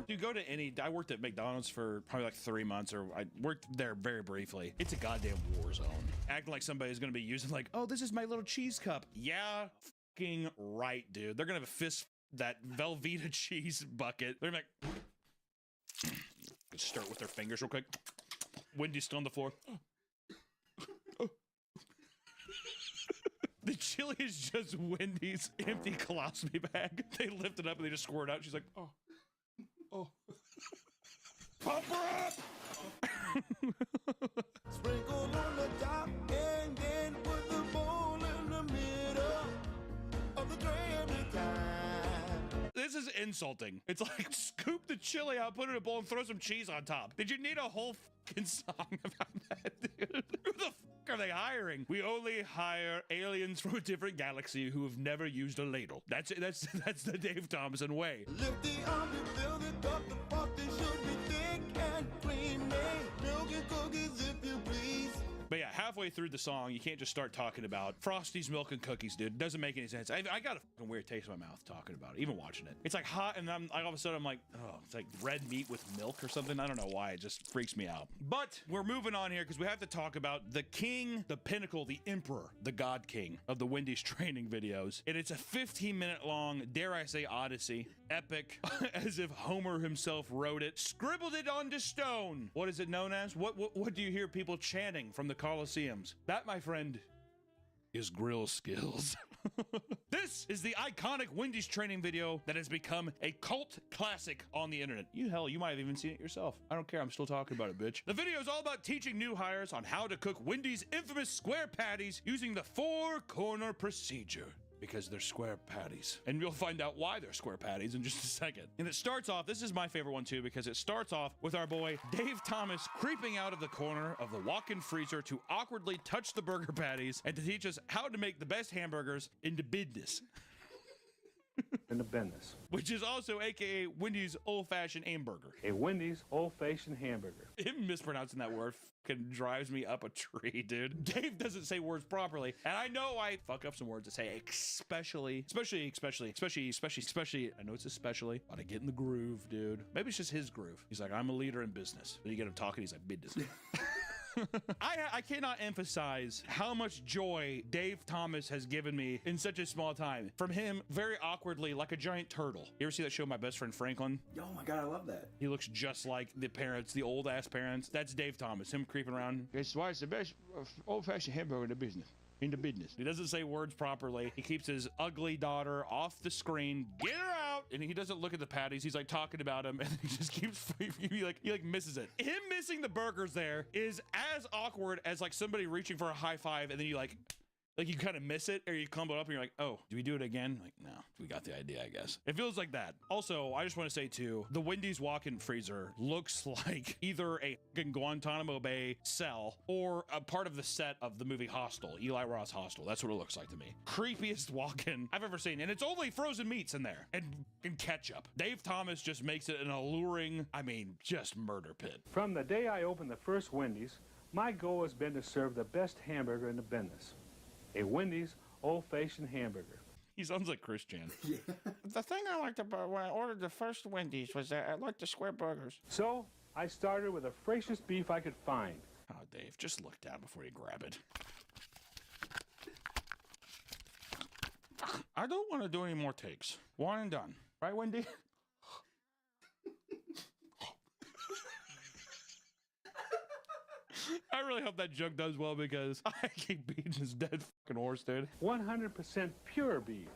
You go to any, I worked at McDonald's for probably like 3 months, or I worked there very briefly. It's a goddamn war zone. Acting like somebody's gonna be using like, oh, this is my little cheese cup. Yeah, fucking right, dude. They're gonna have a fist that Velveeta cheese bucket. They're gonna be like, stir it with their fingers real quick. Wendy's still on the floor. The chili is just Wendy's empty colostomy bag. They lift it up and they just squirt it out. She's like, oh. Pump her up! Sprinkle on the top and then put the bowl in the middle of the tray every time. This is insulting. It's like, scoop the chili out, put it in a bowl, and throw some cheese on top. Did you need a whole fucking song about that, dude? Who the fuck are they hiring? We only hire aliens from a different galaxy who have never used a ladle. That's it. That's the Dave Thompson way. Lift the arm and fill it up. The frosting should be thick and creamy. Milk and cookies if you please. But yeah, halfway through the song, you can't just start talking about Frosties, milk, and cookies, dude. It doesn't make any sense. I got a fucking weird taste in my mouth talking about it, even watching it. It's like hot, and I'm all of a sudden I'm like, oh, it's like red meat with milk or something. I don't know why. It just freaks me out. But we're moving on here because we have to talk about the king, the pinnacle, the emperor, the god king of the Wendy's training videos. And it's a 15-minute long, dare I say, odyssey. Epic, as if Homer himself wrote it, scribbled it onto stone. What is it known as? What do you hear people chanting from the Colosseums? That, my friend, is grill skills. This is the iconic Wendy's training video that has become a cult classic on the internet. You might have even seen it yourself. I don't care. I'm still talking about it, bitch. The video is all about teaching new hires on how to cook Wendy's infamous square patties using the 4-corner procedure. Because they're square patties. And you'll find out why they're square patties in just a second. And it starts off, this is my favorite one too, because it starts off with our boy Dave Thomas creeping out of the corner of the walk-in freezer to awkwardly touch the burger patties and to teach us how to make the best hamburgers in the business. In the business. Which is also AKA Wendy's old-fashioned hamburger. A Wendy's old-fashioned hamburger. Him mispronouncing that word fucking drives me up a tree, dude. Dave doesn't say words properly, and I know I fuck up some words to say, especially. I know it's especially. Gotta get in the groove, dude. Maybe it's just his groove. He's like, I'm a leader in business. Then you get him talking, he's like, business. I cannot emphasize how much joy Dave Thomas has given me in such a small time. From him, very awkwardly, like a giant turtle. You ever see that show, My Best Friend Franklin? Oh my god, I love that. He looks just like the parents, the old-ass parents. That's Dave Thomas, him creeping around. It's why it's the best old-fashioned hamburger in the business. He doesn't say words properly. He keeps his ugly daughter off the screen. Get her out! And he doesn't look at the patties. He's like talking about him, and he just keeps he misses it. Him missing the burgers there is as awkward as like somebody reaching for a high five, and then you like you kind of miss it, or you clump it up and you're like, oh, do we do it again? Like, no, we got the idea, I guess. It feels like that. Also, I just want to say too, the Wendy's walk-in freezer looks like either a fucking Guantanamo Bay cell or a part of the set of the movie Hostel, Eli Roth's Hostel. That's what it looks like to me. Creepiest walk-in I've ever seen. And it's only frozen meats in there and ketchup. Dave Thomas just makes it an alluring, just murder pit. From the day I opened the first Wendy's, my goal has been to serve the best hamburger in the business. A Wendy's old-fashioned hamburger. He sounds like Christian. Yeah. The thing I liked about when I ordered the first Wendy's was that I liked the square burgers. So, I started with the freshest beef I could find. Oh, Dave, just look down before you grab it. I don't want to do any more takes. One and done. Right, Wendy? I really hope that joke does well because I keep beating this dead fucking horse, dude. 100% pure beef.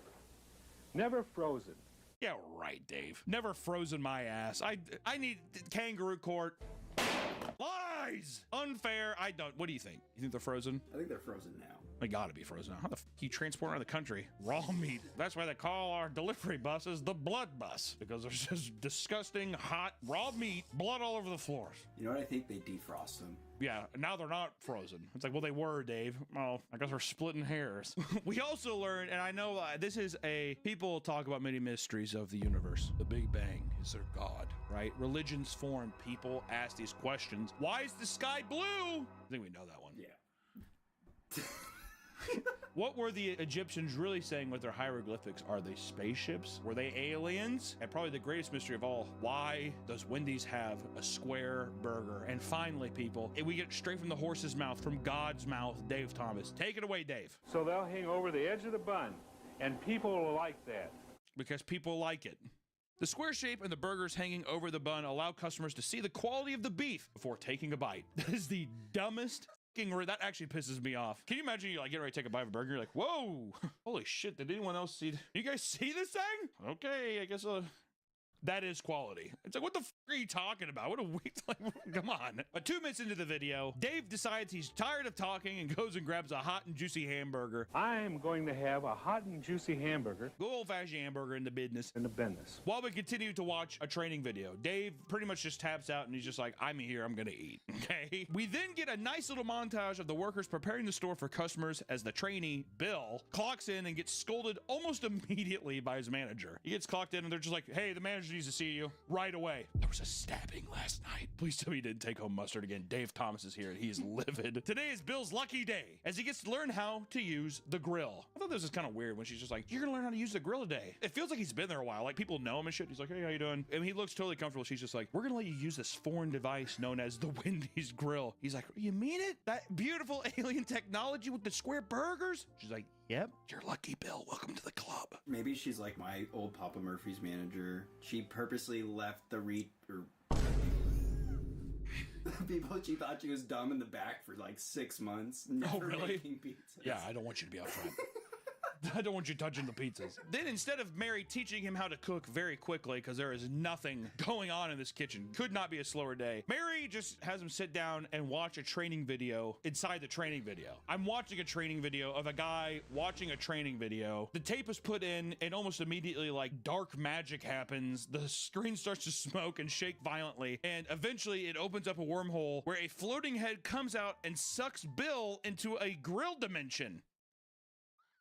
Never frozen. Yeah, right, Dave. Never frozen my ass. I need kangaroo court. Live! fries. Unfair. I don't. What do you think? You think they're frozen? I think they're frozen now. They gotta be frozen now. How the f you transport around the country? Raw meat. That's why they call our delivery buses the blood bus, because there's just disgusting, hot, raw meat, blood all over the floors. You know what? I think they defrost them. Yeah, now they're not frozen. It's like, well, they were, Dave. Well, I guess we're splitting hairs. We also learned, and I know this is people talk about many mysteries of the universe. The Big Bang, is there God, right? Religions form, people ask these questions. Why is the sky blue? I think we know that one. Yeah. What were the Egyptians really saying with their hieroglyphics? Are they spaceships? Were they aliens? And probably the greatest mystery of all, why does Wendy's have a square burger? And finally, people, we get straight from the horse's mouth, from God's mouth, Dave Thomas. Take it away, Dave. So they'll hang over the edge of the bun, and people will like that. Because people like it. The square shape and the burgers hanging over the bun allow customers to see the quality of the beef before taking a bite. That is the dumbest that actually pisses me off. Can you imagine you like get ready to take a bite of a burger? You're like, whoa, holy shit, did anyone else see? You guys see this thing? Okay, I guess that is quality. It's like, what the f are you talking about? What a week, like, come on. But 2 minutes into the video, Dave decides he's tired of talking and goes and grabs a hot and juicy hamburger. I am going to have a hot and juicy hamburger. Good old-fashioned hamburger in the business. While we continue to watch a training video, Dave pretty much just taps out and he's just like, I'm here, I'm gonna eat, okay? We then get a nice little montage of the workers preparing the store for customers as the trainee, Bill, clocks in and gets scolded almost immediately by his manager. He gets clocked in and they're just like, hey, the manager needs to see you right away. There was a stabbing last night. Please tell me you didn't take home mustard again. Dave Thomas is here and he is livid. Today is Bill's lucky day as he gets to learn how to use the grill. I thought this was kind of weird when she's just like, you're gonna learn how to use the grill today. It feels like he's been there a while. Like people know him and shit. He's like, hey, how you doing? And he looks totally comfortable. She's just like, we're gonna let you use this foreign device known as the Wendy's grill. He's like, you mean it? That beautiful alien technology with the square burgers? She's like, yep. You're lucky, Bill. Welcome to the club. Maybe she's like my old Papa Murphy's manager. She purposely left the people she thought she was dumb in the back for like 6 months. Never really? Making pizzas. Yeah, I don't want you to be out front. I don't want you touching the pizzas. Then instead of Mary teaching him how to cook very quickly, because there is nothing going on in this kitchen, could not be a slower day, Mary just has him sit down and watch a training video inside the training video. I'm watching a training video of a guy watching a training video. The tape is put in and almost immediately like dark magic happens. The screen starts to smoke and shake violently. And eventually it opens up a wormhole where a floating head comes out and sucks Bill into a grill dimension.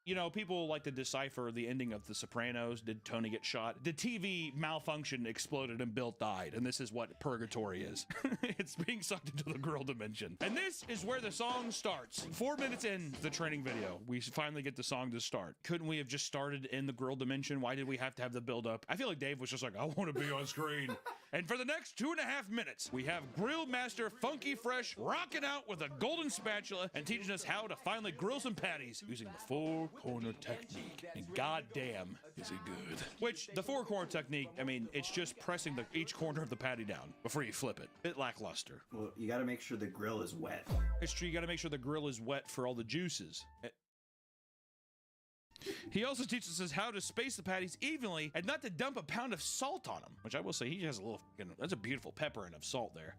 You know, people like to decipher the ending of The Sopranos. Did Tony get shot? The TV malfunctioned, exploded, and Bill died. And this is what purgatory is. It's being sucked into the grill dimension. And this is where the song starts. 4 minutes in the training video, we finally get the song to start. Couldn't we have just started in the grill dimension? Why did we have to have the build up? I feel like Dave was just like, I want to be on screen. And for the next 2.5 minutes, we have Grill Master Funky Fresh rocking out with a golden spatula and teaching us how to finally grill some patties using the four-corner technique. And goddamn, is it good. Which, the four-corner technique, I mean, it's just pressing each corner of the patty down before you flip it. Bit lackluster. Well, you gotta make sure the grill is wet. It's true, you gotta make sure the grill is wet for all the juices. He also teaches us how to space the patties evenly and not to dump a pound of salt on them, which I will say he has a little, that's a beautiful pepper of salt there.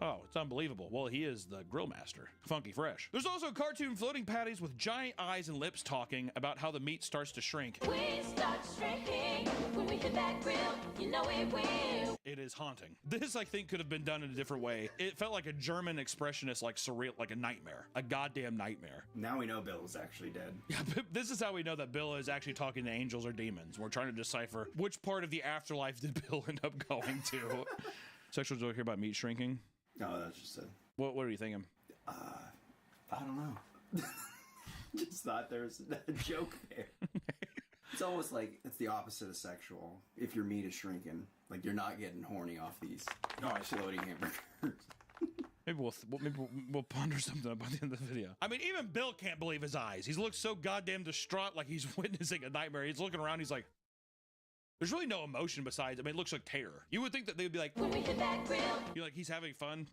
Oh, it's unbelievable. Well, he is the grill master. Funky Fresh. There's also cartoon floating patties with giant eyes and lips talking about how the meat starts to shrink. We start shrinking when we hit that grill, you know it will. It is haunting. This, I think, could have been done in a different way. It felt like a German expressionist, like surreal, like a nightmare. A goddamn nightmare. Now we know Bill is actually dead. Yeah, this is how we know that Bill is actually talking to angels or demons. We're trying to decipher which part of the afterlife did Bill end up going to. Sexual joke here about meat shrinking? No, that's just a... What are you thinking? I don't know. Just thought there was a joke there. It's almost like it's the opposite of sexual. If your meat is shrinking, like you're not getting horny off these floating hamburgers. Maybe we'll ponder something about the end of the video. I mean, even Bill can't believe his eyes. He's looked so goddamn distraught, like he's witnessing a nightmare. He's looking around, he's like, there's really no emotion besides, I mean, it looks like terror. You would think that they would be like, when we hit that grill. You're like, he's having fun.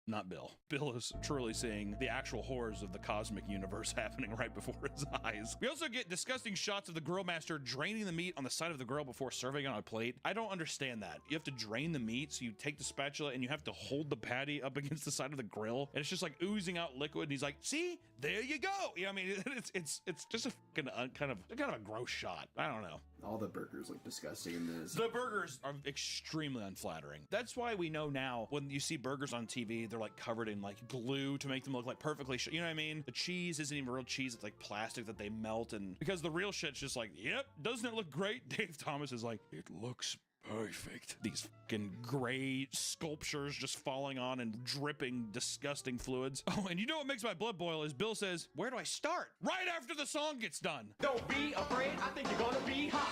not Bill. Bill is truly seeing the actual horrors of the cosmic universe happening right before his eyes. We also get disgusting shots of the grill master draining the meat on the side of the grill before serving it on a plate. I don't understand that. You have to drain the meat, so you take the spatula and you have to hold the patty up against the side of the grill, and it's just like oozing out liquid, and he's like, see, there you go. You know, I mean, it's just a fucking kind of a gross shot. I don't know. All the burgers look disgusting in this. The burgers are extremely unflattering. That's why we know now when you see burgers on TV, they're like covered in like glue to make them look like perfectly, you know what I mean? The cheese isn't even real cheese. It's like plastic that they melt, and because the real shit's just like, yep, doesn't it look great? Dave Thomas is like, it looks perfect. These fucking gray sculptures just falling on and dripping disgusting fluids. Oh, and you know what makes my blood boil is Bill says, where do I start? Right after the song gets done. Don't be afraid, I think you're gonna be hot.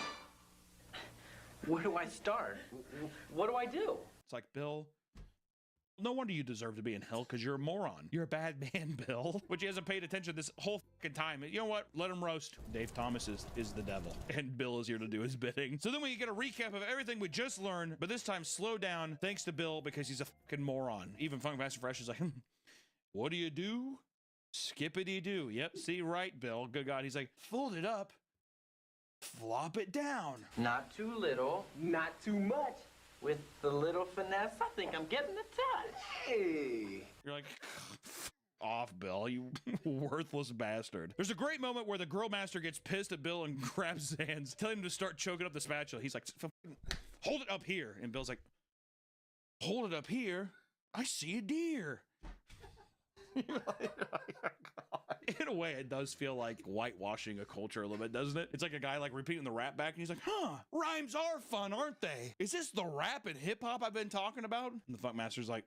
Where do I start? What do I do? It's like, Bill, no wonder you deserve to be in hell, because you're a moron. You're a bad man, Bill. But he hasn't paid attention this whole fucking time. You know what? Let him roast. Dave Thomas is the devil, and Bill is here to do his bidding. So then we get a recap of everything we just learned, but this time slow down thanks to Bill, because he's a fucking moron. Even Funk Master Fresh is like, what do you do? Skippity doo. Yep, see, right, Bill. Good God. He's like, fold it up, flop it down. Not too little, not too much. With the little finesse, I think I'm getting the touch. Hey! You're like, off, Bill, you worthless bastard. There's a great moment where the grill master gets pissed at Bill and grabs his hands, telling him to start choking up the spatula. He's like, hold it up here. And Bill's like, hold it up here? I see a deer. In a way, it does feel like whitewashing a culture a little bit, doesn't it? It's like a guy like repeating the rap back, and he's like, huh, rhymes are fun, aren't they? Is this the rap and hip hop I've been talking about? And the Funk Master's like,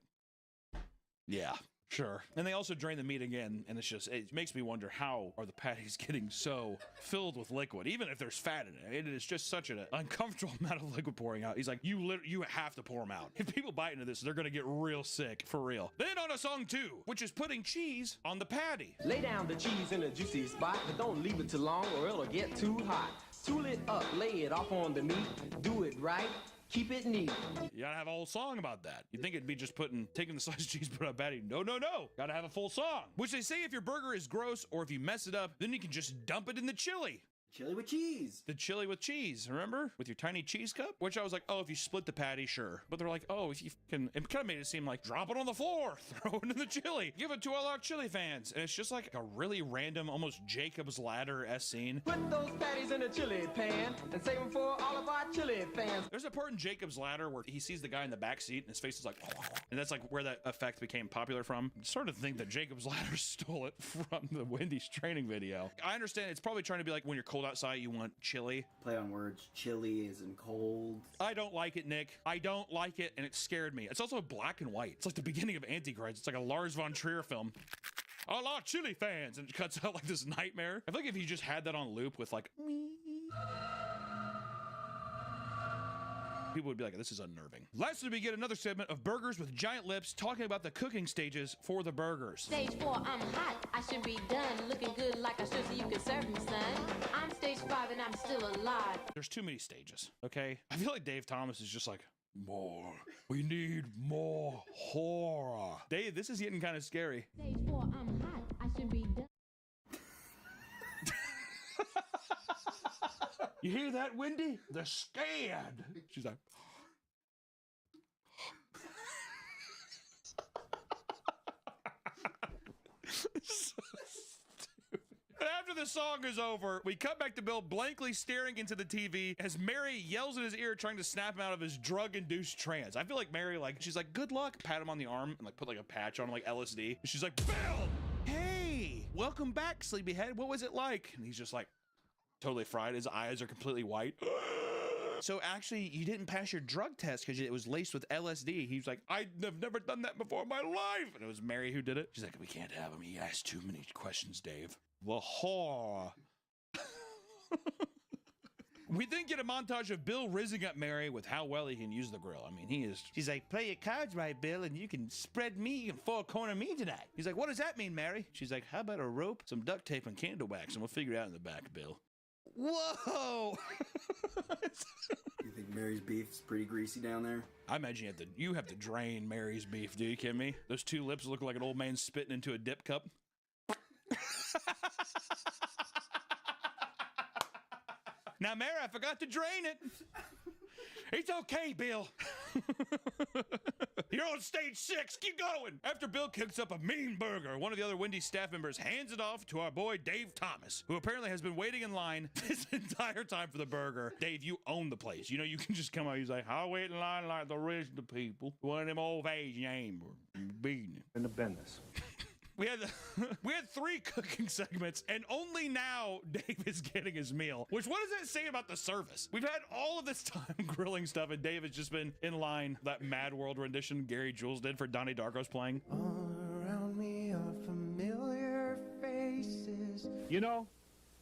yeah, sure. And they also drain the meat again, and it makes me wonder, how are the patties getting so filled with liquid, even if there's fat in it? It is just such an uncomfortable amount of liquid pouring out. He's like, you have to pour them out. If people bite into this, they're gonna get real sick, for real. Then on to song 2, which is putting cheese on the patty. Lay down the cheese in a juicy spot, but don't leave it too long or it'll get too hot. Tool it up, lay it off on the meat, do it right. Keep it neat. You gotta have a whole song about that. You'd think it'd be just taking the sliced cheese, put on a patty. No. Gotta have a full song. Which they say if your burger is gross or if you mess it up, then you can just dump it in the chili. Chili with cheese. The chili with cheese, remember? With your tiny cheese cup? Which I was like, oh, if you split the patty, sure. But they're like, oh, if you can, it kind of made it seem like, drop it on the floor, throw it in the chili, give it to all our chili fans. And it's just like a really random, almost Jacob's Ladder-esque scene. Put those patties in a chili pan and save them for all of our chili fans. There's a part in Jacob's Ladder where he sees the guy in the back seat and his face is like, and that's like where that effect became popular from. I sort of think that Jacob's Ladder stole it from the Wendy's training video. I understand it's probably trying to be like when you're cold outside, you want chili. Play on words. Chili is in cold. I don't like it, Nick. I don't like it, and it scared me. It's also black and white. It's like the beginning of Antichrist. It's like a Lars von Trier film. All our chili fans, and it cuts out like this nightmare. I feel like if you just had that on loop with like people would be like, this is unnerving. Lastly, we get another segment of burgers with giant lips talking about the cooking stages for the burgers. Stage 4, I'm hot, I should be done. Looking good like I should so you can serve me, son. I'm stage 5 and I'm still alive. There's too many stages, okay? I feel like Dave Thomas is just like, more. We need more horror. Dave, this is getting kind of scary. Stage 4, I'm hot, I should be done. You hear that, Wendy? They're scared. She's like, so stupid. After the song is over, we cut back to Bill blankly staring into the TV as Mary yells in his ear trying to snap him out of his drug-induced trance. I feel like Mary, like, she's like, good luck, pat him on the arm and like put like a patch on like LSD. And she's like, Bill, hey, welcome back, sleepyhead. What was it like? And he's just like, totally fried. His eyes are completely white. So actually, you didn't pass your drug test because it was laced with LSD. He was like, I've never done that before in my life. And it was Mary who did it. She's like, we can't have him. He asked too many questions, Dave. The horror. We then get a montage of Bill rizzing up Mary with how well he can use the grill. I mean, she's like, play your cards right, Bill, and you can spread me and four-corner me tonight. He's like, what does that mean, Mary? She's like, how about a rope, some duct tape, and candle wax, and we'll figure it out in the back, Bill. Whoa! You think Mary's beef's pretty greasy down there? I imagine you have to drain Mary's beef. Do you kidding me? Those two lips look like an old man spitting into a dip cup. Now, Mary, I forgot to drain it. It's okay, Bill. You're on stage 6. Keep going. After Bill cooks up a mean burger, one of the other Wendy's staff members hands it off to our boy Dave Thomas, who apparently has been waiting in line this entire time for the burger. Dave, you own the place. You know, you can just come out. He's like, I'll wait in line like the rest of the people. One of them old Asian hamburgers. Beating it. In the business. We had 3 cooking segments, and only now Dave is getting his meal. Which, what does that say about the service? We've had all of this time grilling stuff, and Dave has just been in line. That Mad World rendition Gary Jules did for Donnie Darko's playing. All around me are familiar faces. You know,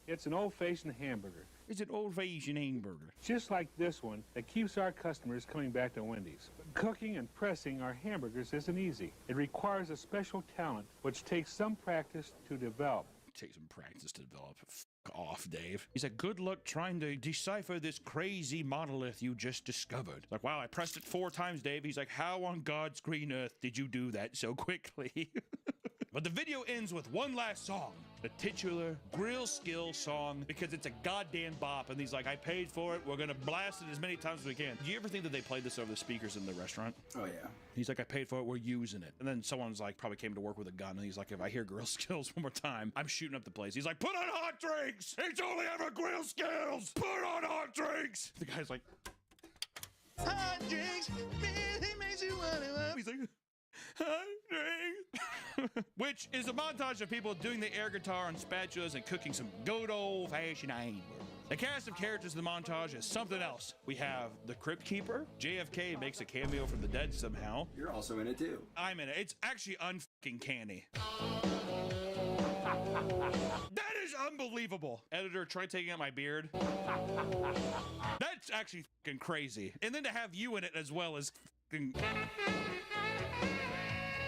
it's an old-fashioned hamburger. It's an old-fashioned hamburger. Just like this one that keeps our customers coming back to Wendy's. Cooking and pressing our hamburgers isn't easy. It requires a special talent, which takes some practice to develop. Take some practice to develop. F off, Dave. He's like, good luck trying to decipher this crazy monolith you just discovered. Like, wow, I pressed it 4 times, Dave. He's like, how on God's green earth did you do that so quickly? But the video ends with one last song, the titular Grill Skill song, because it's a goddamn bop. And he's like, I paid for it. We're going to blast it as many times as we can. Do you ever think that they played this over the speakers in the restaurant? Oh, yeah. He's like, I paid for it. We're using it. And then someone's like, probably came to work with a gun. And he's like, if I hear Grill Skills one more time, I'm shooting up the place. He's like, put on hot drinks. It's only ever Grill Skills. Put on hot drinks. The guy's like, hot drinks. Really makes you want to. He's like, hot drinks. Which is a montage of people doing the air guitar on spatulas and cooking some good old-fashioned hamburgers. The cast of characters in the montage is something else. We have the Crypt Keeper. JFK makes a cameo from the dead somehow. You're also in it too. I'm in it. It's actually unfucking canny. That is unbelievable. Editor, try taking out my beard. That's actually fucking crazy. And then to have you in it as well as fucking...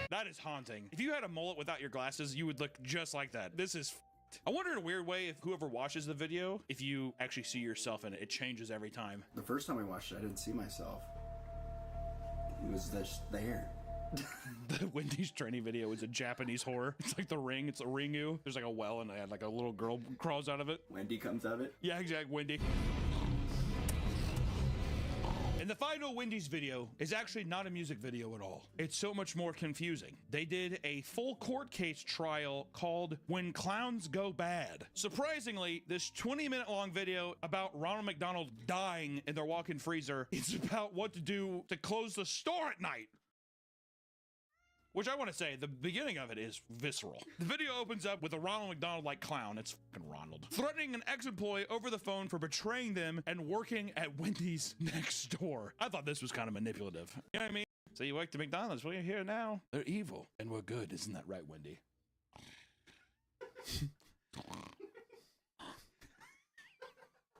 That is haunting. If you had a mullet without your glasses, you would look just like that. This is I wonder in a weird way if whoever watches the video, if you actually see yourself in it, it changes every time. The first time I watched it, I didn't see myself. It was just there. The Wendy's training video is a Japanese horror. It's like The Ring. It's a Ringu. There's like a well and like a little girl crawls out of it. Wendy comes out of it? Yeah, exactly. Wendy. And the final Wendy's video is actually not a music video at all. It's so much more confusing. They did a full court case trial called When Clowns Go Bad. Surprisingly, this 20-minute long video about Ronald McDonald dying in their walk-in freezer is about what to do to close the store at night. Which I want to say, the beginning of it is visceral. The video opens up with a Ronald McDonald-like clown, it's fucking Ronald, threatening an ex-employee over the phone for betraying them and working at Wendy's next door. I thought this was kind of manipulative. You know what I mean? So you worked at McDonald's, well, you're here now. They're evil, and we're good. Isn't that right, Wendy?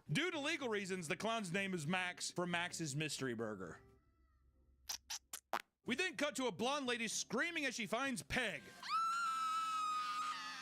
Due to legal reasons, the clown's name is Max from Max's Mystery Burger. We then cut to a blonde lady screaming as she finds Peg,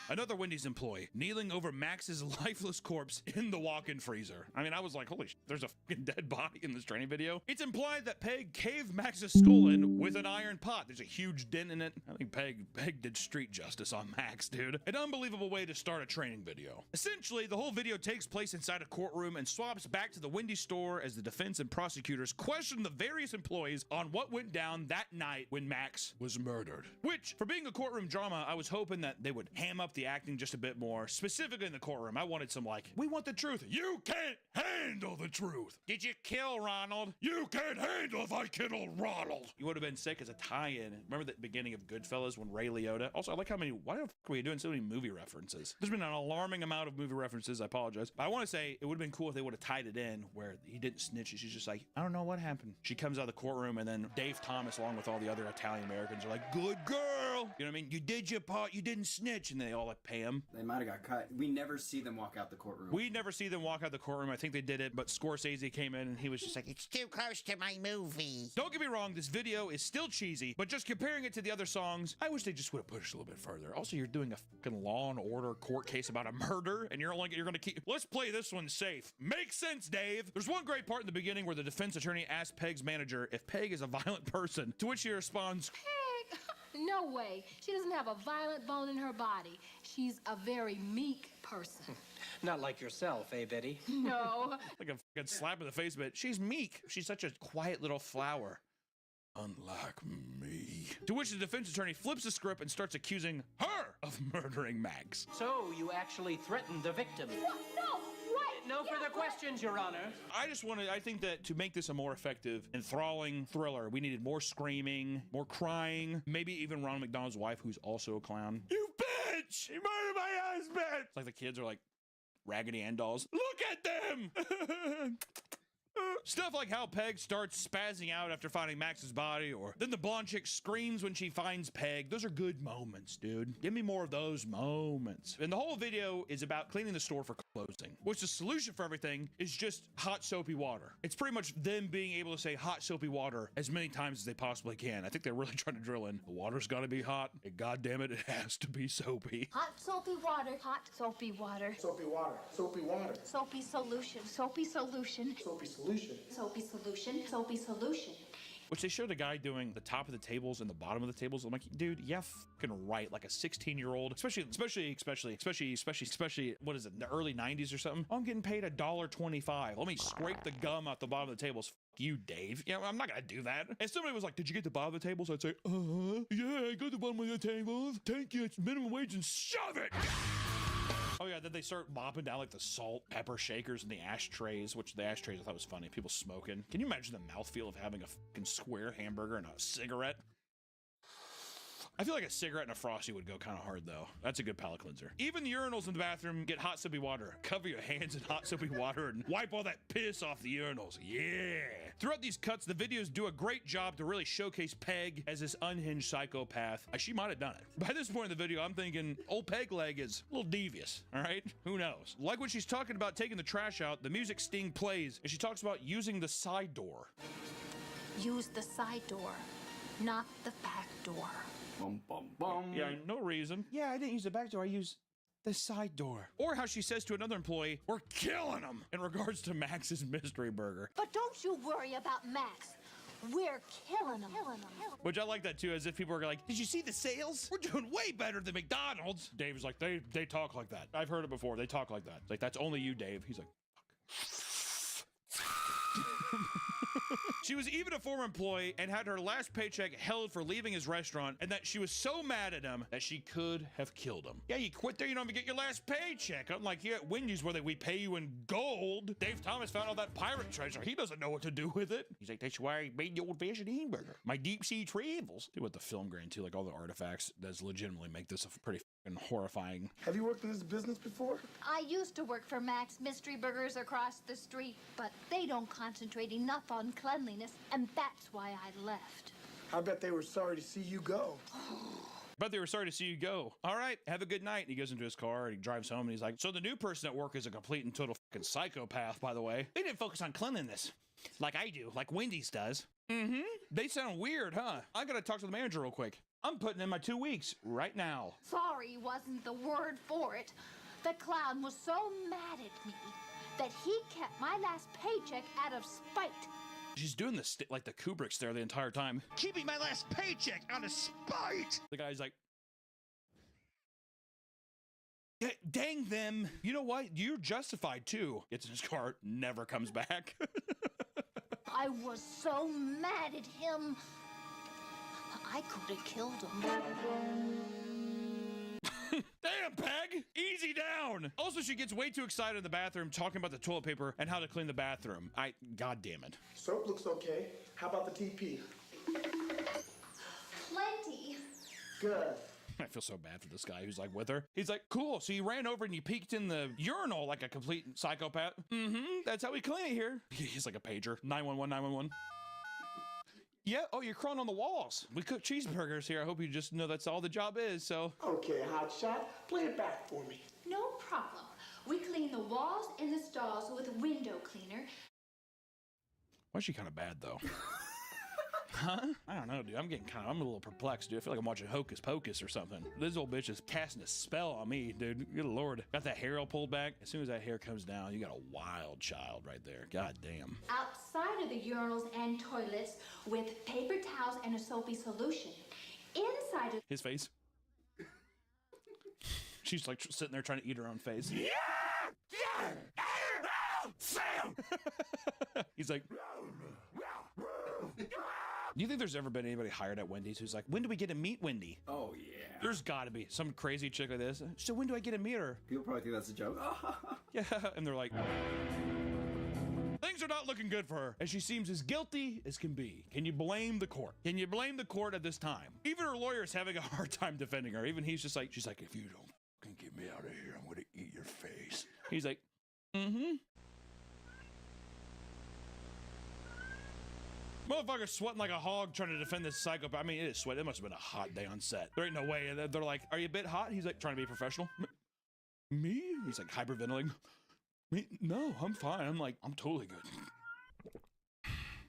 another Wendy's employee, kneeling over Max's lifeless corpse in the walk-in freezer. I mean, I was like, holy shit, there's a fucking dead body in this training video. It's implied that Peg caved Max's skull in with an iron pot. There's a huge dent in it. I think Peg did street justice on Max, dude. An unbelievable way to start a training video. Essentially, the whole video takes place inside a courtroom and swaps back to the Wendy's store as the defense and prosecutors question the various employees on what went down that night when Max was murdered. Which, for being a courtroom drama, I was hoping that they would ham up the acting just a bit more. Specifically in the courtroom, I wanted some like, we want the truth. You can't handle the truth. Did you kill Ronald? You can't handle if I killed Ronald. You would have been sick as a tie-in. Remember the beginning of Goodfellas when Ray Liotta? Also, I like how many, why the fuck were you doing so many movie references? There's been an alarming amount of movie references. I apologize. But I want to say it would have been cool if they would have tied it in where he didn't snitch. She's just like, I don't know what happened. She comes out of the courtroom and then Dave Thomas, along with all the other Italian Americans, are like, good girl. You know what I mean? You did your part. You didn't snitch. And they all like Pam. They might have got cut. We never see them walk out the courtroom. We never see them walk out the courtroom. I think they did it, but Scorsese came in and he was just like, It's too close to my movie. don't get me wrong, this video is still cheesy, but just comparing it to the other songs, I wish they just would have pushed a little bit further. Also, you're doing a fucking Law and Order court case about a murder, and you're gonna keep. Let's play this one safe. Makes sense, Dave. There's one great part in the beginning where the defense attorney asks Peg's manager if Peg is a violent person, to which he responds, Peg? No way. She doesn't have a violent bone in her body. She's a very meek person. Not like yourself, eh, Betty? No. like a fucking slap in the face, but she's meek. She's such a quiet little flower. Unlike me. To which the defense attorney flips the script and starts accusing her of murdering Max. So you actually threatened the victim. No, what? No further questions, Your Honor. I think that to make this a more effective, enthralling thriller, we needed more screaming, more crying, maybe even Ronald McDonald's wife, who's also a clown. You bitch! He murdered my husband! It's like the kids are like Raggedy Ann dolls. Look at them! Stuff like how Peg starts spazzing out after finding Max's body, or then the blonde chick screams when she finds Peg. Those are good moments, dude. Give me more of those moments. And the whole video is about cleaning the store for closing, which the solution for everything is just hot soapy water. It's pretty much them being able to say hot soapy water as many times as they possibly can. I think they're really trying to drill in. The water's gotta be hot, and goddammit, it has to be soapy. Hot soapy water. Hot soapy water. Soapy water. Soapy water. Soapy solution. Soapy solution. Soapy solution. Soapy solution. Soapy solution. Which they showed a guy doing the top of the tables and the bottom of the tables. I'm like, dude, yeah, fucking right. Like a 16-year-old, especially, what is it, in the early 90s or something? I'm getting paid $1.25. Let me scrape the gum out the bottom of the tables. Fuck you, Dave. Yeah, I'm not gonna do that. And somebody was like, did you get the bottom of the tables? I'd say, yeah, I got the bottom of the tables. Thank you, it's minimum wage, and shove it. Oh yeah, then they start mopping down like the salt, pepper shakers and the ashtrays, which the ashtrays I thought was funny. People smoking. Can you imagine the mouthfeel of having a fucking square hamburger and a cigarette? I feel like a cigarette and a Frosty would go kind of hard though. That's a good palate cleanser. Even the urinals in the bathroom get hot soapy water. Cover your hands in hot soapy water and wipe all that piss off the urinals. Yeah. Throughout these cuts, the videos do a great job to really showcase Peg as this unhinged psychopath. She might have done it. By this point in the video, I'm thinking old Peg Leg is a little devious, all right? Who knows? Like when she's talking about taking the trash out, the music sting plays, and she talks about using the side door. Use the side door, not the back door. Bum, bum, bum. Yeah, no reason. Yeah, I didn't use the back door. I used the side door. Or how she says to another employee, we're killing him, in regards to Max's mystery burger. But don't you worry about Max. We're killing him. Which I like that too, as if people are like, did you see the sales? We're doing way better than McDonald's. Dave's like, they talk like that. I've heard it before. They talk like that. It's like, that's only you, Dave. He's like, She was even a former employee and had her last paycheck held for leaving his restaurant, and that she was so mad at him that she could have killed him. Yeah, you quit there, you don't even get your last paycheck. Unlike here at Wendy's where we pay you in gold. Dave Thomas found all that pirate treasure. He doesn't know what to do with it. He's like, that's why I made the old-fashioned hamburger. My deep sea travels. Do with the film grain too, like all the artifacts does legitimately make this a pretty fucking horrifying. Have you worked in this business before? I used to work for Max Mystery Burgers across the street, but they don't concentrate enough on cleanliness, and that's why I left. I bet they were sorry to see you go. But they were sorry to see you go. All right, have a good night. And he goes into his car and he drives home and he's like, so the new person at work is a complete and total fucking psychopath, by the way. They didn't focus on cleanliness like I do, like Wendy's does. Mm-hmm. They sound weird, huh? I gotta talk to the manager real quick. I'm putting in my 2 weeks right now. Sorry wasn't the word for it. The clown was so mad at me that he kept my last paycheck out of spite. She's doing this like the Kubrick stare the entire time. Keeping my last paycheck out of spite. The guy's like, yeah, dang them. You know what? You're justified too. Gets in his car, never comes back. I was so mad at him. I could have killed him. Damn, Peg! Easy down! Also, she gets way too excited in the bathroom talking about the toilet paper and how to clean the bathroom. God damn it. Soap looks okay. How about the TP? Plenty. Good. I feel so bad for this guy who's like with her. He's like, cool, so you ran over and you peeked in the urinal like a complete psychopath. Mm-hmm, that's how we clean it here. He's like a pager. 911, 911. Yeah, oh, you're crawling on the walls. We cook cheeseburgers here. I hope you just know that's all the job is, so. Okay, hotshot, play it back for me. No problem. We clean the walls and the stalls with window cleaner. Why is she kind of bad, though? Huh? I don't know, dude. I'm a little perplexed, dude. I feel like I'm watching Hocus Pocus or something. This old bitch is casting a spell on me, dude. Good Lord. Got that hair all pulled back. As soon as that hair comes down, you got a wild child right there. God damn. Outside of the urinals and toilets with paper towels and a soapy solution. Inside of His face. She's like sitting there trying to eat her own face. Yeah! Sam! He's like, do you think there's ever been anybody hired at Wendy's who's like, when do we get to meet Wendy? Oh, yeah. There's gotta be some crazy chick like this. So when do I get to meet her? People probably think that's a joke. Yeah, and they're like, things are not looking good for her, and she seems as guilty as can be. Can you blame the court? Can you blame the court at this time? Even her lawyer is having a hard time defending her. Even he's just like, she's like, if you don't fucking get me out of here, I'm gonna eat your face. He's like, mm-hmm. Motherfucker's sweating like a hog trying to defend this psychopath. I mean, it is sweat. It must have been a hot day on set. There ain't no way. They're like, are you a bit hot? He's like, trying to be professional. Me? He's like hyperventilating. Me? No, I'm fine. I'm like, I'm totally good.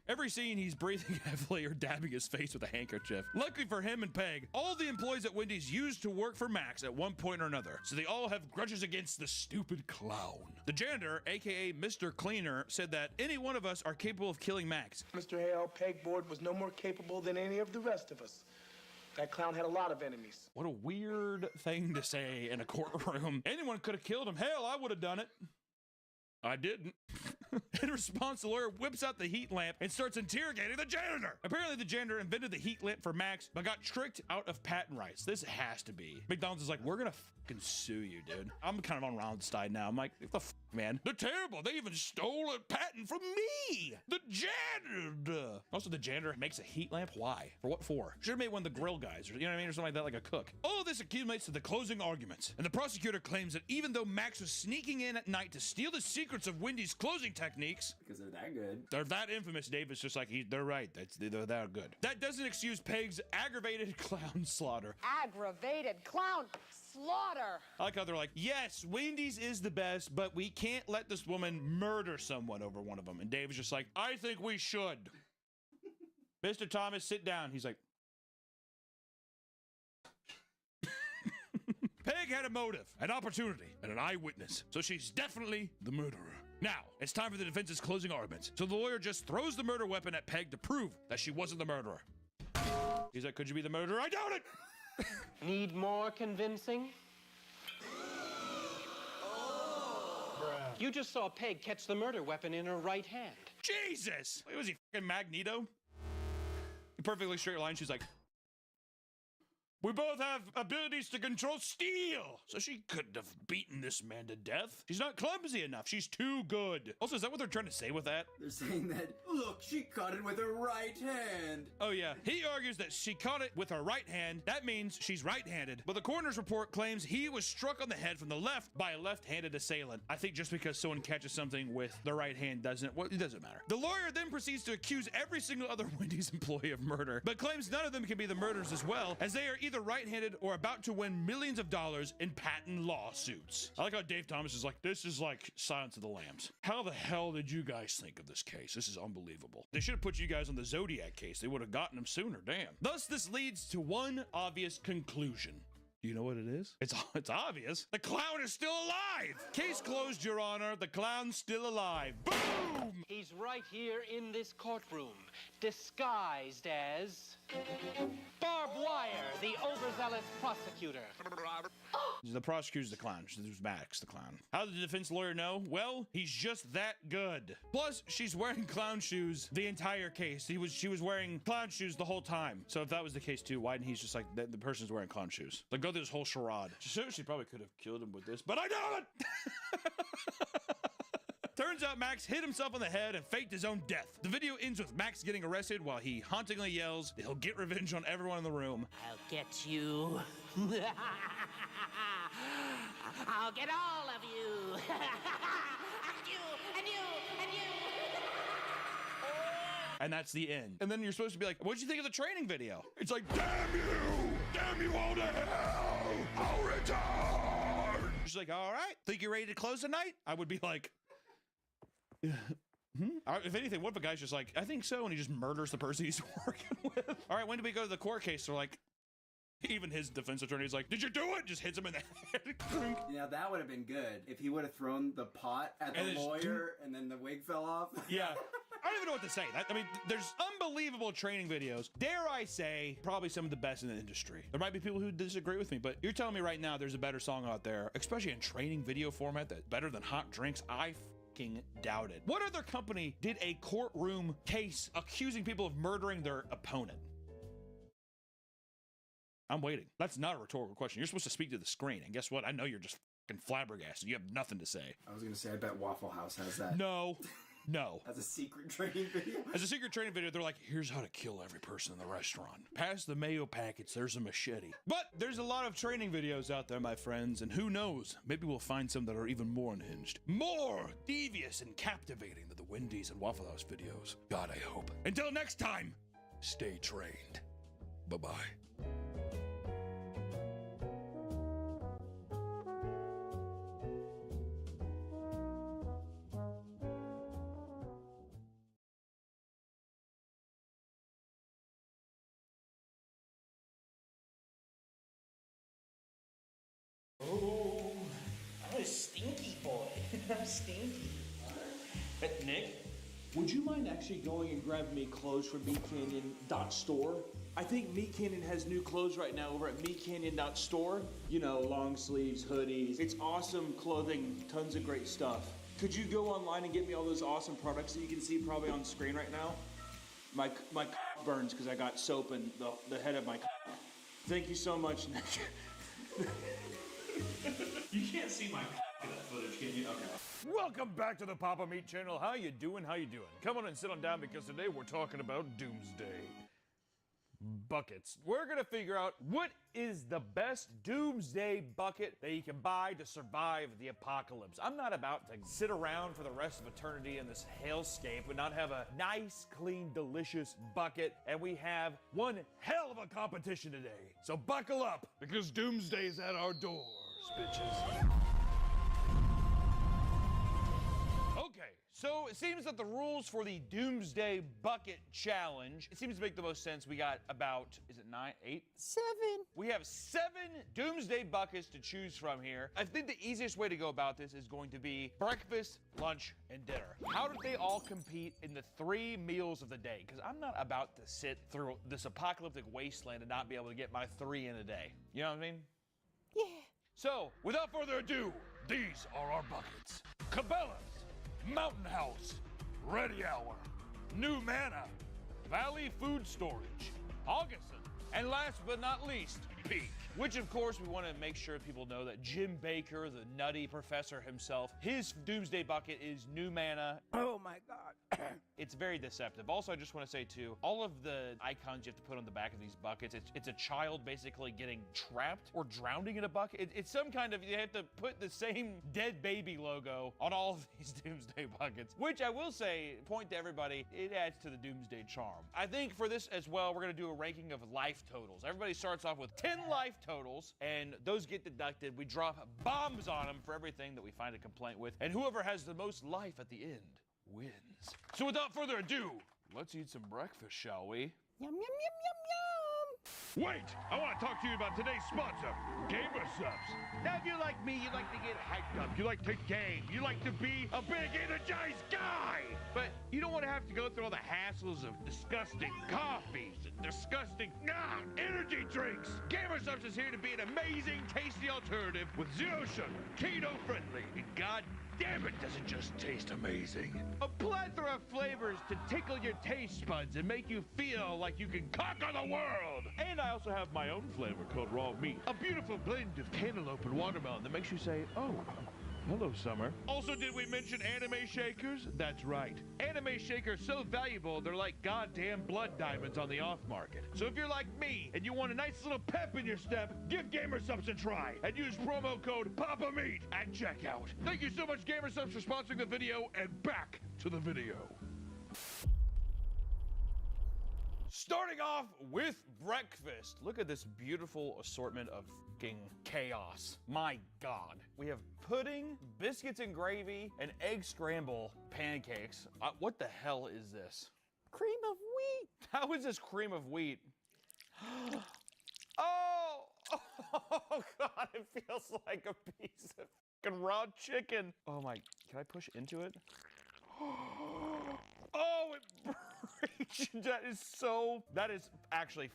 Every scene, he's breathing heavily or dabbing his face with a handkerchief. Luckily for him and Peg, all the employees at Wendy's used to work for Max at one point or another, so they all have grudges against the stupid clown. The janitor, aka Mr. Cleaner, said that any one of us are capable of killing Max. Mr. Hale, Pegboard was no more capable than any of the rest of us. That clown had a lot of enemies. What a weird thing to say in a courtroom. Anyone could have killed him. Hell, I would have done it. I didn't. In response, the lawyer whips out the heat lamp and starts interrogating the janitor. Apparently, the janitor invented the heat lamp for Max, but got tricked out of patent rights. This has to be. McDonald's is like, we're gonna fucking sue you, dude. I'm kind of on Ronald's side now. I'm like, what the fuck, man? They're terrible. They even stole a patent from me. The janitor. Also, the janitor makes a heat lamp. Why? For what for? Should have made one of the grill guys, or you know what I mean, or something like that, like a cook. All of this accumulates to the closing arguments, and the prosecutor claims that even though Max was sneaking in at night to steal the secrets of Wendy's closing techniques, because they're that good. They're that infamous, Dave. It's just like, they're right. They're that good. That doesn't excuse Peg's aggravated clown slaughter. Aggravated clown slaughter. I like how they're like, yes, Wendy's is the best, but we can't let this woman murder someone over one of them. And Dave is just like, I think we should. Mr. Thomas, sit down. He's like, Peg had a motive, an opportunity, and an eyewitness, so she's definitely the murderer. Now, it's time for the defense's closing arguments. So the lawyer just throws the murder weapon at Peg to prove that she wasn't the murderer. He's like, could you be the murderer? I doubt it! Need more convincing? You just saw Peg catch the murder weapon in her right hand. Jesus! Was he fucking Magneto? In perfectly straight line, she's like, we both have abilities to control steel, so she couldn't have beaten this man to death. She's not clumsy enough. She's too good. Also, is that what they're trying to say with that? They're saying that, look, she caught it with her right hand. Oh, yeah. He argues that she caught it with her right hand. That means she's right-handed. But the coroner's report claims he was struck on the head from the left by a left-handed assailant. I think just because someone catches something with the right hand doesn't, well, it doesn't matter. The lawyer then proceeds to accuse every single other Wendy's employee of murder, but claims none of them can be the murderers as well, as they are either right-handed or about to win millions of dollars in patent lawsuits. I like how Dave Thomas is like, this is like Silence of the Lambs. How the hell did you guys think of this case? This is unbelievable. They should have put you guys on the Zodiac case. They would have gotten him sooner, damn. Thus, this leads to one obvious conclusion. Do you know what it is? It's obvious. The clown is still alive! Case closed, Your Honor. The clown's still alive. Boom! He's right here in this courtroom, disguised as Barbed Wire, the overzealous prosecutor. The prosecutor's the clown. There's Max, the clown. How did the defense lawyer know? Well, he's just that good. Plus, she's wearing clown shoes the entire case. She was wearing clown shoes the whole time. So if that was the case too, why didn't he just like, the person's wearing clown shoes? Like, go through this whole charade. She probably could have killed him with this, but I doubt it! Turns out Max hit himself on the head and faked his own death. The video ends with Max getting arrested while he hauntingly yells that he'll get revenge on everyone in the room. I'll get you. I'll get all of you. And you, and you, and you. and that's the end. And then you're supposed to be like, what'd you think of the training video? It's like, damn you all to hell, I'll return. She's like, all right, think you're ready to close the night? I would be like, if anything, what if a guy's just like, I think so, and he just murders the person he's working with? All right, when do we go to the court case? They're like, even his defense attorney's like, did you do it? Just hits him in the head. Yeah, that would have been good if he would have thrown the pot at the lawyer and then the wig fell off. Yeah. I don't even know what to say. I mean, there's unbelievable training videos. Dare I say, probably some of the best in the industry. There might be people who disagree with me, but you're telling me right now there's a better song out there, especially in training video format, that's better than Hot Drinks? I fucking doubt it. What other company did a courtroom case accusing people of murdering their opponent? I'm waiting. That's not a rhetorical question. You're supposed to speak to the screen, and guess what? I know you're just fucking flabbergasted. You have nothing to say. I was gonna say, I bet Waffle House has that. No. No. As a secret training video? As a secret training video, they're like, here's how to kill every person in the restaurant. Pass the mayo packets, there's a machete. But there's a lot of training videos out there, my friends, and who knows, maybe we'll find some that are even more unhinged. More devious and captivating than the Wendy's and Waffle House videos. God, I hope. Until next time, stay trained. Bye-bye. Oh, I'm a stinky boy. I'm stinky. Nick, would you mind actually going and grabbing me clothes from meatcanyon.store? I think Meat Canyon has new clothes right now over at meatcanyon.store. You know, long sleeves, hoodies. It's awesome clothing, tons of great stuff. Could you go online and get me all those awesome products that you can see probably on screen right now? My burns because I got soap in the head of my. Thank you so much, Nick. You can't see my footage, can you? Okay. Welcome back to the Papa Meat channel. How you doing? How you doing? Come on and sit on down because today we're talking about doomsday buckets. We're gonna figure out what is the best doomsday bucket that you can buy to survive the apocalypse. I'm not about to sit around for the rest of eternity in this hellscape and not have a nice, clean, delicious bucket. And we have one hell of a competition today. So buckle up because doomsday is at our doors, bitches. Okay, so it seems that the rules for the Doomsday Bucket Challenge, it seems to make the most sense. We got about, is it 9, 8? 7. We have 7 Doomsday Buckets to choose from here. I think the easiest way to go about this is going to be breakfast, lunch, and dinner. How did they all compete in the 3 meals of the day? Because I'm not about to sit through this apocalyptic wasteland and not be able to get my 3 in a day. You know what I mean? Yeah. So, without further ado, these are our buckets. Cabela's Mountain House, Ready Hour, New Manna, Valley Food Storage, Augustin, and last but not least, Peak. Which, of course, we want to make sure people know that Jim Baker, the nutty professor himself, his doomsday bucket is New Manna. Oh my God. It's very deceptive. Also, I just want to say, too, all of the icons you have to put on the back of these buckets, it's a child basically getting trapped or drowning in a bucket. It's some kind of, you have to put the same dead baby logo on all of these doomsday buckets, which I will say, point to everybody, it adds to the doomsday charm. I think for this as well, we're going to do a ranking of life totals. Everybody starts off with 10 life totals, and those get deducted. We drop bombs on them for everything that we find a complaint with, and whoever has the most life at the end wins. So without further ado, let's eat some breakfast, shall we? Yum, yum, yum, yum, yum. Wait, I want to talk to you about today's sponsor, Gamer Subs. Now, if you're like me, you like to get hyped up, you like to game, you like to be a big energized guy, but you don't want to have to go through all the hassles of disgusting coffees and disgusting energy drinks. Gamer Subs is here to be an amazing, tasty alternative with zero sugar, keto friendly, and god damn it, does it just taste amazing. A plethora of flavors to tickle your taste buds and make you feel like you can conquer the world. And I also have my own flavor called Raw Meat, a beautiful blend of cantaloupe and watermelon that makes you say, oh, hello, summer. Also, did we mention anime shakers? That's right. Anime shakers so valuable, they're like goddamn blood diamonds on the off market. So if you're like me and you want a nice little pep in your step, give GamerSubs a try and use promo code PAPAMEAT at checkout. Thank you so much, GamerSubs, for sponsoring the video, and back to the video. Yum, yum, yum, yum. Woo! I was stinky, boy. I'm stinky. Yum, yum, yum, yum. What you think of the training video? It's like, damn you all to hell, I'll return. Yum, yum, yum, yum. Thank you so much, GamerSubs, for sponsoring the video, and back to the video. Starting off with breakfast. Look at this beautiful assortment of fucking chaos. My God. We have pudding, biscuits and gravy, and egg scramble pancakes. What the hell is this? Cream of wheat. How is this cream of wheat? Oh God, it feels like a piece of fucking raw chicken. Oh my, can I push into it? Oh, it breached. That is actually,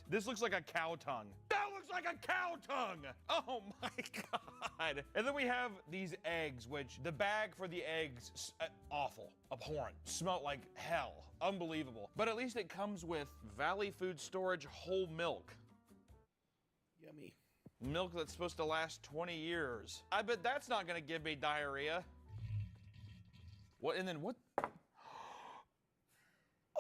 this looks like a cow tongue. That looks like a cow tongue. Oh my God. And then we have these eggs, which the bag for the eggs, awful, abhorrent, smelled like hell, unbelievable. But at least it comes with Valley Food Storage whole milk. Yummy. Milk that's supposed to last 20 years. I bet that's not gonna give me diarrhea. What, and then what?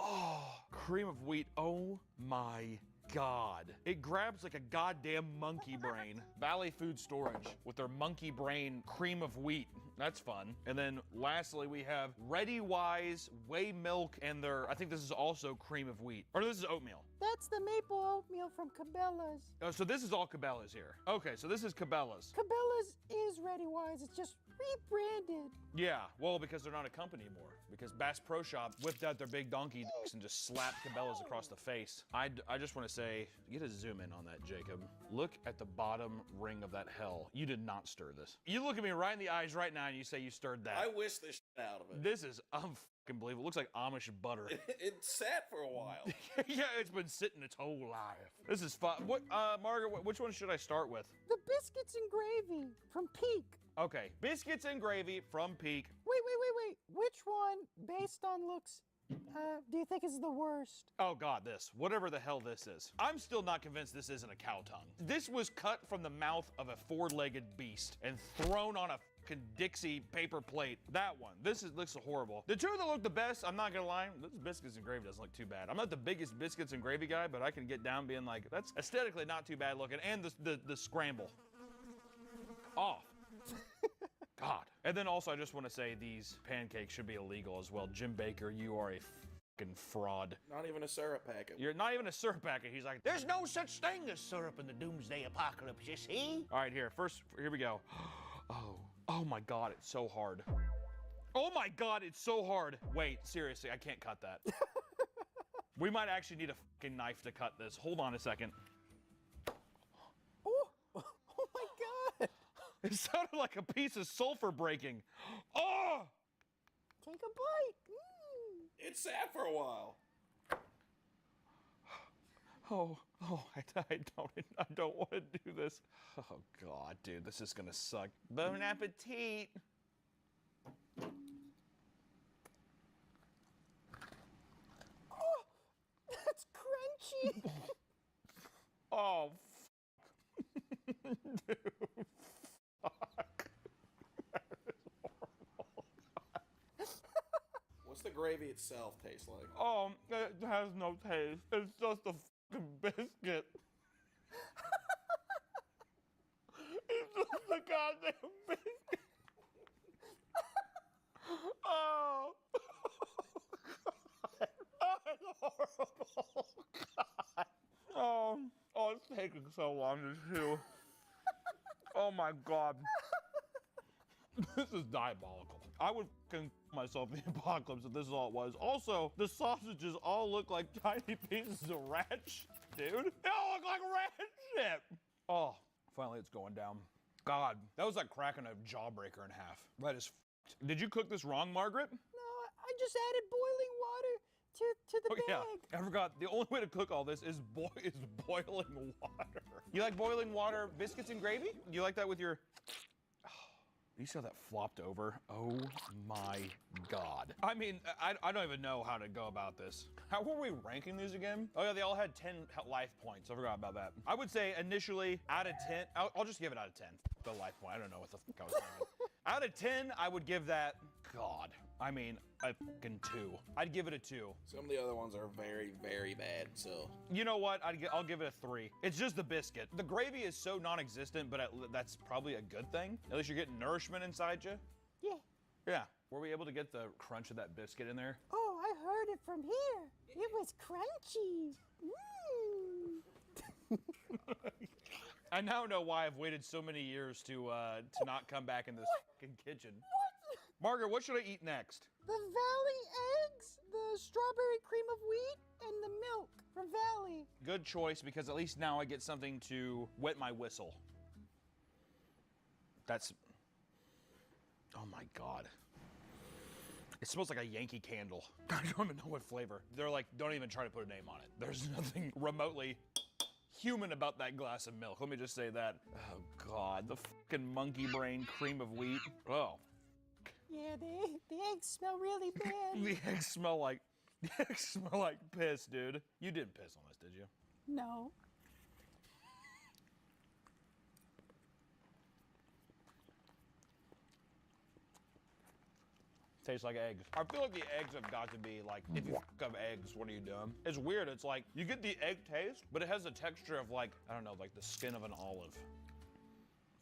Oh, cream of wheat, oh my God. It grabs like a goddamn monkey brain. Valley Food Storage with their monkey brain cream of wheat. That's fun. And then lastly, we have Ready Wise whey milk and their, I think this is also cream of wheat. Or this is oatmeal. That's the maple oatmeal from Cabela's. Oh, so this is all Cabela's here. Okay, so this is Cabela's. Cabela's is Ready Wise. It's just rebranded. Yeah, well, because they're not a company anymore. Because Bass Pro Shop whipped out their big donkey dicks and just slapped Cabela's across the face. I just want to say, get a zoom in on that, Jacob. Look at the bottom ring of that hell. You did not stir this. You look at me right in the eyes right now and you say you stirred that. I whisked the shit out of it. This is unbelievable. It looks like Amish butter. It sat for a while. Yeah, it's been sitting its whole life. This is fun. What, Margaret, which one should I start with? The biscuits and gravy from Peak. Okay, biscuits and gravy from Peak. Wait. Which one, based on looks, do you think is the worst? Oh God, this. Whatever the hell this is. I'm still not convinced this isn't a cow tongue. This was cut from the mouth of a four-legged beast and thrown on a fucking Dixie paper plate. That one. Looks horrible. The two that look the best, I'm not gonna lie, this biscuits and gravy doesn't look too bad. I'm not the biggest biscuits and gravy guy, but I can get down being like, that's aesthetically not too bad looking. And the scramble. Off. God. And then also I just want to say these pancakes should be illegal as well. Jim Baker, you are a fucking fraud. Not even a syrup packet. You're not even a syrup packet. He's like, There's no such thing as syrup in the doomsday apocalypse, you see? all right, here we go. Oh my God, it's so hard. Oh my God, it's so hard. Wait, seriously, I can't cut that. We might actually need a fucking knife to cut this. Hold on a second. Oh my God. It sounded like a piece of sulfur breaking. Oh! Take a bite. It sat for a while. Oh, I don't want to do this. Oh God, dude, this is gonna suck. Bon appetit. Oh, that's crunchy. Oh, dude, fuck. That is horrible. What's the gravy itself taste like? Oh, it has no taste. It's just a fucking biscuit. It's just a goddamn biscuit. Oh. God. Oh, it's horrible. God. Oh, it's taking so long to chew. Oh my God. This is diabolical. I would fucking myself in the apocalypse if this is all it was. Also, the sausages all look like tiny pieces of rat shit, dude. They all look like rat shit. Oh, finally it's going down. God, that was like cracking a jawbreaker in half. That is f***ed. Did you cook this wrong, Margaret? No, I just added boiling water to the bag. Yeah, I forgot. The only way to cook all this is boiling water. You like boiling water biscuits and gravy? You like that with your... You see how that flopped over? Oh my God. I mean, I don't even know how to go about this. How were we ranking these again? Oh yeah, they all had 10 life points. I forgot about that. I would say initially, out of 10, I'll just give it out of 10. The life point, I don't know what the fuck I was thinking. Out of 10, I would give that, God, I mean, a fucking 2. I'd give it a 2. Some of the other ones are very, very bad, so. You know what? I'll give it a 3. It's just the biscuit. The gravy is so non-existent, but that's probably a good thing. At least you're getting nourishment inside you. Yeah. Yeah. Were we able to get the crunch of that biscuit in there? Oh, I heard it from here. It was crunchy. I now know why I've waited so many years to not come back in this fucking kitchen. Margaret, what should I eat next? The Valley eggs, the strawberry cream of wheat, and the milk from Valley. Good choice, because at least now I get something to wet my whistle. That's... Oh my God. It smells like a Yankee Candle. I don't even know what flavor. They're like, don't even try to put a name on it. There's nothing remotely human about that glass of milk. Let me just say that. Oh God, the fucking monkey brain cream of wheat. Oh. Yeah, the eggs smell really bad. The eggs smell like piss, dude. You didn't piss on this, did you? No. Tastes like eggs. I feel like the eggs have got to be like, if you fuck up eggs, what are you doing? It's weird. It's like, you get the egg taste, but it has the texture of like, I don't know, like the skin of an olive.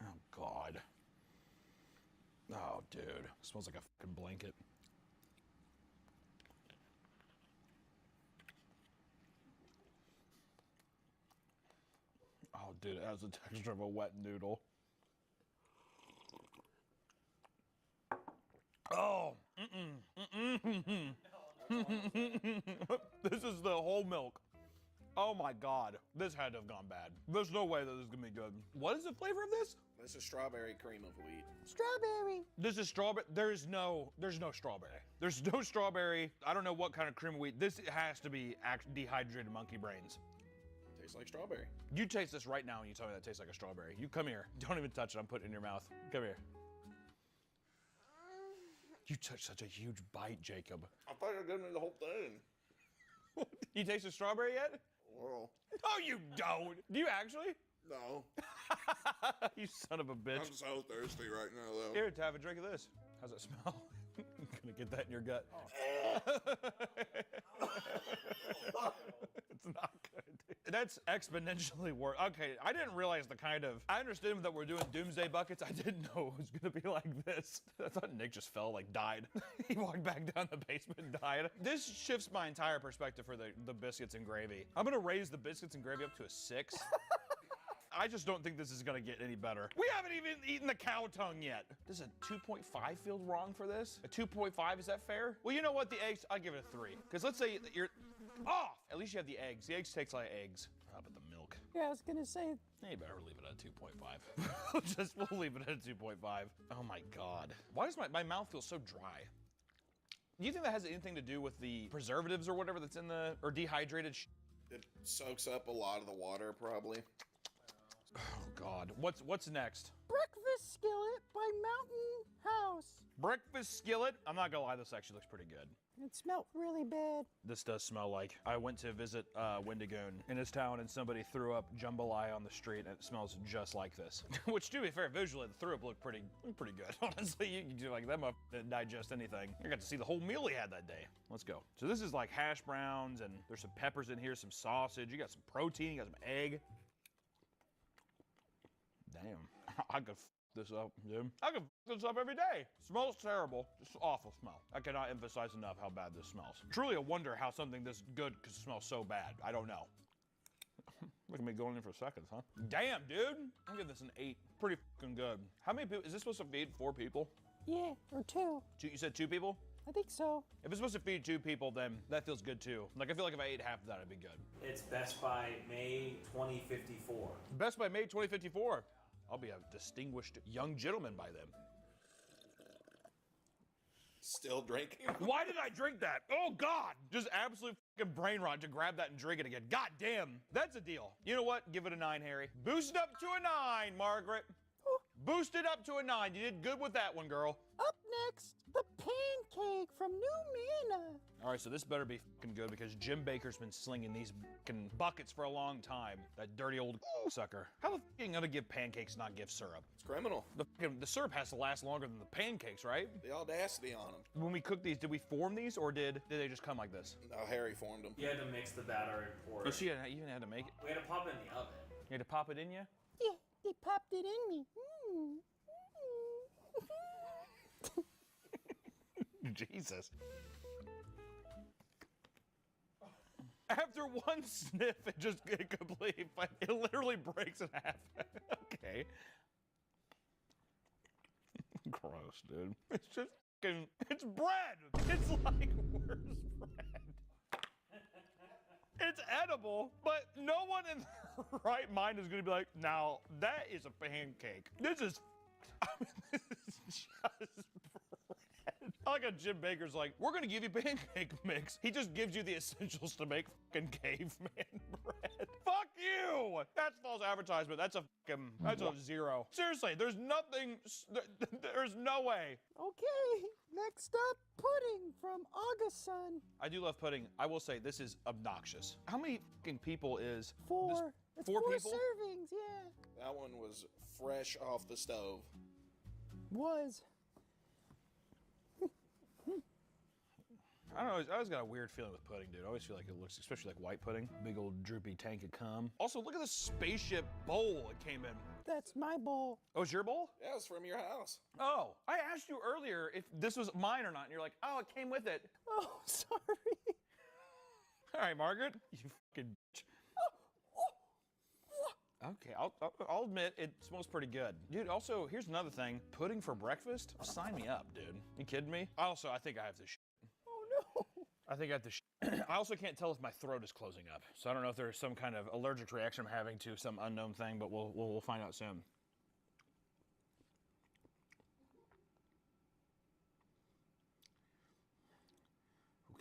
Oh God. Oh, dude. It smells like a fucking blanket. Oh, dude, it has the texture of a wet noodle. Oh, This is the whole milk. Oh my God, this had to have gone bad. There's no way that this is gonna be good. What is the flavor of this? This is strawberry cream of wheat. Strawberry. This is strawberry. There's no strawberry. There's no strawberry. I don't know what kind of cream of wheat. This has to be dehydrated monkey brains. Tastes like strawberry. You taste this right now and you tell me that tastes like a strawberry. You come here. Don't even touch it. I'm putting it in your mouth. Come here. You took such a huge bite, Jacob. I thought you were giving me the whole thing. You tasted strawberry yet? Well. No, you don't. Do you actually? No. You son of a bitch. I'm so thirsty right now, though. Here, have a drink of this. How's it smell? I'm gonna get that in your gut. It's not good. That's exponentially worse. Okay, I didn't realize the kind of... I understood that we're doing doomsday buckets. I didn't know it was gonna be like this. I thought Nick just fell, like died. He walked back down the basement and died. This shifts my entire perspective for the biscuits and gravy. I'm gonna raise the biscuits and gravy up to a 6. I just don't think this is gonna get any better. We haven't even eaten the cow tongue yet. Does a 2.5 feel wrong for this? A 2.5, is that fair? Well, you know what, the eggs, I'll give it a 3. Because let's say you're off. At least you have the eggs. The eggs taste like eggs. How about the milk? Yeah, I was gonna say. Yeah, you better leave it at 2.5. We'll leave it at 2.5. Oh my God. Why does my mouth feel so dry? Do you think that has anything to do with the preservatives or whatever that's in the, or dehydrated It soaks up a lot of the water, probably. Oh God, what's next? Breakfast Skillet by Mountain House. Breakfast skillet? I'm not gonna lie, this actually looks pretty good. It smelled really bad. This does smell like, I went to visit Wendigoon in his town and somebody threw up jambalaya on the street and it smells just like this. Which, to be fair, visually the threw up looked pretty good. Honestly, you can do like that motherfucker didn't digest anything. You got to see the whole meal he had that day. Let's go. So this is like hash browns and there's some peppers in here, some sausage, you got some protein, you got some egg. Damn, I could f this up, dude. I could f this up every day. Smells terrible, just awful smell. I cannot emphasize enough how bad this smells. Truly a wonder how something this good could smell so bad. I don't know. Look at me going in for seconds, huh? Damn, dude. I'll give this an 8. Pretty fucking good. How many people, is this supposed to feed 4 people? Yeah, or 2. You said 2 people? I think so. If it's supposed to feed 2 people, then that feels good too. Like, I feel like if I ate half of that, it'd be good. It's Best Buy May 2054. Best Buy May 2054. I'll be a distinguished young gentleman by then. Still drinking? Why did I drink that? Oh God! Just absolute fucking brain rot to grab that and drink it again. God damn, that's a deal. You know what? Give it a 9, Harry. Boost it up to a 9, Margaret. Boost it up to a 9. You did good with that one, girl. Up next, the pancake from New Manna. All right, so this better be fucking good because Jim Baker's been slinging these fucking buckets for a long time. That dirty old sucker. How the fuck are you gonna give pancakes, not give syrup? It's criminal. The syrup has to last longer than the pancakes, right? The audacity on them. When we cooked these, did we form these or did they just come like this? No, Harry formed them. You had to mix the batter and pour Oh, it. so you even had to make it? We had to pop it in the oven. You had to pop it in you? Yeah, they popped it in me. Jesus. After one sniff, it completely, it literally breaks in half. Okay. Gross, dude. It's just fucking, it's bread. It's like, where's bread? It's edible, but no one in their right mind is gonna be like, now that is a pancake. This is, I mean, this is just bread. I like how Jim Baker's like, we're gonna give you pancake mix. He just gives you the essentials to make fucking caveman bread. Fuck you! That's false advertisement. That's a fucking, that's a 0. Seriously, there's nothing, there's no way. Okay, next up, pudding from August-san. I do love pudding. I will say, this is obnoxious. How many fucking people is this? 4. It's 4 4 people? servings, yeah. That one was fresh off the stove. Was. I don't know, I always got a weird feeling with pudding, dude. I always feel like it looks, especially like white pudding, big old droopy tank of cum. Also, look at the spaceship bowl it came in. That's my bowl. Oh, it's your bowl? Yeah, it's from your house. Oh, I asked you earlier if this was mine or not, and you're like, oh, it came with it. Oh, sorry. All right, Margaret, you fucking bitch. Okay, I'll admit it smells pretty good. Dude, also, here's another thing. Pudding for breakfast? Sign me up, dude. You kidding me? Also, I think I have this. Oh, no. I think I have to. I also can't tell if my throat is closing up, so I don't know if there's some kind of allergic reaction I'm having to some unknown thing, but we'll find out soon.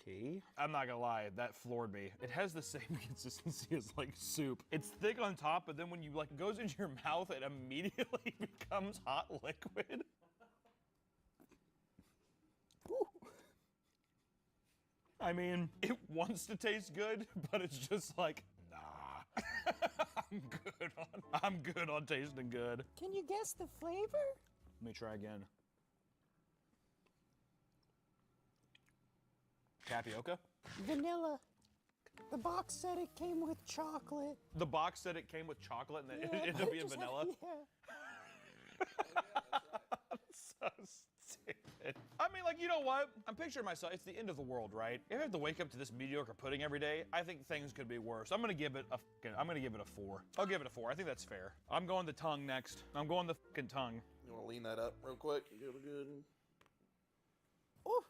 Okay. I'm not gonna lie, that floored me. It has the same consistency as like soup. It's thick on top, but then when you like it goes into your mouth, it immediately becomes hot liquid. I mean, it wants to taste good, but it's just like, nah. I'm good on tasting good. Can you guess the flavor? Let me try again. Tapioca? Vanilla. The box said it came with chocolate. The box said it came with chocolate and then Yeah, it ended up being just- vanilla? Yeah. So stupid. I mean, like, you know what? I'm picturing myself, it's the end of the world, right? If I have to wake up to this mediocre pudding every day, I think things could be worse. I'm gonna give it a 4. I'll give it a 4. I think that's fair. I'm going the tongue next. I'm going the fucking tongue. You want to lean that up real quick? Give it good.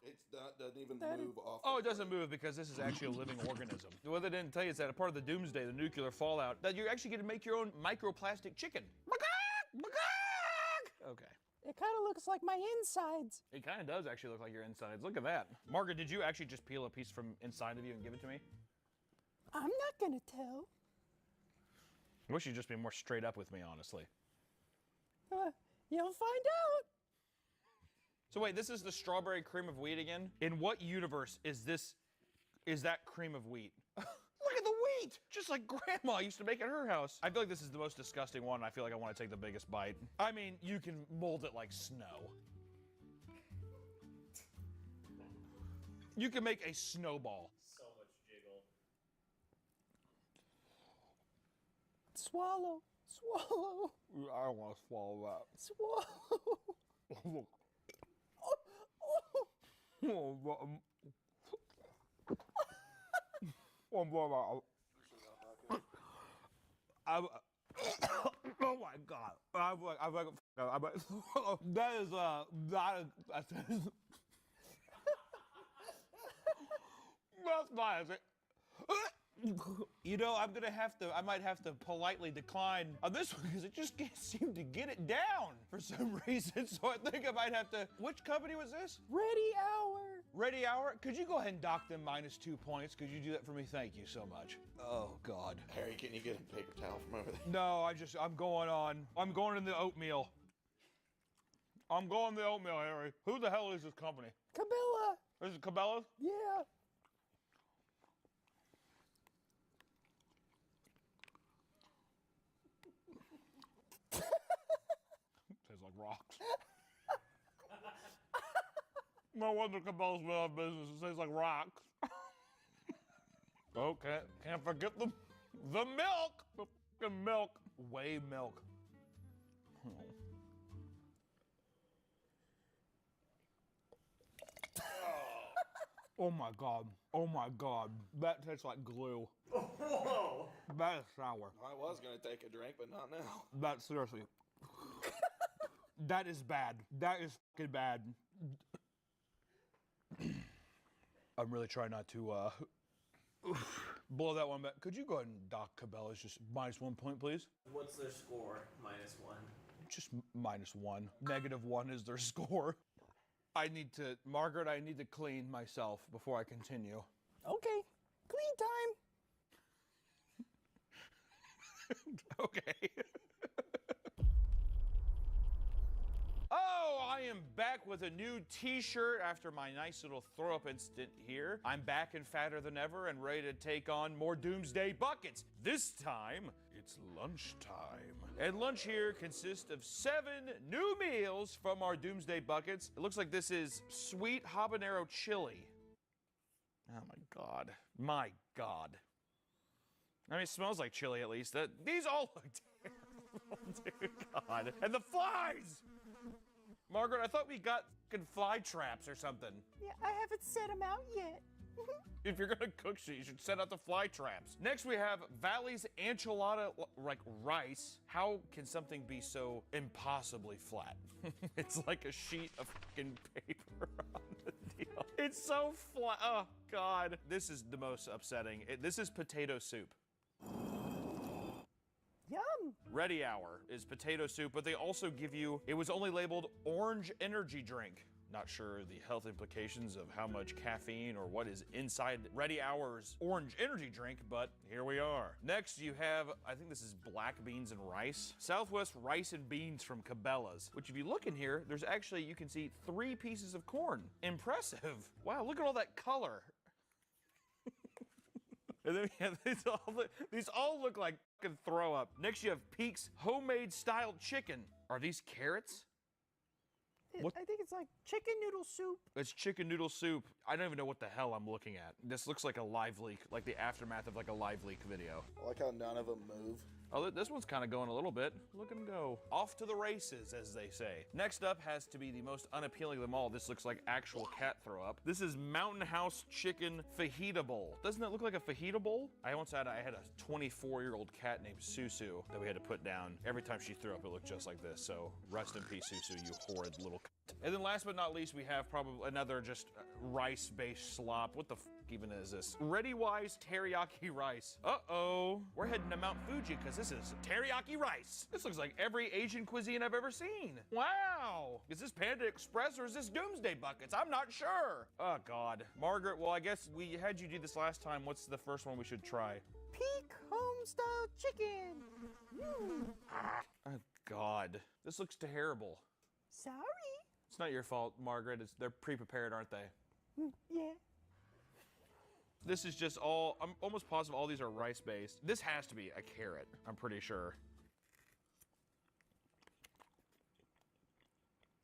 It doesn't even move off. Oh, it doesn't move because this is actually a living organism. What they didn't tell you is that a part of the doomsday, the nuclear fallout, that you're actually gonna make your own microplastic chicken. Okay. It kind of looks like my insides. It kind of does actually look like your insides. Look at that. Margaret, did you actually just peel a piece from inside of you and give it to me? I'm not gonna tell. I wish you'd just be more straight up with me, honestly. You'll find out. So wait, this is the strawberry cream of wheat again? In what universe is that cream of wheat? Look at the wheat! Just like Grandma used to make at her house. I feel like this is the most disgusting one. I feel like I want to take the biggest bite. I mean, you can mold it like snow. You can make a snowball. So much jiggle. Swallow. Swallow. I don't want to swallow Swallow. Oh my God! That is that's my. You know, I might have to politely decline on this one because it just can't seem to get it down for some reason. So I think I might have to. Which company was this? Ready Hour. Ready Hour? Could you go ahead and dock them -2 points? Could you do that for me? Thank you so much. Oh God. Harry, can you get a paper towel from over there? No, I'm going in the oatmeal. I'm going the oatmeal, Harry. Who the hell is this company? Cabela. Is it Cabela's? Yeah. Tastes like rocks. No wonder Cabela's been out of business. It tastes like rocks. Oh, can't forget the milk. The fucking milk. Whey milk. Oh my god. Oh my god. That tastes like glue. Whoa! That is sour. I was gonna take a drink, but not now. That seriously. That is bad. That is fucking bad. I'm really trying not to blow that one back. Could you go ahead and dock Cabela's just -1 point, please? What's their score? -1. Just -1. -1 is their score. Margaret, I need to clean myself before I continue. Okay, clean time. Okay. Oh, I am back with a new t-shirt after my nice little throw-up incident here. I'm back and fatter than ever and ready to take on more Doomsday Buckets. This time, it's lunchtime. And lunch here consists of 7 new meals from our Doomsday Buckets. It looks like this is sweet habanero chili. Oh my God. My God. I mean, it smells like chili at least. These all look terrible, dude. God. And the flies! Margaret, I thought we got fucking fly traps or something. Yeah, I haven't set them out yet. If you're gonna cook shit, you should set out the fly traps. Next we have Valley's enchilada rice. How can something be so impossibly flat? It's like a sheet of fucking paper on the deal. It's so flat. Oh God. This is the most upsetting. This is potato soup. Yum. Ready Hour is potato soup, but they also give you, it was only labeled orange energy drink. Not sure the health implications of how much caffeine or what is inside Ready Hour's orange energy drink, but here we are. Next you have, I think this is black beans and rice. Southwest rice and beans from Cabela's, which if you look in here, there's actually, you can see 3 pieces of corn. Impressive. Wow, look at all that color. And then we have these all look like fucking throw up. Next you have Peak's homemade style chicken. Are these carrots? What? I think it's like chicken noodle soup. It's chicken noodle soup. I don't even know what the hell I'm looking at. This looks like a live leak, like the aftermath of like a live leak video. I like how none of them move. Oh, this one's kind of going a little bit. Look at him go. Off to the races, as they say. Next up has to be the most unappealing of them all. This looks like actual cat throw up. This is Mountain House Chicken Fajita Bowl. Doesn't that look like a fajita bowl? I once had a 24-year-old cat named Susu that we had to put down. Every time she threw up, it looked just like this. So rest in peace, Susu, you horrid little cunt. And then last but not least, we have probably another just rice-based slop. What the f even is this? ReadyWise teriyaki rice. Uh-oh. We're heading to Mount Fuji because this is teriyaki rice. This looks like every Asian cuisine I've ever seen. Wow. Is this Panda Express or is this Doomsday Buckets? I'm not sure. Oh, God. Margaret, well, I guess we had you do this last time. What's the first one we should try? Peak home style chicken. Oh, God. This looks terrible. Sorry. It's not your fault, Margaret. They're pre-prepared, aren't they? Yeah. This is just all, I'm almost positive all these are rice-based. This has to be a carrot, I'm pretty sure.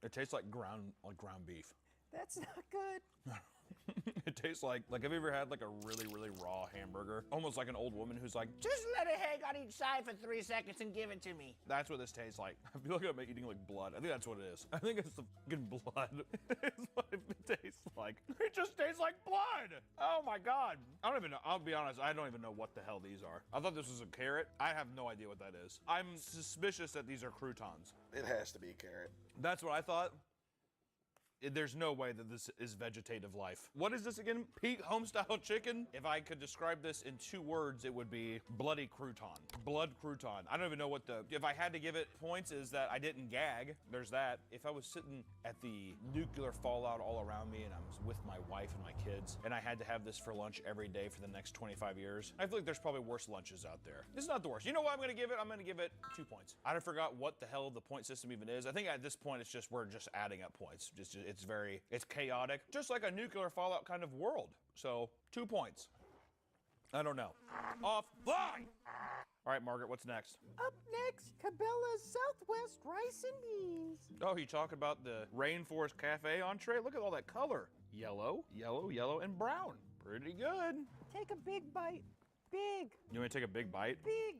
It tastes like ground beef. That's not good. It tastes like have you ever had like a really, really raw hamburger? Almost like an old woman who's like, Just let it hang on each side for 3 seconds and give it to me. that's what this tastes like. I feel like I'm eating like blood. I think that's what it is. I think it's the fucking blood. It's what it tastes like. It just tastes like blood. Oh my God. I don't even know. I'll be honest, I don't even know what the hell these are. I thought this was a carrot. I have no idea what that is. I'm suspicious that these are croutons. It has to be a carrot. That's what I thought. There's no way that this is vegetative life. What is this again? Peak homestyle chicken? If I could describe this in 2 words, it would be bloody crouton. Blood crouton. I don't even know what if I had to give it points is that I didn't gag. There's that. If I was sitting at the nuclear fallout all around me and I was with my wife and my kids and I had to have this for lunch every day for the next 25 years, I feel like there's probably worse lunches out there. This is not the worst. You know what I'm gonna give it? I'm gonna give it 2 points. I forgot what the hell the point system even is. I think at this point it's just, we're just adding up points. It's chaotic, just like a nuclear fallout kind of world. So 2 points. I don't know. Off, fly! All right, Margaret, what's next? Up next, Cabela's Southwest rice and beans. Oh, you talk about the Rainforest Cafe entree? Look at all that color. Yellow, yellow, yellow, and brown. Pretty good. Take a big bite. Big. You want to take a big bite? Big.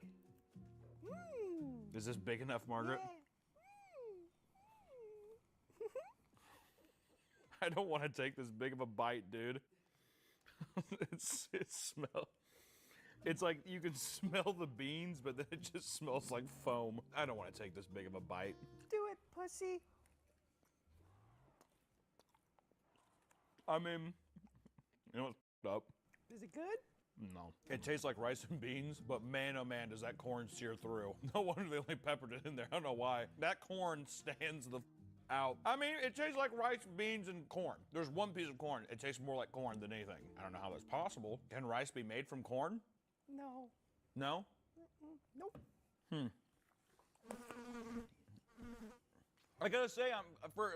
Is this big enough, Margaret? Yeah. I don't want to take this big of a bite, dude. it smells. It's like you can smell the beans, but then it just smells like foam. I don't want to take this big of a bite. Do it, pussy. I mean, you know what's up? Is it good? No. It tastes like rice and beans, but man, oh man, does that corn sear through. No wonder they only peppered it in there. I don't know why. That corn stands the out. I mean, it tastes like rice, beans, and corn. There's one piece of corn. It tastes more like corn than anything. I don't know how that's possible. Can rice be made from corn? No. No? Nope. I gotta say, for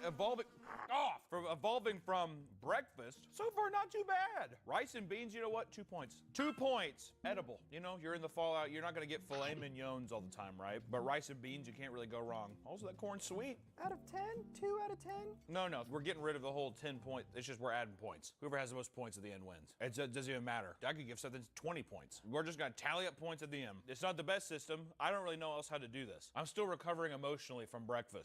evolving from breakfast, so far not too bad. Rice and beans, you know what? 2 points. 2 points. Edible. You know, you're in the fallout. You're not gonna get filet mignons all the time, right? But rice and beans, you can't really go wrong. Also, that corn's sweet. Out of 10? 2 out of 10? No, we're getting rid of the whole 10 point. It's just we're adding points. Whoever has the most points at the end wins. It doesn't even matter. I could give something 20 points. We're just gonna tally up points at the end. It's not the best system. I don't really know else how to do this. I'm still recovering emotionally from breakfast.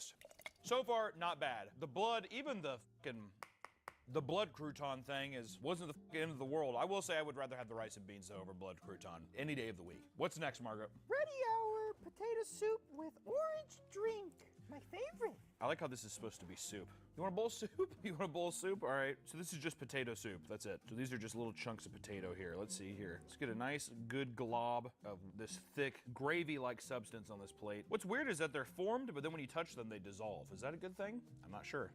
So far, not bad. The blood, even the blood crouton thing wasn't the end of the world. I will say I would rather have the rice and beans though over blood crouton any day of the week. What's next, Margaret? Ready hour potato soup with orange drink. My favorite. I like how this is supposed to be soup. You want a bowl of soup? You want a bowl of soup? All right, so this is just potato soup, that's it. So these are just little chunks of potato here. Let's see here. Let's get a nice, good glob of this thick, gravy-like substance on this plate. What's weird is that they're formed, but then when you touch them, they dissolve. Is that a good thing? I'm not sure.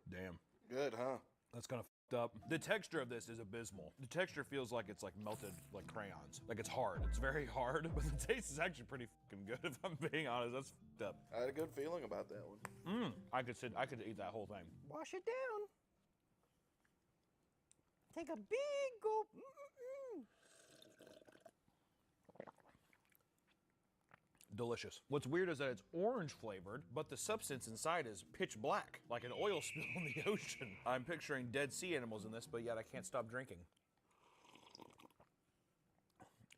Damn. Good, huh? That's kind of f***ed up. The texture of this is abysmal. The texture feels like it's like melted like crayons. Like it's hard. It's very hard, but the taste is actually pretty fucking good if I'm being honest. That's f***ed up. I had a good feeling about that one. I could eat that whole thing. Wash it down. Take a big gulp. Mm-mm-mm. Delicious. What's weird is that it's orange flavored, but the substance inside is pitch black, like an oil spill in the ocean. I'm picturing dead sea animals in this, but yet I can't stop drinking.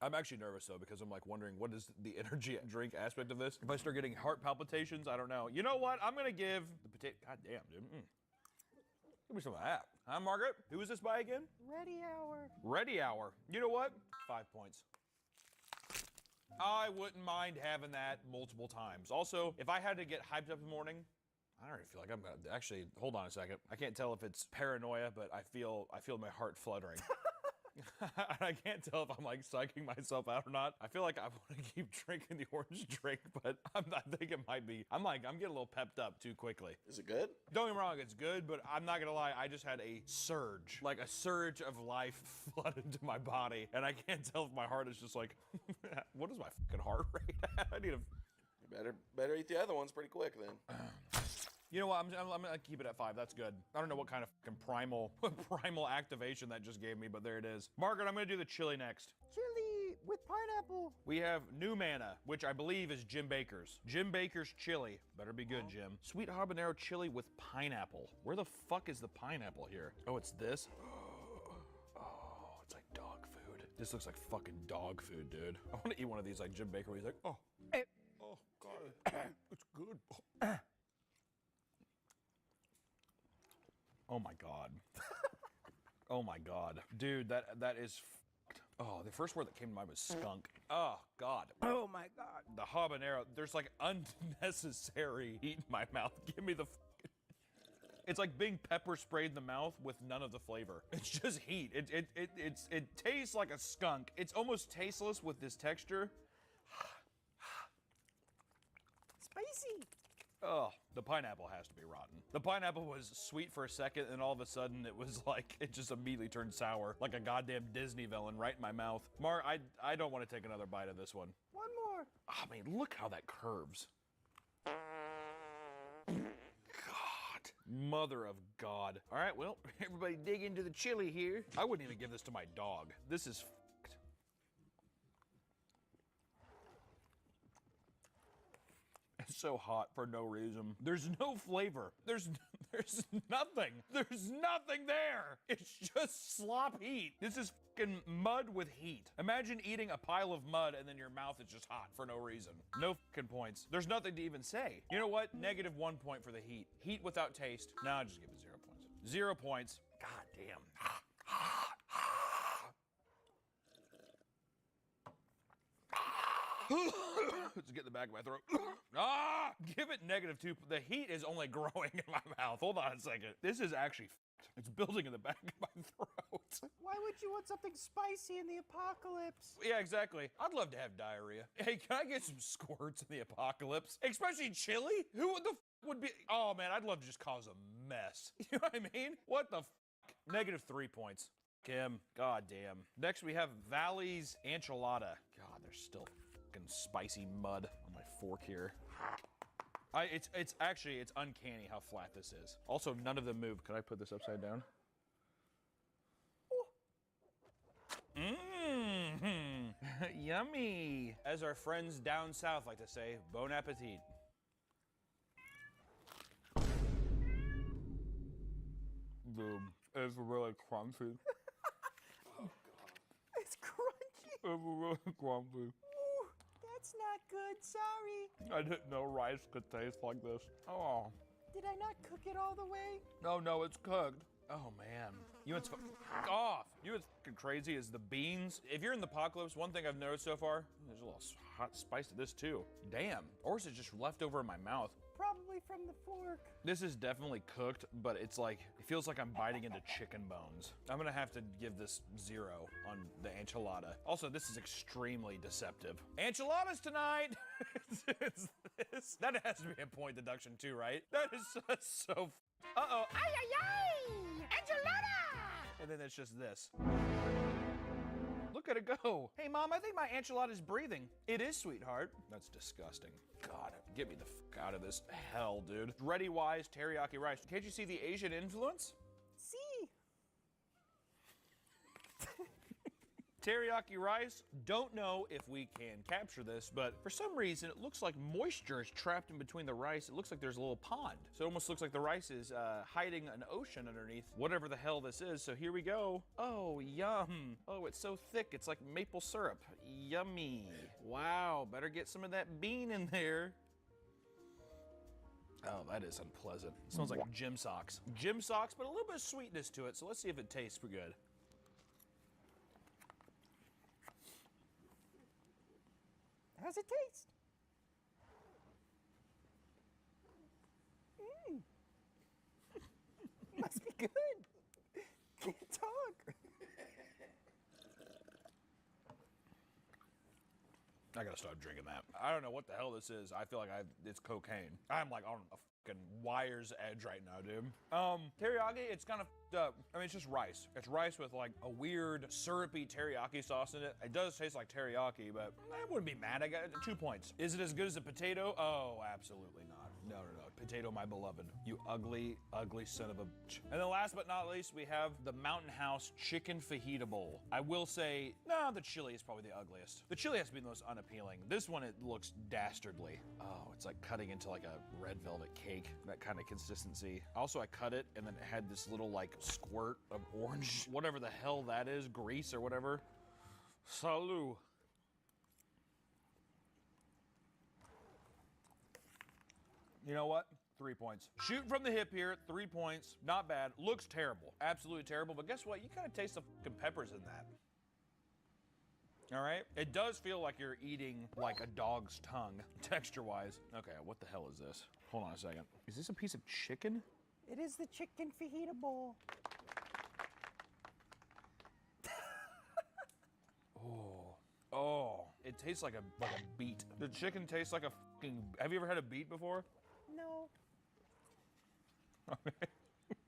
I'm actually nervous though, because I'm like wondering what is the energy drink aspect of this? If I start getting heart palpitations, I don't know. You know what? I'm gonna give the potato, god damn, dude. Give me some of that. Huh, Margaret? Who is this by again? Ready hour. Ready hour. You know what? 5 points. I wouldn't mind having that multiple times. Also, if I had to get hyped up in the morning, I already feel like I'm gonna, actually, hold on a second. I can't tell if it's paranoia, but I feel my heart fluttering. I can't tell if I'm like psyching myself out or not. I feel like I want to keep drinking the orange drink, but I think it might be. I'm getting a little pepped up too quickly. Is it good? Don't get me wrong, it's good, but I'm not gonna lie, I just had a surge, like a surge of life flood into my body, and I can't tell if my heart is just like, what is my fucking heart rate at? I need a... You better eat the other ones pretty quick then. You know what? I'm gonna keep it at 5. That's good. I don't know what kind of fucking primal activation that just gave me, but there it is. Margaret, I'm gonna do the chili next. Chili with pineapple. We have New Manna, which I believe is Jim Baker's. Jim Baker's chili. Better be good, Jim. Sweet habanero chili with pineapple. Where the fuck is the pineapple here? Oh, it's this? Oh, it's like dog food. This looks like fucking dog food, dude. I want to eat one of these like Jim Baker where he's like, oh. Oh, God. It's good. Oh my God. Oh my God. Dude, that is f***ed. Oh, the first word that came to mind was skunk. Oh God. Oh my God. The habanero, there's like unnecessary heat in my mouth. Give me the It's like being pepper sprayed in the mouth with none of the flavor. It's just heat. It tastes like a skunk. It's almost tasteless with this texture. Spicy. Oh, the pineapple has to be rotten. The pineapple was sweet for a second, and all of a sudden it was like, it just immediately turned sour, like a goddamn Disney villain right in my mouth. Mar, I don't want to take another bite of this one. One more. I mean, look how that curves. God, mother of God. All right, well, everybody dig into the chili here. I wouldn't even give this to my dog. This is fucked. It's so hot for no reason. There's no flavor. There's nothing. There's nothing there. It's just slop heat. This is fucking mud with heat. Imagine eating a pile of mud and then your mouth is just hot for no reason. No fucking points. There's nothing to even say. You know what? -1 point for the heat. Heat without taste. No, I'll just give it 0 points. 0 points. God damn. Let's get in the back of my throat. Ah! Give it -2. The heat is only growing in my mouth. Hold on a second. This is actually it's building in the back of my throat. Why would you want something spicy in the apocalypse? Yeah, exactly. I'd love to have diarrhea. Hey, can I get some squirts in the apocalypse? Especially chili? Who the would be? Oh man, I'd love to just cause a mess. You know what I mean? What the -3 points. Kim, god damn. Next we have Valley's Enchilada. God, there's still fucking spicy mud on my fork here. It's actually uncanny how flat this is. Also, none of them move. Could I put this upside down? Mmm, yummy. As our friends down south like to say, bon appetit. Boom. It's really crunchy. Oh, God. It's crunchy. It's really crunchy. Ooh, that's not good. Sorry. I didn't know rice could taste like this. Oh. Did I not cook it all the way? No, it's cooked. Oh man. You know what's off. You know what's fucking crazy is the beans. If you're in the apocalypse, one thing I've noticed so far, there's a little hot spice to this too. Damn. Or is it just left over in my mouth? Probably from the fork. This is definitely cooked, but it's like, it feels like I'm biting into chicken bones. I'm gonna have to give this 0 on the enchilada. Also, this is extremely deceptive. Enchiladas tonight! It's this. That has to be a point deduction too, right? That is so uh-oh. Ay, ay, ay! Enchilada! And then it's just this. Look at it go. Hey, Mom, I think my enchilada is breathing. It is, sweetheart. That's disgusting. God, get me the fuck out of this hell, dude. Ready Wise teriyaki rice. Can't you see the Asian influence? See. Teriyaki rice. Don't know if we can capture this, but for some reason, it looks like moisture is trapped in between the rice. It looks like there's a little pond. So it almost looks like the rice is hiding an ocean underneath whatever the hell this is. So here we go. Oh, yum. Oh, it's so thick. It's like maple syrup. Yummy. Wow, better get some of that bean in there. Oh, that is unpleasant. It smells like gym socks. Gym socks, but a little bit of sweetness to it. So let's see if it tastes good. How's it taste? Must be good. Can't talk. I gotta stop drinking that. I don't know what the hell this is. I feel like it's cocaine. I'm like on a fucking wire's edge right now, dude. Teriyaki, it's kind of fucked up. I mean, it's just rice. It's rice with like a weird syrupy teriyaki sauce in it. It does taste like teriyaki, but I wouldn't be mad. I got 2 points. Is it as good as a potato? Oh, absolutely not. No. Potato, my beloved. You ugly, ugly son of a bitch. And then last but not least, we have the Mountain House Chicken Fajita Bowl. I will say, no, the chili is probably the ugliest. The chili has to be the most unappealing. This one, it looks dastardly. Oh, it's like cutting into like a red velvet cake, that kind of consistency. Also, I cut it and then it had this little like squirt of orange, whatever the hell that is, grease or whatever. Salut. You know what? 3 points. Shooting from the hip here, 3 points. Not bad. Looks terrible. Absolutely terrible. But guess what? You kind of taste the fucking peppers in that. All right? It does feel like you're eating like a dog's tongue, texture-wise. Okay, what the hell is this? Hold on a second. Is this a piece of chicken? It is the chicken fajita bowl. Oh, it tastes like a beet. The chicken tastes like a fucking. Have you ever had a beet before? No.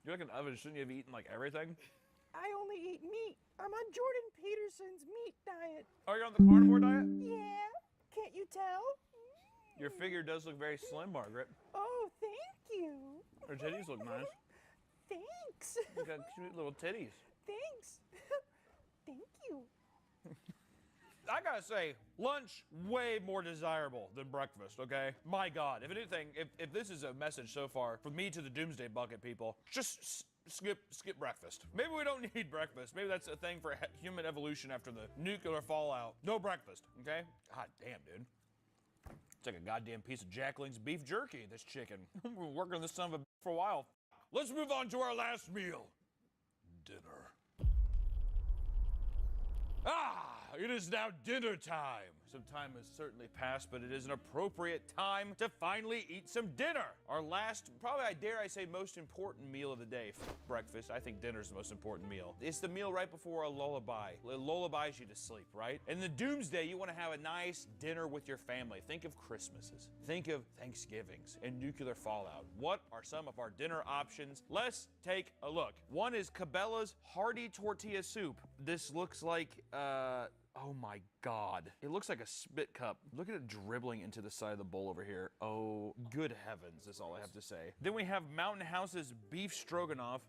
You're like an oven. Shouldn't you have eaten like everything? I only eat meat. I'm on Jordan Peterson's meat diet. Oh, you're on the carnivore diet? Yeah. Can't you tell? Your figure does look very slim, Margaret. Oh, thank you. Her titties look nice. Thanks. You got cute little titties. Thanks. Thank you. I gotta say, lunch way more desirable than breakfast, okay? My God, if anything, if this is a message so far from me to the Doomsday Bucket people, just skip breakfast. Maybe we don't need breakfast. Maybe that's a thing for human evolution after the nuclear fallout. No breakfast, okay? God damn, dude. It's like a goddamn piece of Jacqueline's beef jerky, this chicken. We've been working on this son of a for a while. Let's move on to our last meal. Dinner. Ah, it is now dinner time. Some time has certainly passed, but it is an appropriate time to finally eat some dinner. Our last, probably I dare I say, most important meal of the day. Breakfast, I think dinner's the most important meal. It's the meal right before a lullaby. It lullabies you to sleep, right? In the doomsday, you want to have a nice dinner with your family. Think of Christmases. Think of Thanksgivings and nuclear fallout. What are some of our dinner options? Let's take a look. One is Cabela's Hearty Tortilla Soup. This looks like, oh my God. It looks like a spit cup. Look at it dribbling into the side of the bowl over here. Oh, good heavens, is all I have to say. Then we have Mountain House's Beef Stroganoff.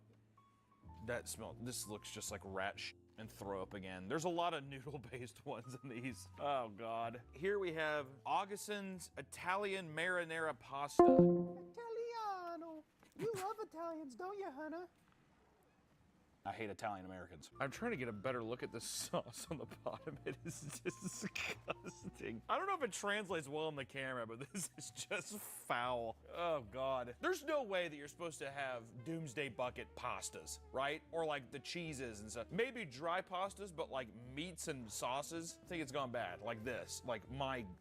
This looks just like rat shit and throw up again. There's a lot of noodle-based ones in these. Oh God. Here we have Augustin's Italian Marinara Pasta. Italiano. You love Italians, don't you, Hannah? I hate Italian Americans. I'm trying to get a better look at the sauce on the bottom. It is disgusting. I don't know if it translates well on the camera, but this is just foul. Oh God. There's no way that you're supposed to have doomsday bucket pastas, right? Or like the cheeses and stuff. Maybe dry pastas, but like meats and sauces. I think it's gone bad, like this. Like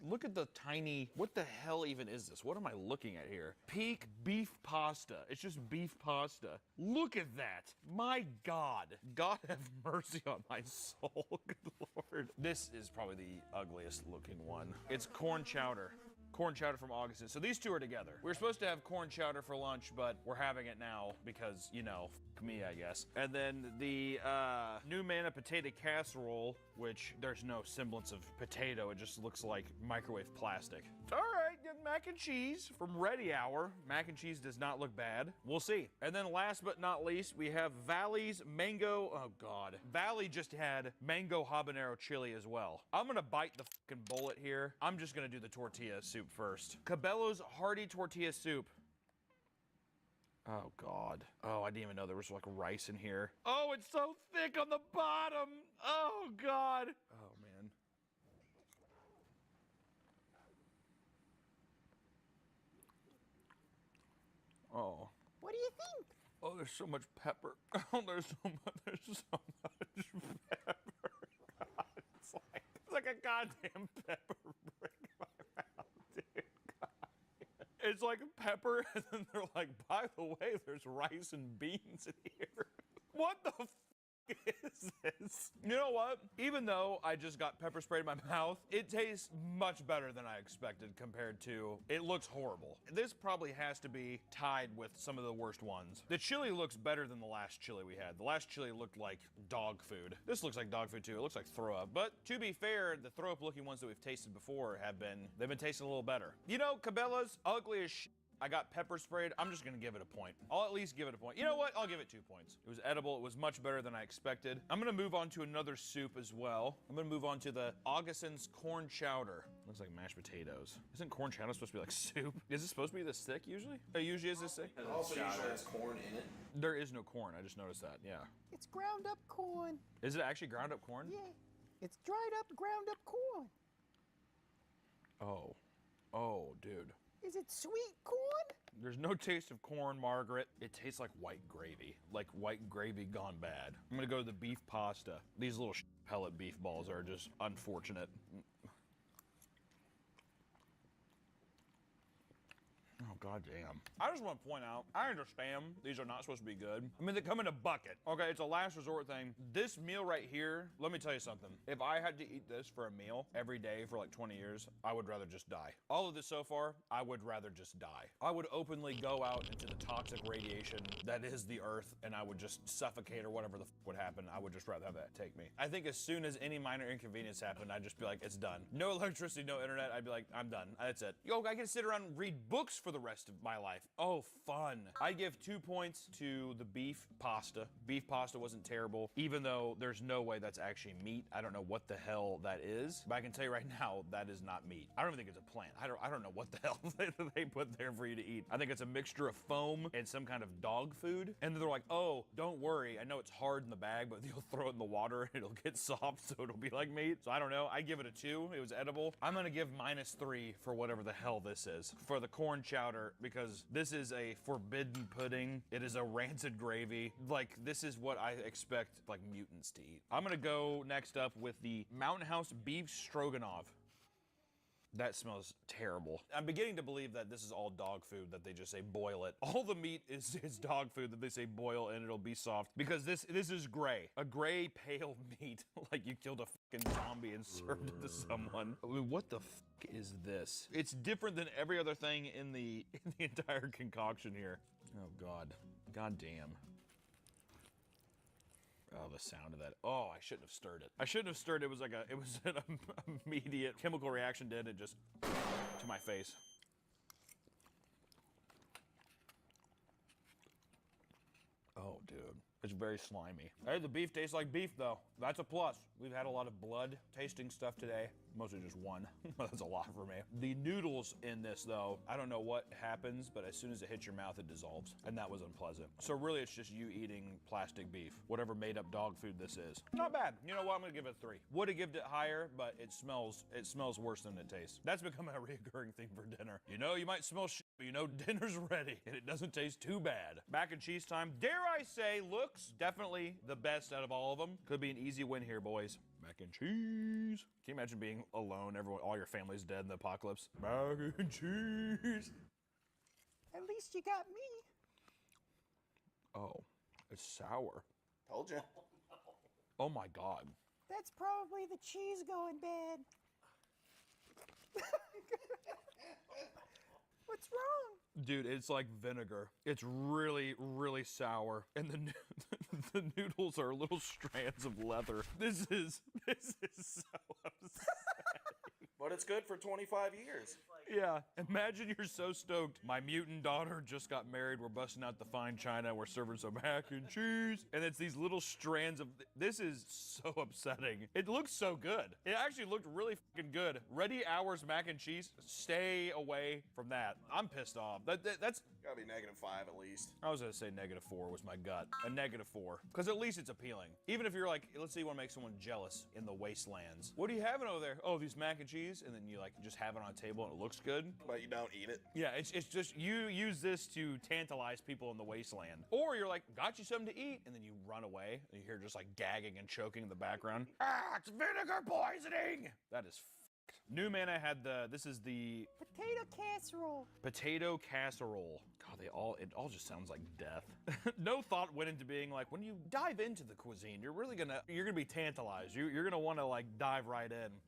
look at the tiny, what the hell even is this? What am I looking at here? Peak beef pasta. It's just beef pasta. Look at that. My God. God have mercy on my soul. Good Lord. This is probably the ugliest looking one. It's corn chowder. Corn chowder from Augustin. So these two are together. We were supposed to have corn chowder for lunch, but we're having it now because, you know, f me, I guess. And then the New Manna potato casserole, which there's no semblance of potato. It just looks like microwave plastic. All right, mac and cheese from Ready Hour. Mac and cheese does not look bad. We'll see. And then last but not least, we have Valley's mango. Oh God. Valley just had mango habanero chili as well. I'm gonna bite the fucking bullet here. I'm just gonna do the tortilla soup first. Cabela's Hearty Tortilla Soup. Oh God. Oh, I didn't even know there was like rice in here. Oh, it's so thick on the bottom. Oh God. Oh man. Oh. What do you think? Oh, there's so much pepper. Oh, there's so much pepper. God, it's like a goddamn pepper brick in my mouth, dude. God. It's like pepper, and then they're like, by the way, there's rice and beans in here. What the f is this? You know what? Even though I just got pepper sprayed in my mouth, it tastes much better than I expected compared to, it looks horrible. This probably has to be tied with some of the worst ones. The chili looks better than the last chili we had. The last chili looked like dog food. This looks like dog food too. It looks like throw up. But to be fair, the throw up looking ones that we've tasted before they've been tasting a little better. You know, Cabela's ugly as shit. I got pepper sprayed. I'm just gonna give it a point. I'll at least give it a point. You know what? I'll give it 2 points. It was edible. It was much better than I expected. I'm gonna move on to another soup as well. I'm gonna move on to the Augustin's corn chowder. Looks like mashed potatoes. Isn't corn chowder supposed to be like soup? Is it supposed to be this thick usually? It usually is this thick? It also usually has corn in it. There is no corn. I just noticed that. Yeah. It's ground up corn. Is it actually ground up corn? Yeah. It's dried up, ground up corn. Oh. Oh, dude. Is it sweet corn? There's no taste of corn, Margaret. It tastes like white gravy. Like white gravy gone bad. I'm gonna go to the beef pasta. These little pellet beef balls are just unfortunate. Oh, goddamn. I just want to point out, I understand these are not supposed to be good. I mean, they come in a bucket. Okay, it's a last resort thing. This meal right here, let me tell you something. If I had to eat this for a meal every day for like 20 years, I would rather just die. All of this so far, I would rather just die. I would openly go out into the toxic radiation that is the earth, and I would just suffocate or whatever the f would happen. I would just rather have that take me. I think as soon as any minor inconvenience happened, I'd just be like, it's done. No electricity, no internet. I'd be like, I'm done. That's it. Yo, I get to sit around and read books for the rest rest of my life. Oh, fun. I give 2 points to the beef pasta. Beef pasta wasn't terrible, even though there's no way that's actually meat. I don't know what the hell that is, but I can tell you right now, that is not meat. I don't even think it's a plant. I don't know what the hell they put there for you to eat. I think it's a mixture of foam and some kind of dog food. And they're like, oh, don't worry. I know it's hard in the bag, but you'll throw it in the water and it'll get soft, so it'll be like meat. So I don't know. I give it a 2. It was edible. I'm gonna give -3 for whatever the hell this is. For the corn chowder, because this is a forbidden pudding. It is a rancid gravy. Like, this is what I expect, like, mutants to eat. I'm gonna go next up with the Mountain House beef stroganoff. That smells terrible. I'm beginning to believe that this is all dog food, that they just say boil it. All the meat is dog food that they say boil and it'll be soft, because this is gray. A gray, pale meat, like you killed a fucking zombie and served it to someone. I mean, what the fuck is this? It's different than every other thing in the entire concoction here. Oh God, God damn. Oh, the sound of that. Oh, I shouldn't have stirred it. I shouldn't have stirred it. It was like it was an immediate chemical reaction, did it just to my face. Oh, dude. It's very slimy. Hey, the beef tastes like beef, though. That's a plus. We've had a lot of blood tasting stuff today. Mostly just one. That's a lot for me. The noodles in this, though, I don't know what happens, but as soon as it hits your mouth, it dissolves. And that was unpleasant. So really, it's just you eating plastic beef. Whatever made-up dog food this is. Not bad. You know what? I'm gonna give it a 3. Would have given it higher, but it smells worse than it tastes. That's become a recurring thing for dinner. You know, you might smell shit, but you know dinner's ready, and it doesn't taste too bad. Mac and cheese time. Dare I say, looks definitely the best out of all of them. Could be an easy win here, boys. Mac and cheese. Can you imagine being alone? All your family's dead in the apocalypse. Mac and cheese. At least you got me. Oh, it's sour. Told you. Oh my God. That's probably the cheese going bad. What's wrong? Dude, it's like vinegar. It's really, really sour. And the noodles are little strands of leather. This is so upsetting. But it's good for 25 years. Yeah, imagine you're so stoked. My mutant daughter just got married. We're busting out the fine china. We're serving some mac and cheese. And it's these little strands of, this is so upsetting. It looks so good. It actually looked really fucking good. Ready Hours mac and cheese, stay away from that. I'm pissed off. That's Gotta be -5 at least. I was gonna say -4 was my gut. A -4. Because at least it's appealing. Even if you're like, let's say you wanna make someone jealous in the wastelands. What are you having over there? Oh, these mac and cheese? And then you like just have it on a table and it looks good. But you don't eat it. Yeah, it's just, you use this to tantalize people in the wasteland. Or you're like, got you something to eat, and then you run away, and you hear just like gagging and choking in the background. Ah, it's vinegar poisoning! That is fucked. New Mana had this is the Potato casserole. potato casserole. God, it all just sounds like death. No thought went into being like, when you dive into the cuisine, you're gonna be tantalized. You're gonna wanna like dive right in.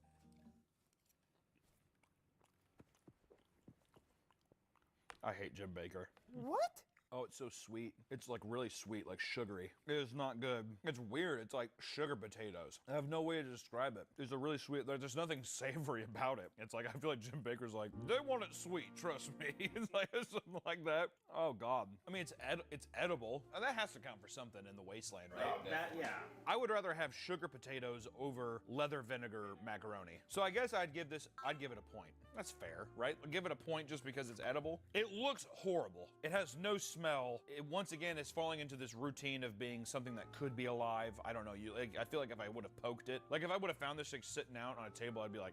I hate Jim Baker. What? Oh, it's so sweet. It's like really sweet, like sugary. It is not good. It's weird. It's like sugar potatoes. I have no way to describe it. It's a really sweet, there's nothing savory about it. It's like, I feel like Jim Baker's like, they want it sweet, trust me. It's like something like that. Oh God. I mean, it's edible. That has to count for something in the wasteland, right? Yeah. I would rather have sugar potatoes over leather vinegar macaroni. So I guess I'd give it a point. That's fair, right? I'll give it a point just because it's edible. It looks horrible. It has no smell. It once again is falling into this routine of being something that could be alive. I don't know. I feel like if I would have poked it, like if I would have found this thing sitting out on a table, I'd be like,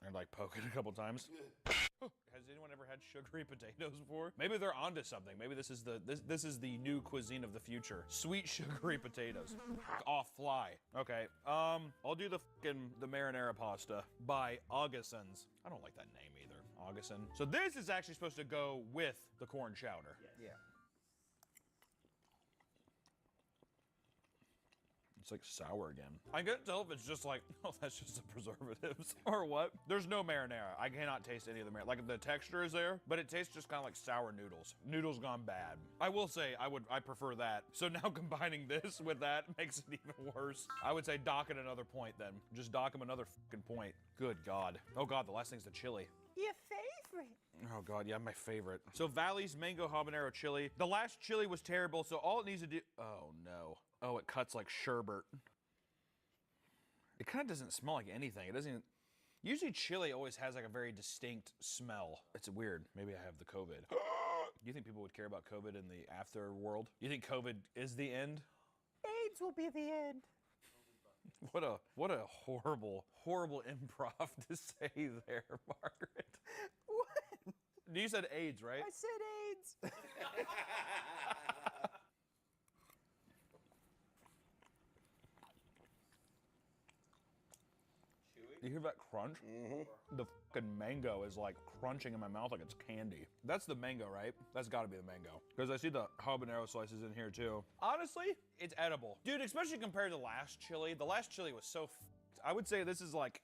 I'd like poke it a couple times. Has anyone ever had sugary potatoes before? Maybe they're onto something. Maybe this is the new cuisine of the future. Sweet sugary potatoes. Off fly. Okay. I'll do the marinara pasta by Augustin's. I don't like that name either. Augustin. So this is actually supposed to go with the corn chowder. Yeah. It's like sour again. I can't tell if it's just like, oh, that's just the preservatives or what. There's no marinara. I cannot taste any of the marinara. Like the texture is there, but it tastes just kind of like sour noodles. Noodles gone bad. I will say I prefer that. So now combining this with that makes it even worse. I would say dock it another point then. Just dock him another fucking point. Good God. Oh God, the last thing's the chili. Your favorite. Oh God, yeah, my favorite. So Valley's mango habanero chili. The last chili was terrible, so all it needs to do, oh no. Oh, it cuts like sherbet. It kind of doesn't smell like anything. It doesn't even, usually chili always has like a very distinct smell. It's weird. Maybe I have the COVID. Do you think people would care about COVID in the after world? You think COVID is the end? AIDS will be the end. What a horrible, horrible improv to say there, Margaret. What? You said AIDS, right? I said AIDS. You hear that crunch? The fucking mango is like crunching in my mouth like it's candy. That's the mango, right? That's gotta be the mango. Because I see the habanero slices in here too. Honestly, it's edible. Dude, especially compared to last chili. The last chili was so I would say this is like,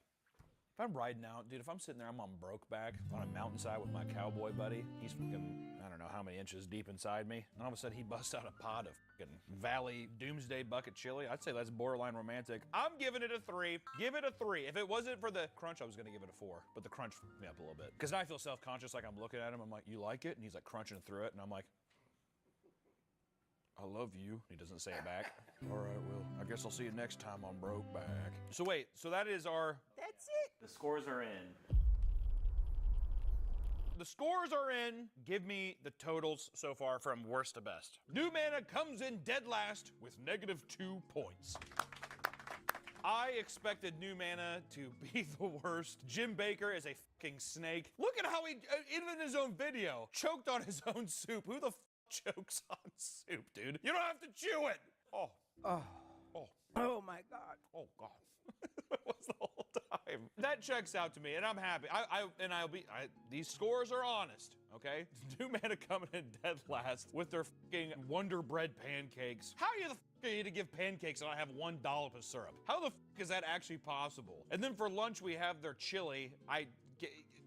if I'm riding out, dude, if I'm sitting there, I'm on Brokeback on a mountainside with my cowboy buddy. He's fucking, I don't know how many inches deep inside me. And all of a sudden he busts out a pot of fucking Valley Doomsday Bucket Chili. I'd say that's borderline romantic. I'm giving it a 3. Give it a 3. If it wasn't for the crunch, I was gonna give it a 4. But the crunch fucked me up a little bit. Because now I feel self-conscious, like I'm looking at him, I'm like, you like it? And he's like crunching through it, and I'm like, I love you. He doesn't say it back. All right, well, I guess I'll see you next time on Brokeback. So wait, so that is our... That's it. The scores are in. The scores are in. Give me the totals so far from worst to best. New Mana comes in dead last with -2 points. I expected New Mana to be the worst. Jim Baker is a fucking snake. Look at how he, even in his own video, choked on his own soup. Who the chokes on soup, dude? You don't have to chew it. Oh. Oh. Oh. Oh my God. Oh God. It was the whole time. That checks out to me, and I'm happy. These scores are honest, okay? New Mana coming in dead last with their fucking Wonder Bread pancakes. How are you the fuck are you to give pancakes and I have 1 dollop of syrup? How the fuck is that actually possible? And then for lunch we have their chili.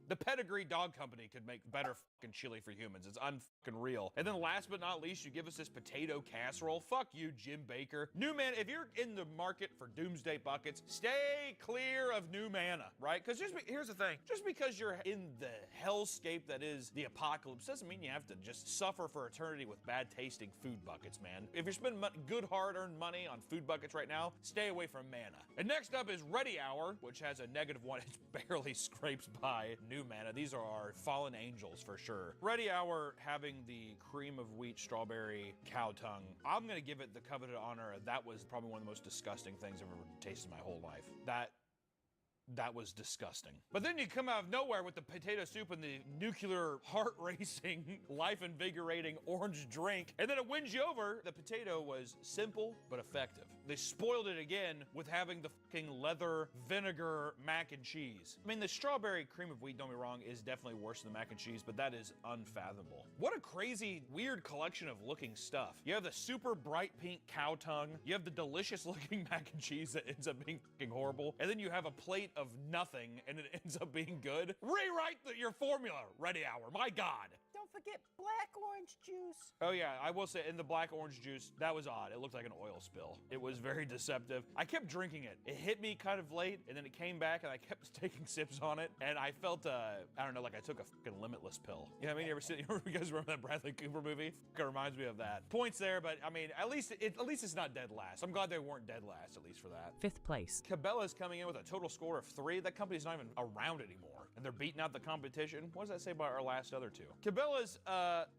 The Pedigree Dog Company could make better fucking chili for humans. It's unfucking real. And then last but not least, you give us this potato casserole. Fuck you, Jim Baker. New Mana, if you're in the market for Doomsday Buckets, stay clear of New Mana, right? Because here's the thing. Just because you're in the hellscape that is the apocalypse doesn't mean you have to just suffer for eternity with bad tasting food buckets, man. If you're spending good hard-earned money on food buckets right now, stay away from Mana. And next up is Ready Hour, which has a -1. It barely scrapes by New Mana. These are our fallen angels for sure. Ready Hour having the cream of wheat strawberry cow tongue. I'm gonna give it the coveted honor. That was probably one of the most disgusting things I've ever tasted in my whole life. That was disgusting. But then you come out of nowhere with the potato soup and the nuclear heart-racing, life-invigorating orange drink, and then it wins you over. The potato was simple but effective. They spoiled it again with having the fucking leather vinegar mac and cheese. I mean, the strawberry cream of wheat, don't be wrong, is definitely worse than the mac and cheese, but that is unfathomable. What a crazy, weird collection of looking stuff. You have the super bright pink cow tongue. You have the delicious looking mac and cheese that ends up being fucking horrible. And then you have a plate of nothing and it ends up being good. Rewrite your formula, Ready Hour, my God. Don't forget black orange juice. Oh yeah, I will say, in the black orange juice, that was odd. It looked like an oil spill. It was very deceptive. I kept drinking it. It hit me kind of late, and then it came back, and I kept taking sips on it, and I felt, I don't know, like I took a fucking Limitless pill. You know what I mean? You guys remember that Bradley Cooper movie? It reminds me of that. Points there, but I mean, at least it's not dead last. I'm glad they weren't dead last, at least for that. 5th place. Cabela's coming in with a total score of 3. That company's not even around anymore, and they're beating out the competition. What does that say about our last other two? Cabela's,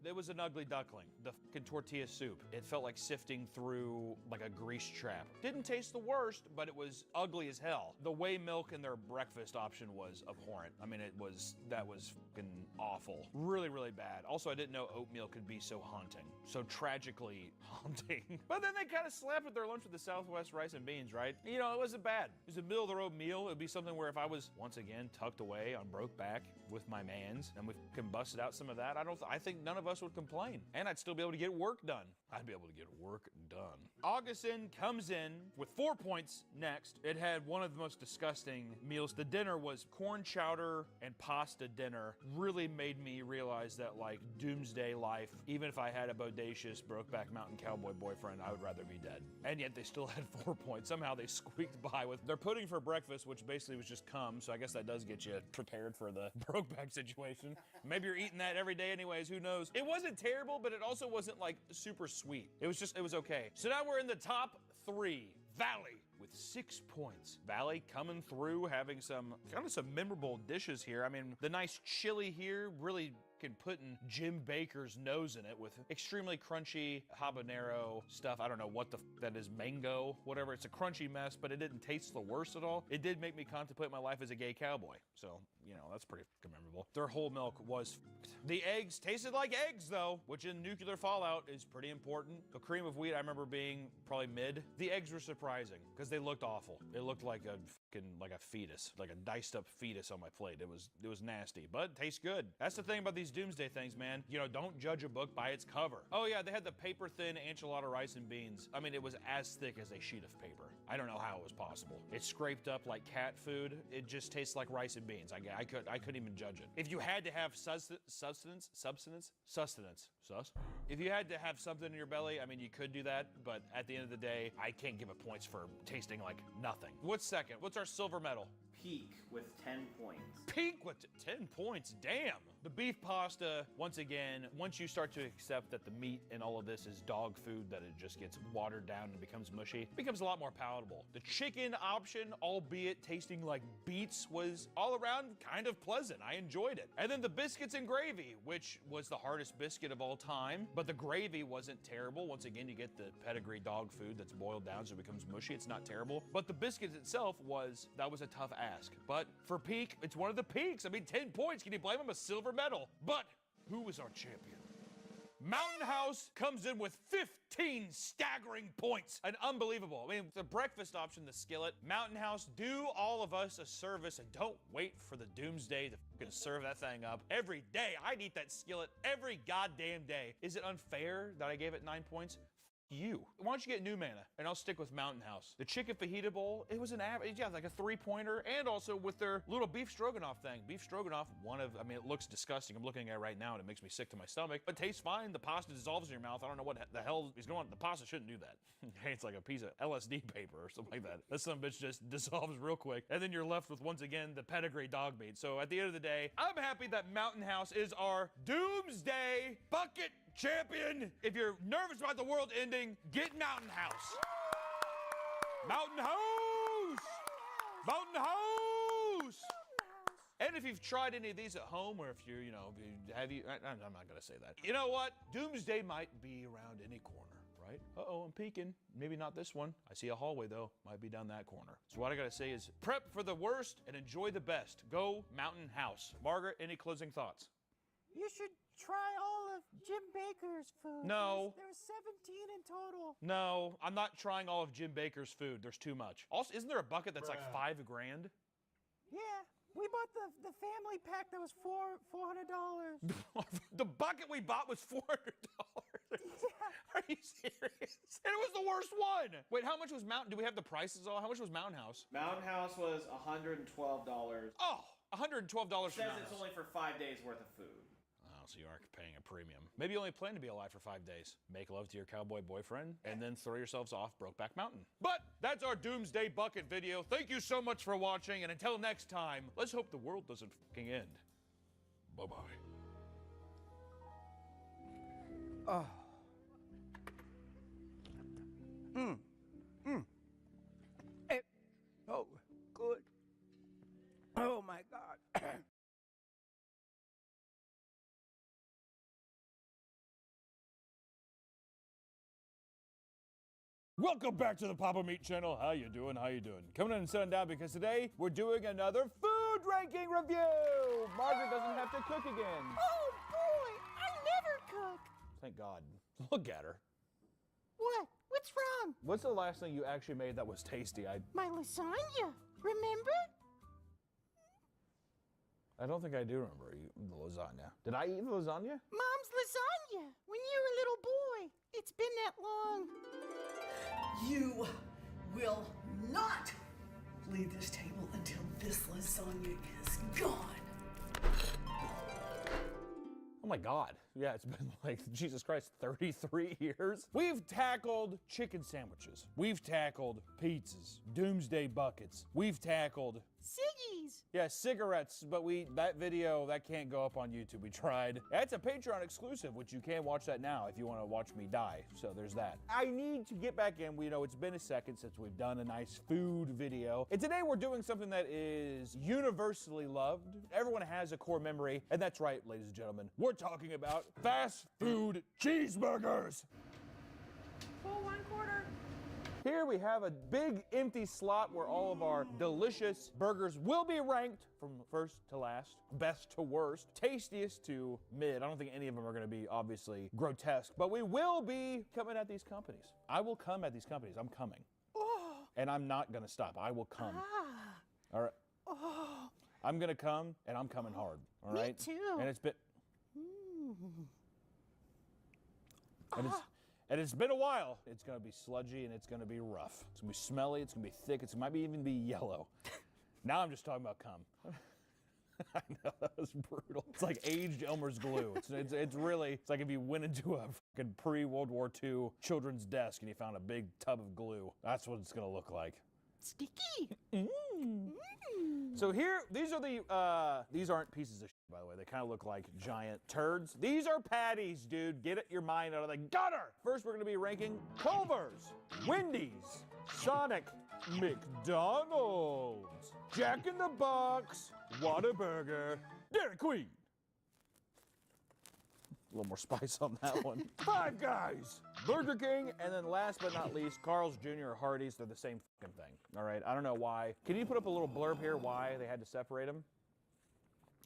it was an ugly duckling. The fucking tortilla soup. It felt like sifting through like a grease trap. Didn't taste the worst, but it was ugly as hell. The whey milk in their breakfast option was abhorrent. I mean, that was fucking awful. Really, really bad. Also, I didn't know oatmeal could be so haunting. So tragically haunting. But then they kind of slapped at their lunch with the Southwest rice and beans, right? You know, it wasn't bad. It was a middle of the road meal. It would be something where if I was, once again, tucked away on Brokeback with my mans, and we can busted out some of that, I think none of us would complain. And I'd still be able to get work done. I'd be able to get work done. Augustin comes in with 4 points next. It had one of the most disgusting meals. The dinner was corn chowder and pasta dinner. Really made me realize that, like, doomsday life, even if I had a bodacious Brokeback Mountain cowboy boyfriend, I would rather be dead. And yet they still had 4 points. Somehow they squeaked by with their pudding for breakfast, which basically was just cum, so I guess that does get you prepared prepared for the Brokeback situation. Maybe you're eating that every day anyways, who knows? It wasn't terrible, but it also wasn't like super sweet. It was okay. So now we're in the top 3. Valley with 6 points. Valley coming through, having some memorable dishes here. I mean, the nice chili here really can putting Jim Baker's nose in it with extremely crunchy habanero stuff. I don't know what that is, mango, whatever. It's a crunchy mess, but it didn't taste the worst at all. It did make me contemplate my life as a gay cowboy. So, you know, that's pretty memorable. Their whole milk was the eggs tasted like eggs though, which in nuclear fallout is pretty important. The cream of wheat I remember being probably mid. The eggs were surprising because they looked awful. It looked like a fetus, like a diced up fetus on my plate. It was nasty, but it tastes good. That's the thing about these doomsday things, man. You know, don't judge a book by its cover. Oh yeah, they had the paper thin enchilada rice and beans. I mean, it was as thick as a sheet of paper. I don't know how it was possible. It's scraped up like cat food. It just tastes like rice and beans. I couldn't even judge it. If you had to have sustenance. If you had to have something in your belly, I mean, you could do that, but at the end of the day, I can't give it points for tasting like nothing. What's second? What's our silver medal? Peak with 10 points. Peak with 10 points, damn. The beef pasta, once again, once you start to accept that the meat in all of this is dog food, that it just gets watered down and becomes mushy, it becomes a lot more palatable. The chicken option, albeit tasting like beets, was all around kind of pleasant. I enjoyed it. And then the biscuits and gravy, which was the hardest biscuit of all time, but the gravy wasn't terrible. Once again, you get the pedigree dog food that's boiled down so it becomes mushy. It's not terrible. But the biscuit itself that was a tough ask. But for peak, it's one of the peaks. I mean, 10 points. Can you blame him? A silver medal. But who was our champion? Mountain House comes in with 15 staggering points. An unbelievable. I mean, the breakfast option, the skillet. Mountain House, do all of us a service and don't wait for the doomsday to fucking serve that thing up. Every day, I'd eat that skillet every goddamn day. Is it unfair that I gave it 9 points? You. Why don't you get New Mana? And I'll stick with Mountain House. The chicken fajita bowl, it was an average, yeah, like a 3-pointer, and also with their little beef stroganoff thing. Beef stroganoff, I mean, it looks disgusting. I'm looking at it right now and it makes me sick to my stomach, but it tastes fine. The pasta dissolves in your mouth. I don't know what the hell is going on. The pasta shouldn't do that. It's like a piece of LSD paper or something like that. That son of a bitch just dissolves real quick. And then you're left with, once again, the pedigree dog meat. So at the end of the day, I'm happy that Mountain House is our doomsday bucket champion. If you're nervous about the world ending, get Mountain House. Mountain House! Mountain House! And if you've tried any of these at home, or if you're, I'm not gonna say that. You know what? Doomsday might be around any corner, right? Uh-oh, I'm peeking. Maybe not this one. I see a hallway though. Might be down that corner. So what I gotta say is prep for the worst and enjoy the best. Go Mountain House. Margaret, any closing thoughts? You should try all of Jim Baker's food. No. There was 17 in total. No, I'm not trying all of Jim Baker's food. There's too much. Also, isn't there a bucket that's like $5 grand? Yeah, we bought the family pack that was $400. The bucket we bought was $400. Yeah. Are you serious? And it was the worst one. Wait, how much was Mountain? Do we have the prices all? How much was Mountain House? Mountain House was $112. Oh, $112 for It says Mountain it's House. only for 5 days worth of food. Oh, so you are paying a premium. Maybe you only plan to be alive for 5 days. Make love to your cowboy boyfriend, and then throw yourselves off Brokeback Mountain. But that's our Doomsday Bucket video. Thank you so much for watching, and until next time, let's hope the world doesn't fucking end. Bye-bye. Oh. Oh, good. Oh my God. Welcome back to the Papa Meat channel. How you doing? How you doing? Coming in and sitting down because today we're doing another food ranking review. Margaret doesn't have to cook again. Oh boy, I never cook. Thank God. Look at her. What? What's wrong? What's the last thing you actually made that was tasty? My lasagna. Remember? I don't think I do remember the lasagna. Did I eat the lasagna? Mom's lasagna when you were a little boy. It's been that long. You will not leave this table until this lasagna is gone. Oh my God. Yeah, it's been like, Jesus Christ, 33 years. We've tackled chicken sandwiches. We've tackled pizzas, doomsday buckets. We've tackled Ciggies. Yeah, cigarettes, but that video, that can't go up on YouTube. We tried. That's a Patreon exclusive, which you can watch that now if you want to watch me die. So there's that. I need to get back in. We know it's been a second since we've done a nice food video. And today we're doing something that is universally loved. Everyone has a core memory. And that's right, ladies and gentlemen. We're talking about fast food cheeseburgers. Full 1/4. Here we have a big empty slot where all of our delicious burgers will be ranked from first to last, best to worst, tastiest to mid. I don't think any of them are going to be obviously grotesque, but we will be coming at these companies. I will come at these companies. I'm coming. Oh. And I'm not going to stop. I will come. Ah. All right. Oh. I'm going to come, and I'm coming hard. All right? Me too. And it's been... Mm. And it's been a while. It's gonna be sludgy and it's gonna be rough. It's gonna be smelly, it's gonna be thick, it might even be yellow. Now I'm just talking about cum. I know, that was brutal. It's like aged Elmer's glue. It's really, it's like if you went into a fucking pre-World War II children's desk and you found a big tub of glue. That's what it's gonna look like. Sticky. So here, these aren't pieces of shit, by the way. They kind of look like giant turds. These are patties, dude. Get your mind out of the gutter. First, we're going to be ranking Culver's, Wendy's, Sonic, McDonald's, Jack in the Box, Whataburger, Dairy Queen. A little more spice on that one. Five Guys, Burger King, and then last but not least, Carl's Jr. or Hardee's. They're the same fucking thing. All right, I don't know why. Can you put up a little blurb here why they had to separate them?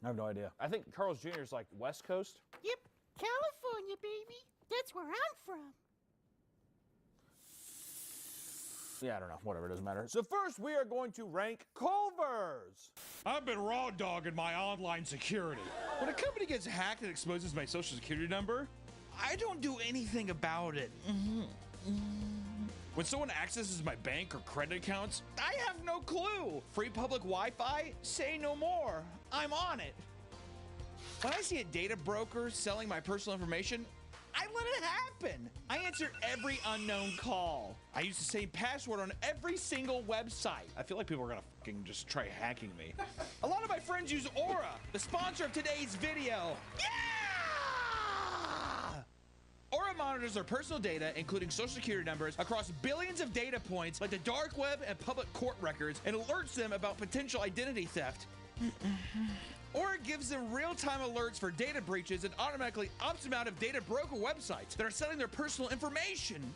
I have no idea. I think Carl's Jr. is like West Coast. Yep, California, baby. That's where I'm from. Yeah, I don't know. Whatever, it doesn't matter. So first, we are going to rank Culver's. I've been raw dogging my online security. When a company gets hacked and exposes my social security number, I don't do anything about it. When someone accesses my bank or credit accounts, I have no clue. Free public Wi-Fi? Say no more. I'm on it. When I see a data broker selling my personal information, I let it happen. I answer every unknown call. I use the same password on every single website. I feel like people are gonna fucking just try hacking me. A lot of my friends use Aura, the sponsor of today's video. Yeah! Aura monitors their personal data, including social security numbers, across billions of data points like the dark web and public court records, and alerts them about potential identity theft. Aura gives them real-time alerts for data breaches and automatically opts them out of data broker websites that are selling their personal information.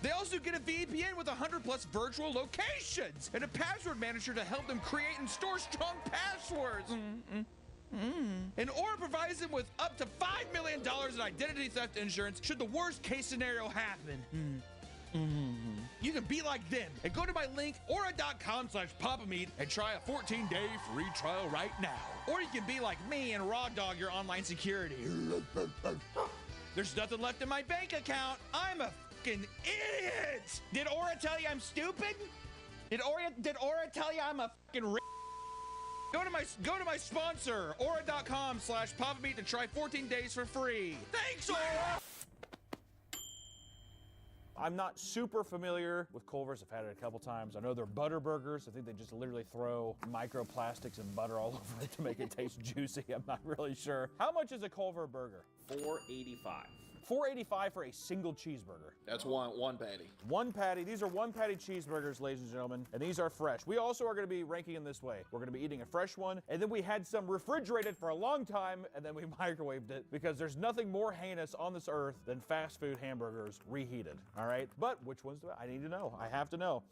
They also get a VPN with 100+ virtual locations and a password manager to help them create and store strong passwords. And Aura provides them with up to $5 million in identity theft insurance should the worst case scenario happen. You can be like them and go to my link, aura.com/papameat, and try a 14-day free trial right now. Or you can be like me and raw dog your online security. There's nothing left in my bank account. I'm a fucking idiot. Did Aura tell you I'm stupid? Did Aura tell you I'm a fucking Go to my sponsor, aura.com/papameat, to try 14 days for free. Thanks, Aura! I'm not super familiar with Culver's. I've had it a couple times. I know they're butter burgers. I think they just literally throw microplastics and butter all over it to make it taste juicy. I'm not really sure. How much is a Culver burger? $4.85. $4.85 for a single cheeseburger. That's one patty. One patty. These are one patty cheeseburgers, ladies and gentlemen, and these are fresh. We also are going to be ranking them this way. We're going to be eating a fresh one, and then we had some refrigerated for a long time, and then we microwaved it, because there's nothing more heinous on this earth than fast food hamburgers reheated, all right? But which ones do I need to know? I have to know.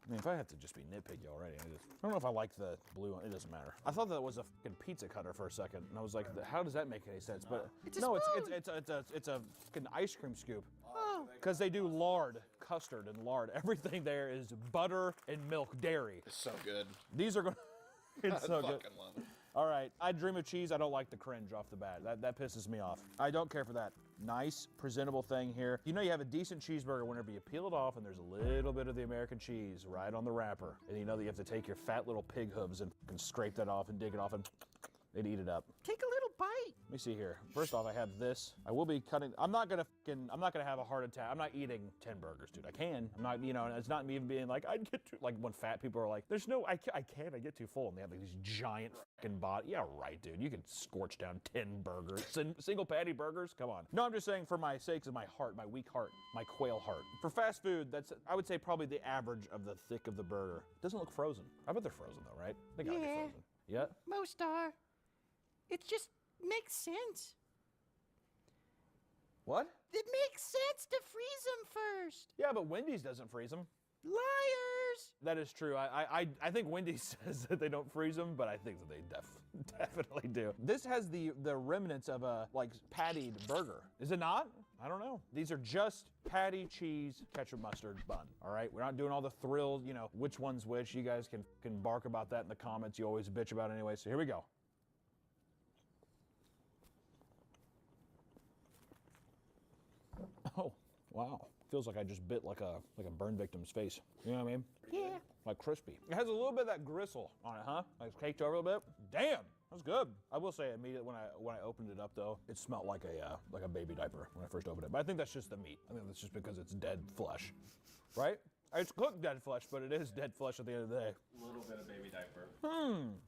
I mean, if I have to just be nitpicky already, I don't know if I like the blue one. It doesn't matter. I thought that was a fucking pizza cutter for a second, and I was like, how does that make any sense? But no, it's a fucking ice cream scoop. Oh. Because they do lard, custard, and lard. Everything there is butter and milk, dairy. It's so good. These are going. It's so I good. fucking love it. All right, I dream of cheese. I don't like the cringe off the bat. That pisses me off. I don't care for that. Nice, presentable thing here. You know you have a decent cheeseburger whenever you peel it off and there's a little bit of the American cheese right on the wrapper. And you know that you have to take your fat little pig hooves and scrape that off and dig it off and eat it up. Take a little bite fight. Let me see here. First off, I have this. I will be cutting. I'm not gonna have a heart attack. I'm not eating 10 burgers, dude. I can. I'm not, and it's not me even being like, I'd get too, like when fat people are like, there's no, I can't, I get too full. And they have like these giant fucking body. Yeah, right, dude. You can scorch down 10 burgers. Single patty burgers? Come on. No, I'm just saying for my sakes of my heart, my weak heart, my quail heart. For fast food, that's, I would say probably the average of the thick of the burger. It doesn't look frozen. I bet they're frozen though, right? They gotta be Yeah. frozen. Yeah? Most are. It just makes sense. What? It makes sense to freeze them first. Yeah, but Wendy's doesn't freeze them. Liars! That is true. I think Wendy's says that they don't freeze them, but I think that they definitely do. This has the remnants of a like pattied burger. Is it not? I don't know. These are just patty, cheese, ketchup, mustard bun. All right, we're not doing all the thrills. Which one's which. You guys can bark about that in the comments. You always bitch about it anyway. So here we go. Oh, wow. Feels like I just bit like a burn victim's face. You know what I mean? Yeah. Like crispy. It has a little bit of that gristle on it, huh? Like it's caked over a little bit. Damn, that's good. I will say immediately when I opened it up though, it smelled like a baby diaper when I first opened it. But I think that's just the meat. I think that's just because it's dead flesh, right? It's cooked dead flesh, but it is dead flesh at the end of the day. A little bit of baby diaper.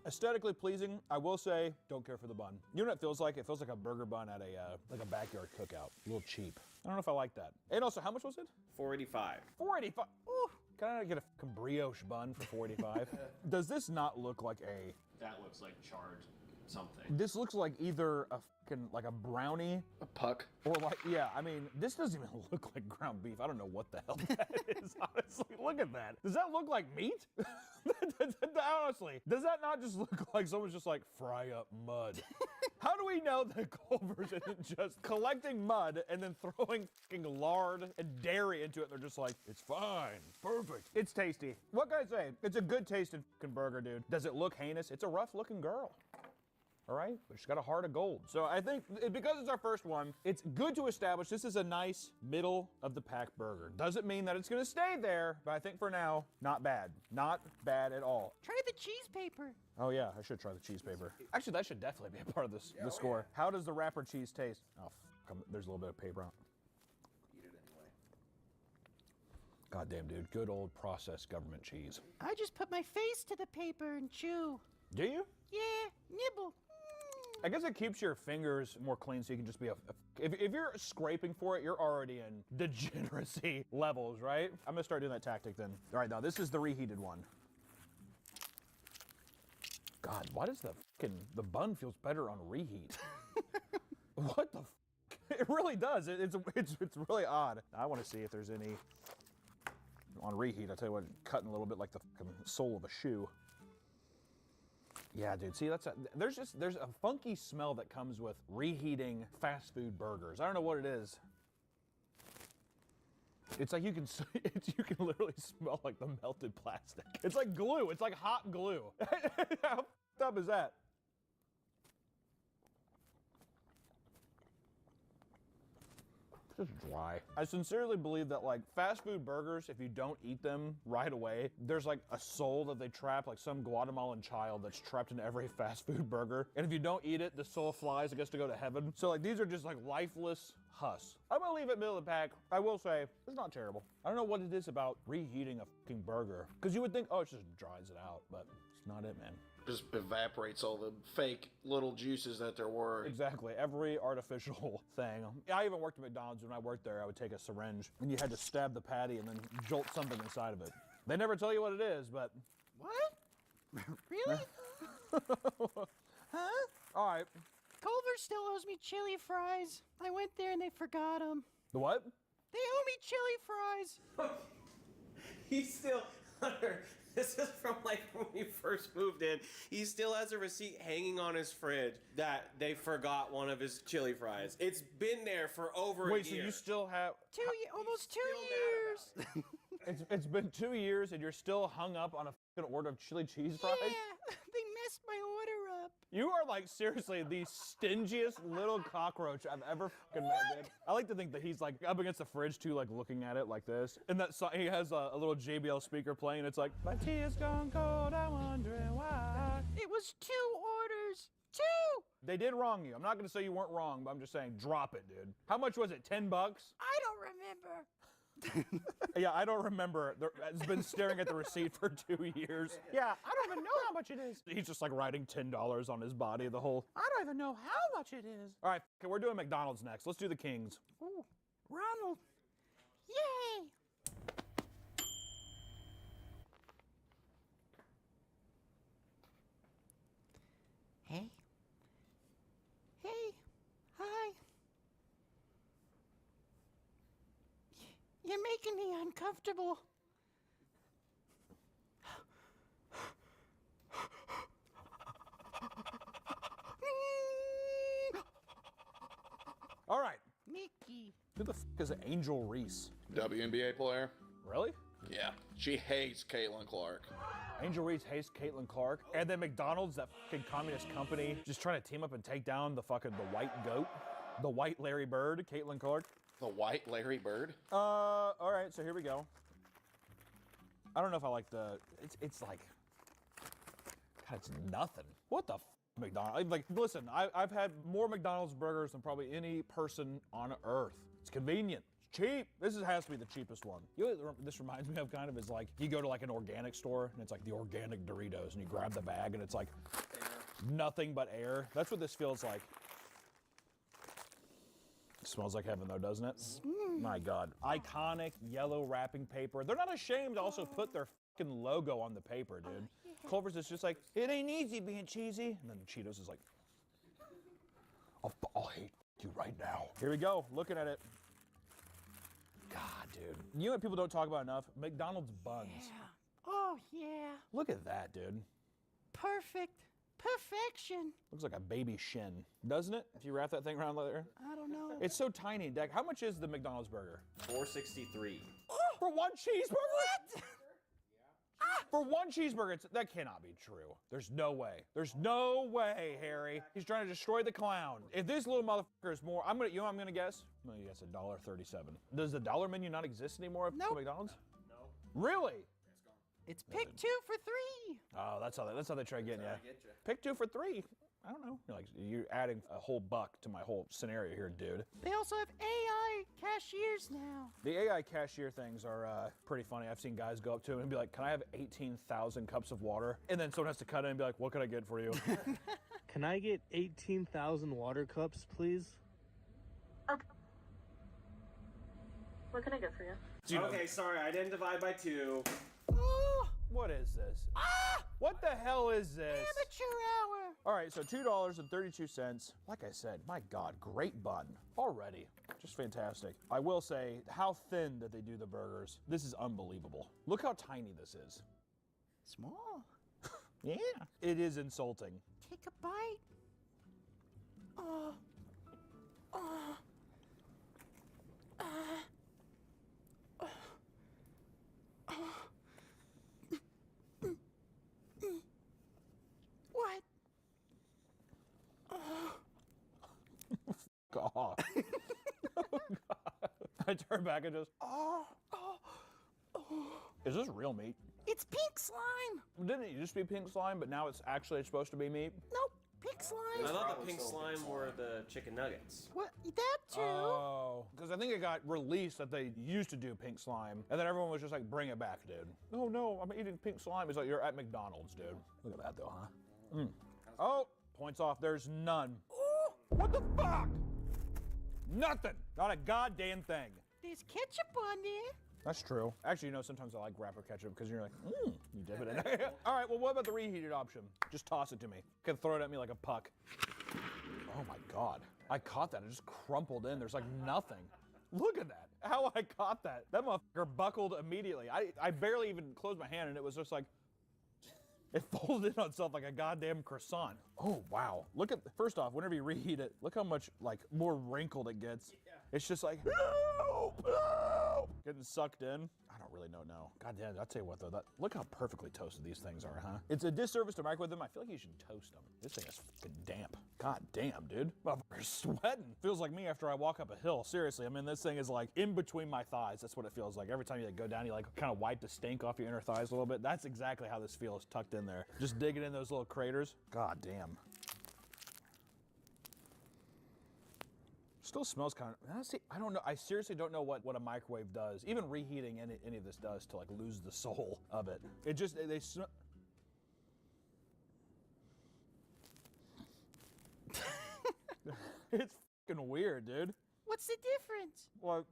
Aesthetically pleasing. I will say, don't care for the bun. You know what it feels like? It feels like a burger bun at a backyard cookout. A little cheap. I don't know if I like that. And also, how much was it? $4.85. $4.85. Ooh. Can I get a brioche bun for $4.85? Does this not look like a? That looks like charred something. This looks like either a fucking like a brownie, a puck, or like I mean, this doesn't even look like ground beef. I don't know what the hell that is. Honestly, look at that. Does that look like meat? Honestly, does that not just look like someone's just like fry up mud? How do we know that Culver's isn't just collecting mud and then throwing fucking lard and dairy into it? And they're just like, it's fine, perfect. It's tasty. What can I say? It's a good tasting fucking burger, dude. Does it look heinous? It's a rough looking girl. All right, but she's got a heart of gold. So I think because it's our first one, it's good to establish this is a nice middle of the pack burger. Doesn't mean that it's gonna stay there, but I think for now, not bad. Not bad at all. Try the cheese paper. Oh yeah, I should try the cheese paper. Actually, that should definitely be a part of this the score. How does the wrapper cheese taste? Oh, there's a little bit of paper on it. Eat it anyway. Goddamn, dude, good old processed government cheese. I just put my face to the paper and chew. Do you? Yeah, nibble. I guess it keeps your fingers more clean so you can just be if you're scraping for it, you're already in degeneracy levels, right? I'm gonna start doing that tactic then. All right, now this is the reheated one. God, why does the bun feels better on reheat? What the It really does. It's really odd. I want to see if there's any on reheat. I tell you what, cutting a little bit like the sole of a shoe. Yeah, dude. See, there's a funky smell that comes with reheating fast food burgers. I don't know what it is. It's like you can literally smell like the melted plastic. It's like glue. It's like hot glue. How f***ed up is that? Just dry. I sincerely believe that like fast food burgers, if you don't eat them right away, there's like a soul that they trap, like some Guatemalan child that's trapped in every fast food burger. And if you don't eat it, the soul flies, it gets to go to heaven. So like these are just like lifeless husks. I'm gonna leave it middle of the pack. I will say, it's not terrible. I don't know what it is about reheating a fucking burger. Cause you would think, oh, it just dries it out, but it's not it, man. Just evaporates all the fake little juices that there were. Exactly, every artificial thing. I even worked at McDonald's. When I worked there, I would take a syringe and you had to stab the patty and then jolt something inside of it. They never tell you what it is, but. What? Really? Huh? All right. Culver still owes me chili fries. I went there and they forgot them. The what? They owe me chili fries. He still, Hunter, this is from like when we first moved in. He still has a receipt hanging on his fridge that they forgot one of his chili fries. It's been there for over a year. Wait, so you still have almost 2 years. It's been 2 years and you're still hung up on a fucking order of chili cheese fries? Yeah, they messed my order up. You are like seriously the stingiest little cockroach I've ever fucking met, dude. I like to think that he's like up against the fridge too, like looking at it like this. And that song, he has a little JBL speaker playing. It's like, my tea is gone cold, I'm wondering why. It was 2 orders. 2! They did wrong you. I'm not gonna say you weren't wrong, but I'm just saying drop it, dude. How much was it? $10? I don't remember. Yeah, I don't remember. It's been staring at the receipt for 2 years. Yeah, I don't even know how much it is. He's just like writing $10 on his body the whole. I don't even know how much it is. All right, okay, we're doing McDonald's next. Let's do the Kings. Ooh, Ronald. Yay! Hey. Hey. Hi. You're making me uncomfortable. All right. Mickey. Who the f is Angel Reese? WNBA player. Really? Yeah. She hates Caitlin Clark. Angel Reese hates Caitlin Clark. And then McDonald's, that fucking communist company, just trying to team up and take down the white goat. The white Larry Bird, Caitlin Clark. The white Larry Bird? All right, so here we go. I don't know if I like the, it's like, God, it's nothing. What the f, McDonald's? Like, listen, I've had more McDonald's burgers than probably any person on earth. It's convenient. It's cheap. This has to be the cheapest one. You know what this reminds me of kind of is like, you go to like an organic store and it's like the organic Doritos and you grab the bag and it's like nothing but air. That's what this feels like. It smells like heaven though, doesn't it? My God. Iconic yellow wrapping paper. They're not ashamed to also put their fucking logo on the paper, dude. Culver's is just like, it ain't easy being cheesy. And then Cheetos is like, I'll hate you right now. Here we go, looking at it. God, dude. You know what people don't talk about enough? McDonald's buns. Yeah. Oh, yeah. Look at that, dude. Perfect. Perfection. Looks like a baby shin, doesn't it? If you wrap that thing around there. I don't know. It's so tiny, Deck. How much is the McDonald's burger? $4.63. For one cheeseburger? What? For one cheeseburger, that cannot be true. There's no way. There's no way, Harry. He's trying to destroy the clown. If this little motherfucker is more, I'm gonna guess? I'm gonna guess $1.37. Does the dollar menu not exist anymore at McDonald's? No. Really? It's pick 2 for 3. Oh, that's how they try getting you. Pick 2 for 3. I don't know. You're adding a whole buck to my whole scenario here, dude. They also have AI cashiers now. The AI cashier things are pretty funny. I've seen guys go up to him and be like, can I have 18,000 cups of water? And then someone has to cut in and be like, what can I get for you? Can I get 18,000 water cups, please? Okay. What can I get for you? Okay, sorry, I didn't divide by 2. What is this? What the hell is this? Amateur hour. All right, so $2.32. Like I said, my God, great bun already. Just fantastic. I will say how thin that they do the burgers. This is unbelievable. Look how tiny this is. Small. Yeah. It is insulting. Take a bite. Oh. Oh. What? God. Oh, God. I turn back and just, Is this real meat? It's pink slime. Didn't it used to be pink slime, but now it's actually supposed to be meat? Nope, pink slime. I thought the pink slime were the chicken nuggets. What? That too? Oh, because I think it got released that they used to do pink slime, and then everyone was just like, bring it back, dude. Oh no, I'm eating pink slime. It's like, you're at McDonald's, dude. Look at that though, huh? Oh, points off, there's none. What the fuck? Nothing, not a goddamn thing. There's ketchup on there. That's true. Actually, you know, sometimes I like rapper ketchup because you're like, you dip it in there. All right, well, what about the reheated option? Just toss it to me. You can throw it at me like a puck. Oh my God. I caught that. It just crumpled in. There's like nothing. Look at that. How I caught that. That motherfucker buckled immediately. I barely even closed my hand and it was just like, it folded in on itself like a goddamn croissant. Oh, wow. Look at, first off, whenever you reheat it, look how much like more wrinkled it gets. Yeah. It's just like, getting sucked in. I don't really know now. God damn, I'll tell you what though, look how perfectly toasted these things are, huh? It's a disservice to microwave them. I feel like you should toast them. This thing is fucking damp. God damn, dude. Motherfucker's sweating. Feels like me after I walk up a hill. Seriously, I mean, this thing is like in between my thighs. That's what it feels like. Every time you like go down, you like kind of wipe the stink off your inner thighs a little bit. That's exactly how this feels, tucked in there. Just digging in those little craters. God damn. Still smells kind of. See, I don't know. I seriously don't know what a microwave does. Even reheating any of this does to like lose the soul of it. It just they smell. It's fucking weird, dude. What's the difference? Well,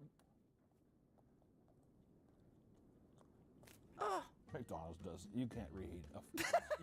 Oh, McDonald's does. You can't reheat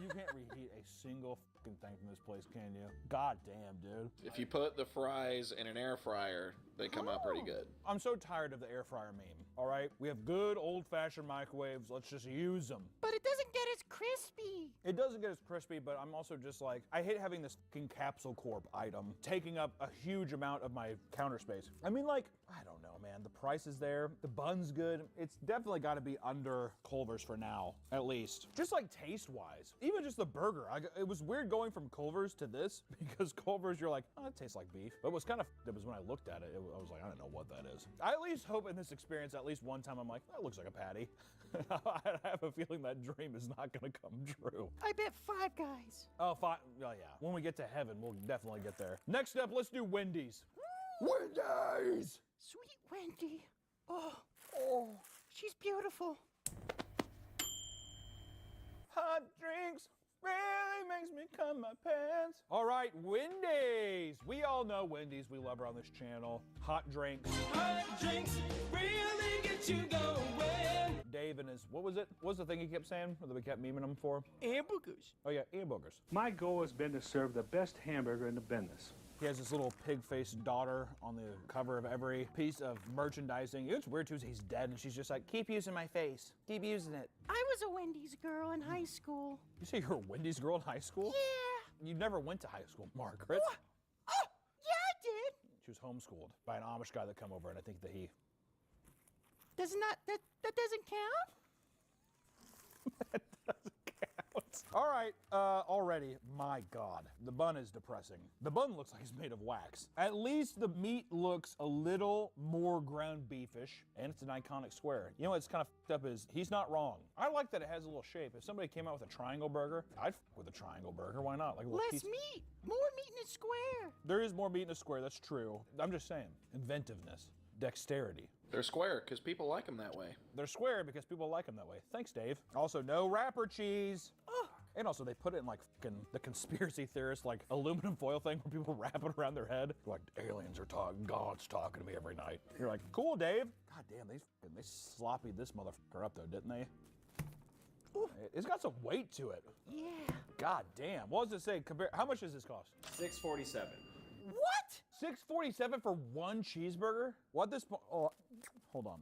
you can't reheat a single fucking thing from this place, can you? God damn, dude. If you put the fries in an air fryer, they come out pretty good. I'm so tired of the air fryer meme. All right, we have good old-fashioned microwaves. Let's just use them. but it doesn't get as crispy. It doesn't get as crispy, but I'm also just like, I hate having this fucking Capsule Corp item taking up a huge amount of my counter space. I mean, like, I don't know, man. The price is there. The bun's good. It's definitely got to be under Culver's for now, at least. Just like taste-wise. Even just the burger. It was weird going from Culver's to this because Culver's, you're like, oh, it tastes like beef. But what's kind of f***ed was when I looked at it, I was like, I don't know what that is. I at least hope in this experience, at least one time, I'm like, that looks like a patty. I have a feeling that dream is not going to come true. I bet Five Guys. Oh, fine. Oh, yeah. When we get to heaven, we'll definitely get there. Next up, let's do Wendy's. Wendy's! Sweet Wendy. Oh, she's beautiful. Hot drinks really makes me cum my pants. All right, Wendy's. We all know Wendy's. We love her on this channel. Hot drinks. Hot drinks really get you going. Dave and his, what was it? What was the thing he kept saying that we kept memeing him for? Hamburgers. Oh yeah, hamburgers. My goal has been to serve the best hamburger in the business. He has this little pig-faced daughter on the cover of every piece of merchandising. It's weird too, is he's dead and she's just like, keep using my face. Keep using it. I was a Wendy's girl in high school. You say you're a Wendy's girl in high school? Yeah. You never went to high school, Margaret. What? Oh, yeah, I did. She was homeschooled by an Amish guy that come over, and I think that he... Does not, that doesn't count? That doesn't count. All right, already, my God, the bun is depressing. The bun looks like it's made of wax. At least the meat looks a little more ground beefish, and it's an iconic square. You know what's kind of fucked up is he's not wrong. I like that it has a little shape. If somebody came out with a triangle burger, I'd fuck with a triangle burger. Why not? Like a little Less piece. meat. More meat in a square. There is more meat in a square. That's true. I'm just saying, inventiveness, dexterity. They're square because people like them that way. They're square because people like them that way. Thanks, Dave. Also, no wrapper cheese. Oh. And also, they put it in like fucking the conspiracy theorist, like aluminum foil thing where people wrap it around their head. Like, aliens are talking, God's talking to me every night. You're like, cool, Dave. God damn, they sloppied this motherfucker up though, didn't they? Ooh. It's got some weight to it. Yeah. God damn. What does it say? How much does this cost? $6.47. What? $6.47 for one cheeseburger? What this point? Oh, hold on.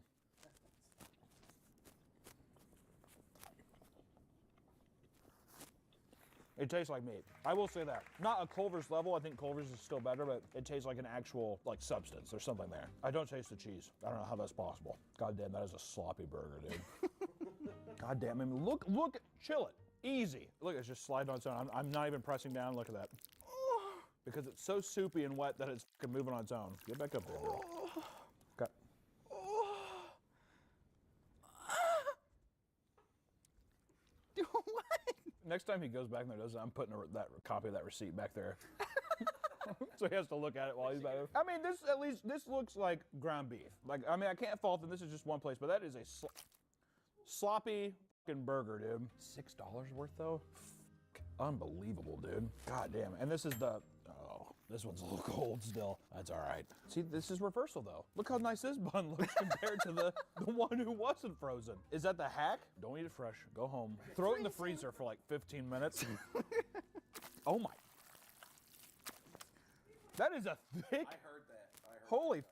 It tastes like meat. I will say that. Not a Culver's level. I think Culver's is still better, but it tastes like an actual like substance. There's something there. I don't taste the cheese. I don't know how that's possible. God damn, that is a sloppy burger, dude. God damn. I mean, look, chill it. Easy. Look, it's just sliding on its own. I'm not even pressing down. Look at that. Because it's so soupy and wet that it's fucking moving on its own. Get back up there, girl. Okay. What? Next time he goes back there, I'm putting that copy of that receipt back there. So he has to look at it while he's back there. I mean, this looks like ground beef. Like, I mean, I can't fault them. This is just one place, but that is a sloppy fucking burger, dude. $6 worth though? Unbelievable, dude. God damn. And this is this one's a little cold still. That's all right. See, this is reversal though. Look how nice this bun looks compared to the one who wasn't frozen. Is that the hack? Don't eat it fresh. Go home. Throw it in the freezer for like 15 minutes. Oh my. That is a thick. I heard that. Holy.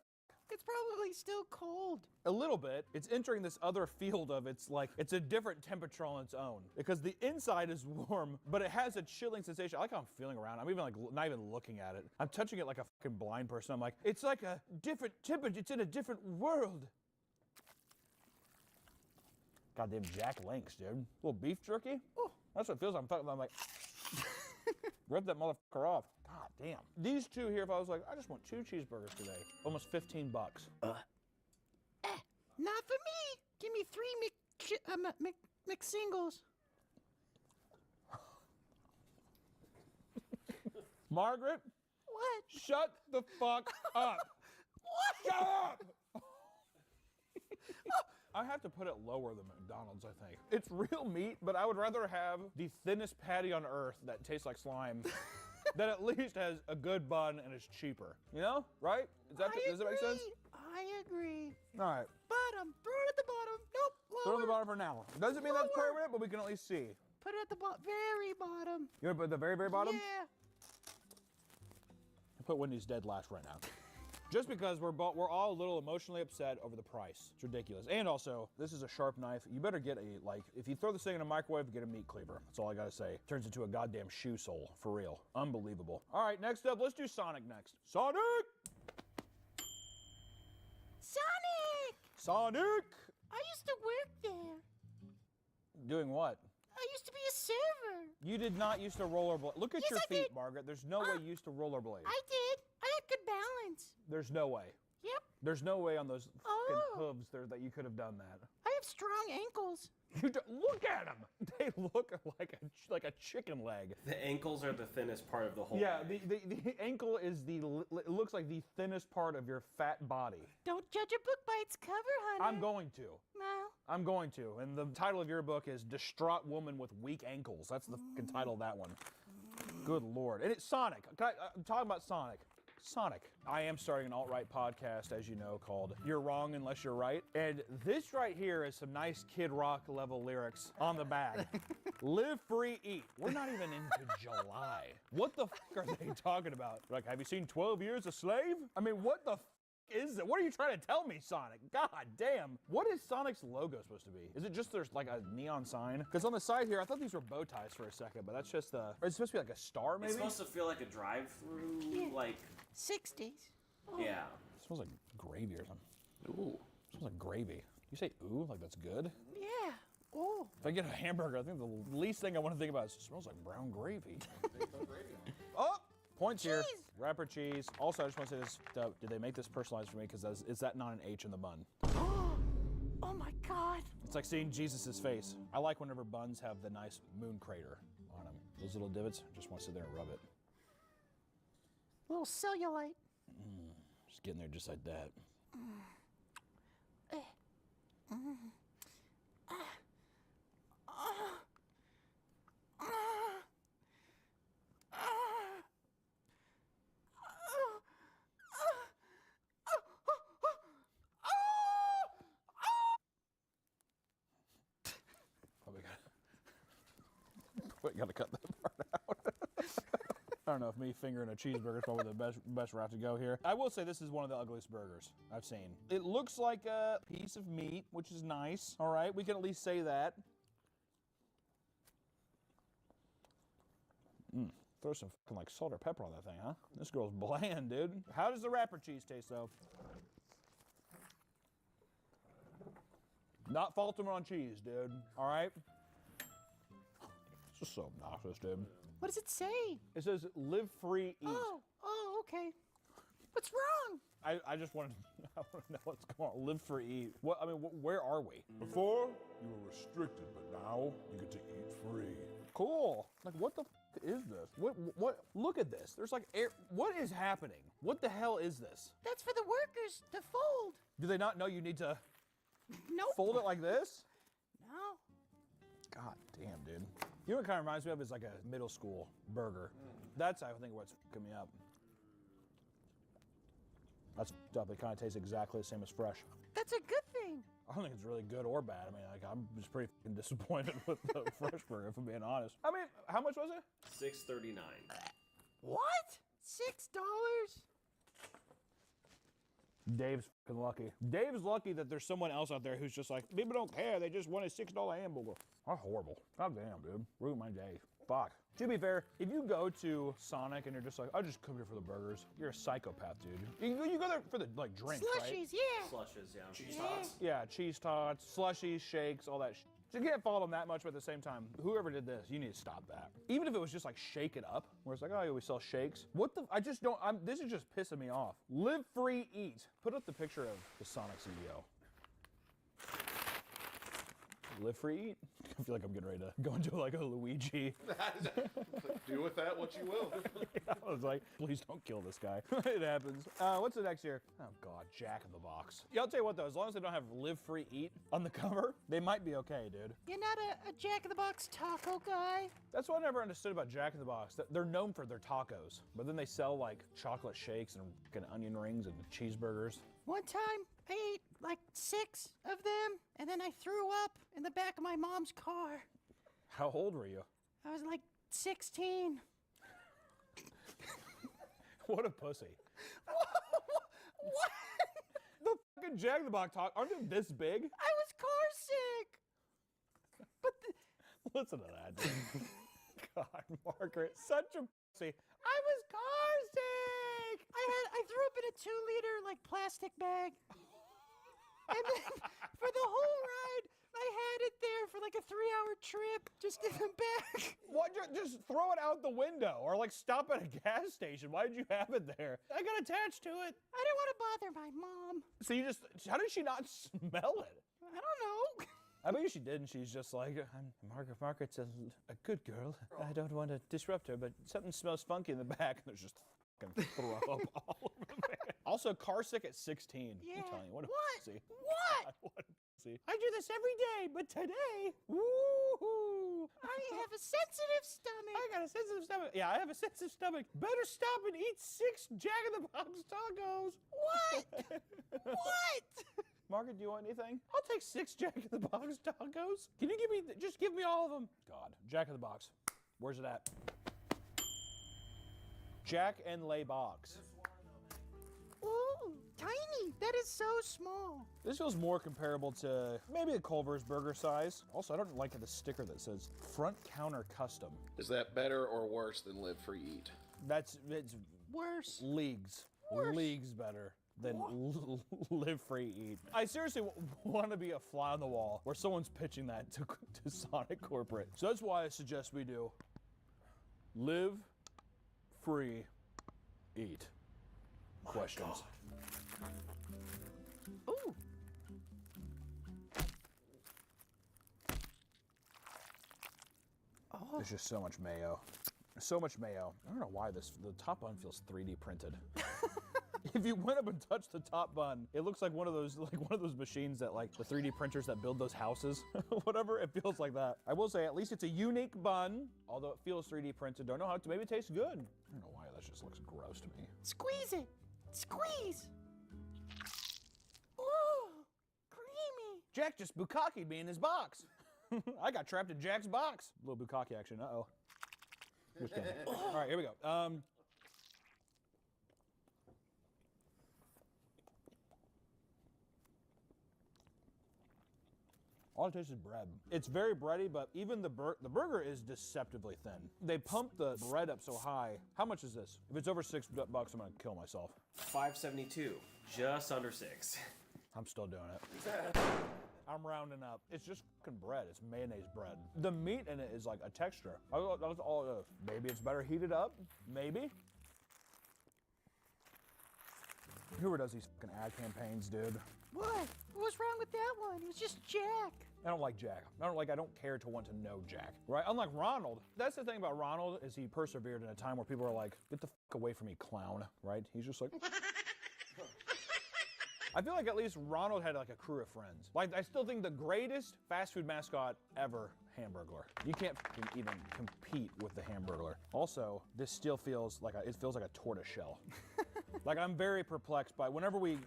It's probably still cold. A little bit. It's entering this other field of it's a different temperature on its own because the inside is warm, but it has a chilling sensation. I like how I'm feeling around. I'm even like not even looking at it. I'm touching it like a fucking blind person. I'm like, it's like a different temperature. It's in a different world. Goddamn Jack Links, dude. Little beef jerky. Oh, that's what it feels like. I'm like, rip that motherfucker off. God damn. These two here, if I was like, I just want 2 cheeseburgers today, almost $15. Not for me. Give me 3 McSingles. Margaret? What? Shut the fuck up. Shut up! I have to put it lower than McDonald's, I think. It's real meat, but I would rather have the thinnest patty on earth that tastes like slime that at least has a good bun and is cheaper. You know? Right? Does that make sense? I agree. All right. Bottom. Throw it at the bottom. Nope. Lower. Throw it at the bottom for now. Doesn't mean that's permanent, but we can at least see. Put it at the very bottom. You want to put it at the very, very bottom? Yeah. I'll put Wendy's dead last right now. Just because we're all a little emotionally upset over the price. It's ridiculous. And also, this is a sharp knife. You better get if you throw this thing in a microwave, get a meat cleaver. That's all I gotta say. Turns into a goddamn shoe sole, for real. Unbelievable. All right, next up, let's do Sonic next. Sonic! Sonic! I used to work there. Doing what? I used to be a server. You did not used to rollerblade. Look at Yes, your I feet, did. Margaret. There's no way you used to rollerblade. I did. I had good balance. There's no way. Yep. There's no way on those fucking Oh. hooves there that you could have done that. I have strong ankles. You look at them. They look like a chicken leg. The ankles are the thinnest part of the whole. Yeah, the ankle is it looks like the thinnest part of your fat body. Don't judge a book by its cover, honey. I'm going to. No. I'm going to. And the title of your book is Distraught Woman with Weak Ankles. That's the fucking title of that one. Good Lord. And it's Sonic. I'm talking about Sonic. Sonic. I am starting an alt-right podcast, as you know, called You're Wrong Unless You're Right. And this right here is some nice Kid Rock level lyrics on the back. Live free, eat. We're not even into July. What the fuck are they talking about? Like, have you seen 12 Years a Slave? I mean, what the is it? What are you trying to tell me, Sonic? God damn. What is Sonic's logo supposed to be? Is it just there's like a neon sign? Because on the side here, I thought these were bow ties for a second, but that's just it's supposed to be like a star, maybe? It's supposed to feel like a drive-through, like 60s. Oh. Yeah. It smells like gravy or something. Ooh. It smells like gravy. You say ooh, like that's good? Yeah. Oh. If I get a hamburger, I think the least thing I want to think about is it smells like brown gravy. Oh! Points here. Wrapper cheese. Also, I just want to say this. Did they make this personalized for me? Because is that not an H in the bun? Oh my God. It's like seeing Jesus' face. I like whenever buns have the nice moon crater on them. Those little divots. Just want to sit there and rub it. Little cellulite. Just getting there just like that. Probably gotta cut that part out. I don't know if me fingering a cheeseburger is probably the best route to go here. I will say this is one of the ugliest burgers I've seen. It looks like a piece of meat, which is nice. All right, we can at least say that. Throw some fucking like salt or pepper on that thing, huh? This girl's bland, dude. How does the wrapper cheese taste, though? Not faulting on cheese, dude. All right? It's just so obnoxious, dude. What does it say? It says live free, eat. Oh, okay. What's wrong? I just want to know what's going on. Live free, eat. What? I mean, where are we? Before, you were restricted, but now you get to eat free. Cool. Like, what the is this? What? Look at this. There's like air. What is happening? What the hell is this? That's for the workers to fold. Do they not know you need to Nope. fold it like this? No. God damn, dude. You know what it kind of reminds me of is like a middle school burger. That's, I think, what's fucking me up. That's fucked up. It kind of tastes exactly the same as fresh. That's a good thing. I don't think it's really good or bad. I mean, like, I'm just pretty fucking disappointed with the fresh burger, if I'm being honest. I mean, how much was it? $6.39. What? $6? Dave's fucking lucky. Dave's lucky that there's someone else out there who's just like, people don't care, they just want a $6 hamburger. That's horrible. God damn, dude. Ruined my day. Fuck. To be fair, if you go to Sonic and you're just like, I just come here for the burgers, you're a psychopath, dude. You go there for the, like, drinks, right? Slushies, yeah. Slushes, yeah. Cheese tots. Yeah, cheese tots, slushies, shakes, all that shit. So you can't fault them that much, but at the same time, whoever did this, you need to stop that. Even if it was just like shake it up, where it's like, oh, yeah, we sell shakes. What the, I just don't, this is just pissing me off. Live free, eat. Put up the picture of the Sonic CEO. Live free, eat. I feel like I'm getting ready to go into like a Luigi. Do with that what you will. Yeah, I was like, please don't kill this guy. It happens. What's the next here? Oh God, Jack in the Box. Yeah, I'll tell you what though, as long as they don't have live free eat on the cover, they might be okay, dude. You're not a Jack in the Box taco guy? That's what I never understood about Jack in the Box. They're known for their tacos, but then they sell like chocolate shakes and fucking onion rings and cheeseburgers. One time, I ate like 6 of them, and then I threw up in the back of my mom's car. How old were you? I was like 16. What a pussy. What? The fucking Jack in the Box aren't they this big? I was car sick. But listen to that, dude. God, Margaret, such a pussy. I was car sick. I threw up in a 2-liter like plastic bag. And then for the whole ride, I had it there for like a 3-hour trip, just in the back. What? Just throw it out the window or like stop at a gas station. Why did you have it there? I got attached to it. I didn't want to bother my mom. So you just, how did she not smell it? I don't know. I bet she did, and she's just like, Margaret's a good girl. I don't want to disrupt her, but something smells funky in the back, and there's just fucking throw up all over the man. Also, car sick at 16. Yeah. I'm telling you, what a pussy. What? God, what a pussy. I do this every day, but today, woohoo! I have a sensitive stomach. I got a sensitive stomach. Yeah, I have a sensitive stomach. Better stop and eat 6 Jack in the Box tacos. What? What? Margaret, do you want anything? I'll take 6 Jack in the Box tacos. Can you give me, just give me all of them. God, Jack in the Box. Where's it at? Jack and Lay Box. Ooh, tiny. That is so small. This feels more comparable to maybe a Culver's burger size. Also, I don't like the sticker that says front counter custom. Is that better or worse than live free eat? It's worse. Leagues. Worse. Leagues better than live free eat. I seriously want to be a fly on the wall where someone's pitching that to Sonic Corporate. So that's why I suggest we do live free eat. Questions. Ooh. Oh. There's just so much mayo. So much mayo. I don't know why the top bun feels 3D printed. If you went up and touched the top bun, it looks like one of those machines that like the 3D printers that build those houses. Whatever, it feels like that. I will say at least it's a unique bun, although it feels 3D printed. Don't know how to, maybe it tastes good. I don't know why that just looks gross to me. Squeeze it. Squeeze. Ooh, creamy. Jack just bukkaki'd me in his box. I got trapped in Jack's box. A little bukkake action, uh-oh. Just kidding. All right, here we go. All it tastes is bread. It's very bready, but even the burger is deceptively thin. They pump the bread up so high. How much is this? If it's over $6, I'm gonna kill myself. $5.72, just under 6. I'm still doing it. I'm rounding up. It's just fucking bread. It's mayonnaise bread. The meat in it is like a texture. That's all it is. Maybe it's better heated up. Maybe. Whoever does these fucking ad campaigns, dude. What? What's wrong with that one? It was just Jack. I don't like Jack. I don't care to want to know Jack, right? Unlike Ronald. That's the thing about Ronald is he persevered in a time where people are like, get the fuck away from me, clown, right? He's just like... I feel like at least Ronald had like a crew of friends. Like, I still think the greatest fast food mascot ever, Hamburglar. You can't even compete with the Hamburglar. Also, this still feels like it feels like a tortoise shell. Like, I'm very perplexed by whenever you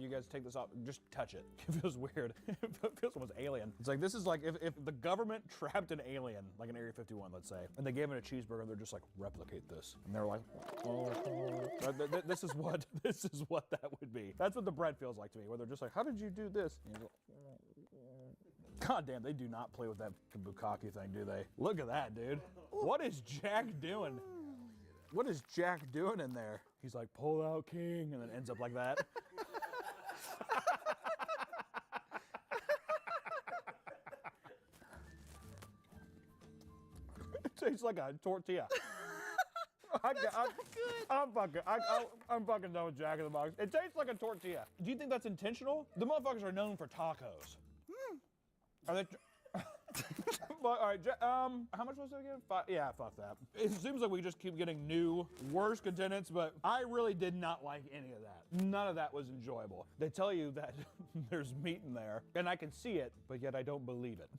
guys take this off, just touch it. It feels weird. It feels almost alien. It's like, this is like if the government trapped an alien, like an Area 51, let's say, and they gave it a cheeseburger, they're just like, replicate this. And they're like, oh. This is what that would be. That's what the bread feels like to me, where they're just like, how did you do this? God damn, they do not play with that bukkake thing, do they? Look at that, dude. What is Jack doing? What is Jack doing in there? He's like, pull out king, and then ends up like that. It tastes like a tortilla. I'm fucking done with Jack in the Box. It tastes like a tortilla. Do you think that's intentional? The motherfuckers are known for tacos. Are they? But, all right, how much was it again? Yeah, fuck that. It seems like we just keep getting new, worse contenders, but I really did not like any of that. None of that was enjoyable. They tell you that there's meat in there, and I can see it, but yet I don't believe it.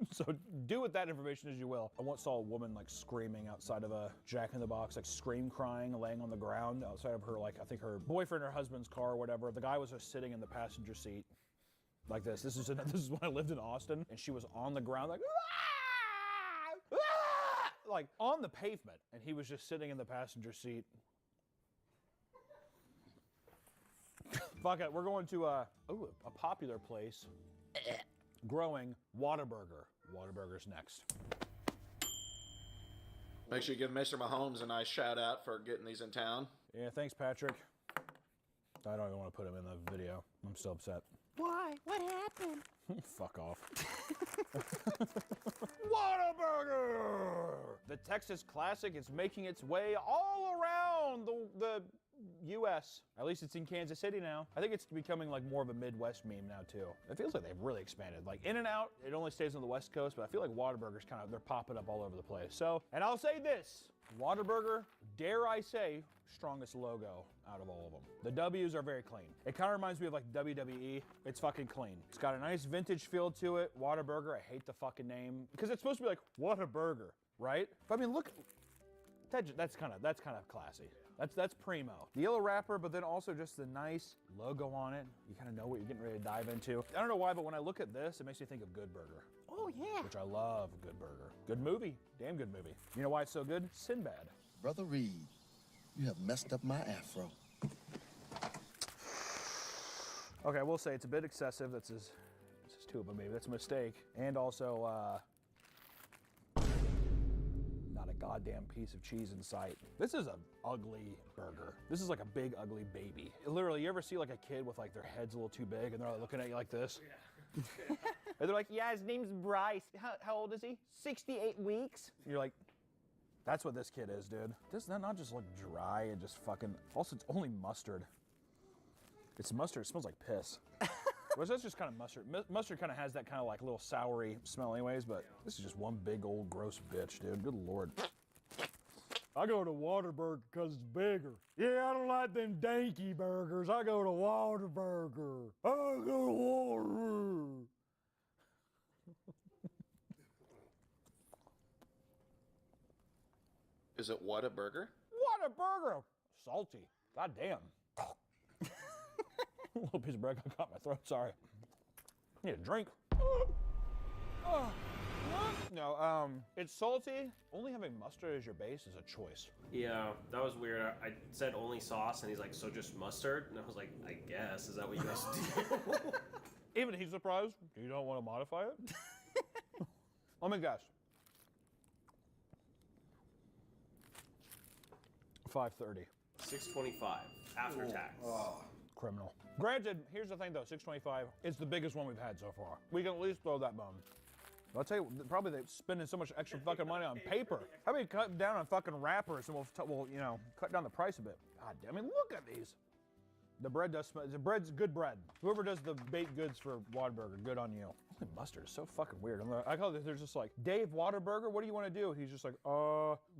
So do with that information as you will. I once saw a woman like screaming outside of a Jack in the Box, like scream crying, laying on the ground outside of her, like I think her boyfriend or husband's car or whatever. The guy was just sitting in the passenger seat like this. This is when I lived in Austin, and she was on the ground like, "Ah! Ah!" like on the pavement, and he was just sitting in the passenger seat. Fuck it, we're going to a popular place. Growing Whataburger. Whataburger's next. Make sure you give Mr. Mahomes a nice shout out for getting these in town. Yeah, thanks, Patrick. I don't even want to put him in the video. I'm still upset. Why? What happened? Fuck off. Whataburger! The Texas classic is making its way all around the U.S. At least it's in Kansas City now. I think it's becoming like more of a Midwest meme now too. It feels like they've really expanded. Like In-N-Out, it only stays on the West Coast, but I feel like Whataburger's they're popping up all over the place. So, and I'll say this, Whataburger, dare I say, strongest logo out of all of them. The W's are very clean. It kind of reminds me of like WWE. It's fucking clean. It's got a nice vintage feel to it. Whataburger, I hate the fucking name because it's supposed to be like, what a burger, right? But I mean, look, that's kind of classy. That's primo. The yellow wrapper, but then also just the nice logo on it. You kind of know what you're getting ready to dive into. I don't know why, but when I look at this, it makes me think of Good Burger. Oh, yeah. Which I love Good Burger. Good movie. Damn good movie. You know why it's so good? Sinbad. Brother Reed, you have messed up my afro. Okay, I will say it's a bit excessive. This is two of them, maybe. That's a mistake. And also, not a goddamn piece of cheese in sight. This is an ugly burger. This is like a big, ugly baby. Literally, you ever see like a kid with like their head's a little too big and they're like looking at you like this? Yeah. And they're like, yeah, his name's Bryce. How old is he? 68 weeks. And you're like, that's what this kid is, dude. Doesn't that not just look dry and just fucking, also it's only mustard. It's mustard, it smells like piss. Well, that's just kind of mustard. Mustard kind of has that kind of like little soury smell anyways, but this is just one big old gross bitch, dude. Good Lord. I go to Whataburger because it's bigger. Yeah, I don't like them danky burgers. I go to Whataburger. I go to Whataburger. Is it Whataburger? Whataburger. Salty. God damn. A little piece of bread got caught in my throat, sorry. I need a drink. No, it's salty. Only having mustard as your base is a choice. Yeah, that was weird. I said only sauce, and he's like, so just mustard? And I was like, I guess. Is that what you guys do? Even he's surprised. You don't want to modify it? Let me guess. 530. $6.25 after tax. Criminal. Granted, here's the thing though, 625 is the biggest one we've had so far. We can at least throw that bone. I'll tell you, probably they're spending so much extra fucking money on paper. How about you cut down on fucking wrappers and we'll you know, cut down the price a bit. God damn, I mean, look at these. The bread does smell, the bread's good bread. Whoever does the baked goods for Whataburger, good on you. Holy mustard is so fucking weird. I call it, there's just like, Dave Whataburger, what do you want to do? He's just like,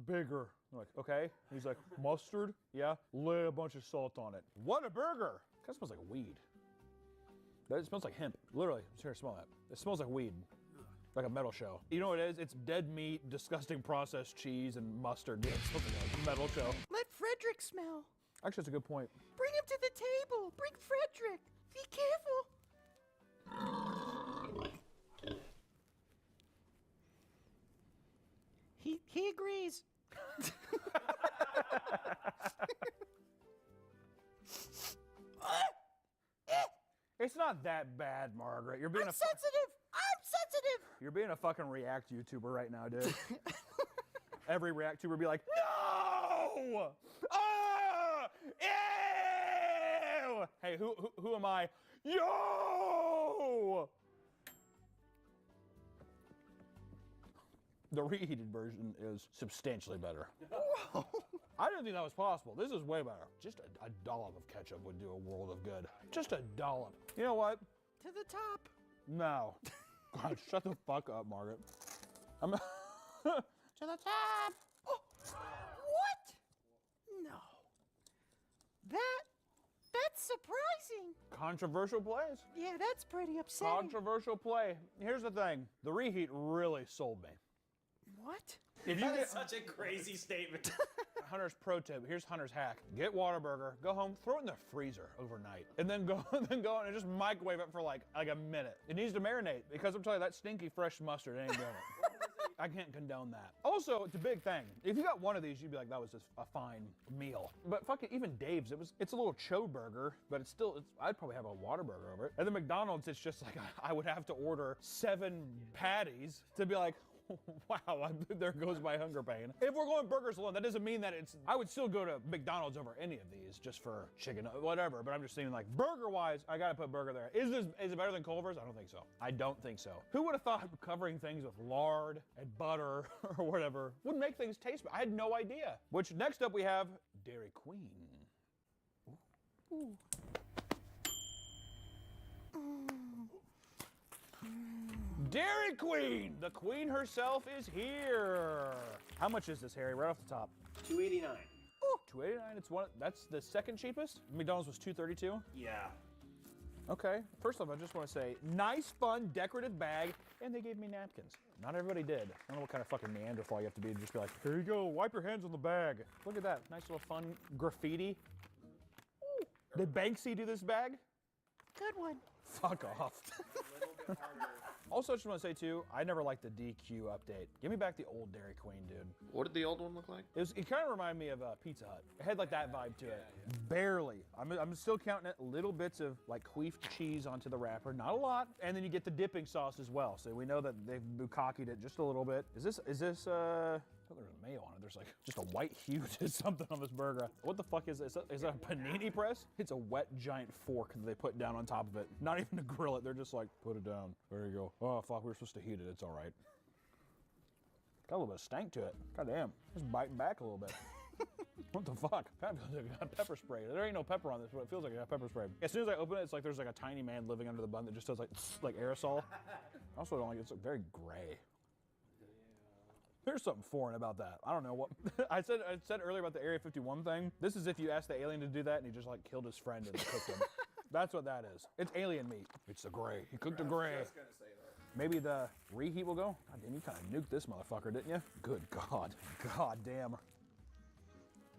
bigger. I'm like, okay. He's like, mustard? Yeah. Lay a bunch of salt on it. Whataburger. Kind of smells like weed. It smells like hemp. Literally, here, smell that. It smells like weed. Like a metal show. You know what it is? It's dead meat, disgusting processed cheese, and mustard. Yeah, it smells like a metal show. Let Frederick smell. Actually, that's a good point. Bring him to the table. Bring Frederick. Be careful. He agrees. It's not that bad, Margaret. You're being I'm sensitive. I'm sensitive. You're being a fucking React YouTuber right now, dude. Every React YouTuber be like, no! Ah! Ew! Hey, who am I? Yo! The reheated version is substantially better. I didn't think that was possible. This is way better. Just a dollop of ketchup would do a world of good. Just a dollop. You know what? To the top. No. God, shut the fuck up, Margaret. I'm To the top. Oh, what? No. That's surprising. controversial plays. Yeah, that's pretty upsetting. Controversial play. Here's the thing. The reheat really sold me. What? If you That get is such a crazy statement. Hunter's pro tip, here's Hunter's hack. Get Whataburger, go home, throw it in the freezer overnight, and then go and just microwave it for like a minute. It needs to marinate because I'm telling you, that stinky fresh mustard ain't doing it. I can't condone that. Also, it's a big thing. If you got one of these, you'd be like, that was just a fine meal. But fucking even Dave's, it's a little Cho burger, but I'd probably have a Whataburger over it. And then McDonald's, it's just like, I would have to order 7 patties to be like, wow, there goes my hunger pain. If we're going burgers alone, that doesn't mean that I would still go to McDonald's over any of these just for chicken, whatever. But I'm just saying, like, burger-wise, I gotta put burger there. Is it better than Culver's? I don't think so. I don't think so. Who would have thought covering things with lard and butter or whatever would make things taste better? I had no idea. Which, next up we have Dairy Queen. Ooh. Dairy Queen! The queen herself is here. How much is this, Harry? Right off the top. $2.89. Ooh, $2.89. That's the second cheapest. McDonald's was $2.32. Yeah. Okay. First off, I just want to say, nice, fun, decorative bag, and they gave me napkins. Not everybody did. I don't know what kind of fucking Neanderthal you have to be to just be like, here you go, wipe your hands on the bag. Look at that, nice little fun graffiti. Ooh. Did Banksy do this bag? Good one. Fuck off. Also, I just want to say too, I never liked the DQ update. Give me back the old Dairy Queen, dude. What did the old one look like? It kind of reminded me of Pizza Hut. It had like that vibe to it. Barely. I'm still counting it. Little bits of like queef cheese onto the wrapper, not a lot. And then you get the dipping sauce as well. So we know that they've bukkakied it just a little bit. Is this? Oh, there's mayo on it. There's like just a white hue to something on this burger. What the fuck is this? Is that a panini press? It's a wet giant fork that they put down on top of it. Not even to grill it. They're just like, put it down. There you go. Oh fuck, we were supposed to heat it. It's all right. Got a little bit of stank to it. God damn. Just biting back a little bit. What the fuck? That feels like I got pepper spray. There ain't no pepper on this, but it feels like I got pepper spray. As soon as I open it, it's like there's like a tiny man living under the bun that just does like aerosol. Also, I don't like it's like very gray. There's something foreign about that. I don't know what. I said earlier about the Area 51 thing. This is if you asked the alien to do that and he just like killed his friend and cooked him. That's what that is. It's alien meat. It's the gray. He cooked the gray. I was gonna say that. Maybe the reheat will go. God damn, you kind of nuked this motherfucker, didn't you? Good God. God damn.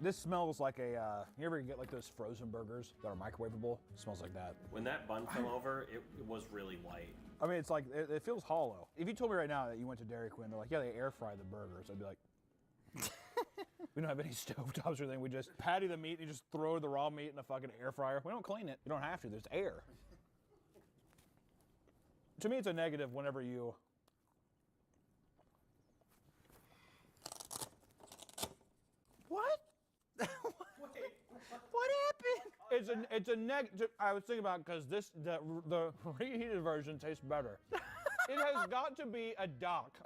This smells like a, you ever get like those frozen burgers that are microwavable? It smells like that. When that bun fell over, it was really white. I mean, it's like, it feels hollow. If you told me right now that you went to Dairy Queen, they're like, yeah, they air fry the burgers, I'd be like, we don't have any stovetops or anything. We just patty the meat and you just throw the raw meat in a fucking air fryer. We don't clean it. You don't have to. There's air. To me, it's a negative whenever you... What? What happened? It's a negative. I was thinking about because the reheated version tastes better. It has got to be a doc.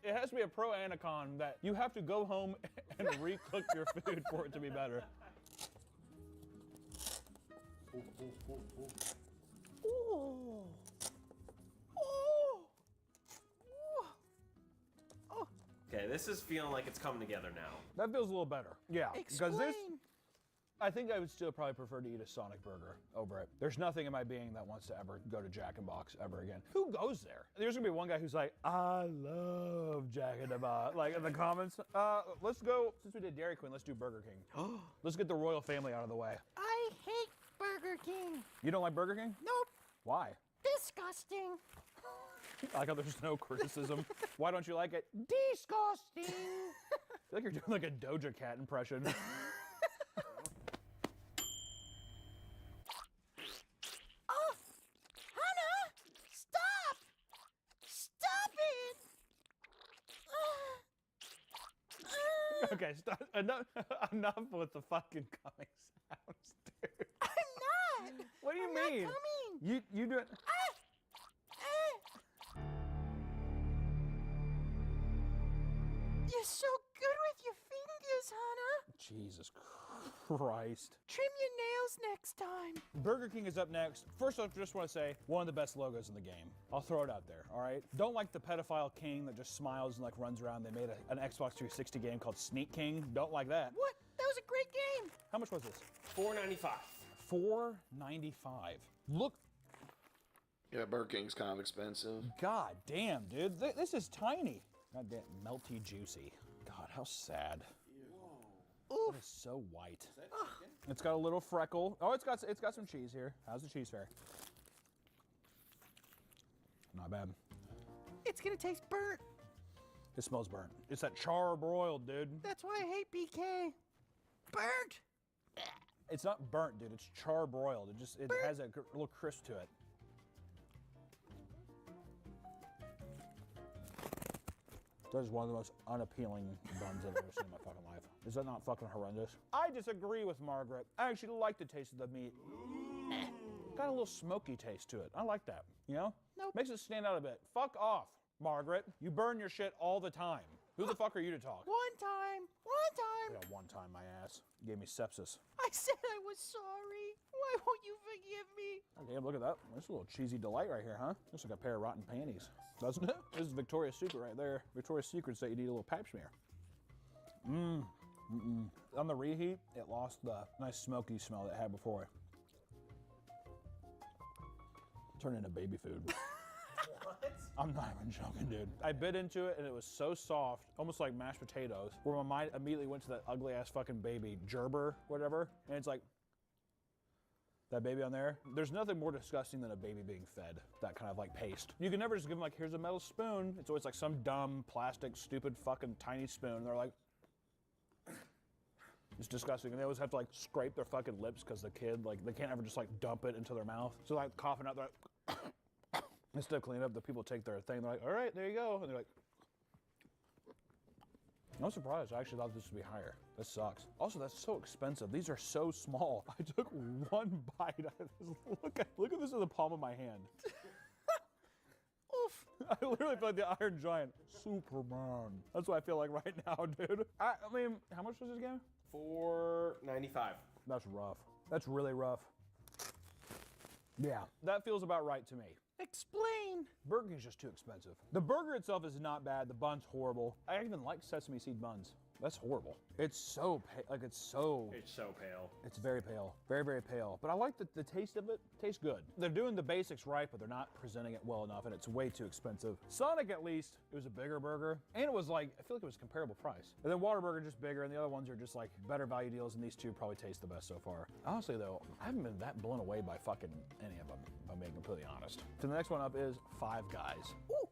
It has to be a pro Anacon that you have to go home and recook your food for it to be better. Ooh. Okay, this is feeling like it's coming together now. That feels a little better. Yeah. Explain. Because this, I think I would still probably prefer to eat a Sonic burger over it. There's nothing in my being that wants to ever go to Jack in the Box ever again. Who goes there? There's gonna be one guy who's like, I love Jack in the Box. Like in the comments, let's go, since we did Dairy Queen, let's do Burger King. Let's get the royal family out of the way. I hate Burger King. You don't like Burger King? Nope. Why? Disgusting. I like how there's no criticism. Why don't you like it? Disgusting. I feel like you're doing like a Doja Cat impression. Oh, Hannah, stop! Stop it! Okay, stop. Enough with the fucking coming sounds, dude. I'm not. What do you I'm mean? Not coming. You do it. You're so good with your fingers, Hannah. Jesus Christ. Trim your nails else next time. Burger King is up next. First off, just want to say, one of the best logos in the game. I'll throw it out there, all right? Don't like the pedophile king that just smiles and like runs around. They made an Xbox 360 game called Sneak King. Don't like that. What? That was a great game. How much was this? $4.95. $4.95. Look. Yeah, Burger King's kind of expensive. God damn, dude. This is tiny. God damn, melty juicy. God, how sad. It is so white. It's got a little freckle. Oh, it's got some cheese here. How's the cheese fare? Not bad. It's gonna taste burnt. It smells burnt. It's that char-broiled, dude. That's why I hate BK. Burnt. It's not burnt, dude. It's char-broiled. It has a little crisp to it. That is one of the most unappealing buns I've ever seen in my fucking life. Is that not fucking horrendous? I disagree with Margaret. I actually like the taste of the meat. Got a little smoky taste to it. I like that, you know? Nope. Makes it stand out a bit. Fuck off, Margaret. You burn your shit all the time. Who the fuck are you to talk? One time. Yeah, one time, my ass. You gave me sepsis. I said I was sorry. Why won't you forgive me? Okay, look at that. That's a little cheesy delight right here, huh? Looks like a pair of rotten panties, doesn't it? This is Victoria's Secret right there. Victoria's Secret said you need a little pap smear. On the reheat, it lost the nice smoky smell that it had before. Turned into baby food. What? I'm not even joking, dude. I bit into it and it was so soft, almost like mashed potatoes, where my mind immediately went to that ugly ass fucking baby, Gerber, whatever. And it's like, that baby on there, there's nothing more disgusting than a baby being fed that kind of like paste. You can never just give them like, here's a metal spoon. It's always like some dumb, plastic, stupid fucking tiny spoon. And they're like, it's disgusting. And they always have to like scrape their fucking lips because the kid, like they can't ever just like dump it into their mouth. So like coughing out, they're like, instead of cleaning up, the people take their thing, they're like, all right, there you go. And they're like, I'm surprised. I actually thought this would be higher. This sucks. Also, that's so expensive. These are so small. I took one bite out of this. Look at this in the palm of my hand. Oof. I literally feel like the Iron Giant. Superman. That's what I feel like right now, dude. I mean, how much was this game? $4.95. That's rough. That's really rough. Yeah, that feels about right to me. Explain. Burger King's just too expensive. The burger itself is not bad. The bun's horrible. I even like sesame seed buns. That's horrible. It's so it's so pale. It's very pale. Very, very pale. But I like the taste of it. Tastes good. They're doing the basics right, but they're not presenting it well enough, and it's way too expensive. Sonic, at least, it was a bigger burger, and it was like, I feel like it was comparable price. And then Whataburger just bigger, and the other ones are just like better value deals, and these two probably taste the best so far. Honestly, though, I haven't been that blown away by fucking any of them, if I'm being completely honest. So the next one up is Five Guys. Ooh.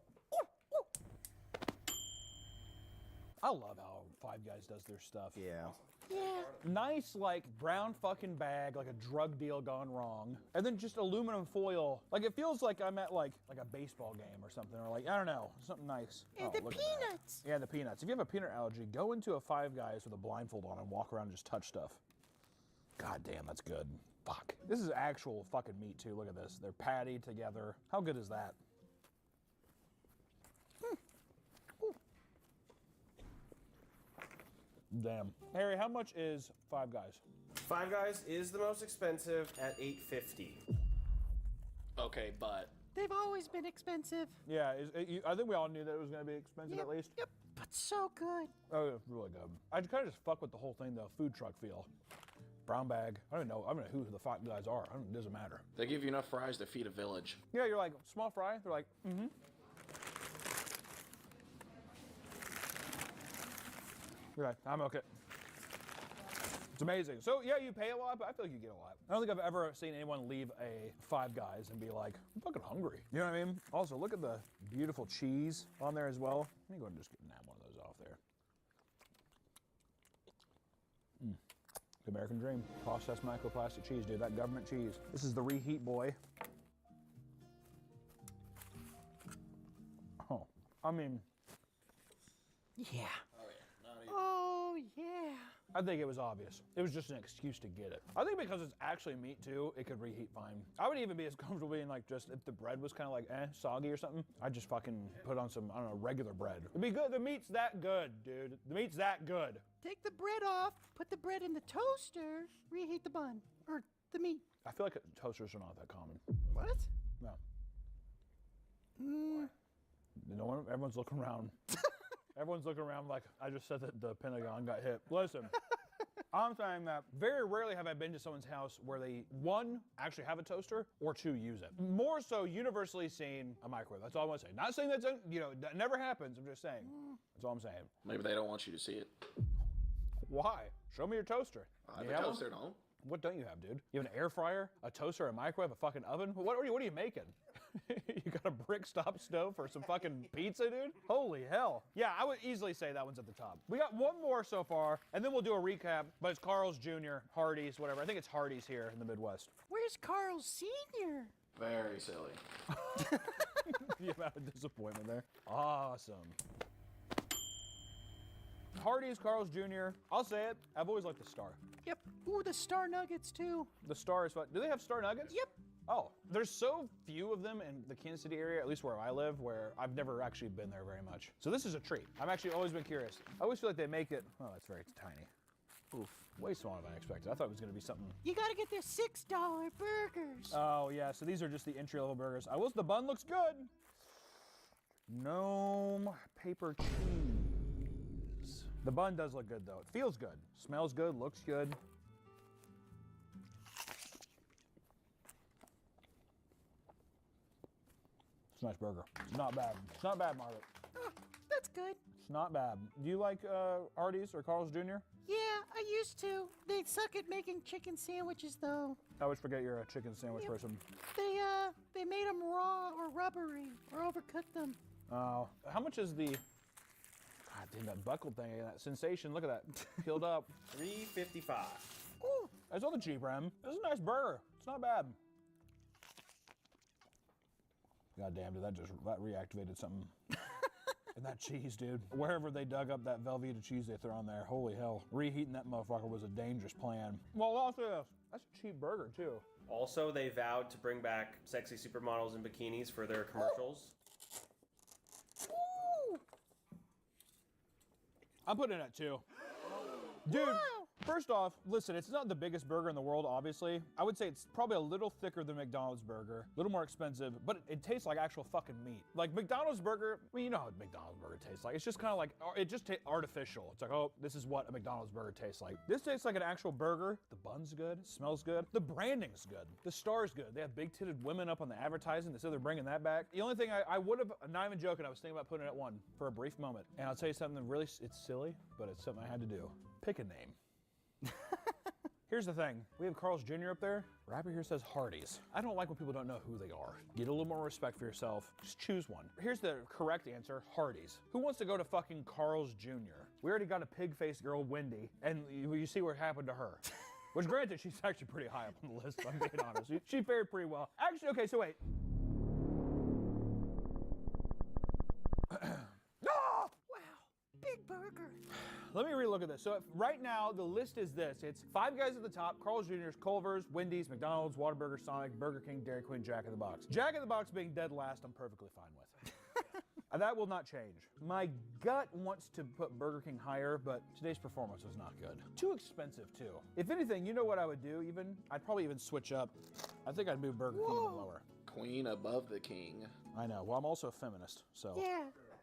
I love how Five Guys does their stuff. Yeah. Yeah. Nice, like, brown fucking bag, like a drug deal gone wrong. And then just aluminum foil. Like, it feels like I'm at, like a baseball game or something. Or, like, I don't know, something nice. And the look at that. peanuts. Yeah, the peanuts. If you have a peanut allergy, go into a Five Guys with a blindfold on and walk around and just touch stuff. God damn, that's good. Fuck. This is actual fucking meat, too. Look at this. They're pattied together. How good is that? Damn. Harry, how much is Five Guys? Five Guys is the most expensive at $8.50. Okay, but They've always been expensive. Yeah, I think we all knew that it was going to be expensive at least. Yep, but so good. Oh, it's really good. I kind of just fuck with the whole thing, the food truck feel. Brown bag. I don't know who the Five Guys are. It doesn't matter. they give you enough fries to feed a village. Yeah, you're like, small fry? They're like, mm-hmm. You're like, I'm okay. It's amazing. So yeah, you pay a lot, but I feel like you get a lot. I don't think I've ever seen anyone leave a Five Guys and be like, I'm fucking hungry. You know what I mean? Also, look at the beautiful cheese on there as well. Let me go ahead and just nab one of those off there. The American dream. Processed microplastic cheese, dude. That government cheese. This is the reheat boy. Oh, I mean. Yeah. Oh, yeah. I think it was obvious. It was just an excuse to get it. I think because it's actually meat too, it could reheat fine. I would even be as comfortable being like just if the bread was kind of like soggy or something, I'd just fucking put on some, I don't know, regular bread. It'd be good. The meat's that good, dude. The meat's that good. Take the bread off, put the bread in the toaster, reheat the bun. Or the meat. I feel like toasters are not that common. What? No. Mm. No one, everyone's looking around. Everyone's looking around like I just said that the Pentagon got hit. Listen, I'm saying that very rarely have I been to someone's house where they, one, actually have a toaster, or two, use it. More so universally seen a microwave. That's all I want to say. Not saying that's, that never happens. I'm just saying. That's all I'm saying. Maybe they don't want you to see it. Why? Show me your toaster. I have You a have toaster one? at home. What don't you have, dude? You have an air fryer, a toaster, a microwave, a fucking oven? What are you making? You got a brick stop stove for some fucking pizza, dude? Holy hell. Yeah, I would easily say that one's at the top. We got one more so far, and then we'll do a recap, but it's Carl's Jr., Hardee's, whatever. I think it's Hardee's here in the Midwest. Where's Carl Sr.? Very silly. The amount of disappointment there. Awesome. Hardee's, Carl's Jr. I'll say it. I've always liked the Star. Yep. Ooh, the Star Nuggets, too. The Star is fun. Do they have Star Nuggets? Yep. Oh, there's so few of them in the Kansas City area, at least where I live, where I've never actually been there very much. So this is a treat. I've actually always been curious. I always feel like they make it, oh, that's very tiny. Oof, way smaller than I expected. I thought it was gonna be something. You gotta get their $6 burgers. Oh yeah, so these are just the entry-level burgers. The bun looks good. Gnome paper cheese. The bun does look good though. It feels good, smells good, looks good. It's a nice burger. It's not bad. It's not bad, Margaret. Oh, that's good. It's not bad. Do you like Hardee's or Carl's Jr.? Yeah, I used to. They suck at making chicken sandwiches, though. I always forget you're a chicken sandwich person. They made them raw or rubbery or overcooked them. Oh, how much is the? God damn, that buckled thing, that sensation. Look at that, peeled up. $3.55. Ooh, that's on the cheap rim. This is a nice burger. It's not bad. God damn, did that reactivated something. And that cheese, dude. Wherever they dug up that Velveeta cheese they throw on there, holy hell. Reheating that motherfucker was a dangerous plan. Well, I'll say this. That's a cheap burger, too. Also, they vowed to bring back sexy supermodels in bikinis for their commercials. Ooh. I'm putting it at 2. Dude, first off, listen, it's not the biggest burger in the world, obviously. I would say it's probably a little thicker than McDonald's burger, a little more expensive, but it tastes like actual fucking meat. Like McDonald's burger, I mean, you know how a McDonald's burger tastes like. It's just kind of like, it just tastes artificial. It's like, oh, this is what a McDonald's burger tastes like. This tastes like an actual burger. The bun's good, it smells good. The branding's good. The Star's good. They have big-titted women up on the advertising. They said they're bringing that back. The only thing I would have, not even joking, I was thinking about putting it at 1 for a brief moment. And I'll tell you something really, it's silly, but it's something I had to do. Pick a name. Here's the thing. We have Carl's Jr. up there. Rapper here says Hardee's. I don't like when people don't know who they are. Get a little more respect for yourself. Just choose one. Here's the correct answer, Hardee's. Who wants to go to fucking Carl's Jr.? We already got a pig-faced girl, Wendy, and you see what happened to her. Which granted, she's actually pretty high up on the list, if I'm being honest. She fared pretty well. Actually, okay, so wait. Big burger. Let me relook at this. So right now, the list is this. It's Five Guys at the top, Carl's Jr.'s, Culver's, Wendy's, McDonald's, Whataburger, Sonic, Burger King, Dairy Queen, Jack in the Box. Jack in the Box being dead last, I'm perfectly fine with. That will not change. My gut wants to put Burger King higher, but today's performance was not good. Too expensive, too. If anything, you know what I would do even? I'd probably even switch up. I think I'd move Burger King even lower. Queen above the king. I know. Well, I'm also a feminist, so. Yeah.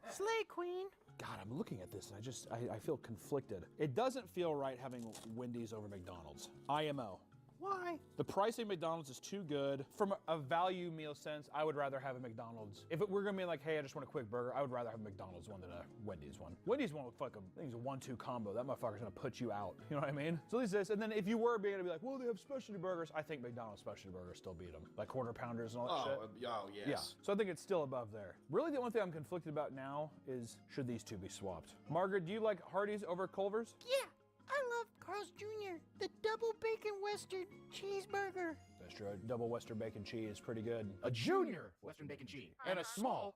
Slay Queen. God, I'm looking at this and I feel conflicted. It doesn't feel right having Wendy's over McDonald's. IMO. Why? The pricing at McDonald's is too good. From a value meal sense, I would rather have a McDonald's. If we're gonna be like, hey, I just want a quick burger, I would rather have a McDonald's one than a Wendy's one. Wendy's one with fucking, I think it's a 1-2 combo. That motherfucker's gonna put you out. You know what I mean? So at least this, and then if you were being able to be like, well, they have specialty burgers, I think McDonald's specialty burgers still beat them. Like quarter pounders and all that shit. Oh, yes. Yeah, so I think it's still above there. Really, the only thing I'm conflicted about now is should these two be swapped? Margaret, do you like Hardee's over Culver's? Yeah, I love Carl's Jr., the double bacon Western cheeseburger. That's true. A double Western bacon cheese, pretty good. A junior Western bacon cheese. and a small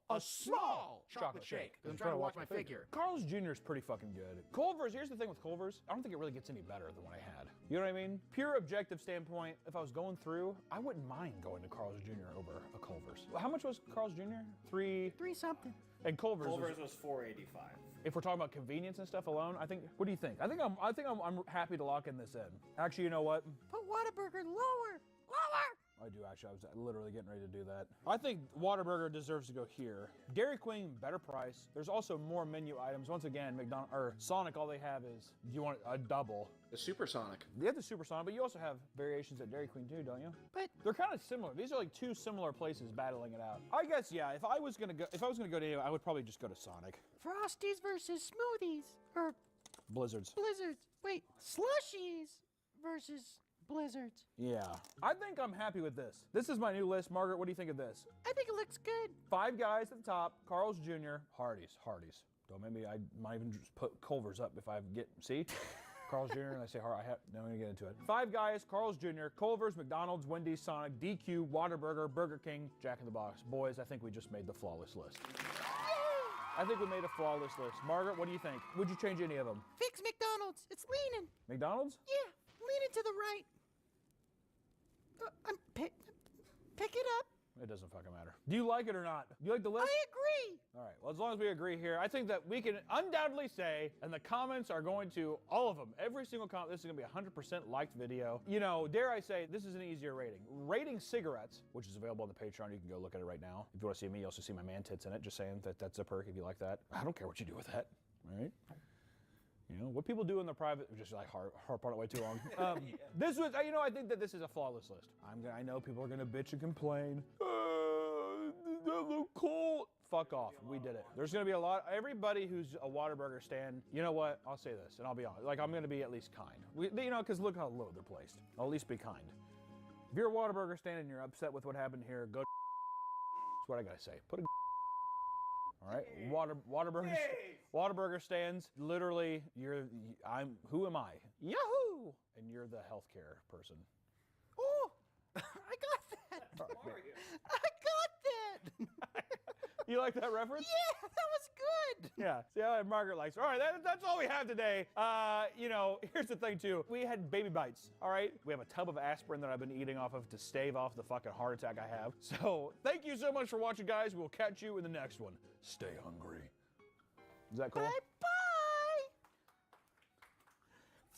chocolate shake. I'm trying to watch my figure. Carl's Jr. is pretty fucking good. Culver's, here's the thing with Culver's, I don't think it really gets any better than what I had. You know what I mean? Pure objective standpoint, if I was going through, I wouldn't mind going to Carl's Jr. over a Culver's. How much was Carl's Jr.? 3 something. And Culver's Culver's was $4.85. if we're talking about convenience and stuff alone, I think. What do you think? I think I'm happy to lock in this in. Actually, you know what? Put Whataburger lower. I do actually. I was literally getting ready to do that. I think Whataburger deserves to go here. Dairy Queen, better price. There's also more menu items. Once again, McDonald's or Sonic, all they have is, do you want a double? The Supersonic. They have the Supersonic, but you also have variations at Dairy Queen too, don't you? But they're kind of similar. These are like two similar places battling it out. I guess yeah. If I was gonna go to any, I would probably just go to Sonic. Frosties versus smoothies or Blizzards. Blizzards. Wait, slushies versus Blizzards. Yeah. I think I'm happy with this. This is my new list. Margaret, what do you think of this? I think it looks good. Five Guys at the top, Carl's Jr., Hardee's. Don't maybe I might even just put Culver's up if I get, see? Carl's Jr. and I say Hard. No, I'm gonna get into it. Five Guys, Carl's Jr., Culver's, McDonald's, Wendy's, Sonic, DQ, Whataburger, Burger King, Jack in the Box. Boys, I think we just made the flawless list. I think we made a flawless list. Margaret, what do you think? Would you change any of them? Fix McDonald's. It's leaning. McDonald's? Yeah, leaning to the right. Pick it up. It doesn't fucking matter. Do you like it or not? Do you like the list? I agree. All right, well, as long as we agree here, I think that we can undoubtedly say, and the comments are going to, all of them, every single comment, this is gonna be a 100% liked video. You know, dare I say, this is an easier rating. Rating cigarettes, which is available on the Patreon, you can go look at it right now. If you wanna see me, you also see my man tits in it, just saying that that's a perk if you like that. I don't care what you do with that, all right? You know, what people do in the private, just like harp on it way too long. This was, you know, I think that this is a flawless list. I know people are gonna bitch and complain. That look cool. Fuck off, we did it. There's gonna be a lot, everybody who's a Whataburger stand, you know what, I'll say this, and I'll be honest, like I'm gonna be at least kind. You know, because look how low they're placed. I'll at least be kind. If you're a Whataburger stand and you're upset with what happened here, go that's what I gotta say. Put a all right, Whataburger stands. Literally, who am I? Yahoo! And you're the healthcare person. Oh, I got that. I got that. You like that reference? Yeah, that was good. Yeah. See how Margaret likes. All right, that's all we have today. You know, here's the thing too. We had baby bites. All right. We have a tub of aspirin that I've been eating off of to stave off the fucking heart attack I have. So thank you so much for watching, guys. We'll catch you in the next one. Stay hungry. Is that cool? Bye.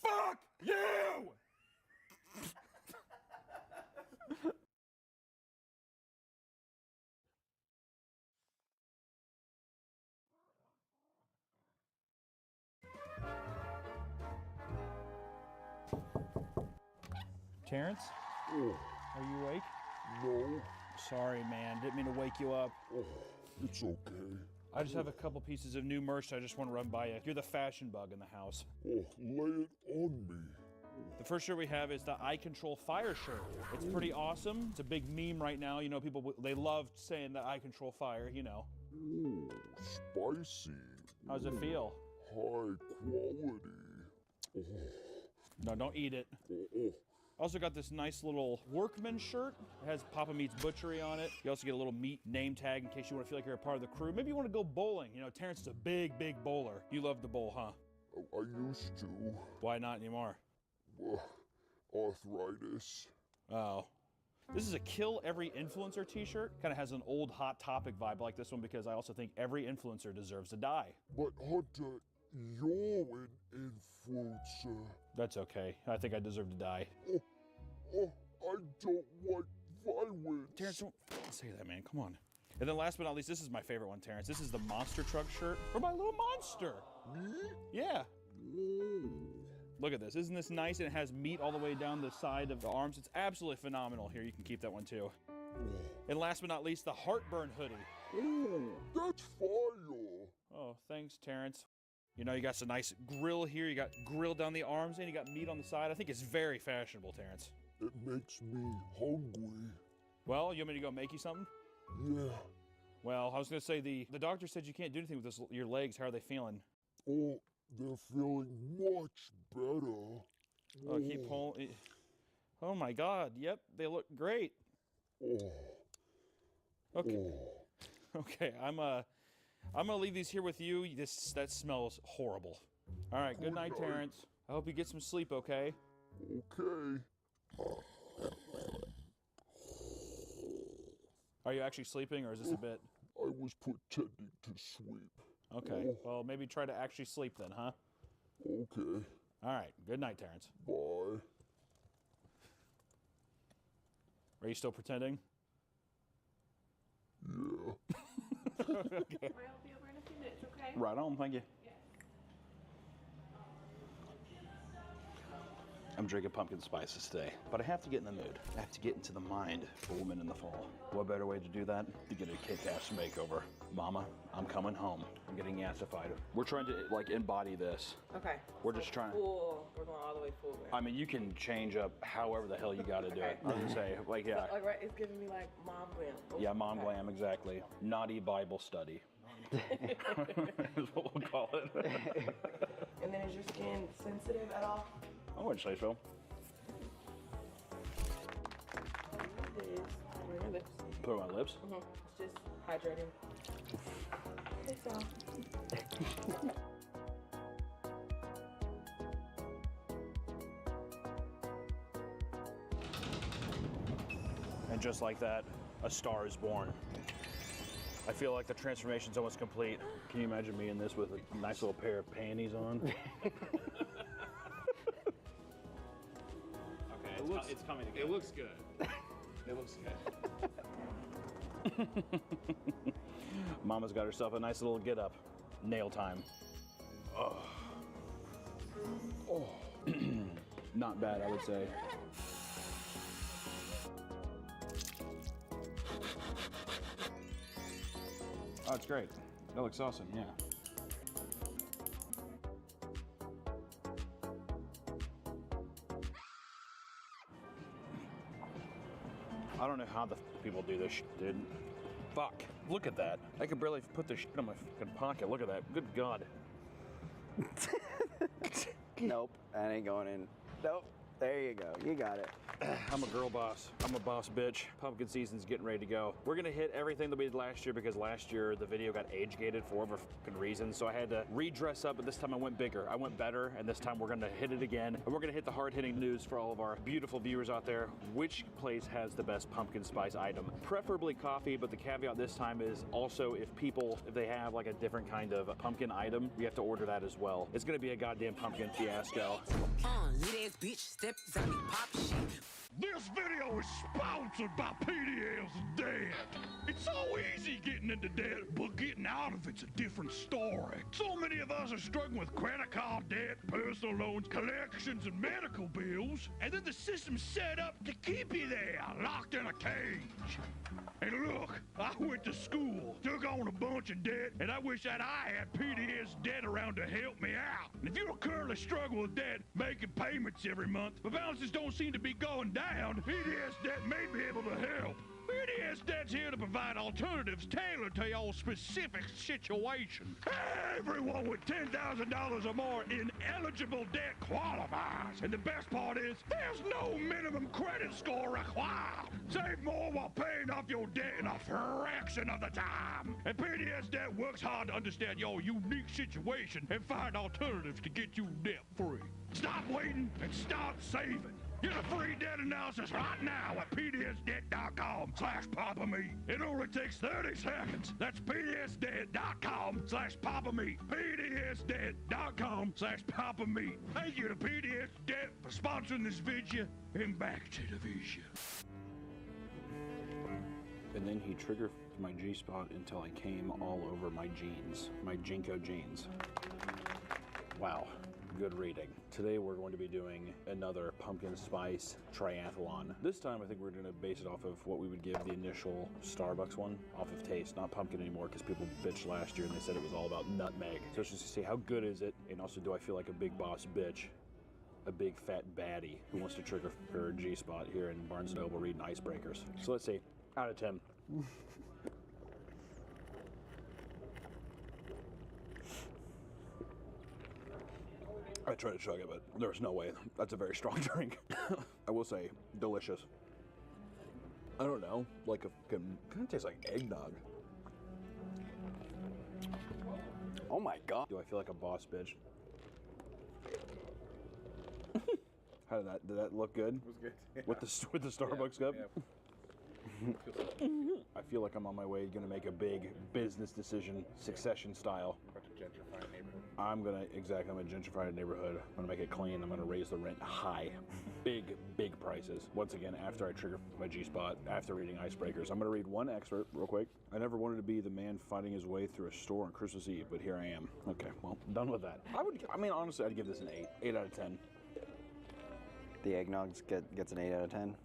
Fuck you! Terrence? Are you awake? No. Sorry, man. Didn't mean to wake you up. It's okay. I just have a couple pieces of new merch I just want to run by you. You're the fashion bug in the house. Lay it on me. The first shirt we have is the I Control Fire shirt. It's pretty awesome. It's a big meme right now. You know, people, they love saying that I control fire, you know. Ooh, spicy. How's it feel? High quality. No, don't eat it. I also got this nice little workman shirt. It has Papa Meat's Butchery on it. You also get a little meat name tag in case you want to feel like you're a part of the crew. Maybe you want to go bowling. You know, Terrence is a big, big bowler. You love to bowl, huh? I used to. Why not anymore? Arthritis. Oh. This is a Kill Every Influencer t-shirt. Kind of has an old Hot Topic vibe like this one because I also think every influencer deserves to die. But Hunter, you're an influencer. That's okay. I think I deserve to die. I don't want violence. Terrence, don't say that, man. Come on. And then last but not least, this is my favorite one, Terrence. This is the Monster Truck shirt for my little monster. Me? Yeah. Look at this. Isn't this nice? And it has meat all the way down the side of the arms. It's absolutely phenomenal. Here, you can keep that one too. And last but not least, the Heartburn hoodie. Oh, that's fire. Oh, thanks, Terrence. You know, you got some nice grill here. You got grill down the arms and you got meat on the side. I think it's very fashionable, Terrence. It makes me hungry. Well, you want me to go make you something? Yeah. Well, I was going to say the doctor said you can't do anything with your legs. How are they feeling? Oh, they're feeling much better. Oh, keep pulling. Oh my God. Yep, they look great. Okay. Okay, I'm gonna leave these here with you. That smells horrible. All right, good night, Terrence. I hope you get some sleep, okay? Okay. Are you actually sleeping, or is this a bit? I was pretending to sleep. Okay. Well, maybe try to actually sleep then, huh? Okay. All right. Good night, Terrence. Bye. Are you still pretending? Yeah. Okay. I'll be over in a few minutes, okay? Right on, thank you. I'm drinking pumpkin spices today, but I have to get in the mood. I have to get into the mind of a woman in the fall. What better way to do that? To get a kick-ass makeover. Mama, I'm coming home. I'm getting yassified. We're trying to like embody this. Okay. We're just trying to. Full. We're going all the way full. I mean, you can change up however the hell you got to do it. I was gonna say, like, yeah. So, like, right, it's giving me like mom glam. Yeah, mom glam, exactly. Naughty Bible study. Is what we'll call it. And then is your skin sensitive at all? I wouldn't say so. It is. On your lips. Put it on my lips. It's just hydrating. It's all. And just like that, a star is born. I feel like the transformation's almost complete. Can you imagine me in this with a nice little pair of panties on? Okay, it's coming together. It looks good. It looks good. Mama's got herself a nice little get up. Nail time. Oh. Oh. Not bad, I would say. Oh, it's great. That looks awesome, yeah. I don't know how the people do this shit, dude. Fuck. Look at that. I could barely put this shit in my fucking pocket. Look at that. Good God. Nope, that ain't going in. Nope. There you go. You got it. I'm a girl boss. I'm a boss bitch. Pumpkin season's getting ready to go. We're gonna hit everything that we did last year because last year the video got age gated for whatever fucking reason. So I had to redress up, but this time I went bigger. I went better, and this time we're gonna hit it again. And we're gonna hit the hard-hitting news for all of our beautiful viewers out there. Which place has the best pumpkin spice item? Preferably coffee, but the caveat this time is also if they have like a different kind of pumpkin item, we have to order that as well. It's gonna be a goddamn pumpkin fiasco. This video is sponsored by PDL's Debt. It's so easy getting into debt, but getting out of it's a different story. So many of us are struggling with credit card debt, personal loans, collections, and medical bills. And then the system's set up to keep you there, locked in a cage. And look, I went to school, took on a bunch of debt, and I wish that I had PDS Debt around to help me out. And if you're currently struggling with debt, making payments every month, but balances don't seem to be going down, PDS Debt may be able to help. PDS Debt's here to provide alternatives tailored to your specific situation. Everyone with $10,000 or more in eligible debt qualifies. And the best part is, there's no minimum credit score required. Save more while paying off your debt in a fraction of the time. And PDS Debt works hard to understand your unique situation and find alternatives to get you debt-free. Stop waiting and start saving. Get a free debt analysis right now at pdsdebt.com/PapaMeat. It only takes 30 seconds. That's pdsdebt.com/PapaMeat. pdsdebt.com/PapaMeat. Thank you to PDS Debt for sponsoring this video, and back to the vision. And then he triggered my G-spot until I came all over my jeans, my Jinko jeans. Wow. Good reading. Today we're going to be doing another pumpkin spice triathlon. This time I think we're going to base it off of what we would give the initial Starbucks one, off of taste, not pumpkin anymore because people bitched last year and they said it was all about nutmeg. So it's just to see how good is it, and also do I feel like a big boss bitch, a big fat baddie who wants to trigger her G-spot here in Barnes & Noble reading icebreakers. So let's see, out of 10. I tried to chug it, but there's no way. That's a very strong drink. I will say, delicious. I don't know, like kind of tastes like eggnog. Oh my God. Do I feel like a boss bitch? How did that look good? It was good. Yeah. With the Starbucks cup? Yeah. I feel like I'm on my way gonna make a big business decision, Succession style. gentrify a neighborhood. I'm gonna gentrify a neighborhood. I'm gonna make it clean. I'm gonna raise the rent high. Big prices. Once again, after I trigger my G-spot, after reading Icebreakers, I'm gonna read one excerpt real quick. I never wanted to be the man fighting his way through a store on Christmas Eve, but here I am. Okay, well, done with that. I mean, honestly, I'd give this an 8. 8 out of 10. The eggnog gets an 8 out of 10.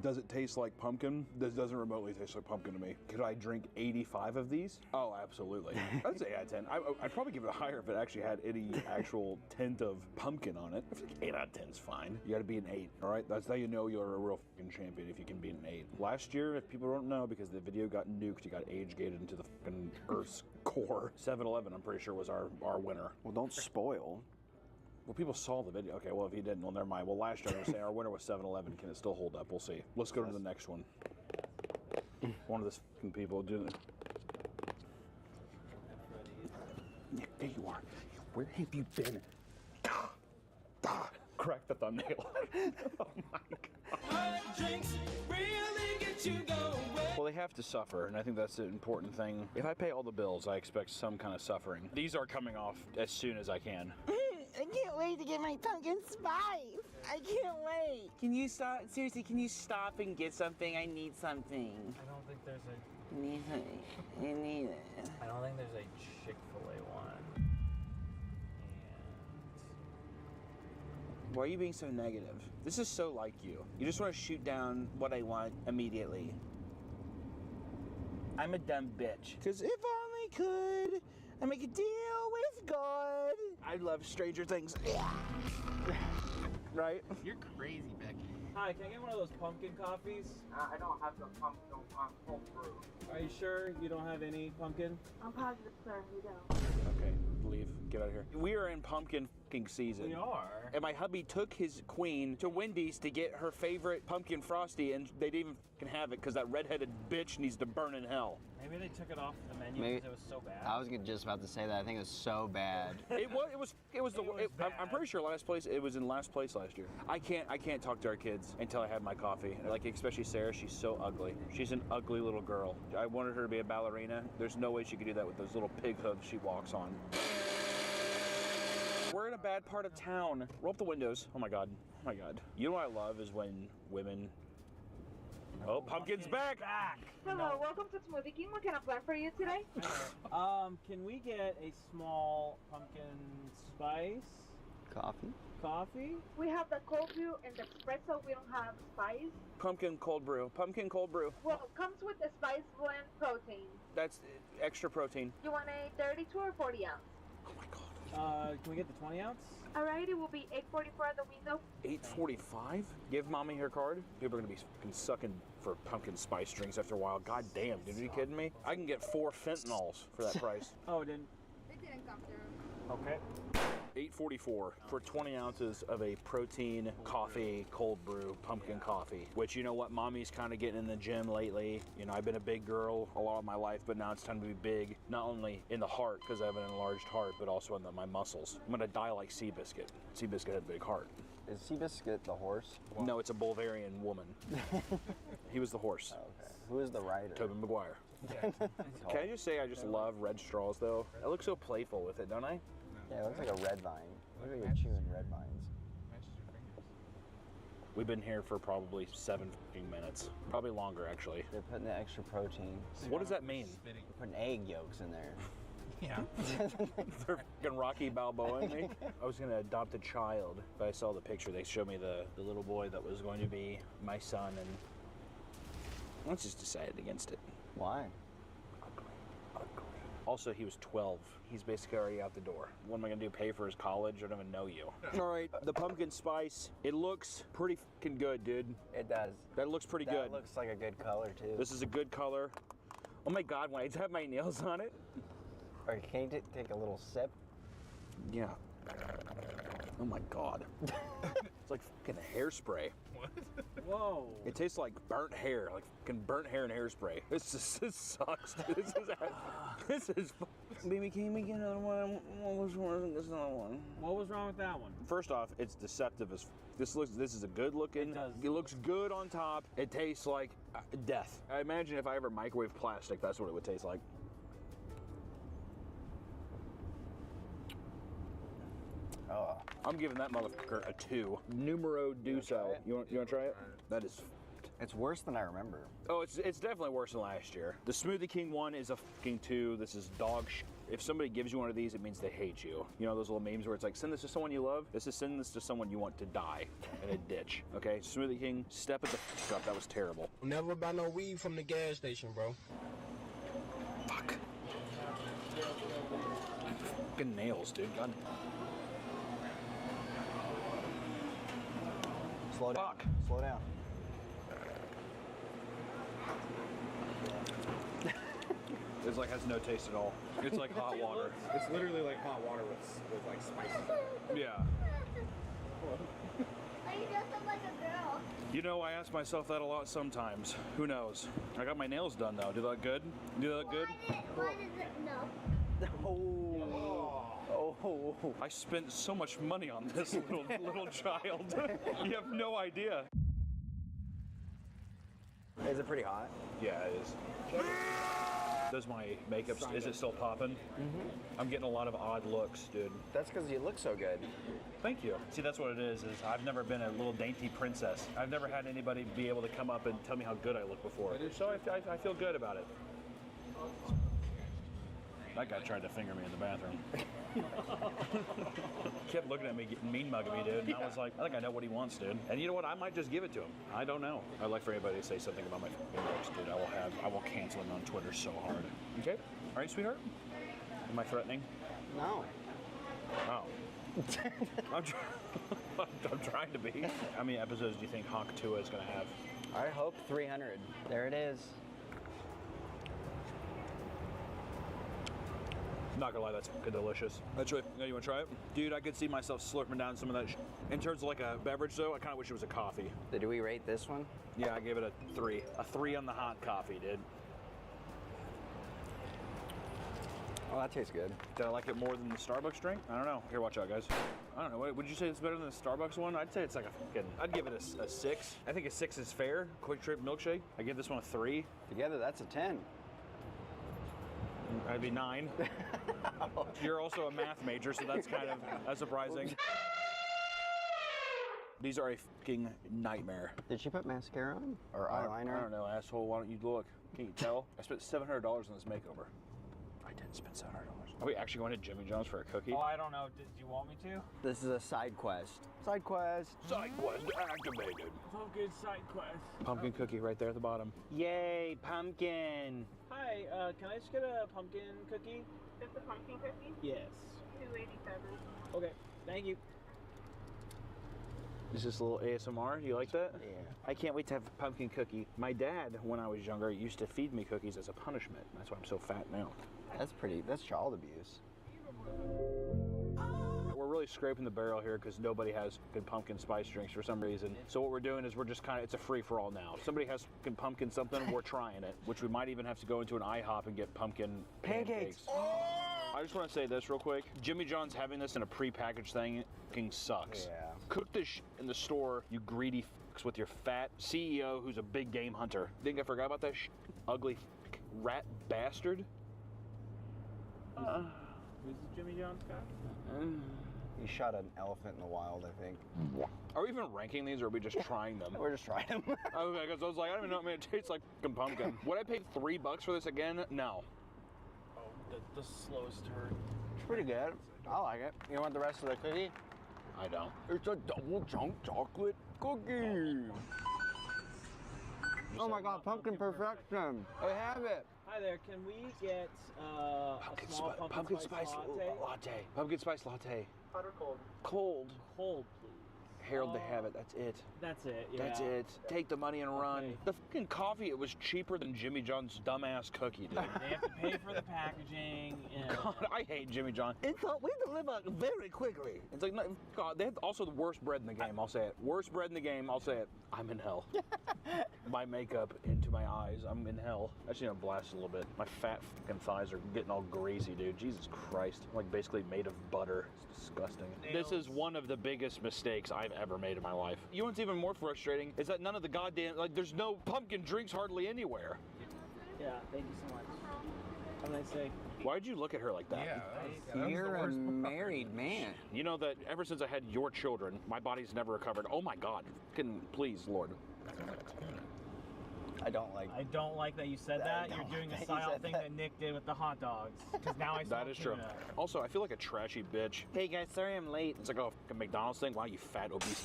Does it taste like pumpkin? This doesn't remotely taste like pumpkin to me. Could I drink 85 of these? Oh, absolutely. That's 8 out of 10. I'd probably give it higher if it actually had any actual tint of pumpkin on it. I feel like 8 out of 10 is fine. You gotta be an 8, all right? That's how you know you're a real fucking champion, if you can be an 8. Last year, if people don't know, because the video got nuked, it got age-gated into the fucking Earth's core. 7-Eleven, I'm pretty sure, was our winner. Well, don't spoil. Well, people saw the video. Okay, well, if he didn't, well, never mind. Well, last year I was saying our winner was 7-Eleven. Can it still hold up? We'll see. Let's go to the next one. One of these fucking people doing it. Nick, there you are. Where have you been? Crack the thumbnail. Oh my God. Drinks really get you going. Well, they have to suffer, and I think that's the important thing. If I pay all the bills, I expect some kind of suffering. These are coming off as soon as I can. I can't wait to get my pumpkin spice. I can't wait. Can you stop? Seriously, can you stop and get something? I need something. I don't think there's a... I need something. I need it. I don't think there's a Chick-fil-A one. Why are you being so negative? This is so like you. You just want to shoot down what I want immediately. I'm a dumb bitch. Because if only could I make a deal with God. I love Stranger Things. Right? You're crazy, Becky. Hi, can I get one of those pumpkin coffees? I don't have the pumpkin cold brew. Are you sure you don't have any pumpkin? I'm positive, sir. We don't. Okay, leave. Get out of here. We are in pumpkin fucking season. We are. And my hubby took his queen to Wendy's to get her favorite pumpkin frosty, and they didn't even fucking have it because that redheaded bitch needs to burn in hell. Maybe they took it off the menu because it was so bad. I was just about to say that. I think it was so bad. I'm pretty sure it was in last place last year. I can't talk to our kids until I have my coffee. Like, especially Sarah, she's so ugly. She's an ugly little girl. I wanted her to be a ballerina. There's no way she could do that with those little pig hooves she walks on. We're in a bad part of town. Roll up the windows. Oh my God. Oh my God. You know what I love is when women... Oh, Pumpkin's back! Hello, welcome to Smoothie King. What can I plan for you today? Can we get a small pumpkin spice? Coffee? We have the cold brew and the espresso. We don't have spice. Pumpkin cold brew. Pumpkin cold brew. Well, it comes with the spice blend protein. That's extra protein. You want a 32 or 40 ounce? Can we get the 20 ounce? Alright, it will be $8.44 at the window. $8.45? Give mommy her card? People are gonna be fucking sucking for pumpkin spice drinks after a while. God damn, dude, are you kidding me? I can get 4 fentanyls for that price. Oh, it didn't. It didn't come through. Okay. $8.44 for 20 ounces of a protein coffee, cold brew, pumpkin coffee. Which, you know what, mommy's kind of getting in the gym lately. You know, I've been a big girl a lot of my life, but now it's time to be big. Not only in the heart, because I have an enlarged heart, but also in my muscles. I'm gonna die like Seabiscuit. Seabiscuit had a big heart. Is Seabiscuit the horse? No, it's a Bulgarian woman. He was the horse. Oh, okay. Who is the rider? Tobey Maguire. Can I just say I just love red straws, though? I look so playful with it, don't I? Yeah, it looks like a red vine. Look like you're chewing red vines. We've been here for probably 7 fucking minutes. Probably longer, actually. They're putting the extra protein. What does that mean? They're putting egg yolks in there. Yeah. They're fucking Rocky Balboa me. I was going to adopt a child, but I saw the picture. They showed me the little boy that was going to be my son, and let's just decide against it. Why? Also, he was 12. He's basically already out the door. What am I gonna do, pay for his college? I don't even know you. All right, the pumpkin spice, it looks pretty fucking good, dude. It does. That looks pretty good. That looks like a good color, too. This is a good color. Oh my God, when I have my nails on it. All right, can you take a little sip? Yeah. Oh my God. It's like fucking hairspray. What? Whoa. It tastes like burnt hair, like fucking burnt hair and hairspray. This sucks. This is. Baby, can you make another one? What was wrong with this other one? What was wrong with that one? First off, it's deceptive as. This is a good looking. It looks good on top. It tastes like death. I imagine if I ever microwave plastic, that's what it would taste like. I'm giving that motherfucker a 2. Numero Duso. You want to try it? That is. It's worse than I remember. Oh, it's definitely worse than last year. The Smoothie King one is a fucking 2. This is dog shit. If somebody gives you one of these, it means they hate you. You know those little memes where it's like, send this to someone you love? This is send this to someone you want to die in a ditch. Okay, Smoothie King, step it the fuck up. That was terrible. Never buy no weed from the gas station, bro. Fuck. Fucking nails, dude. God. Slow down. Fuck. Slow down. It's like has no taste at all. It's like hot water. It's literally like hot water with like spices. Yeah. You dressed up like a girl. You know, I ask myself that a lot sometimes. Who knows? I got my nails done though. Do they look good? Do they look good? Why does it no? Oh, I spent so much money on this little child. You have no idea. Is it pretty hot? Yeah, it is. Does my makeup, is it still popping? Mm-hmm. I'm getting a lot of odd looks, dude. That's because you look so good. Thank you. See, that's what it is I've never been a little dainty princess. I've never had anybody be able to come up and tell me how good I look before. So I feel good about it. That guy tried to finger me in the bathroom. Kept looking at me, getting mean mugging me, dude. And I was like, I think I know what he wants, dude. And you know what? I might just give it to him. I don't know. I'd like for anybody to say something about my looks, dude. I will cancel him on Twitter so hard. Okay? All right, sweetheart? Am I threatening? No. Oh. I'm trying to be. How many episodes do you think Hawk 2 is going to have? I hope 300. There it is. Not gonna lie, that's fucking delicious. That's right. You want to try it? Dude, I could see myself slurping down some of that In terms of like a beverage though, I kind of wish it was a coffee. Did we rate this one? Yeah, I gave it a 3. A 3 on the hot coffee, dude. Oh, that tastes good. Did I like it more than the Starbucks drink? I don't know. Here, watch out, guys. I don't know. What, would you say it's better than the Starbucks one? I'd say it's like a fucking... I'd give it a 6. I think a 6 is fair. Quick Trip milkshake. I give this one a 3. Together, that's a 10. I'd be 9. You're also a math major, so that's kind of surprising. These are a fucking nightmare. Did she put mascara on? Or eyeliner? I don't know, asshole. Why don't you look? Can you tell? I spent $700 on this makeover. I didn't spend $700. Are we actually going to Jimmy John's for a cookie? Oh, I don't know. Did you want me to? This is a side quest. Side quest. Side quest activated. Focus side quest. Pumpkin cookie right there at the bottom. Yay, pumpkin. Hi, can I just get a pumpkin cookie? Just a pumpkin cookie? Yes. $2.87. Okay, thank you. Is this a little ASMR? Do you like that? Yeah. I can't wait to have a pumpkin cookie. My dad, when I was younger, used to feed me cookies as a punishment. That's why I'm so fat now. That's child abuse. We're really scraping the barrel here because nobody has good pumpkin spice drinks for some reason. So what we're doing is we're just kind of, it's a free-for-all now. If somebody has pumpkin something, we're trying it, which we might even have to go into an IHOP and get pumpkin pancakes. I just want to say this real quick. Jimmy John's having this in a pre-packaged thing fucking sucks. Yeah. Cook this in the store, you greedy fucks, with your fat CEO who's a big game hunter. Think I forgot about that ugly rat bastard? Who's the Jimmy John's guy? You shot an elephant in the wild, I think. Are we even ranking these, or are we just trying them? We're just trying them. Okay, because I was like, I don't even know. I mean, it tastes like fucking pumpkin. Would I pay $3 for this again? No. Oh, the slowest turn. It's pretty good. I like it. You want the rest of the cookie? I don't. It's a double chunk chocolate cookie. Oh my god, pumpkin perfection. I have it. Hi there, can we get a small pumpkin spice latte? Pumpkin spice latte. Hot or cold? Cold. Cold, please. Harold, they have it. That's it. That's it, yeah. That's it. Take the money and run. Okay. The fucking coffee, it was cheaper than Jimmy John's dumbass cookie, dude. They have to pay for the packaging. And God, I hate Jimmy John. We deliver very quickly. It's like, God, they have also the worst bread in the game, I'll say it. Worst bread in the game, I'll say it. I'm in hell. My makeup into my eyes, I'm in hell. I just need to blast a little bit. My fat fucking thighs are getting all greasy, dude. Jesus Christ. I'm like basically made of butter. It's disgusting. This is one of the biggest mistakes I've ever made in my life. You know what's even more frustrating is that none of the goddamn, like, there's no pumpkin drinks hardly anywhere. yeah, thank you so much. What did I say? Why'd you look at her like that? You're a married man. You know that ever since I had your children, my body's never recovered. Oh my God. Please, Lord. I don't like. I don't like that you said that. You're doing a style thing that Nick did with the hot dogs. Because now I smell That is true. tuna. Also, I feel like a trashy bitch. Hey guys, sorry I'm late. It's like a fucking McDonald's thing. Wow, you fat obese.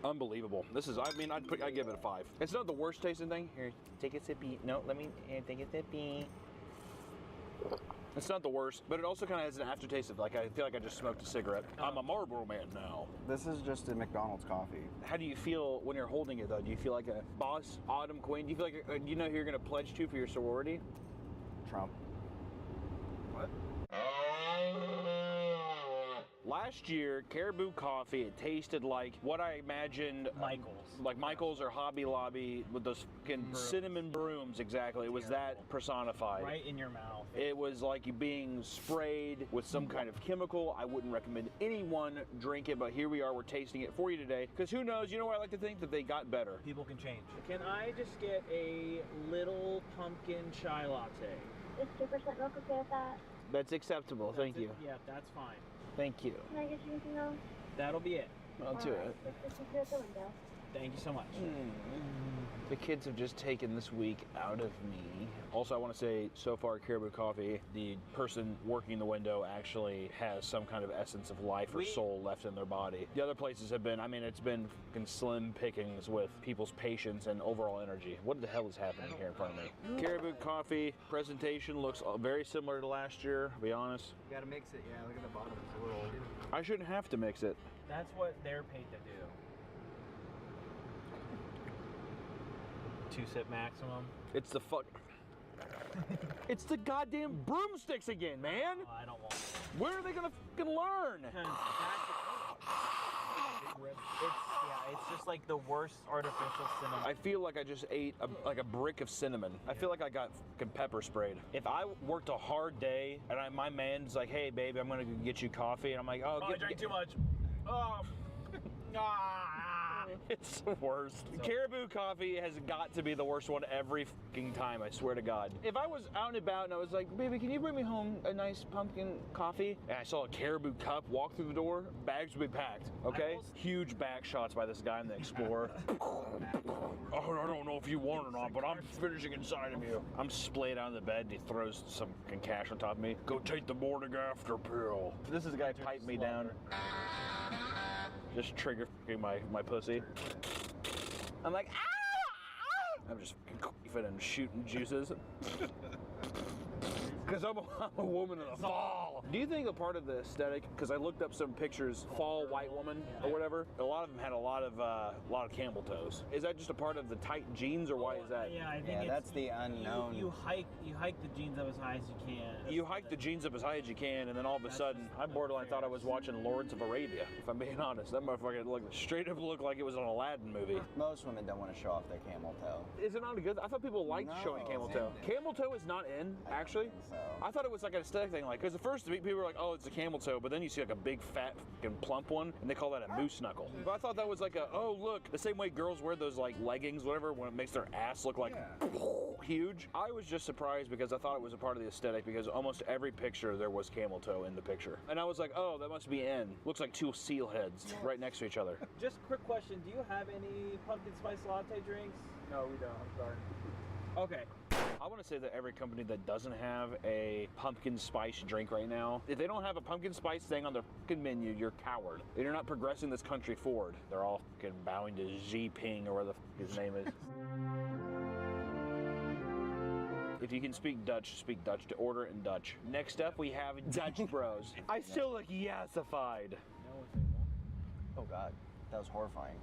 Unbelievable. This is, I mean, I'd give it a 5. It's not the worst tasting thing. Here, take a sippy. No, here, take a sippy. It's not the worst, but it also kind of has an aftertaste of like, I feel like I just smoked a cigarette. I'm a Marlboro man now. This is just a McDonald's coffee. How do you feel when you're holding it though? Do you feel like a boss, Autumn Queen? Do you feel like, you know who you're gonna pledge to for your sorority? Trump. What? Last year, Caribou Coffee, it tasted like what I imagined Michael's. Like Michael's or Hobby Lobby with those fucking cinnamon brooms, exactly. It was that personified. Right in your mouth. It was like you being sprayed with some kind of chemical. I wouldn't recommend anyone drink it, but here we are, we're tasting it for you today. Because who knows, you know what I like to think? That they got better. People can change. Can I just get a little pumpkin chai latte? Is 2% milk okay with that? That's acceptable, thank you. Yeah, that's fine. Thank you. Can I get you anything else? That'll be it. I'll do it. This is at the window. Thank you so much. The kids have just taken this week out of me. Also, I want to say, so far at Caribou Coffee, the person working the window actually has some kind of essence of life or soul left in their body. The other places have been, I mean, it's been fucking slim pickings with people's patience and overall energy. What the hell is happening here in front of me? Caribou Coffee presentation looks very similar to last year, to be honest. You gotta mix it, yeah. Look at the bottom, it's a little. I shouldn't have to mix it. That's what they're paid to do. 2-sip maximum. It's the fuck. It's the goddamn broomsticks again, man. Oh, I don't want it. Where are they gonna fucking learn? It's just like the worst artificial cinnamon. I feel like I just ate like a brick of cinnamon. I feel like I got fucking pepper sprayed. If I worked a hard day and my man's like, hey baby, I'm gonna go get you coffee, and I'm like, oh, I drank too much. Oh. It's the worst. Caribou Coffee has got to be the worst one every fucking time, I swear to God. If I was out and about and I was like, baby, can you bring me home a nice pumpkin coffee? And I saw a Caribou cup walk through the door, bags would be packed, okay? Huge back shots by this guy in the Explorer. Oh, I don't know if you want or not, but I'm finishing inside of you. I'm splayed out of the bed and he throws some fucking cash on top of me. Go take the morning after pill. This is a guy piped me down. Just trigger my pussy. I'm like, ah! I'm just coughing and shooting juices. Because I'm a woman in the fall. Do you think a part of the aesthetic, because I looked up some pictures, fall white woman or whatever, a lot of them had a lot of camel toes. Is that just a part of the tight jeans, or why is that? Yeah, I think that's the unknown. You hike the jeans up as high as you can. You hike the jeans up as high as you can, and then all of a sudden, I borderline thought I was watching Lawrence of Arabia, if I'm being honest. That motherfucker straight up looked like it was an Aladdin movie. Most women don't want to show off their camel toe. Is it not a good? I thought people liked showing camel toe. Camel toe is not in, actually. I thought it was like an aesthetic thing, like, because at first people were like, oh, it's a camel toe, but then you see like a big fat fucking plump one, and they call that a moose knuckle. But I thought that was like a, oh look, the same way girls wear those like leggings, whatever, when it makes their ass look like huge. I was just surprised because I thought it was a part of the aesthetic, because almost every picture there was camel toe in the picture. And I was like, oh, that must be in. Looks like two seal heads right next to each other. Just a quick question, do you have any pumpkin spice latte drinks? No, we don't, I'm sorry. Okay. I want to say that every company that doesn't have a pumpkin spice drink right now, if they don't have a pumpkin spice thing on their fucking menu, you're a coward. You're not progressing this country forward. They're all fucking bowing to Xi Jinping or whatever the fuck his name is. If you can speak Dutch to order it in Dutch. Next up, we have Dutch Bros. I still look yassified. Oh God, that was horrifying.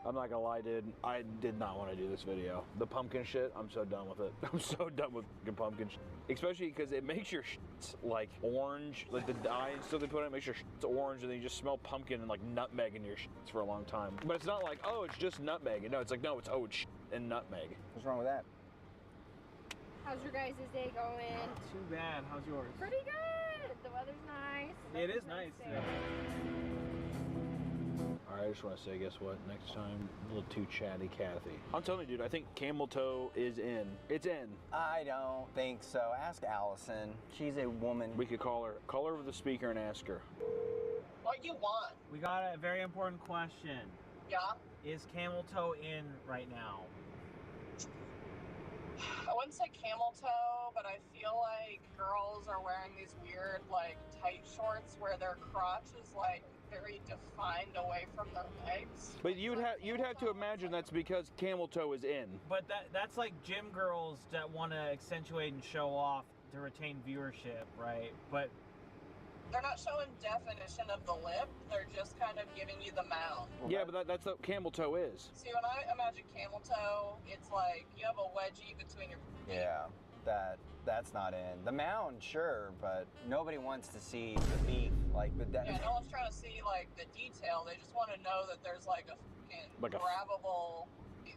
I'm not gonna lie, dude. I did not want to do this video. The pumpkin shit, I'm so done with it. I'm so done with fucking pumpkin shit. Especially because it makes your shits like orange, like the dye and stuff they put in it makes your shits orange, and then you just smell pumpkin and like nutmeg in your shits for a long time. But it's not like, oh, it's just nutmeg. No, it's like, no, it's oh, it's shit and nutmeg. What's wrong with that? How's your guys' day going? Not too bad. How's yours? Pretty good. The weather's nice. It is nice. All All right, I just want to say, guess what? Next time, a little too chatty Kathy. I'm telling you, dude, I think camel toe is in. It's in. I don't think so. Ask Allison. She's a woman. We could call her. Call her over the speaker and ask her. What you want? We got a very important question. Yeah? Is camel toe in right now? I wouldn't say camel toe, but I feel like girls are wearing these weird, like, tight shorts where their crotch is, like, very defined away from their legs. But you'd have to imagine that's because camel toe is in. But that's like gym girls that want to accentuate and show off to retain viewership, right? But They're not showing definition of the lip, they're just kind of giving you the mound. Yeah, but that's what camel toe is. See, when I imagine camel toe, it's like you have a wedgie between your Yeah, that's not in. The mound, sure, but nobody wants to see the beef. Like, but that. Yeah, no one's trying to see, like, the detail. They just want to know that there's, like, a fucking grabbable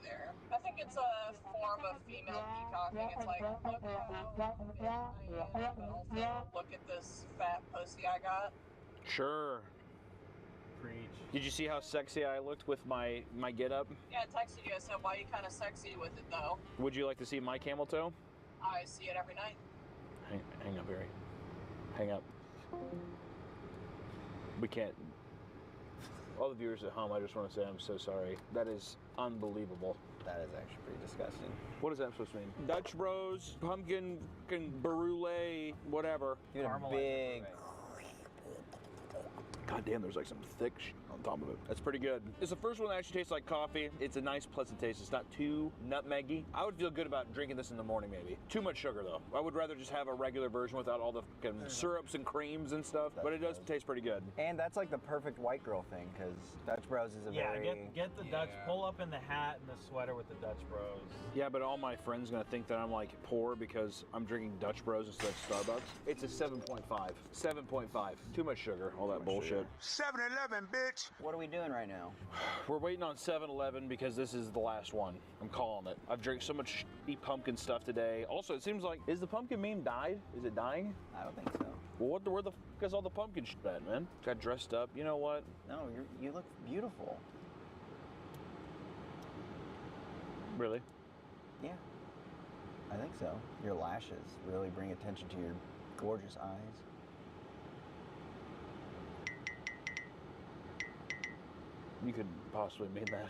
there. I think it's a form of female peacocking. It's like, look how big I am, but also look at this fat pussy I got. Sure. Preach. Did you see how sexy I looked with my get-up? Yeah, I texted you. I said, why are you kind of sexy with it, though? Would you like to see my camel toe? I see it every night. Hang up, Barry. Hang up. We can't. All the viewers at home, I just want to say I'm so sorry. That is unbelievable. That is actually pretty disgusting. What is that supposed to mean? Dutch Bros, pumpkin, brulee, whatever. Dude, a big. God damn, there's like some thick shit on top of it. That's pretty good. It's the first one that actually tastes like coffee. It's a nice, pleasant taste. It's not too nutmeggy. I would feel good about drinking this in the morning, maybe. Too much sugar, though. I would rather just have a regular version without all the fucking syrups and creams and stuff. But it does taste pretty good. And that's like the perfect white girl thing, because Dutch Bros is a very... get the Dutch, pull up in the hat and the sweater with the Dutch Bros. Yeah, but all my friends gonna think that I'm like poor because I'm drinking Dutch Bros instead of Starbucks. It's a 7.5. 7.5. Too much sugar. All that bullshit. 7-Eleven, bitch. What are we doing right now? We're waiting on 7-Eleven because this is the last one. I'm calling it. I've drank so much shitty pumpkin stuff today. Also, it seems like, is the pumpkin meme died? Is it dying? I don't think so. Well, where the fuck is all the pumpkin shit at, man? Got dressed up. You know what? No, you look beautiful. Really? Yeah. I think so. Your lashes really bring attention to your gorgeous eyes. You could possibly mean that.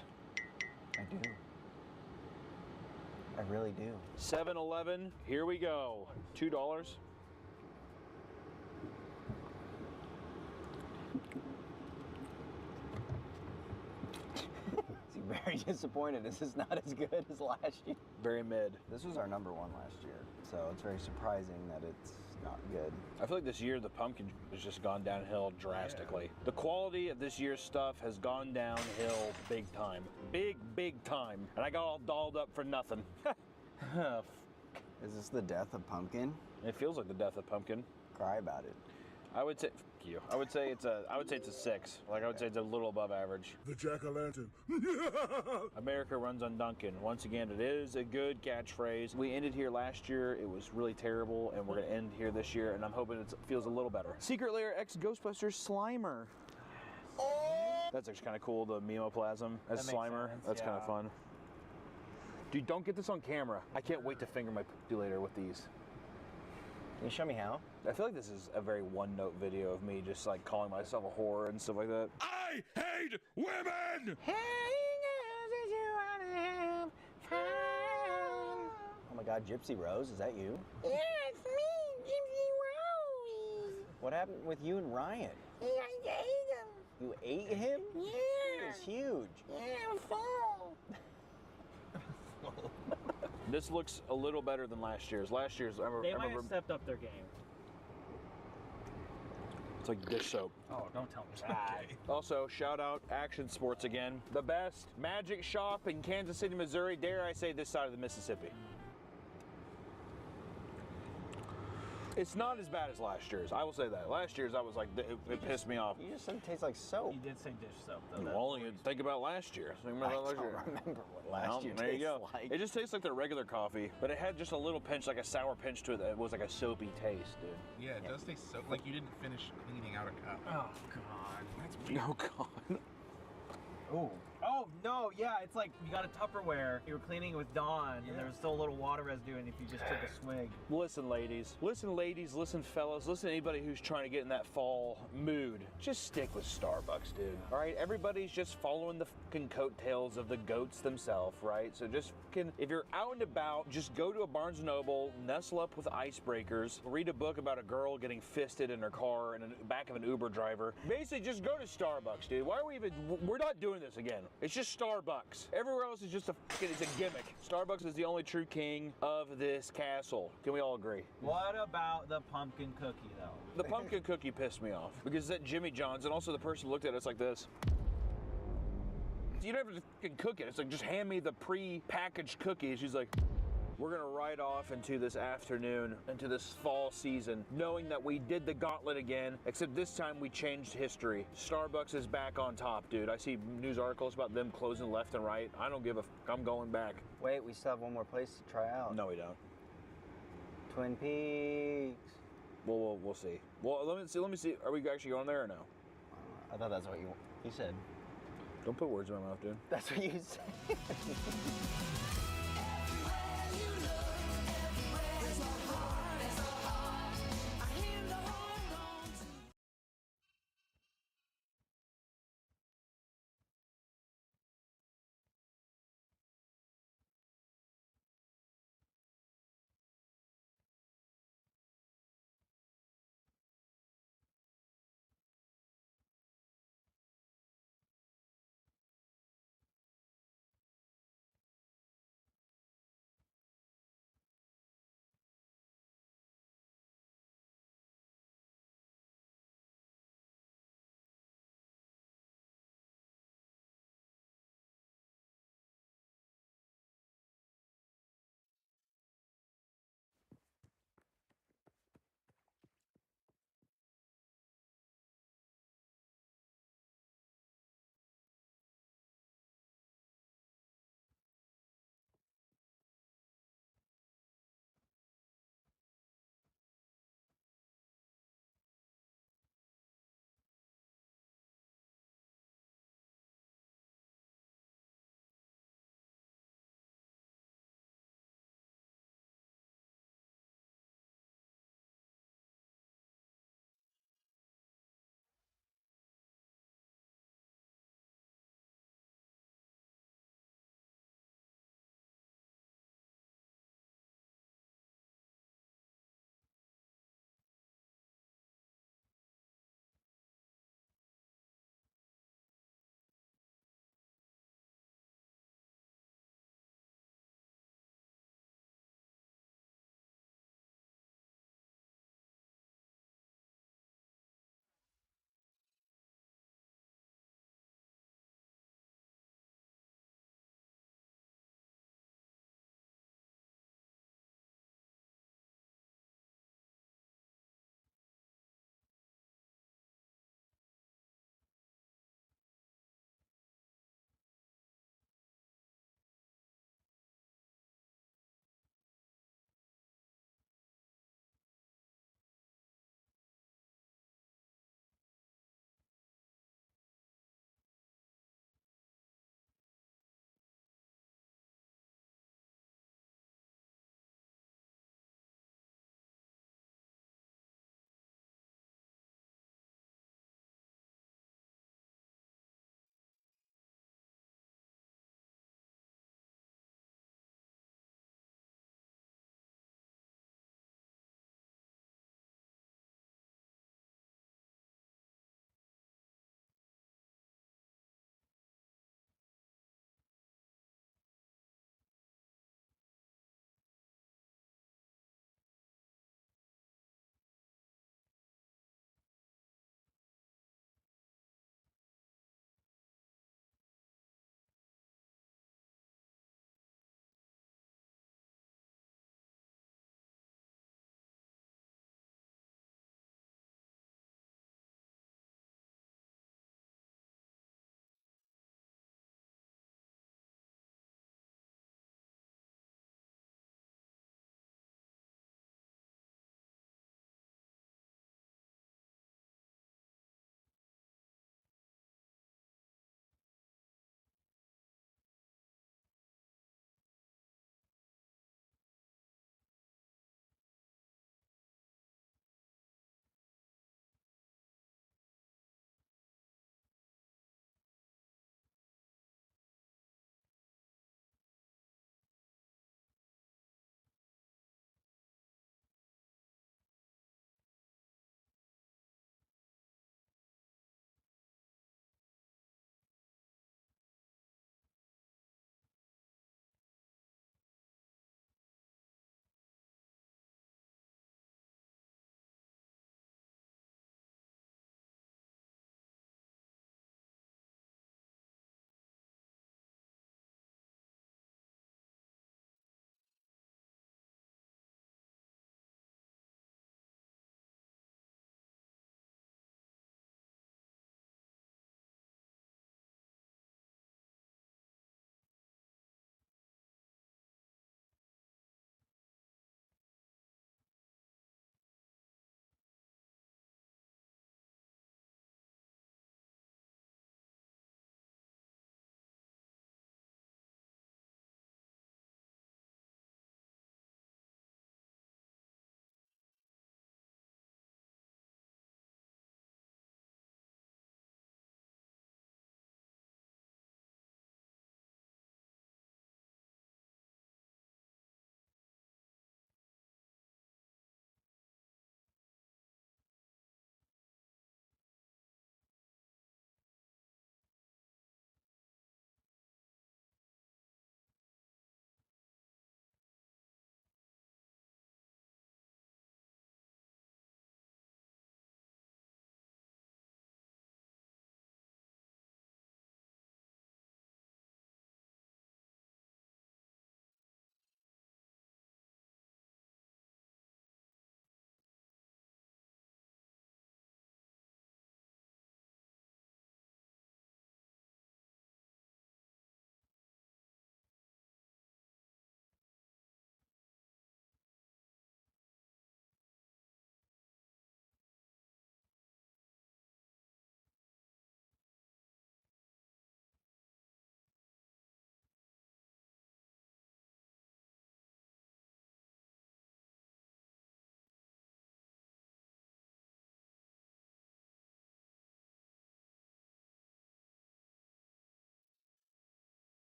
I do. I really do. 7-Eleven, here we go. $2. See, very disappointed. This is not as good as last year. Very mid. This was our #1 last year, so it's very surprising that it's not good. I feel like this year the pumpkin has just gone downhill drastically. Yeah. The quality of this year's stuff has gone downhill big time. Big time. And I got all dolled up for nothing. Is this the death of pumpkin? It feels like the death of pumpkin. Cry about it. I would say, fuck you. I would say it's a 6. Like, I would say it's a little above average. The jack-o'-lantern. America runs on Dunkin'. Once again, it is a good catchphrase. We ended here last year. It was really terrible, and we're going to end here this year, and I'm hoping it feels a little better. Secret Lair X Ghostbusters Slimer. That's actually kind of cool, the Memoplasm as Slimer. That's kind of fun. Dude, don't get this on camera. I can't wait to finger my pussy later with these. Can you show me how? I feel like this is a very one-note video of me just like calling myself a whore and stuff like that. I hate women! Oh my God, Gypsy Rose, is that you? Yeah, it's me, Gypsy Rose. What happened with you and Ryan? Yeah, I ate him. You ate him? Yeah. He was huge. Yeah, I'm full. This looks a little better than last year's. Last year's, They might have stepped up their game. It's like dish soap. Oh, don't tell me that. Also, shout out Action Sports again. The best magic shop in Kansas City, Missouri. Dare I say this side of the Mississippi. It's not as bad as last year's. I will say that. Last year's, I was like, it pissed me off. You just said it tastes like soap. You did say dish soap, though. Well, only think about last year. I don't remember what last year there you go. tastes like. It just tastes like the regular coffee, but it had just a little pinch, like a sour pinch to it that was like a soapy taste, dude. Yeah, it does taste so like you didn't finish cleaning out a cup. Oh, God. That's weird. Oh, God. Ooh. Oh, no, yeah, it's like you got a Tupperware, you were cleaning it with Dawn, and there was still a little water residue, and if you just took a swig. Listen, ladies, listen, fellas, listen to anybody who's trying to get in that fall mood. Just stick with Starbucks, dude. All right, everybody's just following the fucking coattails of the goats themselves, right? So just fucking, if you're out and about, just go to a Barnes & Noble, nestle up with icebreakers, read a book about a girl getting fisted in her car in the back of an Uber driver. Basically, just go to Starbucks, dude. Why are we even, we're not doing this again. It's just Starbucks. Everywhere else is just it's a gimmick. Starbucks is the only true king of this castle. Can we all agree? What about the pumpkin cookie, though? The pumpkin cookie pissed me off because it's at Jimmy John's, and also the person looked at us like this. You don't have to fucking cook it. It's like, just hand me the pre-packaged cookie. She's like, we're gonna ride off into this afternoon, into this fall season, knowing that we did the gauntlet again, except this time we changed history. Starbucks is back on top, dude. I see news articles about them closing left and right. I don't give a f. I'm going back. Wait, we still have one more place to try out. No, we don't. Twin Peaks. Well, we'll see. Well, let me see. Are we actually going there or no? I thought that's what you said. Don't put words in my mouth, dude. That's what you said.